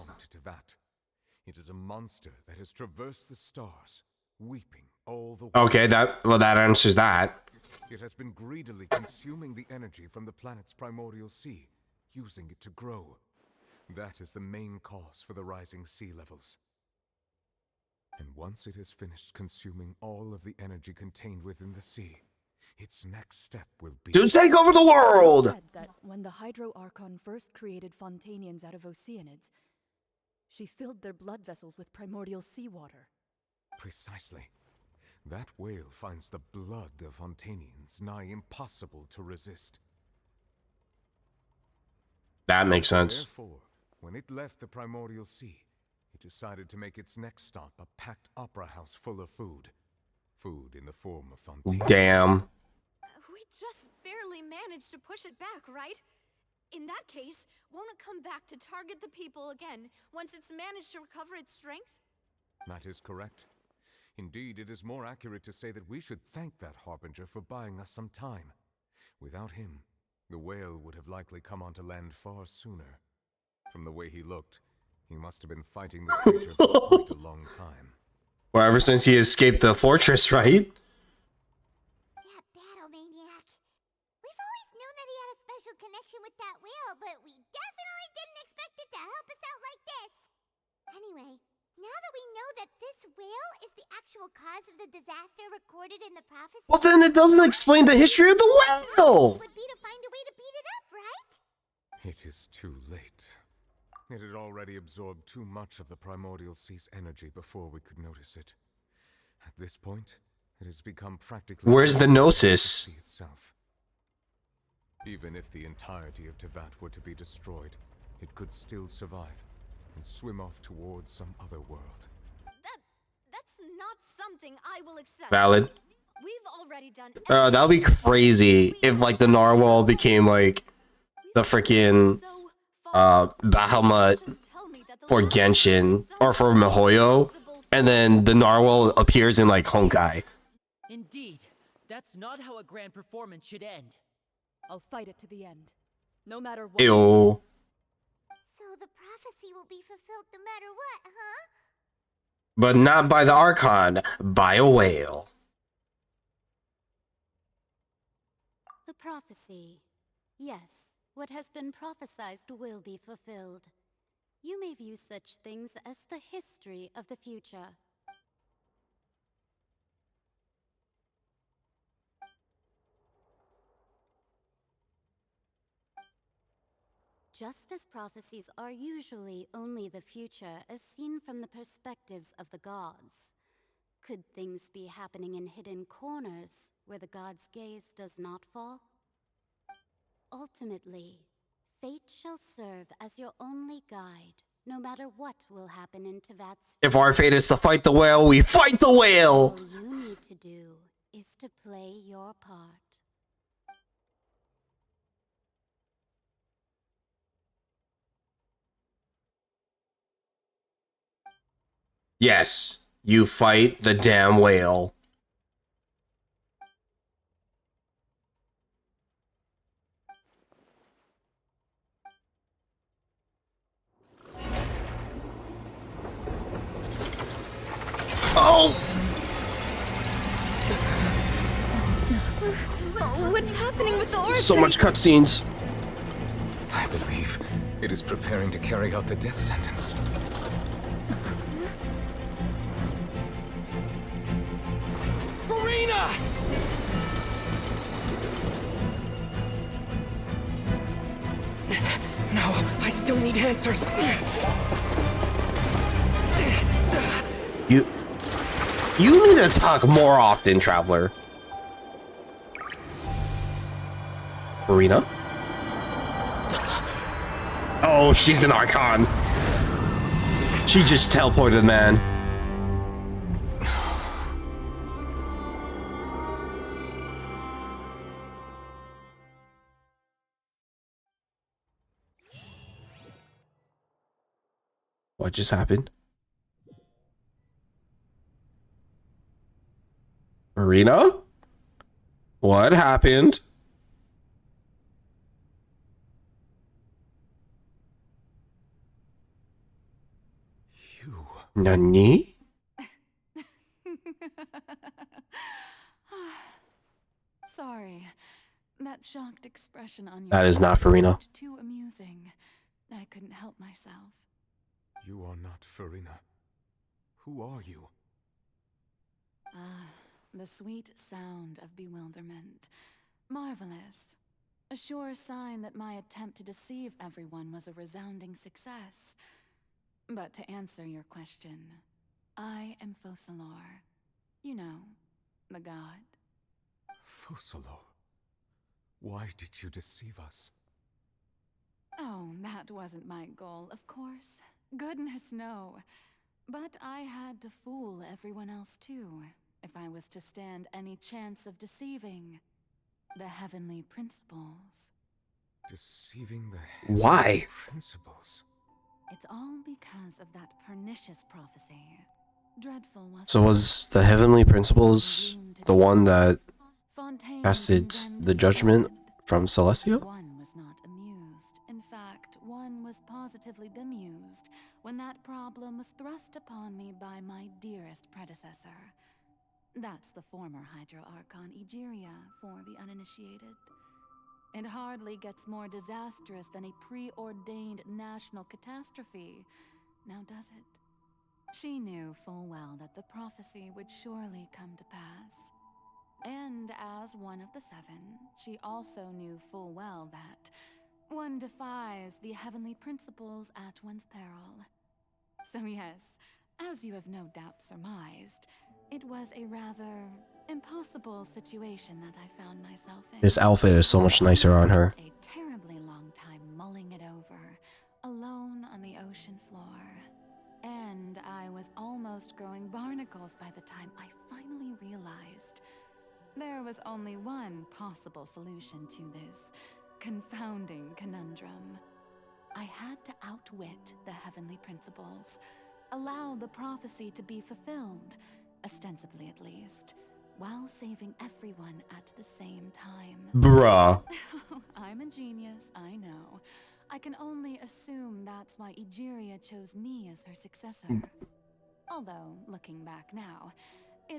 It is a monster that has traversed the stars, weeping all the way. Okay, that answers that. It has been greedily consuming the energy from the planet's primordial sea, using it to grow. That is the main cause for the rising sea levels. And once it has finished consuming all of the energy contained within the sea, its next step will be to take over the world! Said that when the Hydro Archon first created Fontanians out of Oceanids, she filled their blood vessels with primordial seawater. Precisely. That whale finds the blood of Fontanians nigh impossible to resist. That makes sense. Therefore, when it left the primordial sea, it decided to make its next stop a packed opera house full of food. Food in the form of Fontanians. Damn. We just barely managed to push it back, right? In that case, won't it come back to target the people again once it's managed to recover its strength? That is correct. Indeed, it is more accurate to say that we should thank that Harbinger for buying us some time. Without him, the whale would have likely come onto land far sooner. From the way he looked, he must have been fighting the creature for quite a long time. Well, ever since he escaped the fortress, right? That battle maniac. We've always known that he had a special connection with that whale, but we definitely didn't expect it to help us out like this. Anyway, now that we know that this whale is the actual cause of the disaster recorded in the prophecy... Well, then it doesn't explain the history of the whale! ...would be to find a way to beat it up, right? It is too late. It had already absorbed too much of the primordial sea's energy before we could notice it. At this point, it has become practically... Where's the Gnosis? Itself. Even if the entirety of Tevat were to be destroyed, it could still survive and swim off towards some other world. That's not something I will accept. Valid. We've already done That would be crazy if, like, the narwhal became, like, the freaking Bahamut for Genshin or for Mihoyo, and then the narwhal appears in, like, Honkai. Indeed, that's not how a grand performance should end. I'll fight it to the end, no matter what. Ew. So the prophecy will be fulfilled no matter what, huh? But not by the Archon, by a whale. The prophecy. Yes, what has been prophesied will be fulfilled. You may view such things as the history of the future. Just as prophecies are usually only the future as seen from the perspectives of the gods, could things be happening in hidden corners where the gods' gaze does not fall? Ultimately, fate shall serve as your only guide, no matter what will happen in Tevat's. If our fate is to fight the whale, we fight the whale! All you need to do is to play your part. Yes, you fight the damn whale. Oh! What's happening with the orb? So much cutscenes. I believe it is preparing to carry out the death sentence. Farina! No, I still need answers. You need to talk more often, Traveler. Marina? Oh, she's an Archon. She just teleported the man. What just happened? Marina? What happened? Nani? Sorry. That shocked expression on your That is not face Farina. was too amusing. I couldn't help myself. You are not Farina. Who are you? Ah, the sweet sound of bewilderment. Marvelous. A sure sign that my attempt to deceive everyone was a resounding success. But to answer your question, I am Focalor. You know, the god. Focalor. Why did you deceive us? Oh, that wasn't my goal, of course. Goodness, no. But I had to fool everyone else too, if I was to stand any chance of deceiving the heavenly principles. Deceiving the Why? heavenly principles? It's all because of that pernicious prophecy. Dreadful, wasn't So was the heavenly principles the one that Fontaine casted condemned the judgment from Celestia? One was not amused. In fact, one was positively bemused when that problem was thrust upon me by my dearest predecessor. That's the former Hydro Archon Egeria for the uninitiated. It hardly gets more disastrous than a preordained national catastrophe, now does it? She knew full well that the prophecy would surely come to pass. And as one of the seven, she also knew full well that one defies the heavenly principles at one's peril. So yes, as you have no doubt surmised, it was a rather impossible situation that I found myself in. This outfit is so much nicer on her. A terribly long time mulling it over, alone on the ocean floor. And I was almost growing barnacles by the time I finally realized there was only one possible solution to this confounding conundrum. I had to outwit the heavenly principles, allow the prophecy to be fulfilled, ostensibly at least, while saving everyone at the same time. Bruh. I'm a genius, I know. I can only assume that's why Egeria chose me as her successor. Although, looking back now,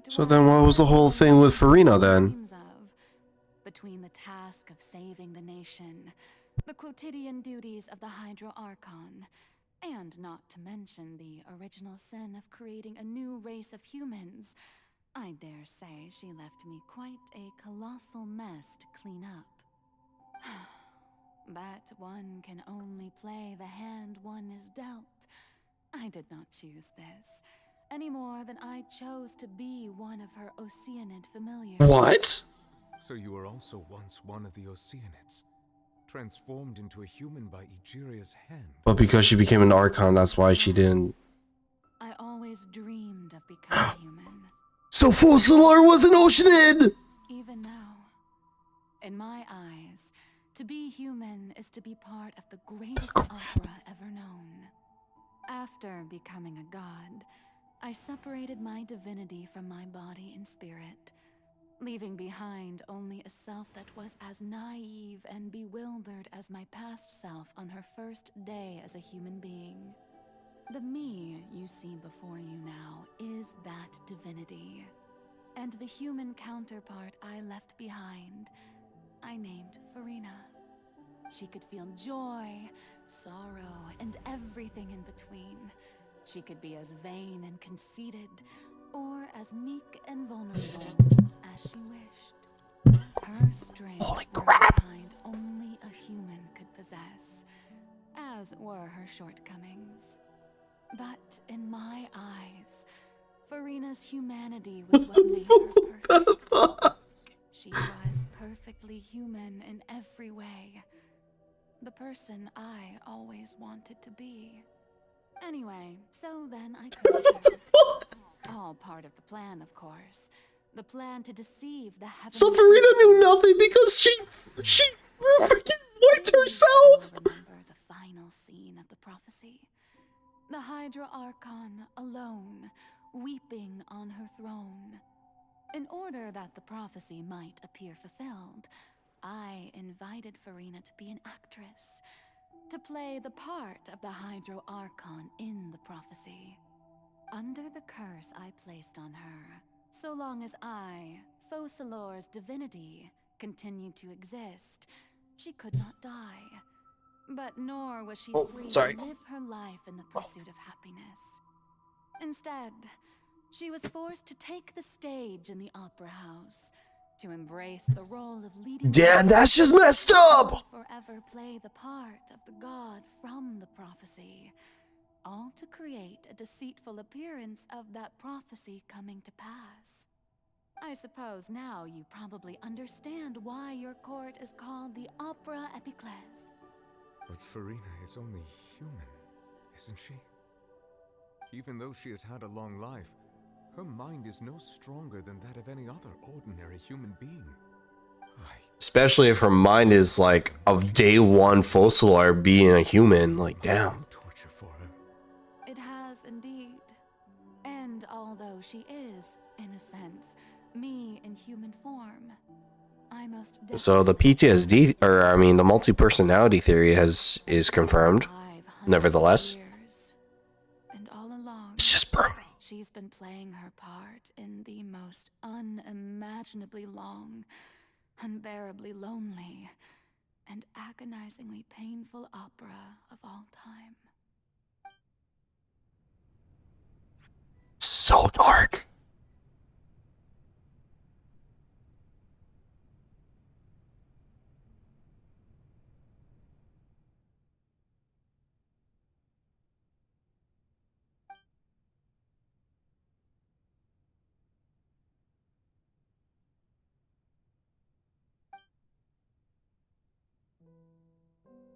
So then what was the whole thing with Farina then? Between the task of saving the nation, the quotidian duties of the Hydro Archon, and not to mention the original sin of creating a new race of humans, I dare say she left me quite a colossal mess to clean up. But one can only play the hand one is dealt. I did not choose this, any more than I chose to be one of her Oceanid familiars. What? So you were also once one of the Oceanids, transformed into a human by Egeria's hand. But because she became an Archon, that's why she didn't. I always dreamed of becoming human. So Focalor was an Oceanid! Even now, in my eyes, to be human is to be part of the greatest opera ever known. After becoming a god, I separated my divinity from my body and spirit, leaving behind only a self that was as naive and bewildered as my past self on her first day as a human being. The me you see before you now is that divinity, and the human counterpart I left behind, I named Farina. She could feel joy, sorrow, and everything in between. She could be as vain and conceited, or as meek and vulnerable as she wished. Her strengths were the kind only a human could possess, as were her shortcomings. But in my eyes, Farina's humanity was what made her perfect. She was perfectly human in every way. The person I always wanted to be. Anyway, so then I cursed her. All part of the plan, of course. The plan to deceive the heavenly. So Farina knew nothing because she freaking wiped herself! Remember the final scene of the prophecy. The Hydra Archon alone, weeping on her throne. In order that the prophecy might appear fulfilled, I invited Farina to be an actress, to play the part of the Hydro Archon in the prophecy. Under the curse I placed on her, so long as I, Focalor's divinity, continued to exist, she could not die. But nor was she free to live her life in the pursuit of happiness. Instead, she was forced to take the stage in the opera house, to embrace the role of leading. Damn, that's just messed up! Forever play the part of the god from the prophecy, all to create a deceitful appearance of that prophecy coming to pass. I suppose now you probably understand why your court is called the Opera Epiclese. But Farina is only human, isn't she? Even though she has had a long life, her mind is no stronger than that of any other ordinary human being. Especially if her mind is like of day one Focalor being a human. Like, damn. Torture for her. It has indeed. And although she is, in a sense, me in human form, I most So the PTSD, or I mean the multi-personality theory is confirmed. Nevertheless, and all along, it's just brutal. She's been playing her part in the most unimaginably long, unbearably lonely, and agonizingly painful opera of all time. So dark.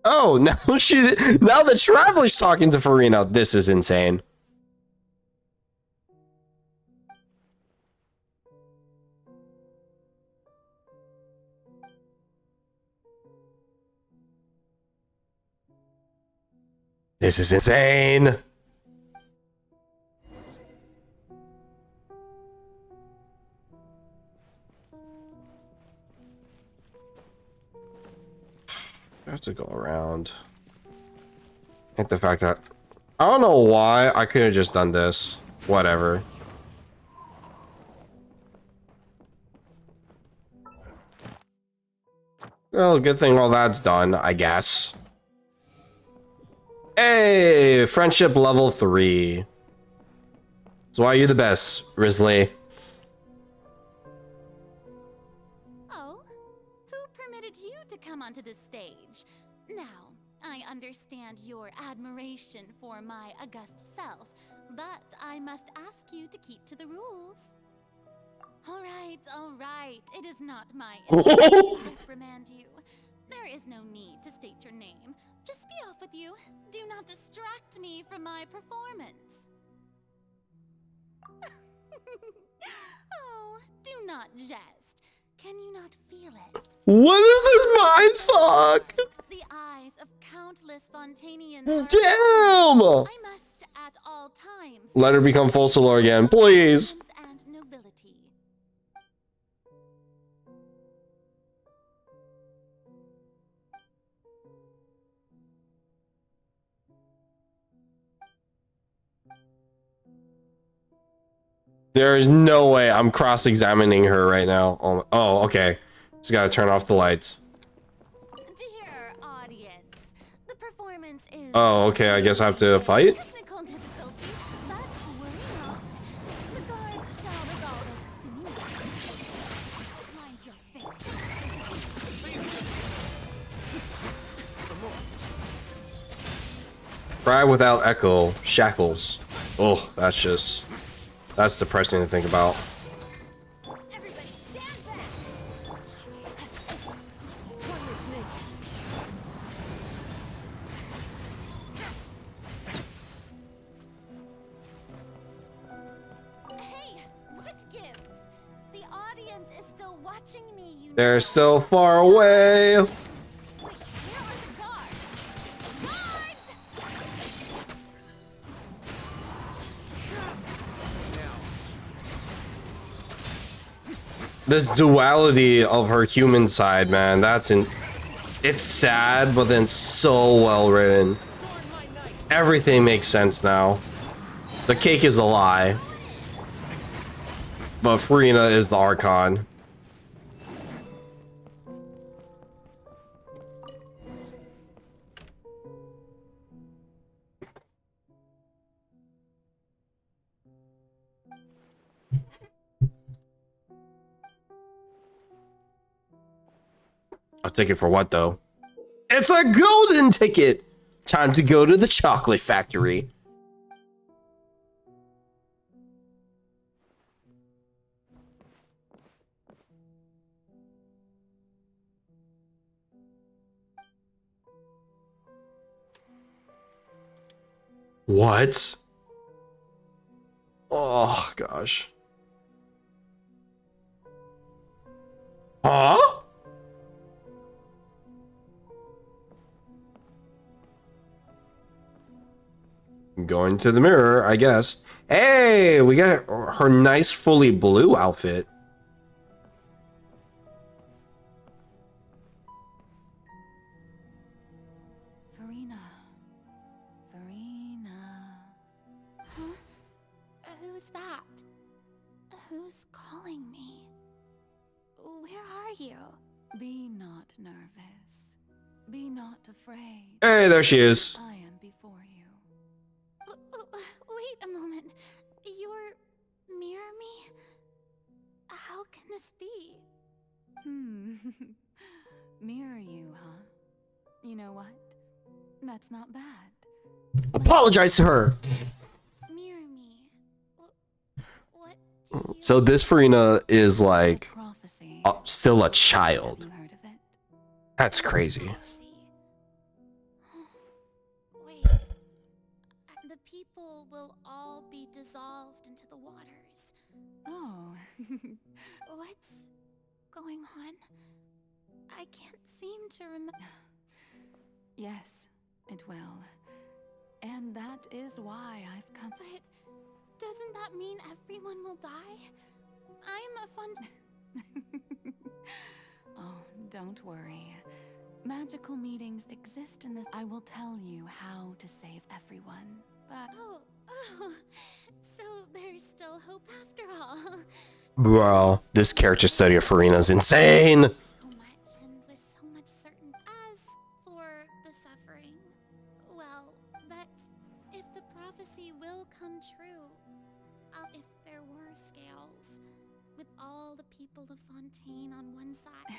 Oh, now now the Traveler's talking to Farina. This is insane. This is insane. I have to go around. And the fact that I don't know why I could have just done this. Whatever. Well, good thing all that's done, I guess. Hey, friendship level 3. So why are you the best, Risley? Oh, who permitted you to come onto the stage? Now, I understand your admiration for my august self, but I must ask you to keep to the rules. All right. It is not my intention to reprimand you. There is no need to state your name. Just be off with you. Do not distract me from my performance. Oh, do not jest. Can you not feel it? What is this mind fuck? The eyes of countless Fontanians. Damn! I must at all times Let her become Focalor again, please. and nobility. There is no way I'm cross-examining her right now. Oh, okay. Just gotta turn off the lights. Dear audience, the performance is Oh, okay. I guess I have to fight? technical difficulty, but worry not. The guards shall resolve it soon enough. Mind your fate. Cry without echo. Shackles. Oh, that's depressing to think about. Hey, what gives? The audience is still watching me, you They're still far away. This duality of her human side, man, it's sad, but then so well written. Everything makes sense now. The cake is a lie, but Farina is the Archon. A ticket for what, though? It's a golden ticket! Time to go to the chocolate factory. What? Oh, gosh. Huh? Going to the mirror, I guess. Hey, we got her nice fully blue outfit. Farina. Huh? Who's that? Who's calling me? Where are you? Be not nervous. Be not afraid. Hey, there she is. I am before you. Wait a moment. You're mirror me? How can this be? Mirror you, huh? You know what? That's not bad. Apologize to her. Mirror me. What? So this Farina is like still a child. That's crazy. Wait. The people will all be dissolved into the waters. Oh. What's going on? I can't seem to remember. Yes, it will. And that is why I've come. But doesn't that mean everyone will die? I'm a fun. Oh, don't worry. Magical meetings exist in this. I will tell you how to save everyone. But Oh, so there's still hope after all. Bro, this character study of Farina is insane. So much and with so much certain. As for the suffering, well, but if the prophecy will come true, if there were scales, with all the people of Fontaine on one side.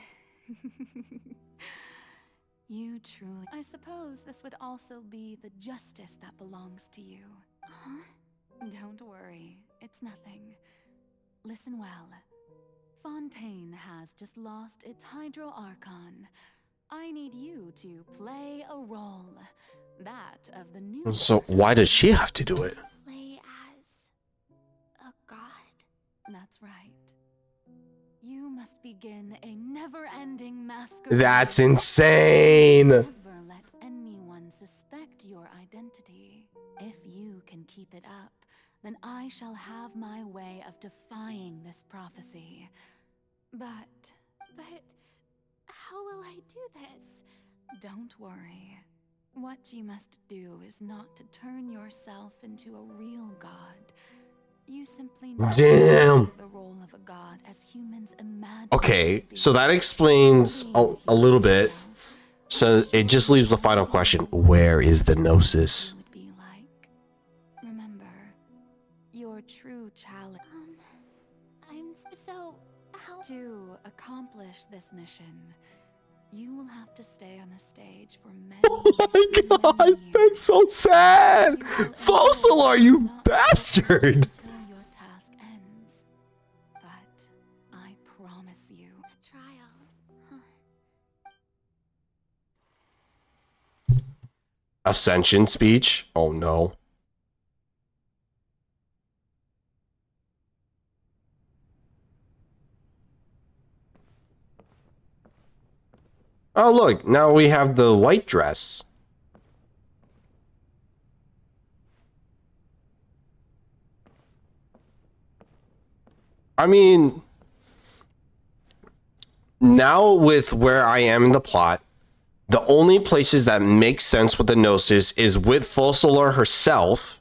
you truly. I suppose this would also be the justice that belongs to you. Huh? Don't worry, it's nothing. Listen well. Fontaine has just lost its Hydro Archon. I need you to play a role. That of the new. So why does she have to do it? Play as a god. That's right. You must begin a never-ending masquerade. That's insane. Never let anyone suspect your identity. If you can keep it up, then I shall have my way of defying this prophecy. But how will I do this? Don't worry. What you must do is not to turn yourself into a real god. You simply need Damn. the role of a god as humans imagine. Okay, so that explains a little bit. So it just leaves the final question. Where is the Gnosis? Remember, your true challenge. I'm so how to accomplish this mission. You will have to stay on the stage for many. Oh my god, that's so sad. Fossil, you bastard. Until your task ends. But I promise you. a trial. Huh. Ascension speech? Oh no. Oh look, now we have the white dress. I mean, now with where I am in the plot, the only places that make sense with the Gnosis is with Focalor herself,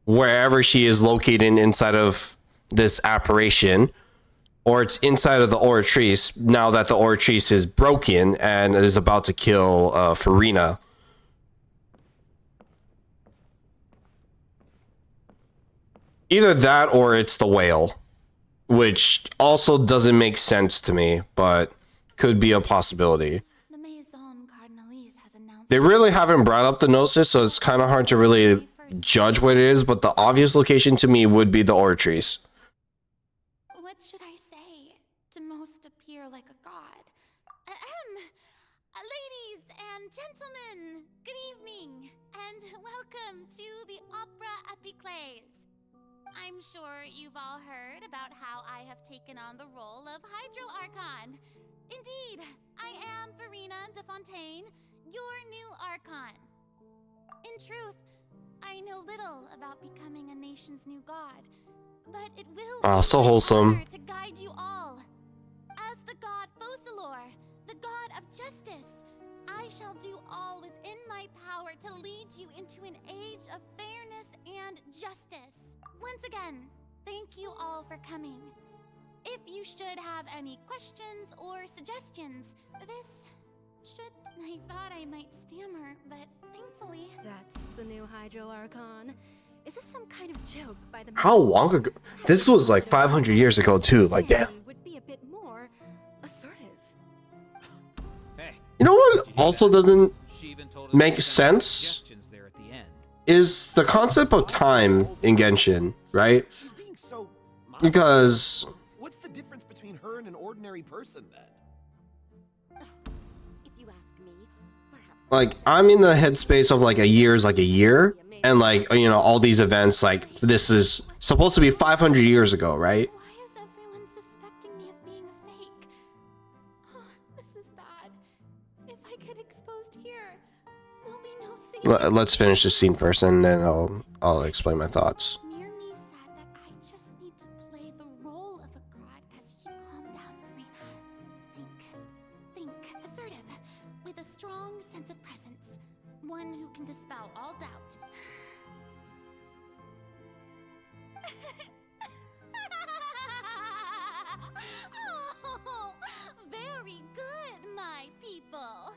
wherever she is located inside of this apparition, or it's inside of the Oratrice now that the Oratrice is broken and is about to kill Farina. Either that or it's the whale, which also doesn't make sense to me, but could be a possibility. They really haven't brought up the Gnosis, so it's kind of hard to really judge what it is, but the obvious location to me would be the Oratrice. What should I say to most appear like a god? Ladies and gentlemen, good evening, and welcome to the Opera Epiclese. I'm sure you've all heard about how I have taken on the role of Hydro Archon. Indeed, I am Farina de Fontaine, your new Archon. In truth, I know little about becoming a nation's new god, but it will be So my wholesome. honor to guide you all. As the god Focalor, the god of justice, I shall do all within my power to lead you into an age of fairness and justice. Once again, thank you all for coming. If you should have any questions or suggestions, I thought I might stammer, but thankfully... That's the new Hydro Archon. Is this some kind of joke by the... How long ago? This was like 500 years ago too, like damn. Would be a bit more assertive. You know what also doesn't make sense? Is the concept of time in Genshin, right? Because What's the difference between her and an ordinary person then? like I'm in the headspace of like a year is like a year, and like, you know, all these events, like this is supposed to be 500 years ago, right? Why is everyone suspecting me of being a fake? Oh, this is bad. If I get exposed here, there'll be no saving. Let's finish this scene first, and then I'll explain my thoughts. Mirmi said that I just need to play the role of a god as you calm down, Farina. Think assertive, with a strong sense of presence. One who can dispel all doubt. Oh, very good, my people.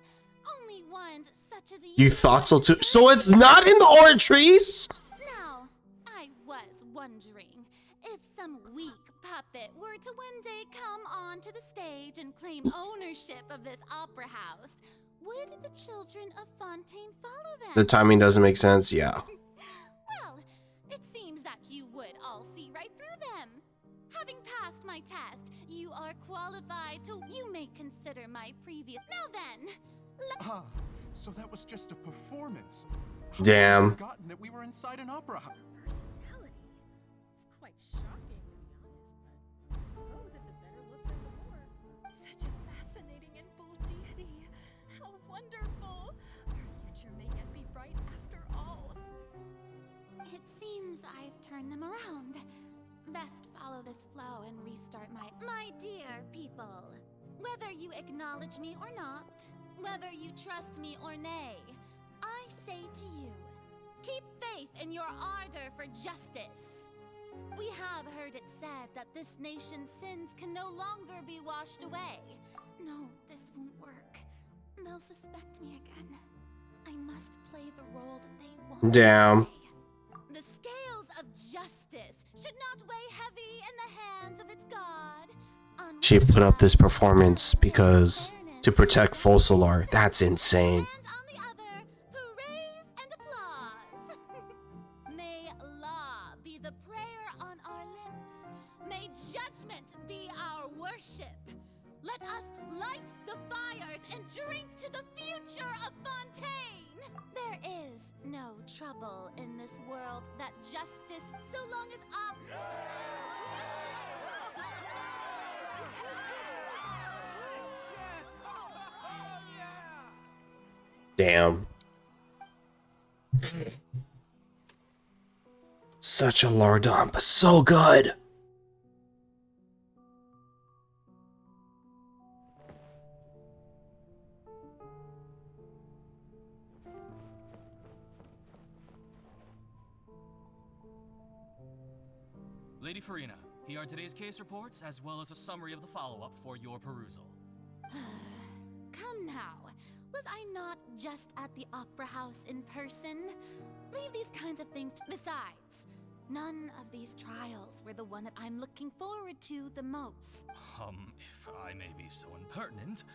Only ones such as You thought so too? So it's not in the Oratrice? Now, I was wondering if some weak puppet were to one day come onto the stage and claim ownership of this opera house, would the children of Fontaine follow them? The timing doesn't make sense. Yeah. Well, it seems that you would all see right through them. Having passed my test, you are qualified to... You may consider my previous... Now then, Ah, so that was just a performance. Damn. I'd forgotten that we were inside an opera house. Personality. It's quite shocking, to be honest, but I suppose it's a better look than before. Such a fascinating and bold deity. How wonderful. Our future may yet be bright after all. it seems I've turned them around. Best follow this flow and restart my dear people. Whether you acknowledge me or not, whether you trust me or nay, I say to you, keep faith in your ardor for justice. We have heard it said that this nation's sins can no longer be washed away. No, this won't work. They'll suspect me again. I must play the role that they won't. Damn. The scales of justice should not weigh heavy in the hands of its god. She put up this performance because to protect Focalor. That's insane. May law be the prayer on our lips. May judgment be our worship. Let us light the fires and drink to the future of Fontaine. There is no trouble in this world that justice, so long as Damn. Such a lardon, but so good. Lady Farina, here are today's case reports, as well as a summary of the follow-up for your perusal. Come now. Was I not just at the Opera House in person? Leave these kinds of things besides, none of these trials were the one that I'm looking forward to the most. If I may be so impertinent,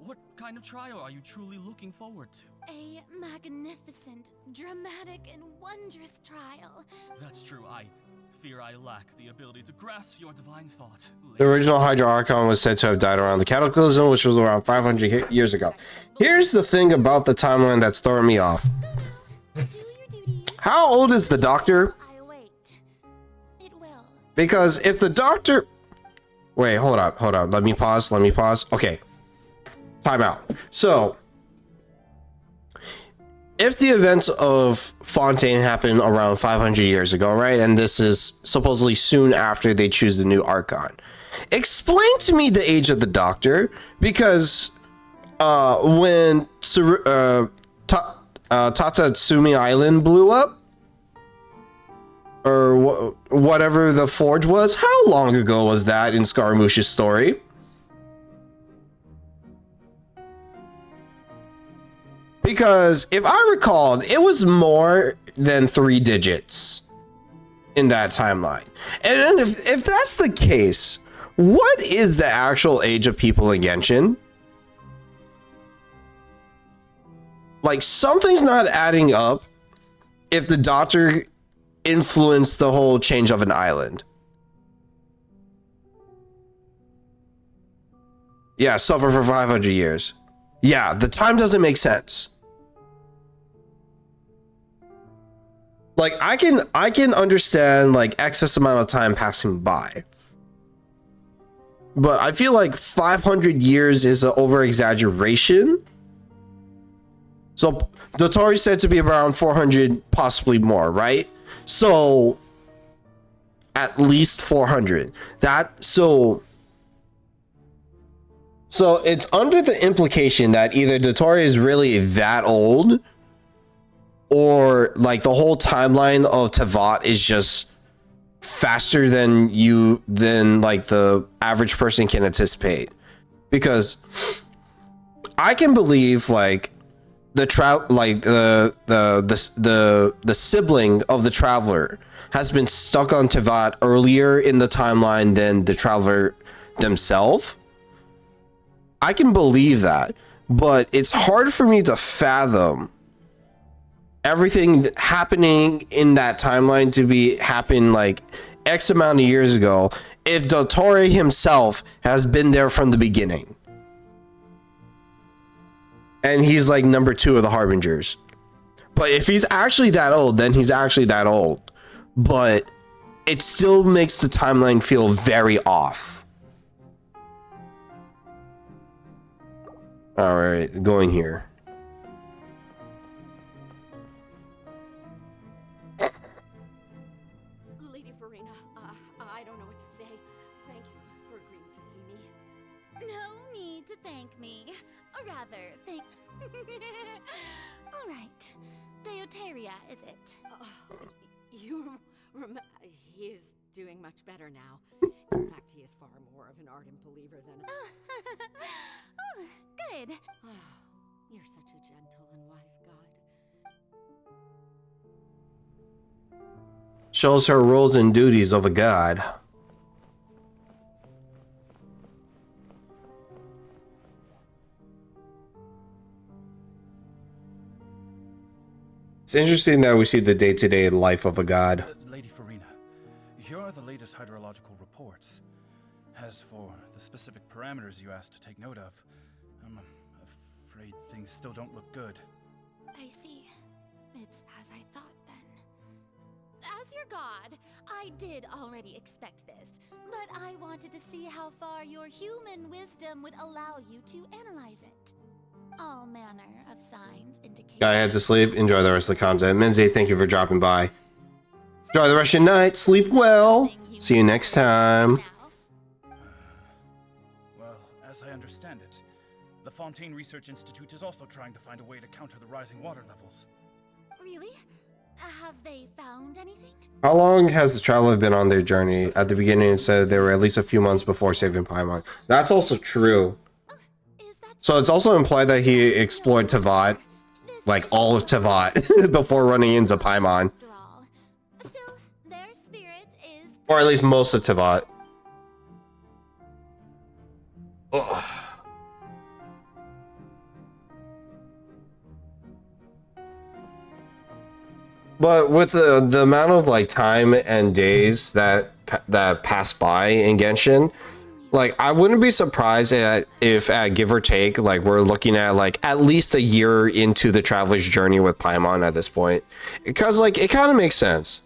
what kind of trial are you truly looking forward to? A magnificent, dramatic, and wondrous trial. That's true, I fear I lack the ability to grasp your divine thought. The original Hydra Archon was said to have died around the Cataclysm, which was around 500 years ago. Here's the thing about the timeline that's throwing me off. How old is the Doctor? Because if the Doctor... Wait, hold up. Let me pause. Okay. Time out. So, if the events of Fontaine happened around 500 years ago, right? And this is supposedly soon after they choose the new Archon. Explain to me the age of the Doctor, because when Tatatsumi Island blew up, or whatever the forge was, how long ago was that in Scaramouche's story? Because if I recalled, it was more than 3 digits in that timeline. And if that's the case, what is the actual age of people in Genshin? Like, something's not adding up if the Doctor influenced the whole change of an island. Yeah, suffer for 500 years. Yeah, the time doesn't make sense. Like, I can understand like excess amount of time passing by, but I feel like 500 years is an over exaggeration. So Dotori said to be around 400, possibly more, right? So at least 400. So it's under the implication that either Dotori is really that old, or like the whole timeline of Tevat is just faster than like the average person can anticipate. Because I can believe like the sibling of the Traveler has been stuck on Tevat earlier in the timeline than the Traveler themselves. I can believe that, but it's hard for me to fathom everything happening in that timeline to happen like X amount of years ago if Dottore himself has been there from the beginning. And he's like number 2 of the Harbingers. But if he's actually that old, then he's actually that old. But it still makes the timeline feel very off. All right, going here. Lady Farina, I don't know what to say. Thank you for agreeing to see me. No need to thank me. Or rather, thank... All right. Deuteria, is it? He is doing much better now. In fact, he is far more of an ardent believer than... Oh, good. You're such a gentle and wise god. Shows her roles and duties of a god. It's interesting that we see the day-to-day life of a god. Lady Farina, here are the latest hydrological reports. As for the specific parameters you asked to take note of, I'm afraid things still don't look good. I see. It's as I thought then. As your god, I did already expect this, but I wanted to see how far your human wisdom would allow you to analyze it. All manner of signs indicate... Guy had to sleep. Enjoy the rest of the content. Menzie, thank you for dropping by. Enjoy the rest of your night. Sleep well. See you next time. Well, as I understand it, the Fontaine Research Institute is also trying to find a way to counter the rising water levels. Really? Have they found anything? How long has the traveler been on their journey? At the beginning, it said they were at least a few months before saving Paimon. That's also true. So it's also implied that he explored Tavat, like all of Tavat, before running into Paimon. Or at least most of Tavat. Ugh. But with the amount of like time and days that pass by in Genshin, like I wouldn't be surprised if at give or take, like we're looking at like at least a year into the traveler's journey with Paimon at this point, because like it kind of makes sense.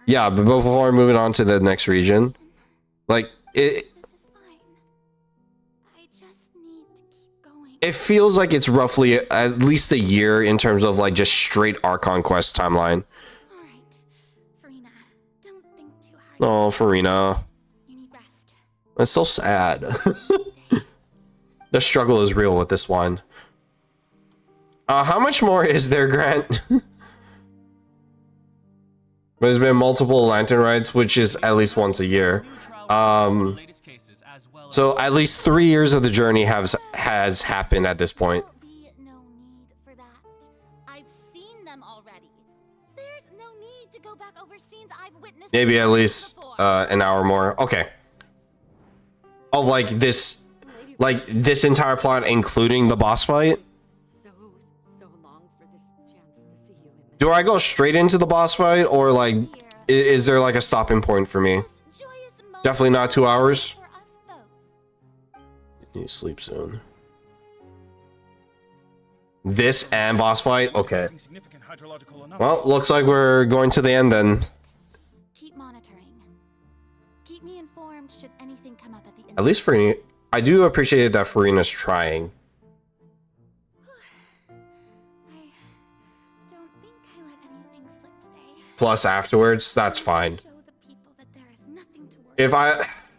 Yeah, but before moving on to the next region, like it feels like it's roughly at least a year in terms of like just straight Archon quest timeline. Oh, Farina. It's so sad. The struggle is real with this one. How much more is there, Grant? There's been multiple lantern rides, which is at least once a year. So at least 3 years of the journey has happened at this point. Maybe at least an hour more. Okay. Of like this entire plot, including the boss fight. Do I go straight into the boss fight, or like is there like a stopping point for me? Definitely not 2 hours. You need to sleep soon. This and boss fight? Okay. Well, looks like we're going to the end then. Keep monitoring. Keep me informed should anything come up at the end. At least Farina, I do appreciate that Farina's trying. Plus afterwards, that's fine. If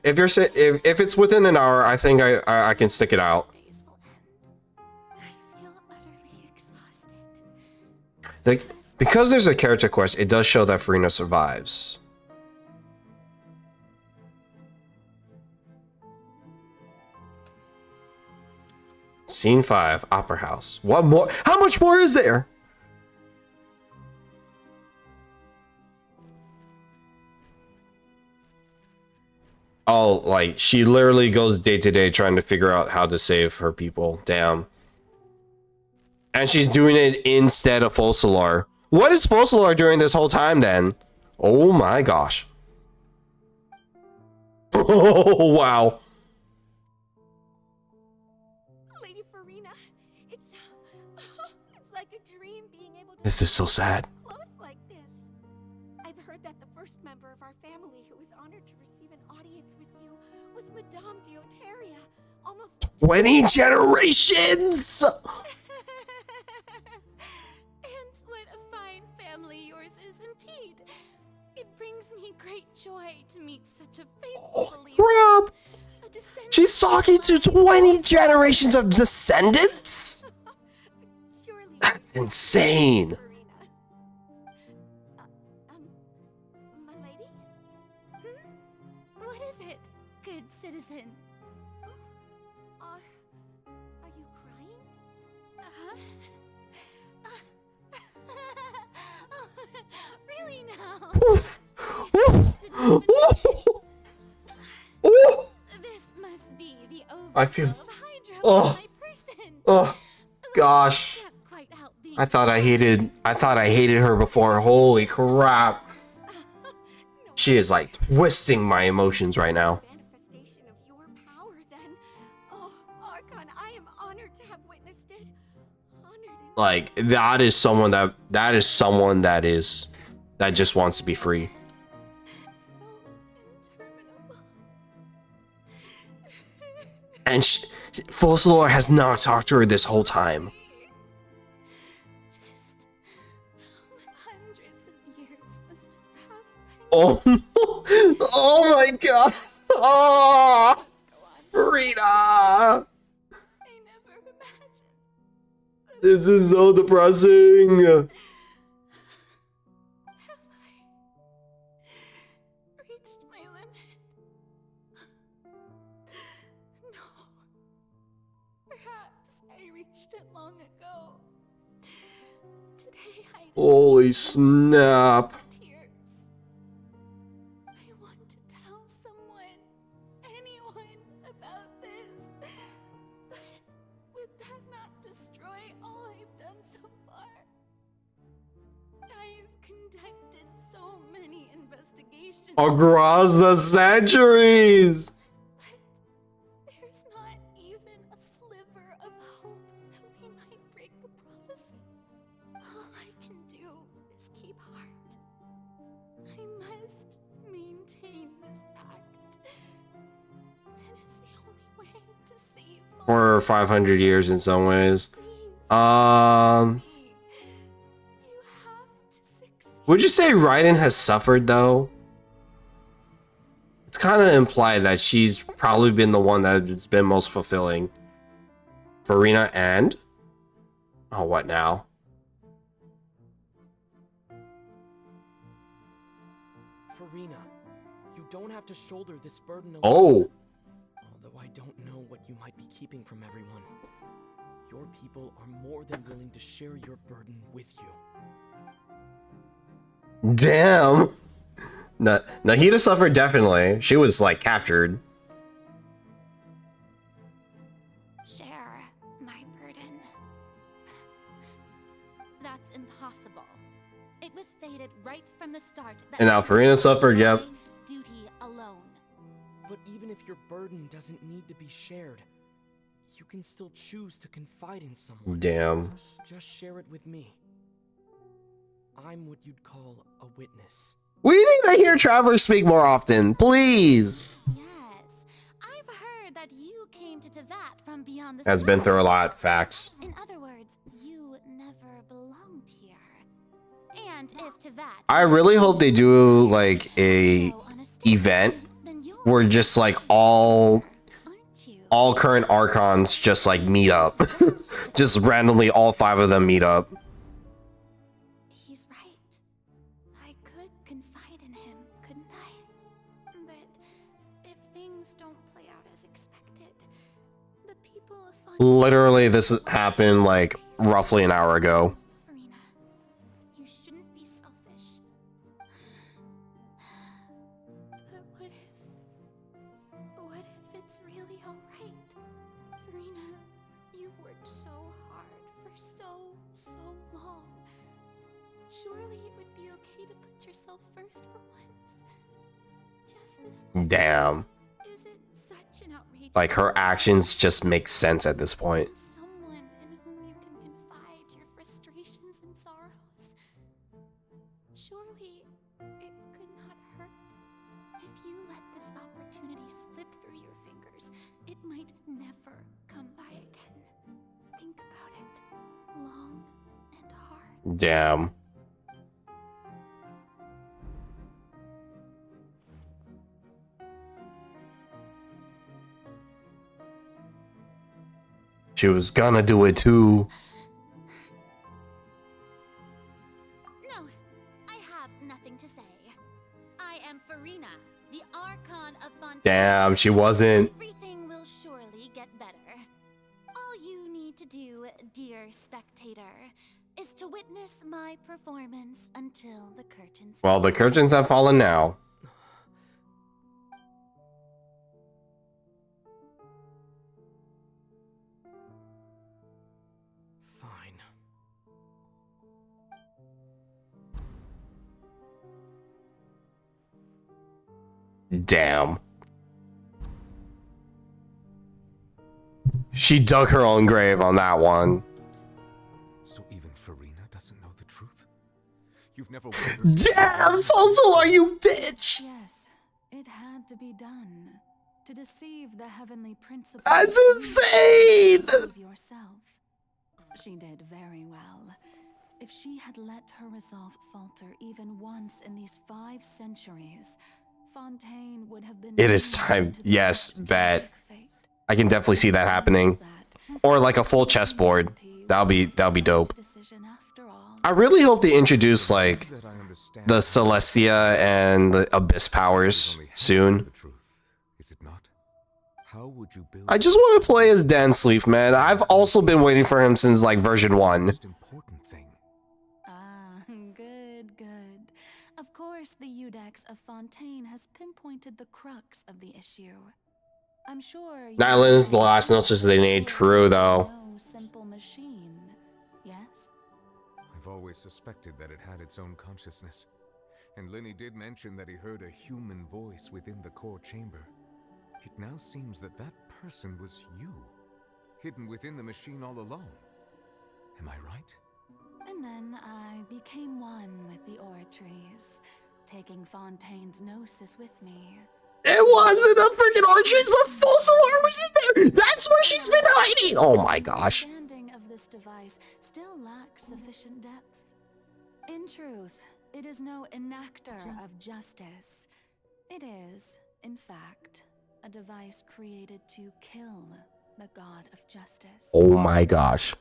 it's within an hour, I think I can stick it out. Like, because there's a character quest, it does show that Farina survives. Scene 5, Opera House. What more? How much more is there? Oh, like, she literally goes day to day trying to figure out how to save her people. Damn. And she's doing it instead of Focalor. What is Focalor doing this whole time then? Oh my gosh. Oh, wow. Lady Farina, it's like a dream being able to This is so sad. close like this. I've heard that the first member of our family who was honored to receive an audience with you was Madame Dioteria. Almost 20 generations! And what a fine family yours is indeed. It brings me great joy to meet such a faithful believer. Crap! She's talking to 20 generations of descendants? That's insane. my lady? What is it, good citizen? Are you crying? Really now? This must be the I feel. Oh. Oh. Gosh. I thought I hated her before. Holy crap. She is like twisting my emotions right now. Manifestation of your power, then. Oh, Archon, I am honored to have witnessed it. Honored. Like that is someone that just wants to be free. And Focalor has not talked to her this whole time. Oh, oh my god! Oh, Frida! This is so depressing. long ago. Today I Holy snap. I want to tell someone, anyone, about this. But would that not destroy all I've done so far? I've conducted so many investigations. Across the centuries. There's not even a sliver of hope that we might break the prophecy. All I can do is keep heart. I must maintain this act. It is the only way to save Or 500 years in some ways. Would you say Raiden has suffered though? It's kind of implied that she's probably been the one that's been most fulfilling. Farina and? Oh, what now? Farina, you don't have to shoulder this burden alone. Oh! Although I don't know what you might be keeping from everyone. Your people are more than willing to share your burden with you. Damn! Nahida suffered definitely. She was like captured. Share my burden. That's impossible. It was fated right from the start that And now Farina suffered, yep. duty alone. But even if your burden doesn't need to be shared, you can still choose to confide in someone. Damn. Just share it with me. I'm what you'd call a witness. We need to hear Travelers speak more often, please. Yes, I've heard that you came to Tevat from beyond the Has been through a lot, facts. In other words, you never belonged here. And if Tevat, I really hope they do like a event where just like all current Archons just like meet up. Just randomly all 5 of them meet up. He's right. I could confide in him, couldn't I? But if things don't play out as expected, the people of Literally, this happened like roughly an hour ago. you shouldn't be selfish. But what if it's really alright? Farina, you've worked so hard for so long. Surely it would be okay to put yourself first for once. Just this once. Damn. Is it such an outrageous Like her actions just make sense at this point. someone in whom you can confide your frustrations and sorrows? Surely it could not hurt. If you let this opportunity slip through your fingers, it might never come by again. Think about it long and hard. Damn. She was gonna do it too. No, I have nothing to say. I am Farina, the Archon of Fontaine. Damn, she wasn't. Everything will surely get better. All you need to do, dear spectator, is to witness my performance until the curtains. Well, the curtains have fallen now. Fine. Damn. She dug her own grave on that one. So even Farina doesn't know the truth? You've never wondered... Damn, Fossil, are you bitch? Yes, it had to be done. To deceive the heavenly principle. That's insane! Deceive yourself. She did very well. If she had let her resolve falter even once in these 5 centuries, Fontaine would have been... It is time. Yes, bet. I can definitely see that happening. Or like a full chessboard. That'll be dope. I really hope they introduce like the Celestia and the Abyss powers soon. Is it not? How would you build? I just want to play as Dan Sleef, man. I've also been waiting for him since like version 1. Important thing. Ah, good, good. Of course, the Udex of Fontaine has pinpointed the crux of the issue. I'm sure you Nyland is the last Gnosis they need. True, though. no simple machine, yes? I've always suspected that it had its own consciousness. And Lenny did mention that he heard a human voice within the core chamber. It now seems that that person was you, hidden within the machine all along. Am I right? And then I became one with the Oratries, taking Fontaine's Gnosis with me. It wasn't a freaking Archons, but Fossilor was in there! That's where she's been hiding! Oh my gosh. Understanding of this device still lacks sufficient depth. In truth, it is no enactor of justice. It is, in fact, a device created to kill the god of justice. Oh my gosh.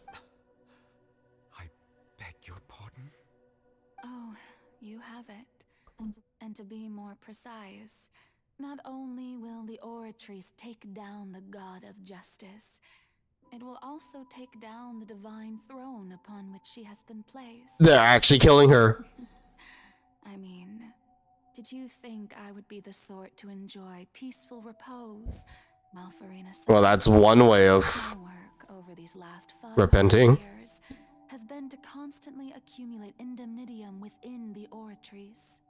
Beg your pardon? Oh, you have it. And to be more precise, not only will the Oratrice take down the god of justice, it will also take down the divine throne upon which she has been placed. They're actually killing her. I mean, did you think I would be the sort to enjoy peaceful repose while Farina Well, that's one way of my work over these last 5 repenting. years has been to constantly accumulate indemnitium within the Oratrice.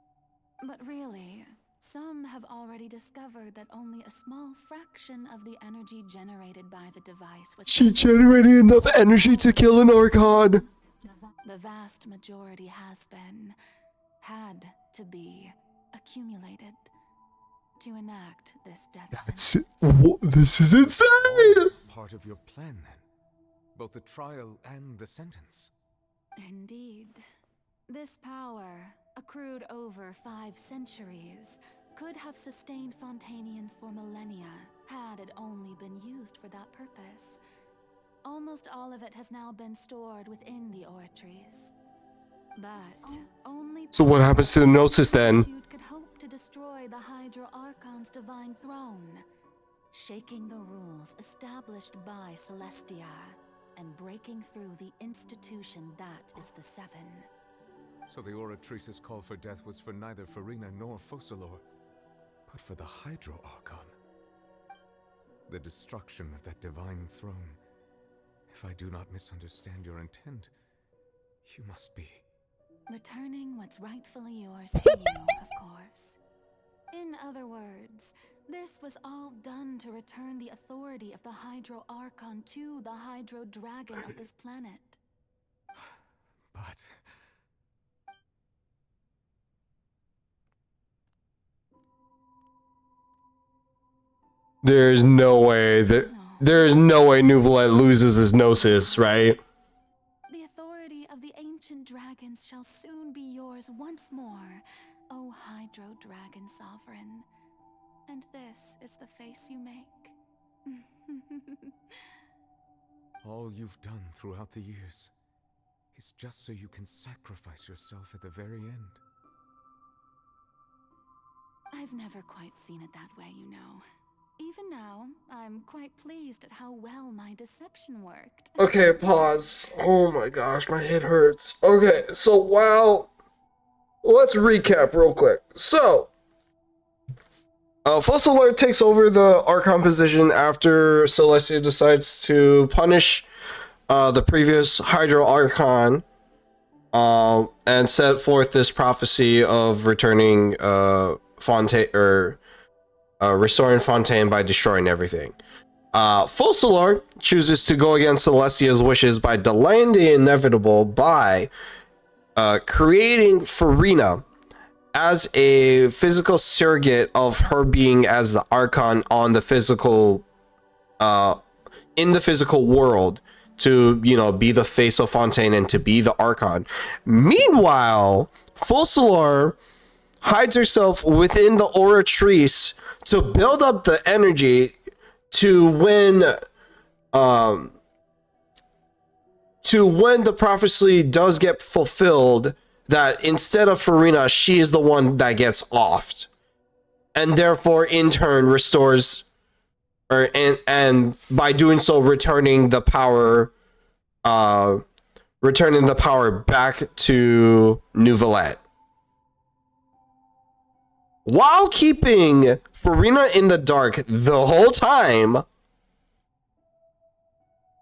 But really, some have already discovered that only a small fraction of the energy generated by the device was She generated enough energy to kill an Archon. the vast majority had to be accumulated to enact this death sentence. This is insane! Part of your plan, then? Both the trial and the sentence? Indeed. This power, accrued over 5 centuries, could have sustained Fontainians for millennia, had it only been used for that purpose. Almost all of it has now been stored within the Oratrice. But only So what happens to the Gnosis then? could hope to destroy the Hydro Archon's divine throne, shaking the rules established by Celestia, and breaking through the institution that is the Seven. So the Oratrice's call for death was for neither Farina nor Focalor, but for the Hydro Archon. The destruction of that divine throne. If I do not misunderstand your intent, you must be... Returning what's rightfully yours to you, of course. In other words, this was all done to return the authority of the Hydro Archon to the Hydro Dragon of this planet. But... There's no way Nouvelet loses his Gnosis, right? The authority of the ancient dragons shall soon be yours once more, O Hydro Dragon Sovereign. And this is the face you make. all you've done throughout the years is just so you can sacrifice yourself at the very end. I've never quite seen it that way, you know. Even now, I'm quite pleased at how well my deception worked. Okay, pause. Oh my gosh, my head hurts. Okay, so let's recap real quick. So, Focalor takes over the Archon position after Celestia decides to punish the previous Hydro Archon and set forth this prophecy of returning Fontaine, or restoring Fontaine by destroying everything. Focalor chooses to go against Celestia's wishes by delaying the inevitable by creating Farina as a physical surrogate of her being as the Archon on the physical in the physical world, to, you know, be the face of Fontaine and to be the Archon. Meanwhile, Focalor hides herself within the Oratrice to build up the energy to when the prophecy does get fulfilled, that instead of Farina, she is the one that gets offed, and therefore in turn restores or and by doing so returning the power back to Nouvellette, while keeping Farina in the dark the whole time,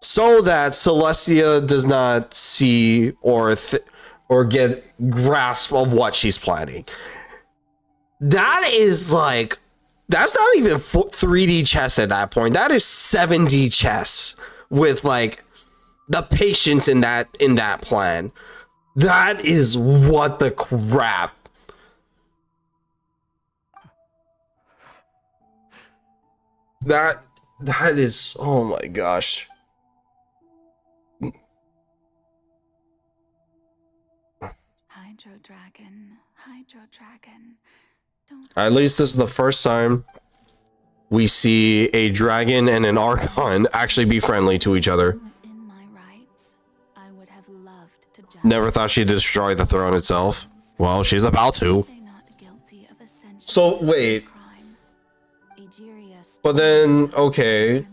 so that Celestia does not see or get grasp of what she's planning. That is like, that's not even 3D chess at that point. That is 7D chess with like the patience in that plan. That is what the crap. That is, oh my gosh. Hydro Dragon. At least this is the first time we see a dragon and an Archon actually be friendly to each other. Never thought she'd destroy the throne itself. Well, she's about to. So, wait. But then, okay.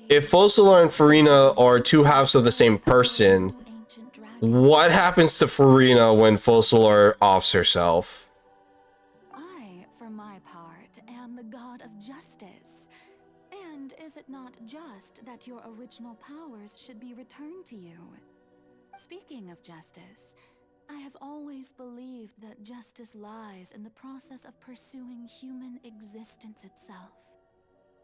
If Focalor and Farina are two halves of the same person, what happens to Farina when Focalor offs herself? I, for my part, am the god of justice. And is it not just that your original powers should be returned to you? Speaking of justice, I have always believed that justice lies in the process of pursuing human existence itself.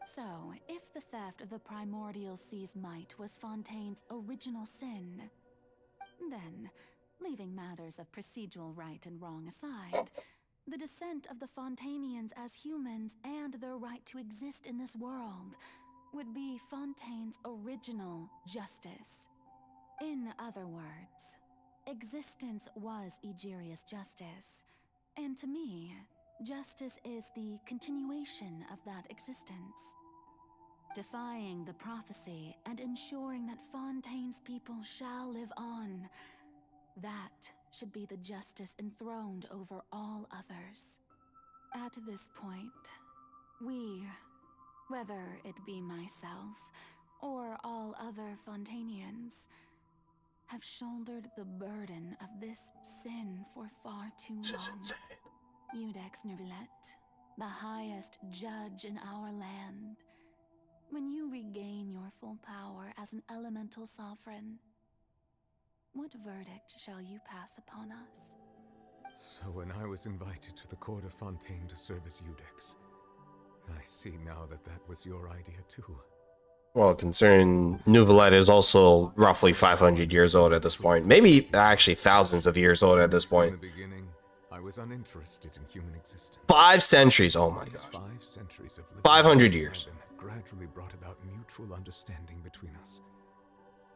So, if the theft of the primordial sea's might was Fontaine's original sin, then, leaving matters of procedural right and wrong aside, the descent of the Fontanians as humans and their right to exist in this world would be Fontaine's original justice. In other words, existence was Egeria's justice, and to me, justice is the continuation of that existence. Defying the prophecy and ensuring that Fontaine's people shall live on, that should be the justice enthroned over all others. At this point, we, whether it be myself or all other Fontanians, have shouldered the burden of this sin for far too long. Iudex Nouvellette, the highest judge in our land, when you regain your full power as an elemental sovereign, what verdict shall you pass upon us? So when I was invited to the court of Fontaine to serve as Iudex, I see now that that was your idea too. Well, considering Nouvellette is also roughly 500 years old at this point. Maybe actually thousands of years old at this point. In the beginning, I was uninterested in human existence. 5 centuries, oh my gosh. 5 centuries of living 500 years. have gradually brought about mutual understanding between us.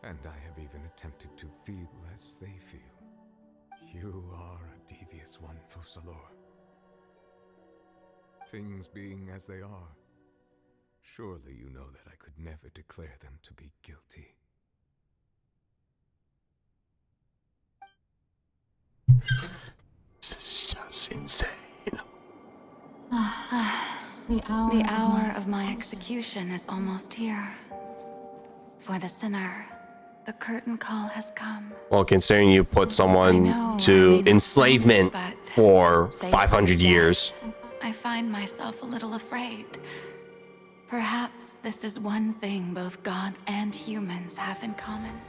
And I have even attempted to feel as they feel. You are a devious one, Focalor. Things being as they are, surely you know that I could never declare them to be guilty. This is just insane. The hour of my execution is almost here. For the sinner, the curtain call has come. Well, considering you put someone to enslavement for 500 years. I find myself a little afraid. Perhaps this is one thing both gods and humans have in common.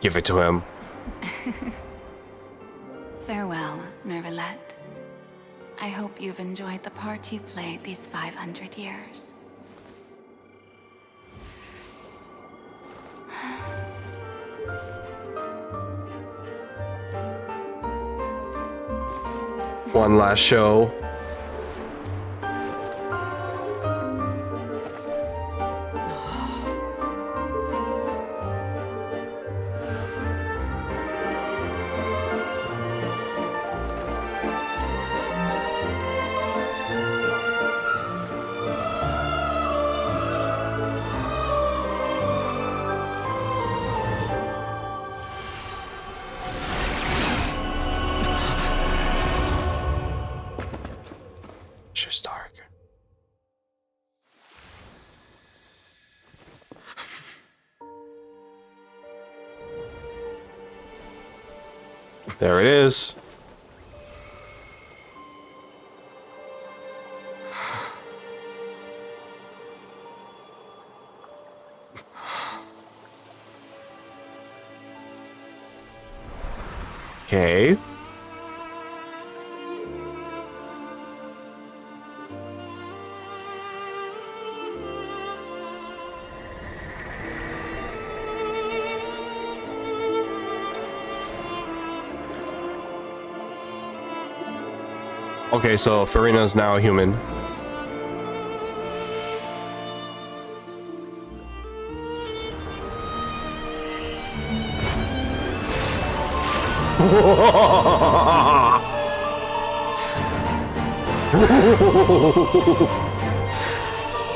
Give it to him. Farewell, Nouvellette. I hope you've enjoyed the part you played these 500 years. One last show. There it is. Okay. Okay, so Farina's now a human.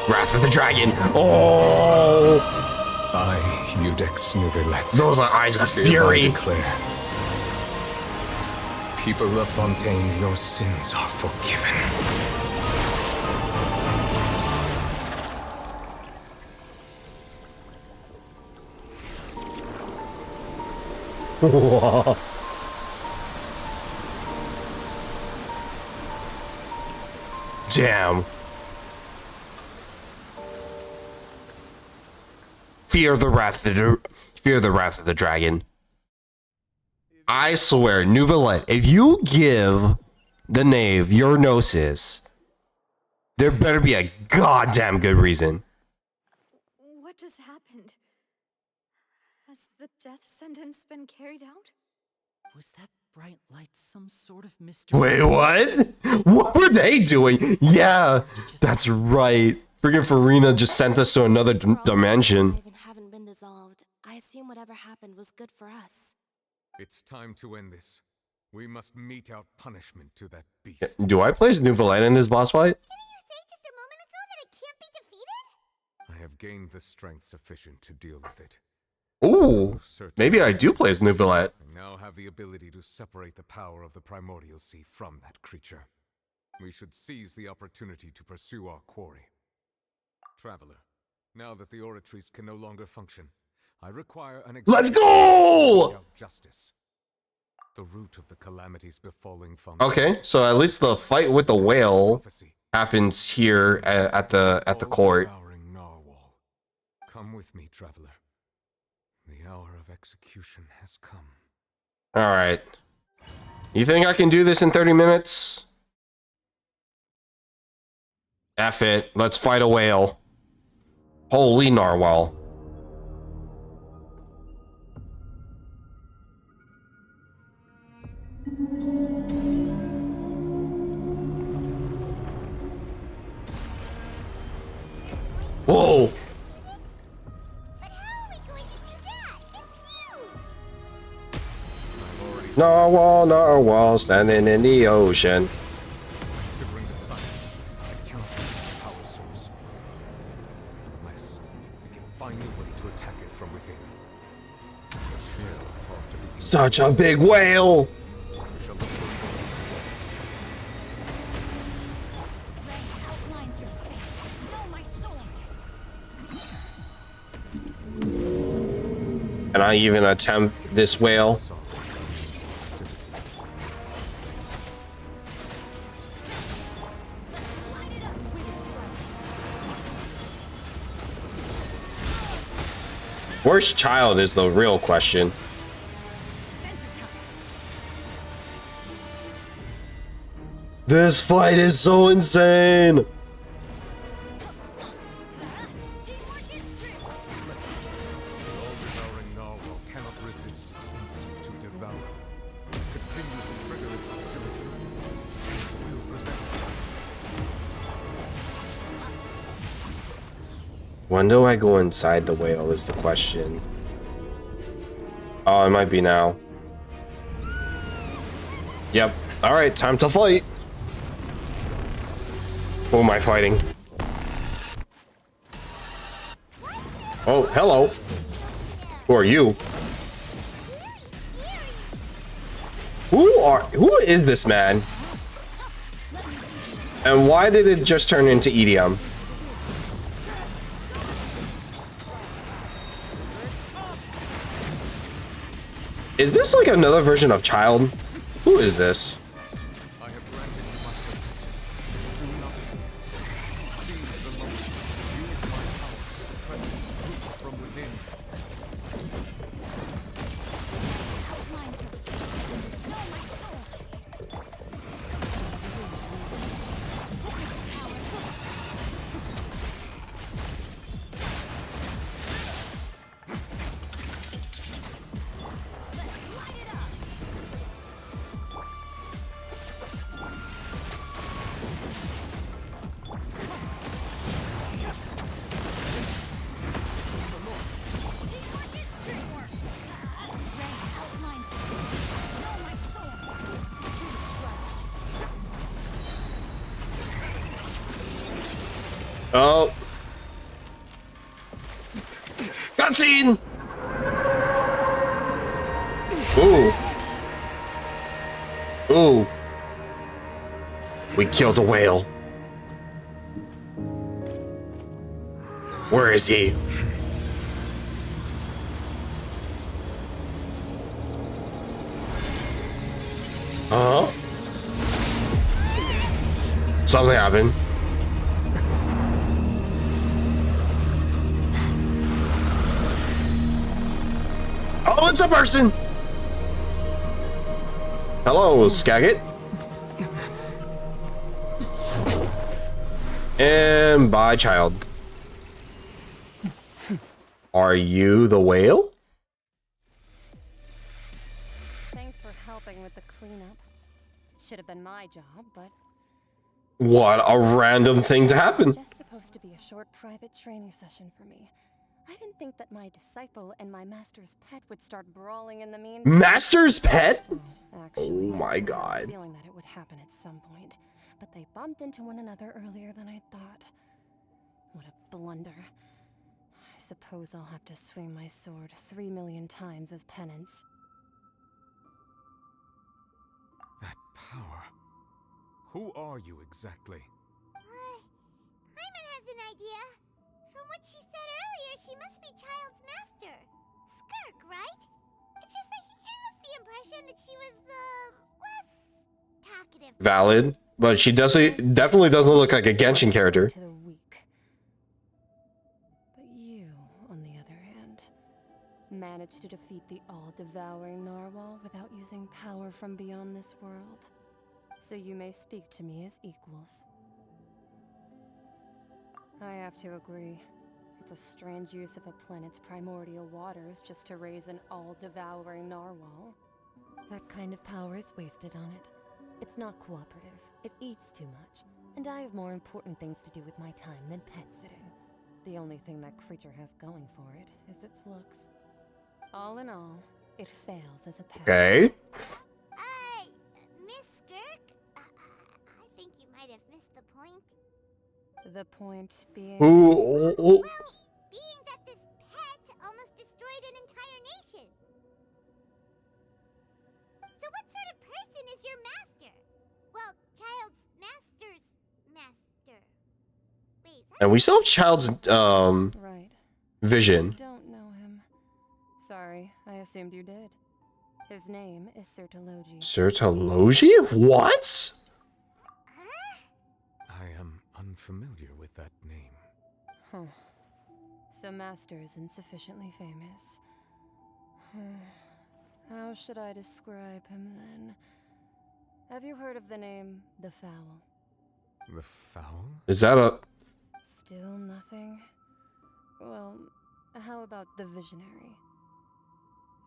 Wrath of the Dragon. Oh! I, Eudex Nuvelet. Those are eyes of fury. Declare. People of Fontaine, your sins are forgiven. Damn. Fear the wrath of the dragon. I swear, Nuvelet, if you give the knave your gnosis, there better be a goddamn good reason. What just happened? Has the death sentence been carried out? Was that bright light some sort of mystery? Wait, what? What were they doing? Yeah, that's right. Freaking Farina just sent us to another dimension. Haven't been dissolved. I assume whatever happened was good for us. It's time to end this. We must mete out punishment to that beast. Do I place Nuvelet in this boss fight? I have gained the strength sufficient to deal with it. Ooh, maybe I do place Nuvelet. I now have the ability to separate the power of the primordial sea from that creature. We should seize the opportunity to pursue our quarry. Traveler, now that the oratories can no longer function, I require an Let's go! Justice. The root of the calamities befalling Okay, so at least the fight with the whale happens here at the court. Come with me, traveler. The hour of execution has come. All right. You think I can do this in 30 minutes? F it. Let's fight a whale. Holy narwhal. Whoa. Narwhal, standing in the ocean. Considering the size of this, I cannot use the power source. Unless we can find a way to attack it from within. The sheer part of the Such a big whale. We shall look for Can I even attempt this whale? Where's Child is the real question. This fight is so insane. When do I go inside the whale is the question. Oh, it might be now. Yep. Alright, time to fight. Who am I fighting? Oh, hello. Who are you? Who is this man? And why did it just turn into EDM? Is this like another version of Child? Who is this? I have granted you my protection. Do nothing. Seize the moment. Use my power to suppress these roots from within. Oh. Cutscene! Ooh. Ooh. We killed a whale. Where is he? Uh-huh. Something happened. Oh, it's a person! Hello, Skagit. And bye, child. Are you the whale? Thanks for helping with the cleanup. Should have been my job, but What a random thing to happen. just supposed to be a short private training session for me. I didn't think that my disciple and my master's pet would start brawling in the meantime. Master's pet? Actually, Oh my I had a god. feeling that it would happen at some point, but they bumped into one another earlier than I thought. What a blunder. I suppose I'll have to swing my sword 3 million times as penance. That power. Who are you exactly? Paimon has an idea. From what she said earlier, she must be Child's master. Skirk, right? It's just that he gave us the impression that she was, less talkative. Valid, but she definitely doesn't look like a Genshin character. To the weak. But you, on the other hand, managed to defeat the all-devouring narwhal without using power from beyond this world. So you may speak to me as equals. I have to agree. It's a strange use of a planet's primordial waters just to raise an all-devouring narwhal. That kind of power is wasted on it. It's not cooperative, it eats too much, and I have more important things to do with my time than pet sitting. The only thing that creature has going for it is its looks. All in all, it fails as a pet. Okay. Miss Skirk? I think you might have missed the point. The point being... Ooh. Being that this pet almost destroyed an entire nation. So what sort of person is your master? Well, Child's master's master. Wait, And we still have Child's Right. vision. Don't know him. Sorry, I assumed you did. His name is Sertologi. Sertologi? What? I am unfamiliar with that name. Huh. So Master isn't sufficiently famous. How should I describe him then? Have you heard of the name The Fowl? The Fowl? Is that a... Still nothing? Well, how about the Visionary?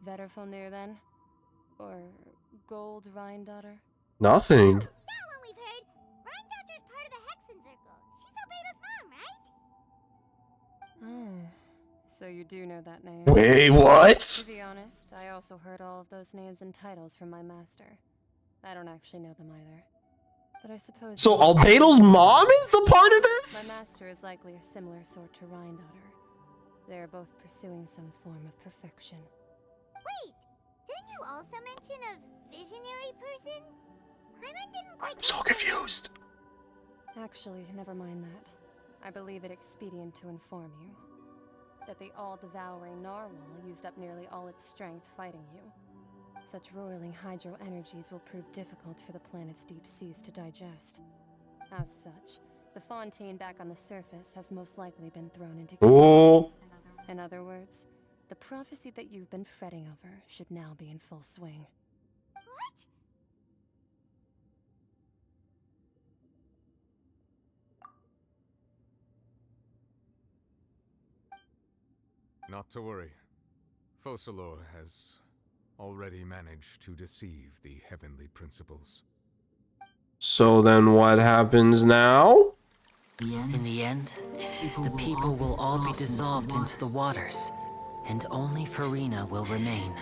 Vetterfulnir then? Or Gold Rhindaughter? Nothing. That one we've heard. Rhindaughter's part of the Hexen Circle. She's Albedo's mom, right? Oh, so you do know that name. Wait, what? To be honest, I also heard all of those names and titles from my master. I don't actually know them either. But I suppose... So Albedo's mom is a part of this? My master is likely a similar sort to Rhindaughter. They are both pursuing some form of perfection. Wait, didn't you also mention a visionary person? Paimon didn't quite... I'm so confused. Actually, never mind that. I believe it expedient to inform you that the all-devouring narwhal used up nearly all its strength fighting you. Such roiling hydro energies will prove difficult for the planet's deep seas to digest. As such, the fontaine back on the surface has most likely been thrown into chaos. Oh. In other words, the prophecy that you've been fretting over should now be in full swing. What? Not to worry. Focalor has already managed to deceive the heavenly principles. So then what happens now? In the end, the people will all be dissolved into the waters, and only Farina will remain,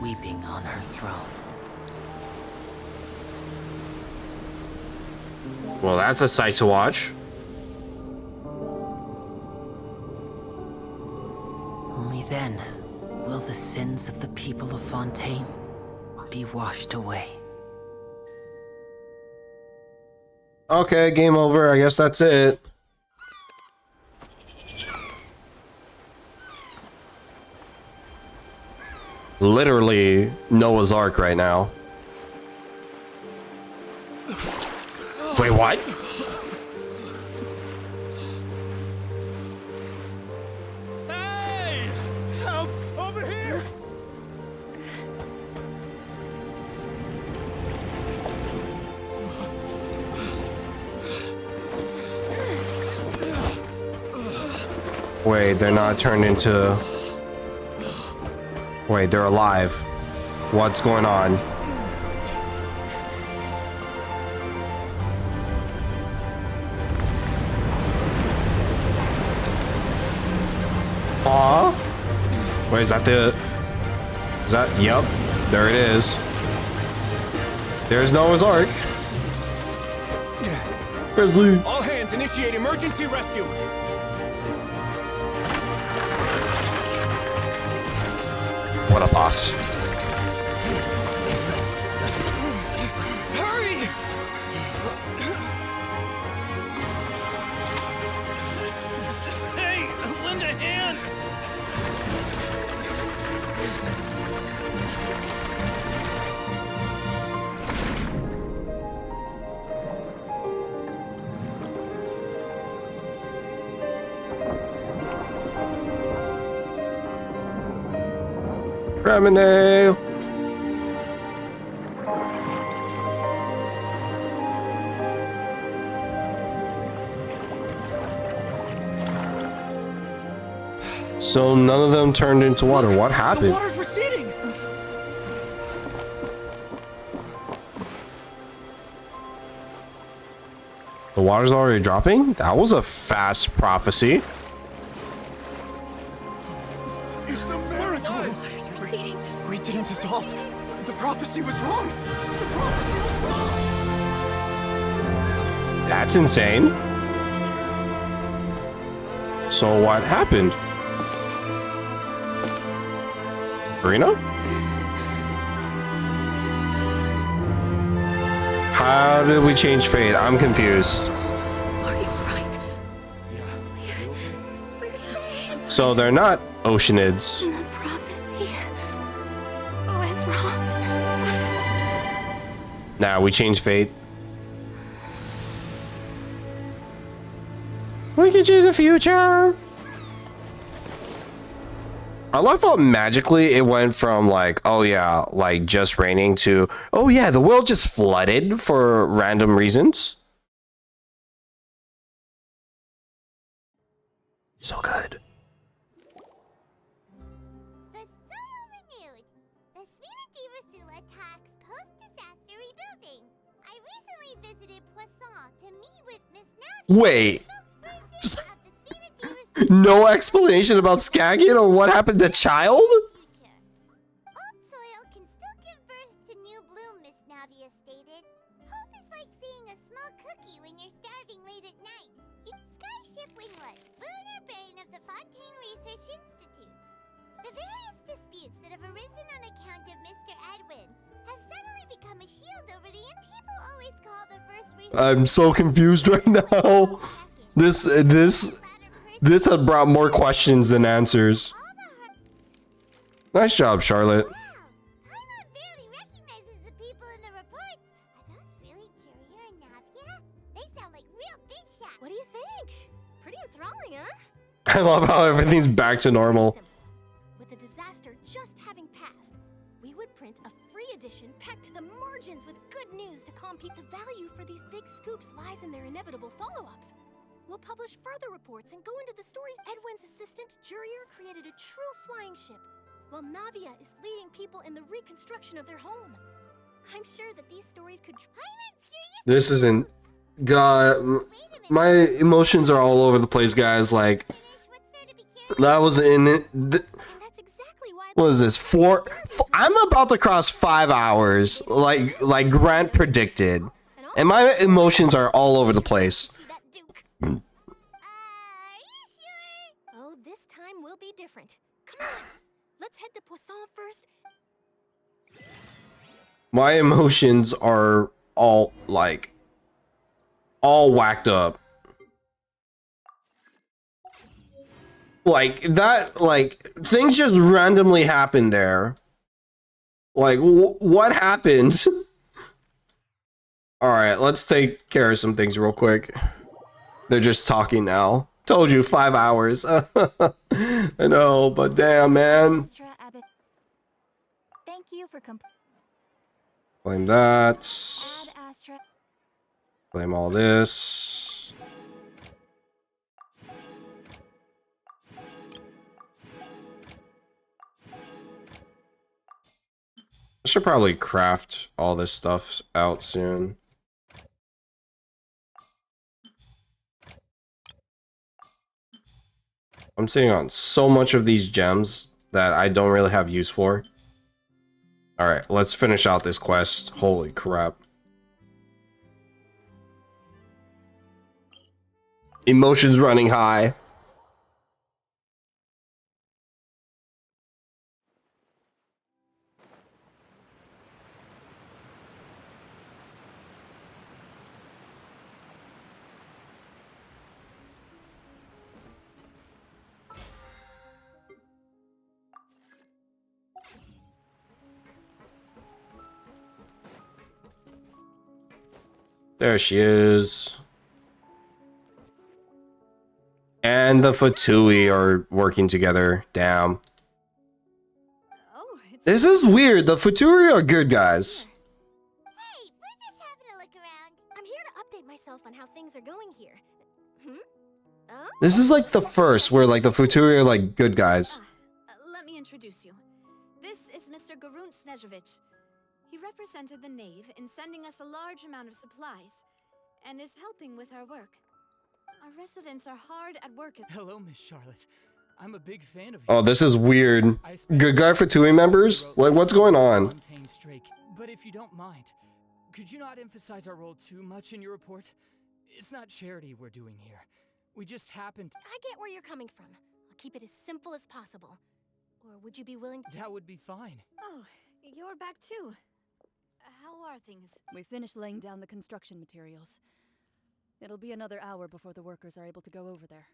weeping on her throne. Well, that's a sight to watch. Only then will the sins of the people of Fontaine be washed away. Okay, game over. I guess that's it. Literally Noah's Ark right now. Wait, what? Hey! Help! Over here! Wait, they're not turned into... Wait, they're alive. What's going on? Aw? Wait, is that the... Is that... Yep. There it is. There's Noah's Ark. Grizzly. All hands, initiate emergency rescue! What a boss. Hurry! Hey, lend a hand! Remini. So none of them turned into water. What The happened? water's receding! The water's already dropping? That was a fast prophecy. It's a miracle! Water's receding. We didn't dissolve. The prophecy was wrong. The prophecy was wrong. That's insane. So what happened? Arena? How did we change fate? I'm confused. Are you alright? We're safe. So they're not Oceanids. The prophecy was wrong. Now we change fate. We can choose the future. I love how magically it went from like, oh yeah, like just raining to, oh yeah, the world just flooded for random reasons. So good. The soil renewed. The Spina di Rasula talks post-disaster rebuilding. I recently visited Poisson to meet with Miss Navi. Wait. No explanation about Skagian or what happened to Child? Old soil can still give birth to new bloom, Miss Navia stated. Hope is like seeing a small cookie when you're starving late at night. Skyship Winglet, lunar brain of the Fontaine Research Institute. The various disputes that have arisen on account of Mr. Edwin have suddenly become a shield over the end people always call the first research. I'm so confused right now. This had brought more questions than answers. Nice job, Charlotte. I'm not I love how everything's back to normal. With the disaster just having passed, we would print a free edition packed to the margins with good news to calm people. The value for these big scoops lies in their inevitable follow-ups. We'll publish further reports and go into the stories. Edwin's assistant, Jurier, created a true flying ship, while Navia is leading people in the reconstruction of their home. I'm sure that these stories could... This isn't... God, my emotions are all over the place, guys. Like, that was in it. What is this? I'm about to cross 5 hours, like Grant predicted, and my emotions are all over the place. Oh, this time will be different. Come on, let's head to Poisson first. My emotions are all whacked up. Like that, like things just randomly happened there. Like what happened? All right, let's take care of some things real quick. They're just talking now. Told you 5 hours. I know, but damn, man. Thank you for Claim that. Claim all this. I should probably craft all this stuff out soon. I'm sitting on so much of these gems that I don't really have use for. Alright, let's finish out this quest. Holy crap. Emotions running high. There she is. And the Fatui are working together. Damn. This is weird. The Fatui are good guys. I'm here to update myself on how things are going here. Oh? This is like the first where like the Fatui are like good guys. Let me introduce you. This is Mr. Garunt Snezhevich. He represented the Knave in sending us a large amount of supplies, and is helping with our work. Our residents are hard at work. Hello, Miss Charlotte. I'm a big fan of you. Oh, this is weird. Good guy Fatui members? Like, what's going on? But if you don't mind, could you not emphasize our role too much in your report? It's not charity we're doing here. We just happened to... I get where you're coming from. I'll keep it as simple as possible. Or would you be willing to... That would be fine. Oh, you're back too. How are things? We finished laying down the construction materials. It'll be another hour before the workers are able to go over there.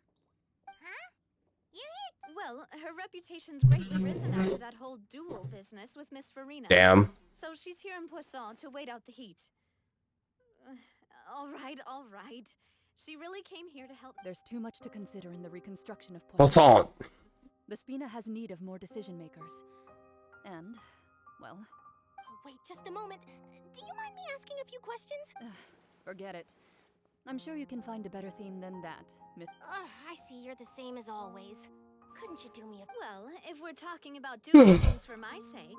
Well, her reputation's greatly risen after that whole duel business with Miss Farina. Damn. So she's here in Poisson to wait out the heat. All right. She really came here to help. There's too much to consider in the reconstruction of Poisson. The Spina has need of more decision makers. And, well... Oh, wait, just a moment. Do you mind me asking a few questions? Forget it. I'm sure you can find a better theme than that, Miss... I see you're the same as always. Couldn't you do me a... Well, if we're talking about doing things for my sake,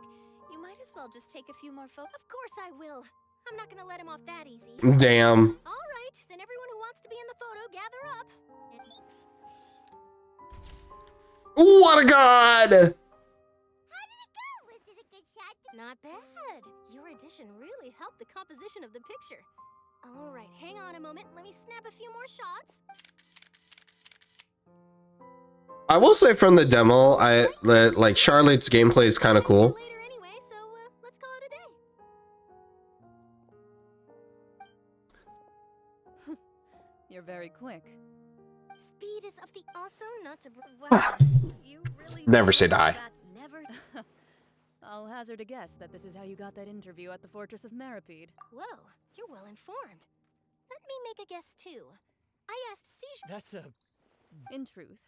you might as well just take a few more photos. Of course I will. I'm not gonna let him off that easy. Damn. All right, then everyone who wants to be in the photo, gather up. What a god! Not bad. Your addition really helped the composition of the picture. All right, hang on a moment. Let me snap a few more shots. I will say from the demo, like Charlotte's gameplay is kind of cool. Later anyway, so let's call it a day. You're very quick. Speed is of the also not to... You really Never say die. Never... I'll hazard a guess that this is how you got that interview at the Fortress of Meripede. Whoa, you're well informed. Let me make a guess too. I asked Siege... That's a... In truth,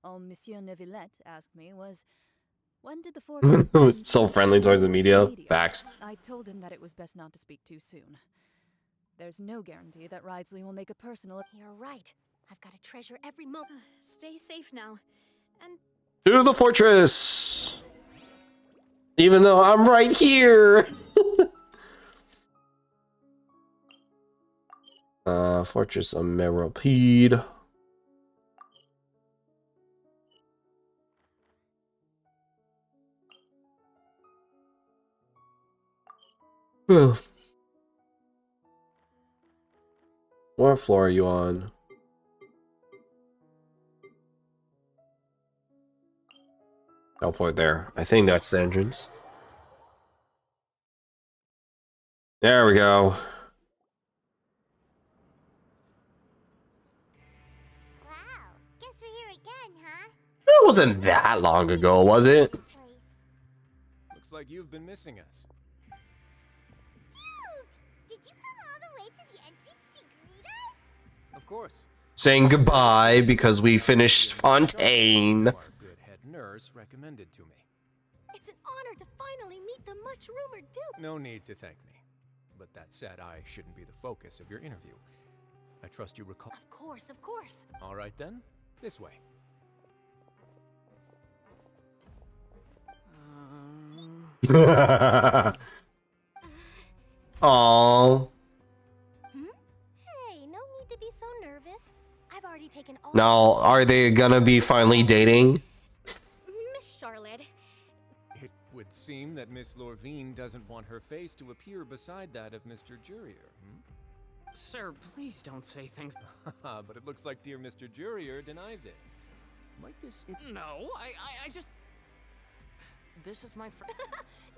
All Monsieur Neuvillette asked me was, when did the fortress So friendly towards the media. Facts. I told him that it was best not to speak too soon. There's no guarantee that Ridesley will make a personal... You're right. I've got to treasure every moment. Stay safe now. And To the fortress! Even though I'm right here! Fortress of Meropide. What floor are you on? I'll point there. I think that's the entrance. There we go. It wasn't that long ago, was it? Looks like you've been missing us. Did you come all the way to the entrance to greet us? Of course. Saying goodbye because we finished Fontaine. Our good head nurse recommended to me. It's an honor to finally meet the much-rumored Duke. No need to thank me. But that said, I shouldn't be the focus of your interview. I trust you recall. Of course, of course. All right then, this way. Aww. Hey, no need to be so nervous. I've already taken all. Now, are they gonna be finally dating? Miss Charlotte. It would seem that Miss Lorvine doesn't want her face to appear beside that of Mr. Jurier. Sir, please don't say things. But it looks like dear Mr. Jurier denies it. Might this... No, I just... This is my friend.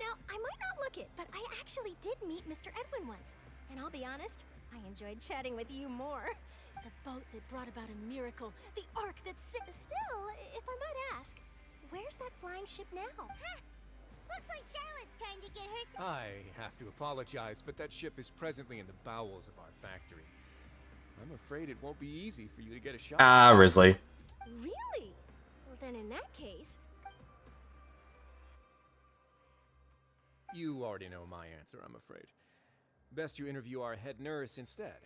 Now, I might not look it, but I actually did meet Mr. Edwin once. And I'll be honest, I enjoyed chatting with you more. The boat that brought about a miracle, the ark that still, if I might ask, where's that flying ship now? Huh. Looks like Charlotte's trying to get her... I have to apologize, but that ship is presently in the bowels of our factory. I'm afraid it won't be easy for you to get a shot. Ah, Risley. Really? Well, then in that case... You already know my answer, I'm afraid. Best you interview our head nurse instead.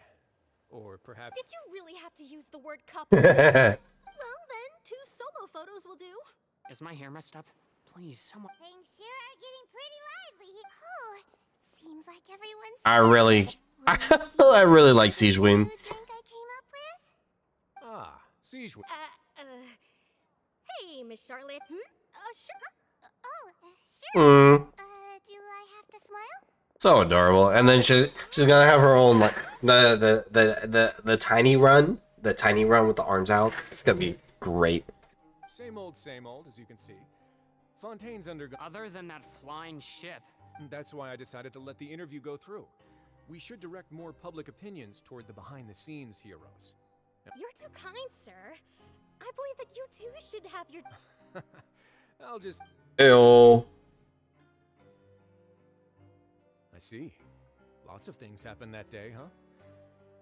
Or perhaps... Did you really have to use the word couple? Well, then, 2 solo photos will do. Is my hair messed up? Please, someone... Things sure are getting pretty lively here. Oh, seems like everyone's... I really like Siege Wing. Ah, Siege Wing. Hey, Miss Charlotte. Sure. Mm. Do I have to smile? So adorable. And then she's gonna have her own like the tiny run. The tiny run with the arms out. It's gonna be great. Same old, as you can see. Fontaine's undergone... Other than that flying ship. That's why I decided to let the interview go through. We should direct more public opinions toward the behind-the-scenes heroes. You're too kind, sir. I believe that you too should have your... I'll just... Ew. I see. Lots of things happened that day, huh?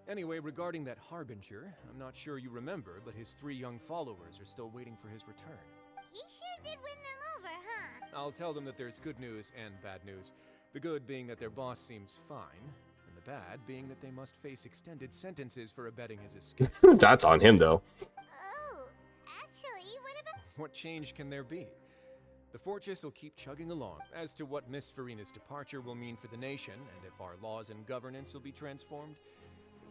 Anyway, regarding that Harbinger, I'm not sure you remember, but his 3 young followers are still waiting for his return. He sure did win them over, huh? I'll tell them that there's good news and bad news. The good being that their boss seems fine, and the bad being that they must face extended sentences for abetting his escape. That's on him, though. Oh, actually, what about... What change can there be? The fortress will keep chugging along. As to what Miss Farina's departure will mean for the nation, and if our laws and governance will be transformed,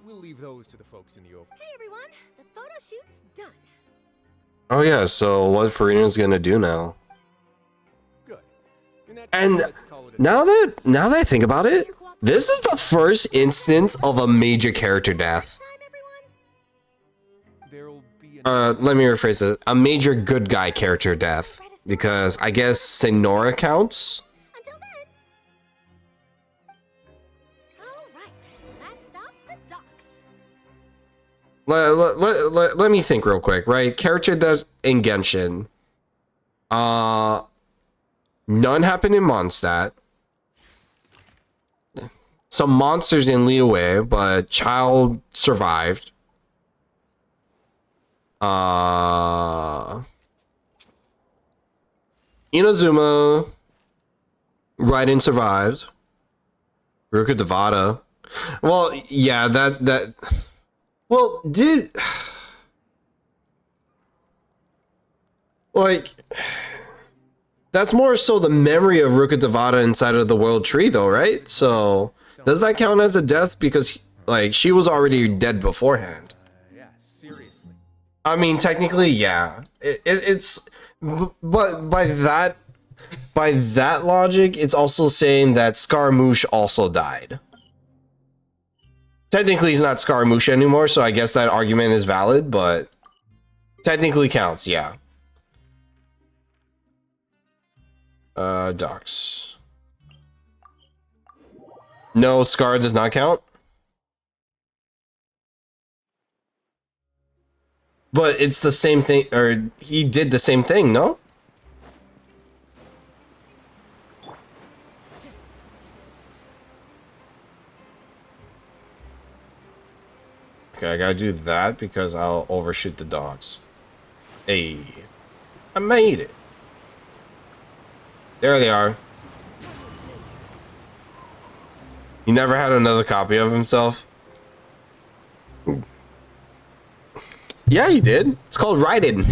we'll leave those to the folks in the Oval. Hey, everyone. The photo shoot's done. Oh yeah, so what Farina's gonna do now? Good. And now that I think about it, this is the first instance of a major character death. Let me rephrase it. A major good guy character death. Because I guess Senora counts? Let me think real quick, right? Character deaths in Genshin. None happened in Mondstadt. Some monsters in Liyue, but Child survived. Inazuma. Raiden survived. Ruka Devata. Well, yeah, that. Well, did like that's more so the memory of Ruka Devata inside of the World Tree, though, right? So does that count as a death because like she was already dead beforehand? Yeah, seriously. I mean, technically, yeah. It's but by that logic, it's also saying that Scaramouche also died. Technically, he's not Scaramouche anymore, so I guess that argument is valid, but technically counts, yeah. Docs. No, Scar does not count. But it's the same thing, or he did the same thing, no? Okay, I gotta do that because I'll overshoot the dogs. Hey, I made it. There they are. He never had another copy of himself. Yeah, he did. It's called Raiden.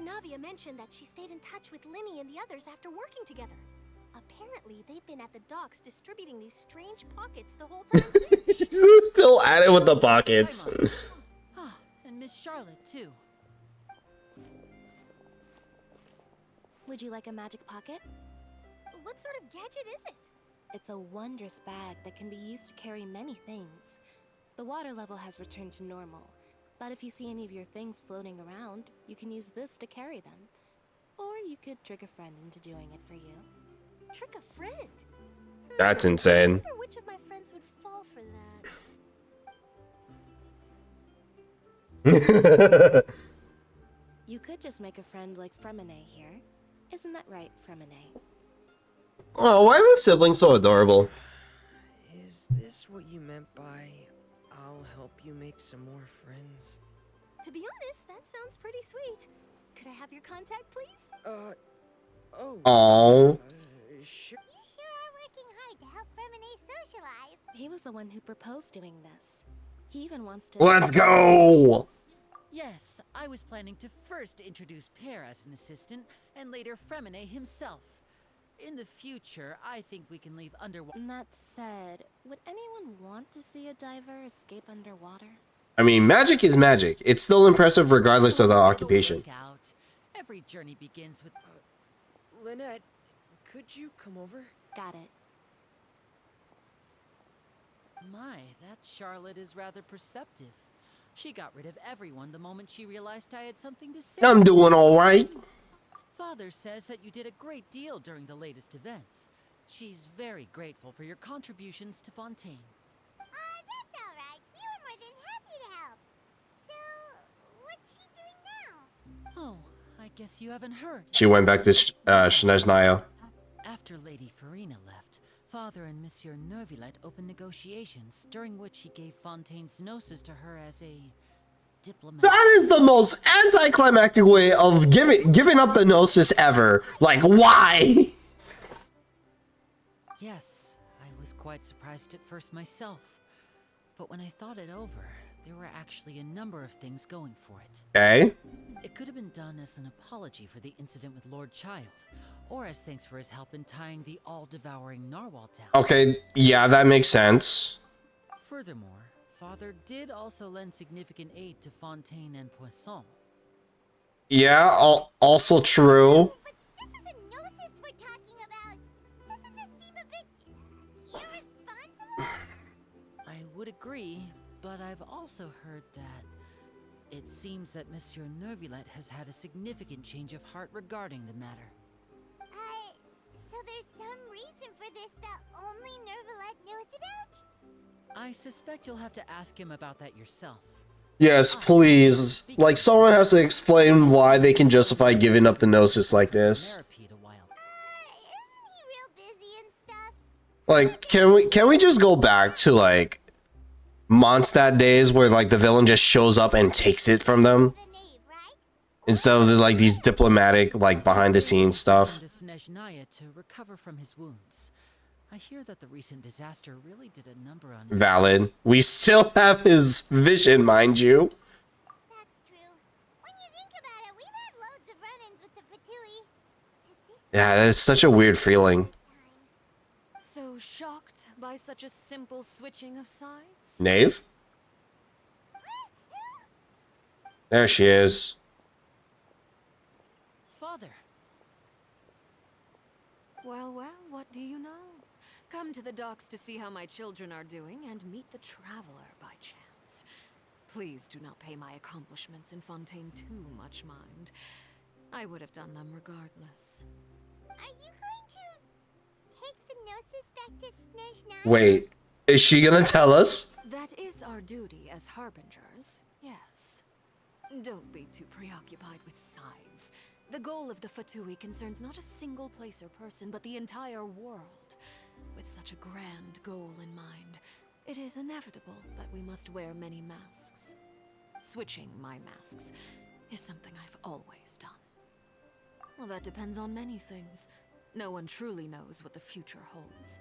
Navia mentioned that she stayed in touch with Linny and the others after working together. Apparently, they've been at the docks distributing these strange pockets the whole time since. He's still at it with the pockets. And Miss Charlotte, too. Would you like a magic pocket? What sort of gadget is it? It's a wondrous bag that can be used to carry many things. The water level has returned to normal, but if you see any of your things floating around, you can use this to carry them. Or you could trick a friend into doing it for you. Trick a friend? That's insane. I wonder which of my friends would fall for that. You could just make a friend like Fremine here. Isn't that right, Fremine? Oh, why are the siblings so adorable? Is this what you meant by I'll help you make some more friends? To be honest, that sounds pretty sweet. Could I have your contact, please? Oh. Sure. You sure are working hard to help Fremine socialize. He was the one who proposed doing this. He even wants to... Let's go! Yes, I was planning to first introduce Pear as an assistant, and later Fremine himself. In the future, I think we can leave underwater. That said, would anyone want to see a diver escape underwater? I mean, magic is magic. It's still impressive regardless of the occupation. Every journey begins with... Lynette, could you come over? Got it. My, that Charlotte is rather perceptive. She got rid of everyone the moment she realized I had something to say. I'm doing all right. Father says that you did a great deal during the latest events. She's very grateful for your contributions to Fontaine. That's all right. We were more than happy to help. So, what's she doing now? Oh, I guess you haven't heard. She went back to Snezhnaya. After Lady Farina left, Father and Monsieur Nervillet opened negotiations, during which he gave Fontaine's gnosis to her as a diplomat. That is the most anticlimactic way of giving up the gnosis ever. Like, why? Yes, I was quite surprised at first myself. But when I thought it over, there were actually a number of things going for it. Okay. It could have been done as an apology for the incident with Lord Child, or as thanks for his help in tying the all-devouring narwhal down. Okay, yeah, that makes sense. Furthermore, Father did also lend significant aid to Fontaine and Poisson. Yeah, also true. But this is a gnosis we're talking about. Doesn't this seem a bit irresponsible? I would agree, but I've also heard that it seems that Monsieur Nervillet has had a significant change of heart regarding the matter. So there's some reason for this that only Nervillet knows about? I suspect you'll have to ask him about that yourself. Yes, please. Like, someone has to explain why they can justify giving up the gnosis like this. Like, can we just go back to, like, Mondstadt days where like the villain just shows up and takes it from them instead of the, like these diplomatic like behind the scenes stuff. To Snezhnaya to recover from his wounds. I hear that the recent disaster really did a number on his Valid. We still have his vision, mind you. Yeah, that's such a weird feeling. So shocked by such a simple switching of sides? Knave? There she is. Father. Well, what do you know? Come to the docks to see how my children are doing and meet the traveler by chance. Please do not pay my accomplishments in Fontaine too much mind. I would have done them regardless. Are you going to take the Gnosis back to Snezhnaya? Wait, is she gonna tell us? That is our duty as harbingers, yes. Don't be too preoccupied with sides. The goal of the Fatui concerns not a single place or person, but the entire world. With such a grand goal in mind, it is inevitable that we must wear many masks. Switching my masks is something I've always done. Well, that depends on many things. No one truly knows what the future holds.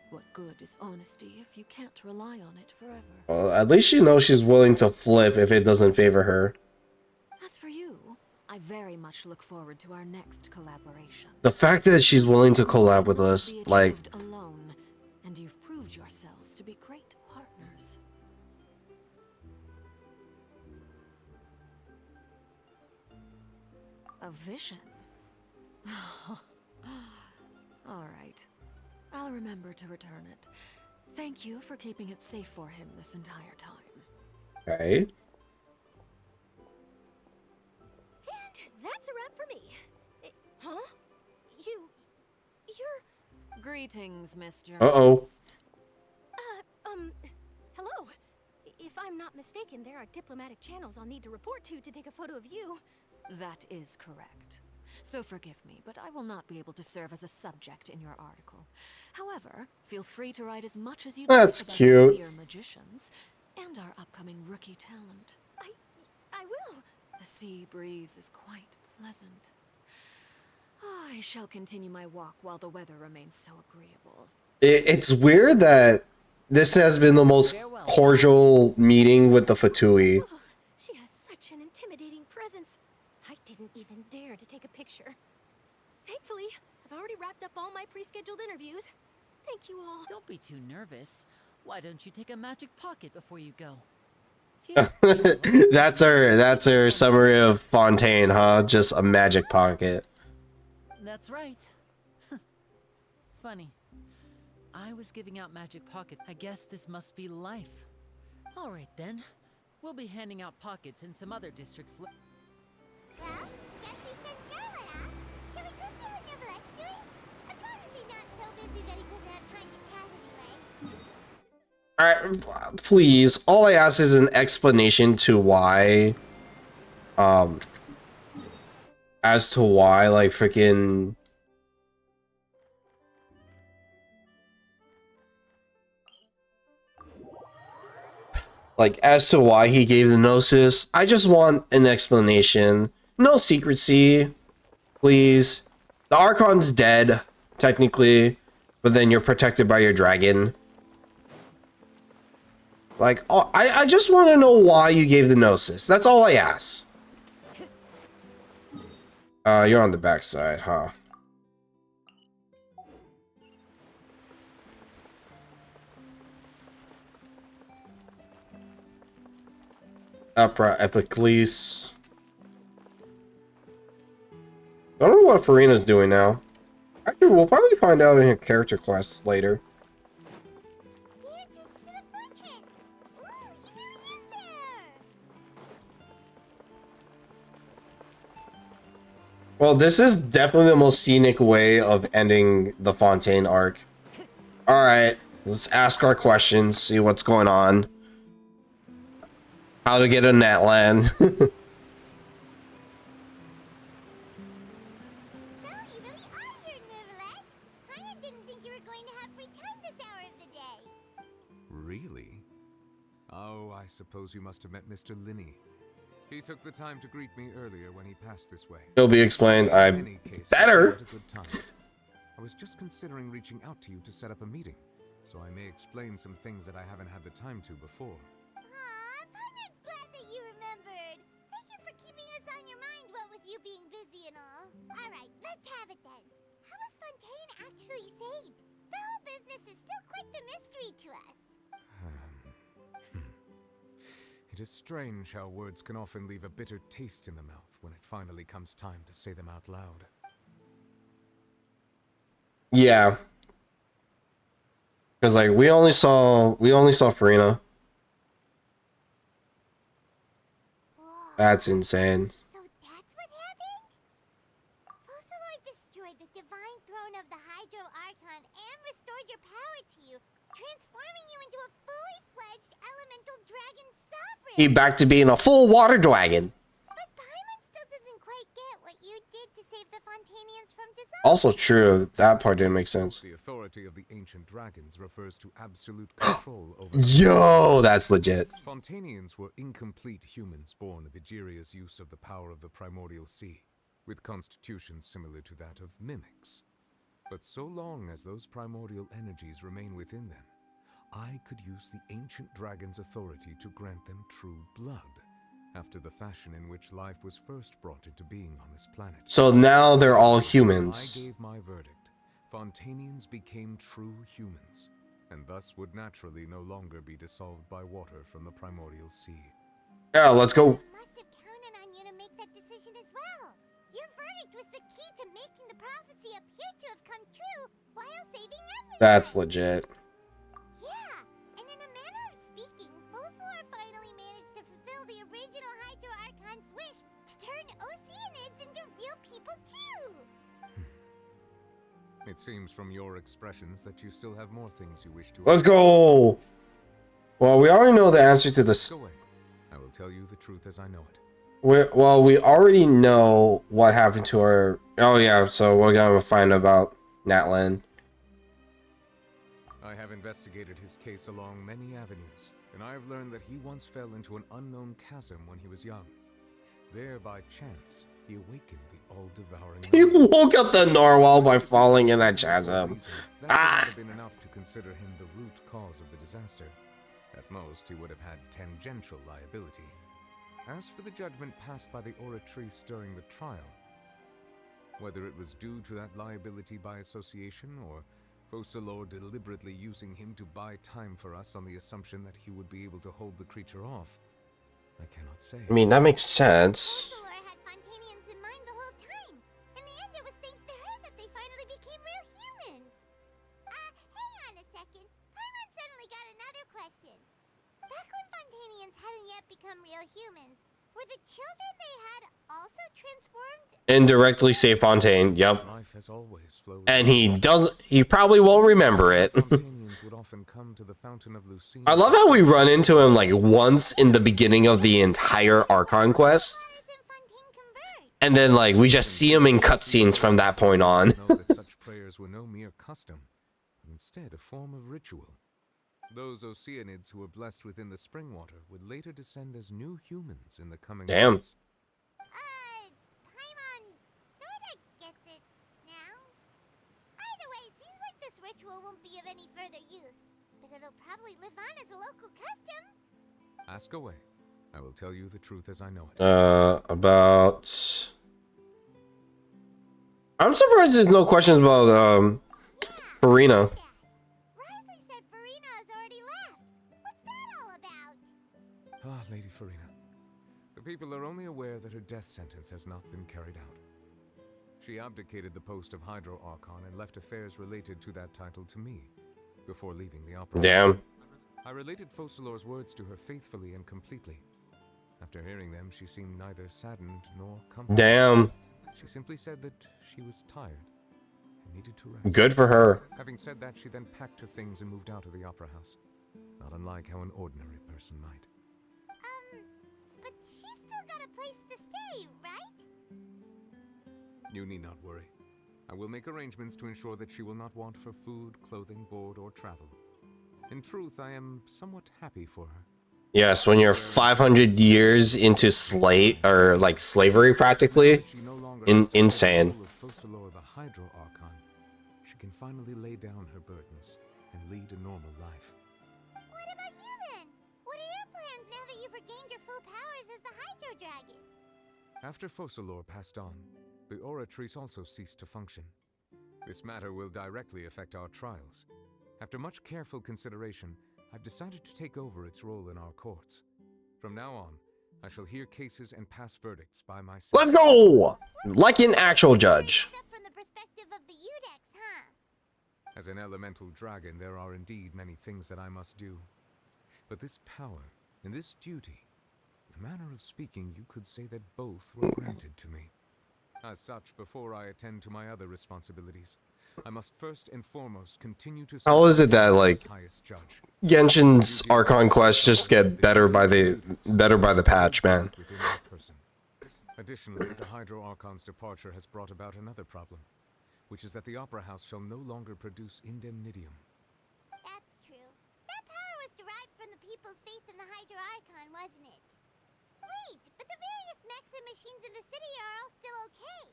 What good is honesty if you can't rely on it forever? Well, at least she knows she's willing to flip if it doesn't favor her. As for you, I very much look forward to our next collaboration. The fact that she's willing to collab with us, like, Alone, and you've proved yourselves to be great partners. A vision? All right. I'll remember to return it. Thank you for keeping it safe for him this entire time. okay. And that's a wrap for me. Huh? You're... Greetings, Mr. Uh-oh. Hello. If I'm not mistaken, there are diplomatic channels I'll need to report to take a photo of you. That is correct. So forgive me, but I will not be able to serve as a subject in your article. However, feel free to write as much as you'd That's like about cute. our dear magicians and our upcoming rookie talent. I will. The sea breeze is quite pleasant. I shall continue my walk while the weather remains so agreeable. It's weird that this has been the most cordial meeting with the Fatui. She has such an intimidating presence. I didn't even dare to take a picture. Thankfully, I've already wrapped up all my pre-scheduled interviews. Thank you all. Don't be too nervous. Why don't you take a magic pocket before you go? That's our summary of Fontaine, huh? Just a magic pocket. That's right. Funny. I was giving out magic pockets. I guess this must be life. All right then. We'll be handing out pockets in some other districts. Well, guess we sent Charlotte off. Shall we go see what Neverlette's doing? As long as he's not so busy that he doesn't have time to chat anyway. Alright, please. All I ask is an explanation to why, as to why, like, freaking... Like, as to why he gave the Gnosis. I just want an explanation. No secrecy, please. The Archon's dead, technically, but then you're protected by your dragon. Like, I just want to know why you gave the Gnosis. That's all I ask. You're on the backside, huh? Opera Epiclease. I don't know what Farina's doing now. Actually, we'll probably find out in her character class later. Well, this is definitely the most scenic way of ending the Fontaine arc. Alright, let's ask our questions, see what's going on. How to get a Natlan. Really? suppose you must have met Mr. Linney. He took the time to greet me earlier when he passed this way. It'll be explained. In I any case, better. I had a good time. I was just considering reaching out to you to set up a meeting, so I may explain some things that I haven't had the time to before. Aw, Paimon's glad that you remembered. Thank you for keeping us on your mind, what with you being busy and all. Alright, let's have it then. How was Fontaine actually saved? The whole business is still quite the mystery to us. It is strange how words can often leave a bitter taste in the mouth when it finally comes time to say them out loud. Yeah. Because like we only saw Farina. That's insane. So that's what happened? Focalor destroyed the divine throne of the Hydro Archon and restored your power to you, transforming you into a fully fledged elemental dragon sovereign. He back to being a full water dragon. But Paimon still doesn't quite get what you did to save the Fontanians from disaster. Also true. That part didn't make sense. The authority of the ancient dragons refers to absolute control over... Yo, that's legit. Fontanians were incomplete humans born of Egeria's use of the power of the primordial sea, with constitutions similar to that of mimics. But so long as those primordial energies remain within them, I could use the ancient dragon's authority to grant them true blood, after the fashion in which life was first brought into being on this planet. So now they're all humans. I gave my verdict. Fontanians became true humans, and thus would naturally no longer be dissolved by water from the primordial sea. Yeah, let's go. Must have counted on you to make that decision as well. Your verdict was the key to making the prophecy appear to have come true while saving everyone. That's legit. Yeah, and in a manner of speaking, Focalor finally managed to fulfill the original Hydro Archon's wish to turn Oceanids into real people too. It seems from your expressions that you still have more things you wish to... Let's go. Well, we already know the answer to this. Go away. I will tell you the truth as I know it. We already know what happened to her. Oh yeah, so we're gonna find about Natlin. I have investigated his case along many avenues, and I have learned that he once fell into an unknown chasm when he was young. There, by chance, he awakened the all-devouring... He woke up the narwhal by falling in that chasm. That would have been enough to consider him the root cause of the disaster. At most, he would have had tangential liability. As for the judgment passed by the Oratrice during the trial, whether it was due to that liability by association, or Focalor deliberately using him to buy time for us on the assumption that he would be able to hold the creature off, I cannot say. I mean, that makes sense. Focalor had Fontanians in mind the whole time. In the end, it was thanks to her that they finally became real humans. Hang on a second. Paimon suddenly got another question. Back when Fontanians hadn't yet become real humans, were the children they had also transformed? Indirectly say Fontaine. Yep. Life has always flowed. And he probably won't remember it. Fontanians would often come to the Fountain of Lucine. I love how we run into him like once in the beginning of the entire Archon quest. And then like we just see him in cutscenes from that point on. Know that such prayers were no mere custom, but instead a form of ritual. Those Oceanids who were blessed within the spring water would later descend as new humans in the coming Damn. months. Paimon sorta gets it now. Either way, it seems like this ritual won't be of any further use, but it'll probably live on as a local custom. Ask away. I will tell you the truth as I know it. About... I'm surprised there's no questions about, Farina. Ah, Lady Farina. The people are only aware that her death sentence has not been carried out. She abdicated the post of Hydro Archon and left affairs related to that title to me, before leaving the opera. Damn. I related Focalor's words to her faithfully and completely. After hearing them, she seemed neither saddened nor comforted. Damn. She simply said that she was tired and needed to rest. Good for her. Having said that, she then packed her things and moved out of the opera house. Not unlike how an ordinary person might. But she's still got a place to stay, right? You need not worry. I will make arrangements to ensure that she will not want for food, clothing, board, or travel. In truth, I am somewhat happy for her. Yes, when you're 500 years into slave or like slavery practically, insane. The Hydro Archon, she can finally lay down her burdens and lead a normal life. What about you then? What are your plans now that you've regained your full powers as the Hydro Dragon? After Focalor passed on, the Oratrice also ceased to function. This matter will directly affect our trials. After much careful consideration, I've decided to take over its role in our courts. From now on, I shall hear cases and pass verdicts by myself. Let's go! Like an actual judge. From the perspective of the Udex, huh? As an elemental dragon, there are indeed many things that I must do. But this power and this duty, in a manner of speaking, you could say that both were granted to me. As such, before I attend to my other responsibilities, I must first and foremost continue to How is it that like highest judge. Genshin's Archon quests just get better by the patch, man? Additionally, the Hydro Archon's departure has brought about another problem, which is that the Opera House shall no longer produce indemnitium. That's true. That power was derived from the people's faith in the Hydro Archon, wasn't it? Wait, but the various mechs and machines in the city are all still okay.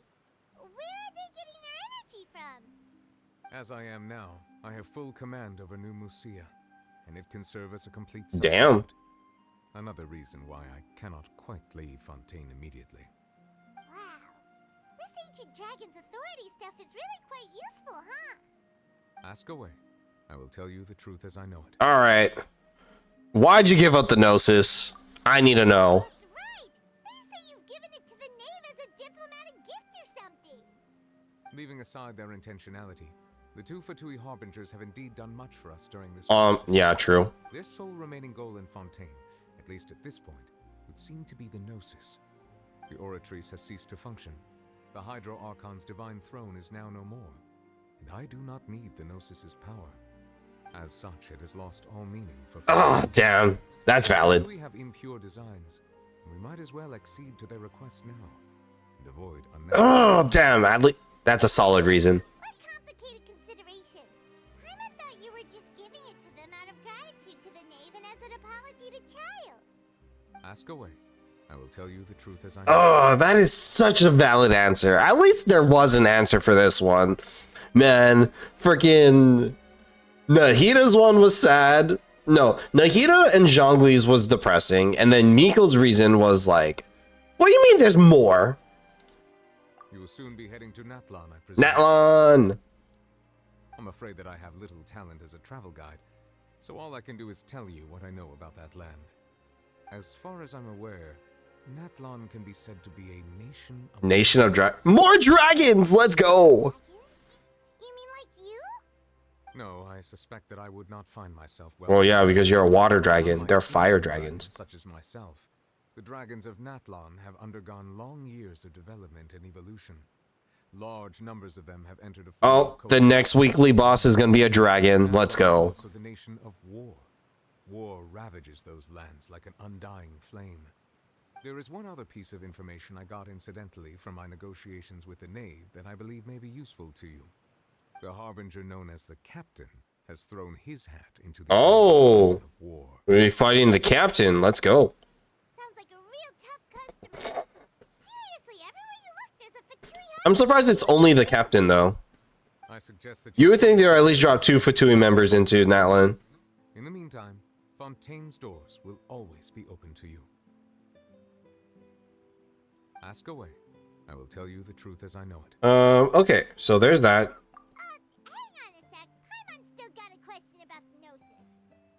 Where are they getting their energy from? As I am now, I have full command over New Musia, and it can serve as a complete Damn. Another reason why I cannot quite leave Fontaine immediately. Wow. This ancient dragon's authority stuff is really quite useful, huh? Ask away. I will tell you the truth as I know it. Alright. Why'd you give up the Gnosis? I need to know. That's right! They say you've given it to the knave as a diplomatic gift or something. Leaving aside their intentionality, the two Fatui Harbingers have indeed done much for us during this Yeah, crisis. true. Their sole remaining goal in Fontaine, at least at this point, would seem to be the Gnosis. The Oratrice has ceased to function. The Hydro Archon's divine throne is now no more, and I do not need the Gnosis's power. As such, it has lost all meaning for Damn. That's valid. We have impure designs, and we might as well accede to their requests now and avoid unnecessary. Damn. That's a solid reason. What complicated considerations? Paimon thought you were just giving it to them out of gratitude to the knave and as an apology to Child. Ask away. I will tell you the truth as I know. That is such a valid answer. At least there was an answer for this one. Man, freaking Nahida's one was sad. No, Nahida and Zhongli's was depressing, and then Miko's reason was like, what do you mean there's more? You will soon be heading to Natlan, I presume. Natlan! I'm afraid that I have little talent as a travel guide, so all I can do is tell you what I know about that land. As far as I'm aware, Natlan can be said to be a Nation of more dragons! Let's go! You mean like you? No, I suspect that I would not find myself Well, yeah, because you're a water dragon. They're fire dragons. Such as myself. The dragons of Natlan have undergone long years of development and evolution. Large numbers of them have entered a The next weekly boss is gonna be a dragon. Let's go. Also the nation of war. War ravages those lands like an undying flame. There is one other piece of information I got incidentally from my negotiations with the knave that I believe may be useful to you. The harbinger known as the Captain has thrown his hat into the of war. We'll be fighting the captain. Let's go. Sounds like a real tough customer. Seriously, everywhere you look, there's a Fatui. I'm surprised it's only the captain, though. I suggest that You would think there at least drop 2 Fatui members into Natlan. In the meantime, Fontaine's doors will always be open to you. Ask away. I will tell you the truth as I know it. Okay, so there's that. Hang on a sec. Paimon still got a question about the Gnosis.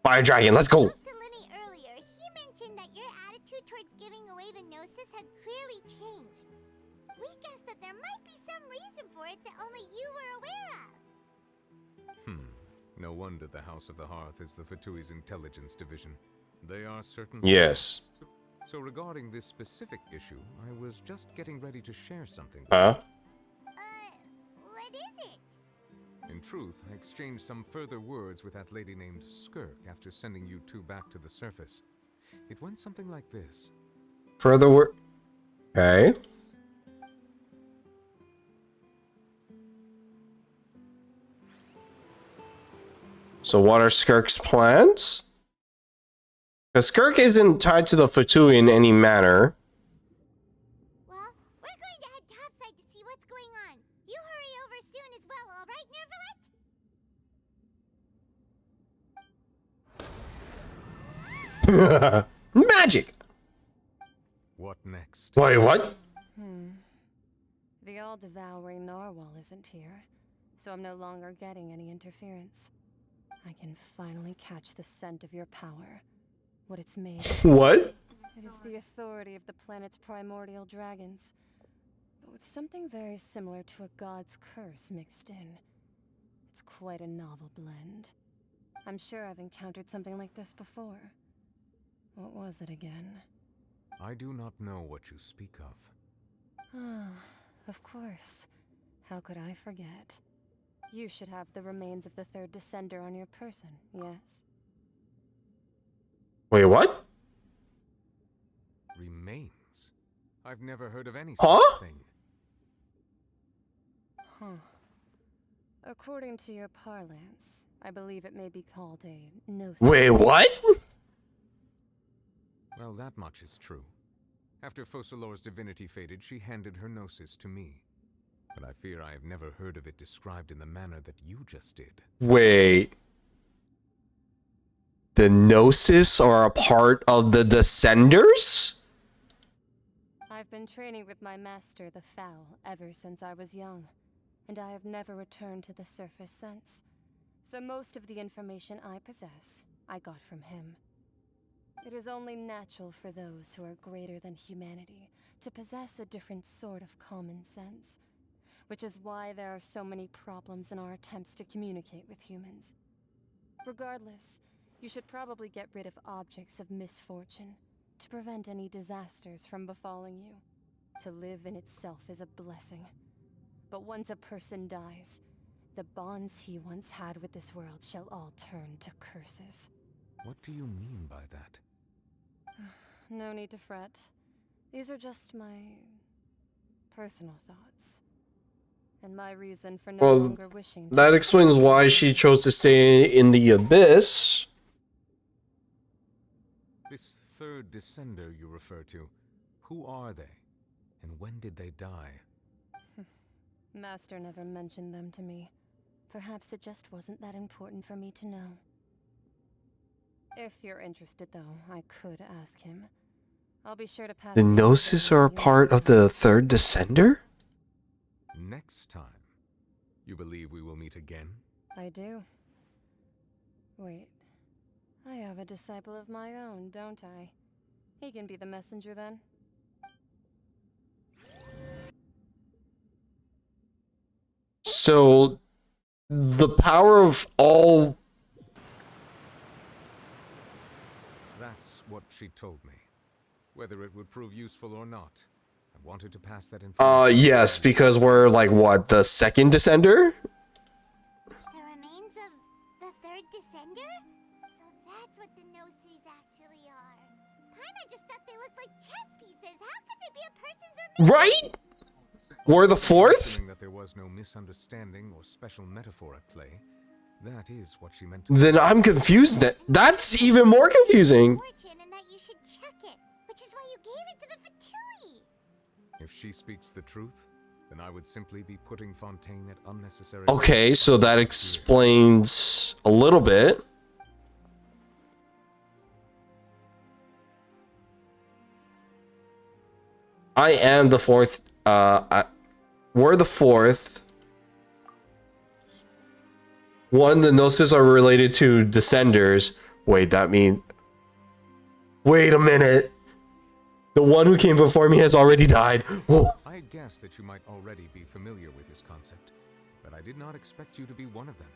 Fire dragon, let's go. To Linny earlier, he mentioned that your attitude towards giving away the Gnosis had clearly changed. We guessed that there might be some reason for it that only you were aware of. No wonder the House of the Hearth is the Fatui's intelligence division. They are certain. Yes. So regarding this specific issue, I was just getting ready to share something. What is it? In truth, I exchanged some further words with that lady named Skirk after sending you two back to the surface. It went something like this. Further work. Okay. So what are Skirk's plans? Because Skirk isn't tied to the Fatui in any manner. Well, we're going to head topside to see what's going on. You hurry over soon as well, all right, Nervalet? Magic! What next? Wait, what? The all-devouring narwhal isn't here, so I'm no longer getting any interference. I can finally catch the scent of your power. What it's made of. What? It is the authority of the planet's primordial dragons, but with something very similar to a god's curse mixed in. It's quite a novel blend. I'm sure I've encountered something like this before. What was it again? I do not know what you speak of. Ah, of course. How could I forget? You should have the remains of the third descender on your person, yes? Wait, what? Remains? I've never heard of any Huh? such thing. Huh. According to your parlance, I believe it may be called a gnosis. Wait, what? Well, that much is true. After Focalor's divinity faded, she handed her gnosis to me. But I fear I have never heard of it described in the manner that you just did. Wait. The Gnosis are a part of the Descenders? I've been training with my master, the Foul, ever since I was young, and I have never returned to the surface since. So most of the information I possess, I got from him. It is only natural for those who are greater than humanity to possess a different sort of common sense, which is why there are so many problems in our attempts to communicate with humans. Regardless, you should probably get rid of objects of misfortune to prevent any disasters from befalling you. To live in itself is a blessing. But once a person dies, the bonds he once had with this world shall all turn to curses. What do you mean by that? No need to fret. These are just my personal thoughts. And my reason for no longer wishing to... That explains why she chose to stay in the abyss. This third descender you refer to, who are they? And when did they die? Master never mentioned them to me. Perhaps it just wasn't that important for me to know. If you're interested, though, I could ask him. I'll be sure to pass... The Gnosis are a part of the third Descender? Next time. You believe we will meet again? I do. Wait. I have a disciple of my own, don't I? He can be the messenger then. So, the power of all... That's what she told me. Whether it would prove useful or not, I wanted to pass that information. Yes, because we're like, what, the second Descender? The remains of the third descender? So that's what the Gnosis actually are. Paimon just thought they looked like chess pieces. How could they be a person's remains? Right? We're the fourth? Assuming that there was no misunderstanding or special metaphor at play, that is what she meant to Then I'm confused. That's even more confusing. Fortune and that you should check it, which is why you gave it to the Fatui. If she speaks the truth, then I would simply be putting Fontaine at unnecessary... Okay, so that explains a little bit. I am the fourth. We're the fourth. One, the Gnosis are related to Descenders. Wait, that means... Wait a minute. The one who came before me has already died. Whoa. I guessed that you might already be familiar with this concept, but I did not expect you to be one of them.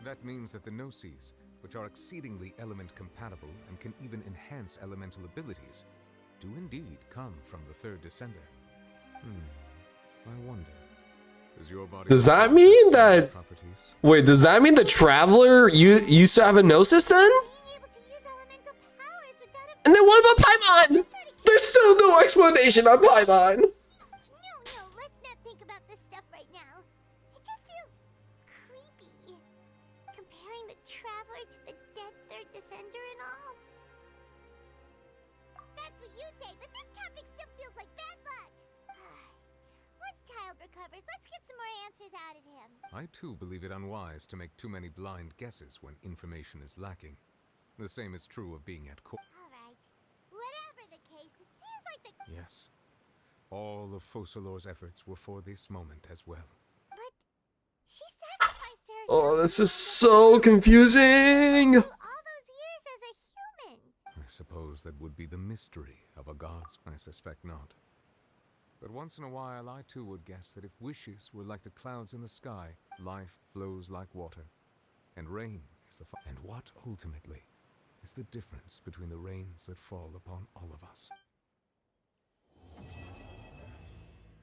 That means that the Gnosis, which are exceedingly element compatible and can even enhance elemental abilities, do indeed come from the third descender. I wonder, does your body... Does that mean that... properties? Wait, does that mean the Traveler used to have a Gnosis then? And then what about Paimon? There's still no explanation on Paimon. No, let's not think about this stuff right now. It just feels creepy. Comparing the Traveler to the dead third descender and all. I too believe it unwise to make too many blind guesses when information is lacking. The same is true of being at court. Alright. Whatever the case, it seems like the... Yes. All of Focalor's efforts were for this moment as well. But she sacrificed herself. Oh, this is so confusing. All those years as a human. I suppose that would be the mystery of a god's. I suspect not. But once in a while, I too would guess that if wishes were like the clouds in the sky, life flows like water, and rain is the and what ultimately is the difference between the rains that fall upon all of us?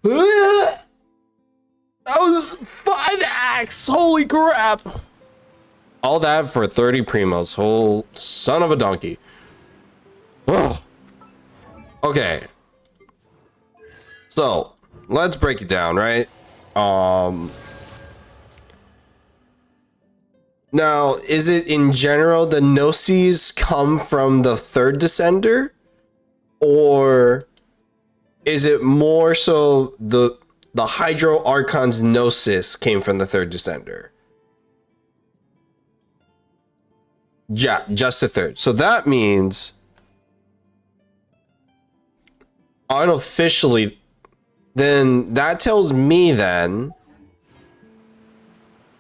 That was 5 acts. Holy crap! All that for 30 primos. Whole son of a donkey. Ugh. Okay. So, let's break it down, right? Now, is it in general the Gnosis come from the third Descender? Or is it more so the Hydro Archon's Gnosis came from the third Descender? Yeah, just the third. So that means unofficially, then that tells me then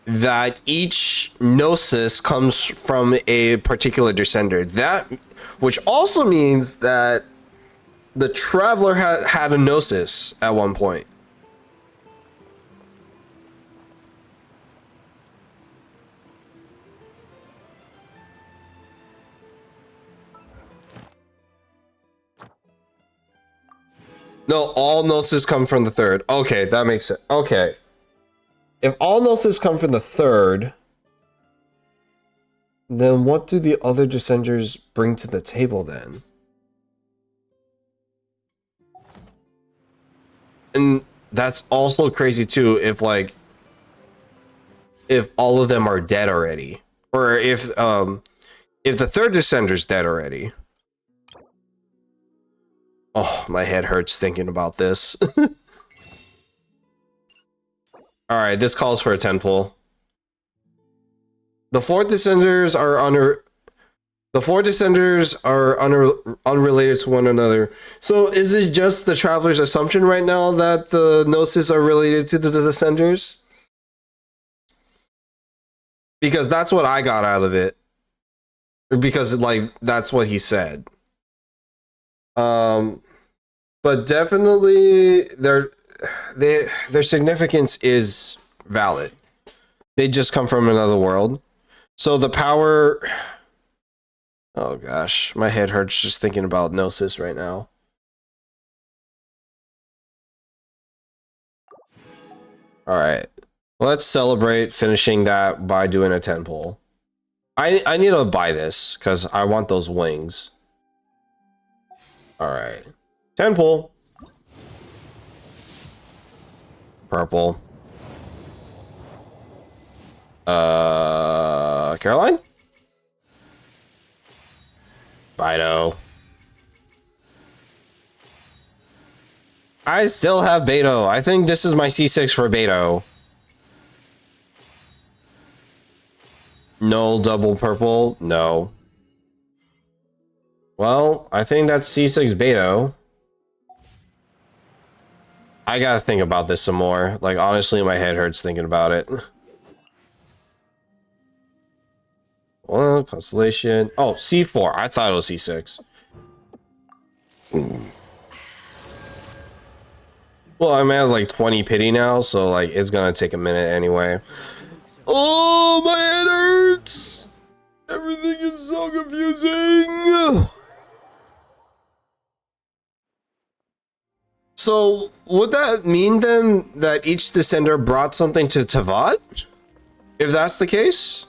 that each Gnosis comes from a particular Descender. That, which also means that the Traveler had a Gnosis at one point. No, all Gnosis come from the third. Okay, that makes sense. Okay. If all Gnosis come from the third, then what do the other Descenders bring to the table then? And that's also crazy too if all of them are dead already. Or if the third Descender's dead already. Oh, my head hurts thinking about this. Alright, this calls for a 10 pull. The four Descenders are unrelated to one another. So is it just the Traveler's assumption right now that the Gnosis are related to the Descenders? Because that's what I got out of it. Because that's what he said. But definitely their significance is valid. They just come from another world. So the power... Oh gosh, my head hurts just thinking about Gnosis right now. Alright. Let's celebrate finishing that by doing a 10 pull. I need to buy this because I want those wings. Alright. 10 pull. Purple. Caroline? Bido. I still have Beto. I think this is my C6 for Beto. No double purple? No. Well, I think that's C6 Beto. I gotta think about this some more. Like, honestly, my head hurts thinking about it. Well, Constellation. Oh, C4. I thought it was C6. Well, I'm at like 20 pity now, so like it's gonna take a minute anyway. Oh, my head hurts! Everything is so confusing! So, would that mean then that each Descender brought something to Teyvat? If that's the case?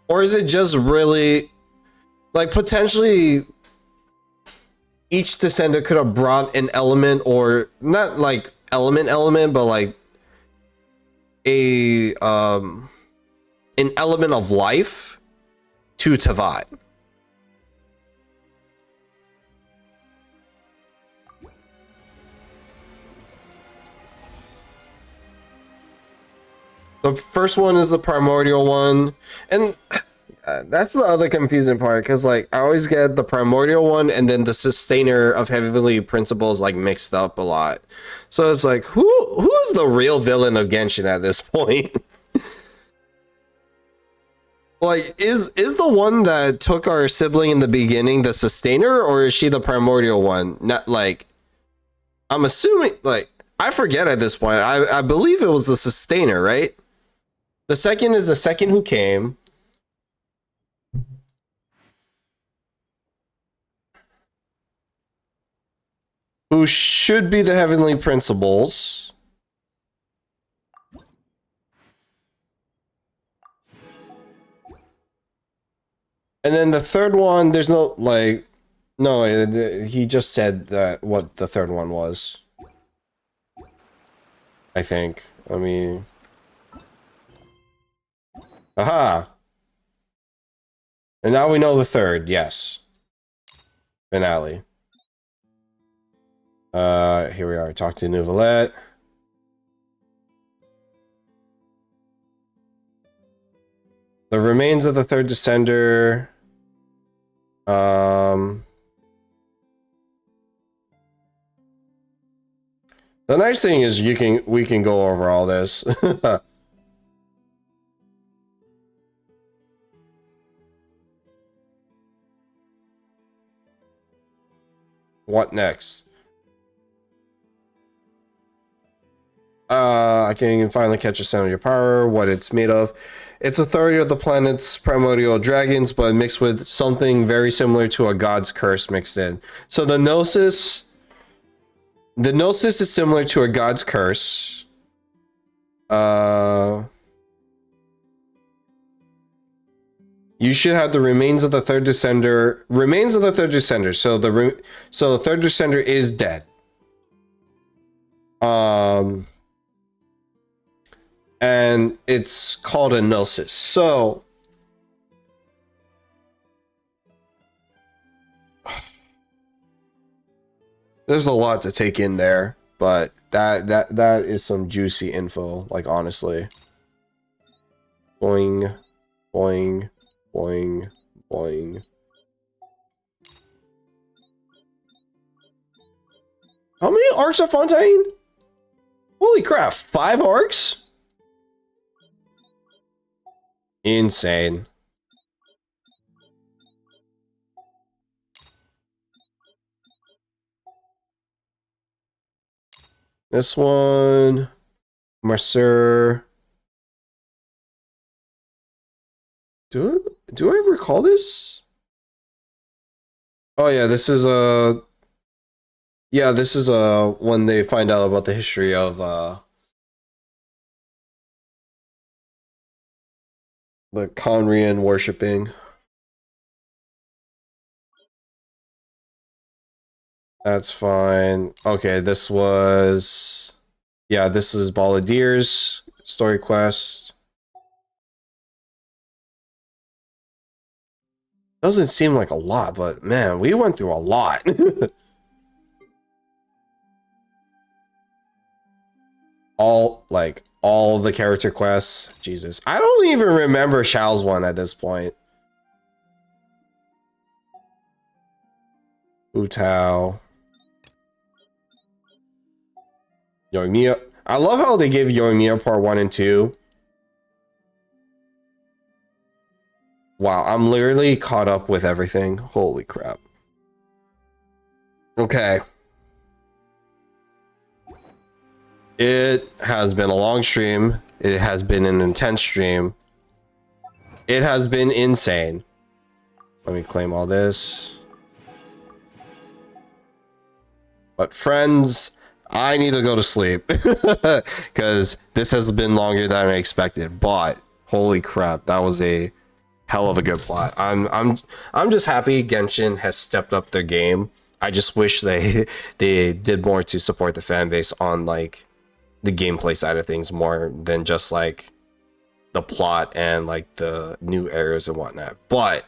Or is it just really... Like, potentially... Each Descender could have brought an element, or... Not, like, element, but, like... an element of life to Teyvat. The first one is the primordial one, and that's the other confusing part, because like I always get the primordial one and then the sustainer of heavenly principles like mixed up a lot. So it's like who's the real villain of Genshin at this point? Like is the one that took our sibling in the beginning the sustainer, or is she the primordial one? Not like, I'm assuming, like, I forget at this point. I believe it was the sustainer, right? The second is the second who came. Who should be the heavenly principles. And then the third one, there's no, like, no, he just said that what the third one was. I think. I mean... Aha! And now we know the third, yes. Finale. Here we are. Talk to Nouvellette. The remains of the third descender. The nice thing is we can go over all this. What next? I can finally catch a sound of your power, what it's made of. It's authority of the planet's primordial dragons, but mixed with something very similar to a god's curse mixed in. So the Gnosis is similar to a god's curse. You should have the remains of the third descender. Remains of the third descender. So the third descender is dead. And it's called a Gnosis. So there's a lot to take in there, but that is some juicy info, like honestly. Boing, boing, boing, boing. How many arcs are Fontaine? Holy crap, 5 arcs? Insane. This one, Mercer. Do I recall this? Oh yeah, this is when they find out about the history of the Conrian worshipping. That's fine. Okay, this was... Yeah, this is Balladeer's story quest. Doesn't seem like a lot, but man, we went through a lot. all the character quests. Jesus. I don't even remember Xiao's one at this point. Utao. Yoimiya. I love how they gave Yoimiya part 1 and 2. Wow, I'm literally caught up with everything. Holy crap. Okay. It has been a long stream. It has been an intense stream. It has been insane. Let me claim all this. But friends, I need to go to sleep because this has been longer than I expected. But holy crap, that was a hell of a good plot. I'm just happy Genshin has stepped up their game. I just wish they did more to support the fan base on like the gameplay side of things more than just like the plot and like the new areas and whatnot. But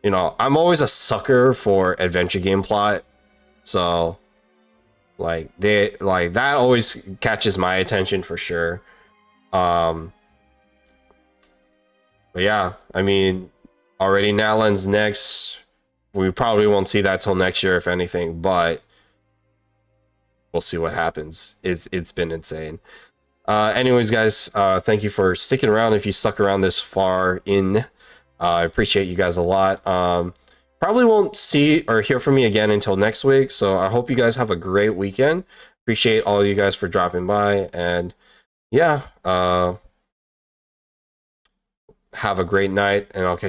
you know, I'm always a sucker for adventure game plot, so like that always catches my attention for sure. But yeah, I mean, already Nalan's next. We probably won't see that till next year, if anything, but we'll see what happens. It's been insane. Anyways, guys, thank you for sticking around. If you stuck around this far in, I appreciate you guys a lot. Probably won't see or hear from me again until next week. So I hope you guys have a great weekend. Appreciate all of you guys for dropping by, and yeah, have a great night, and I'll catch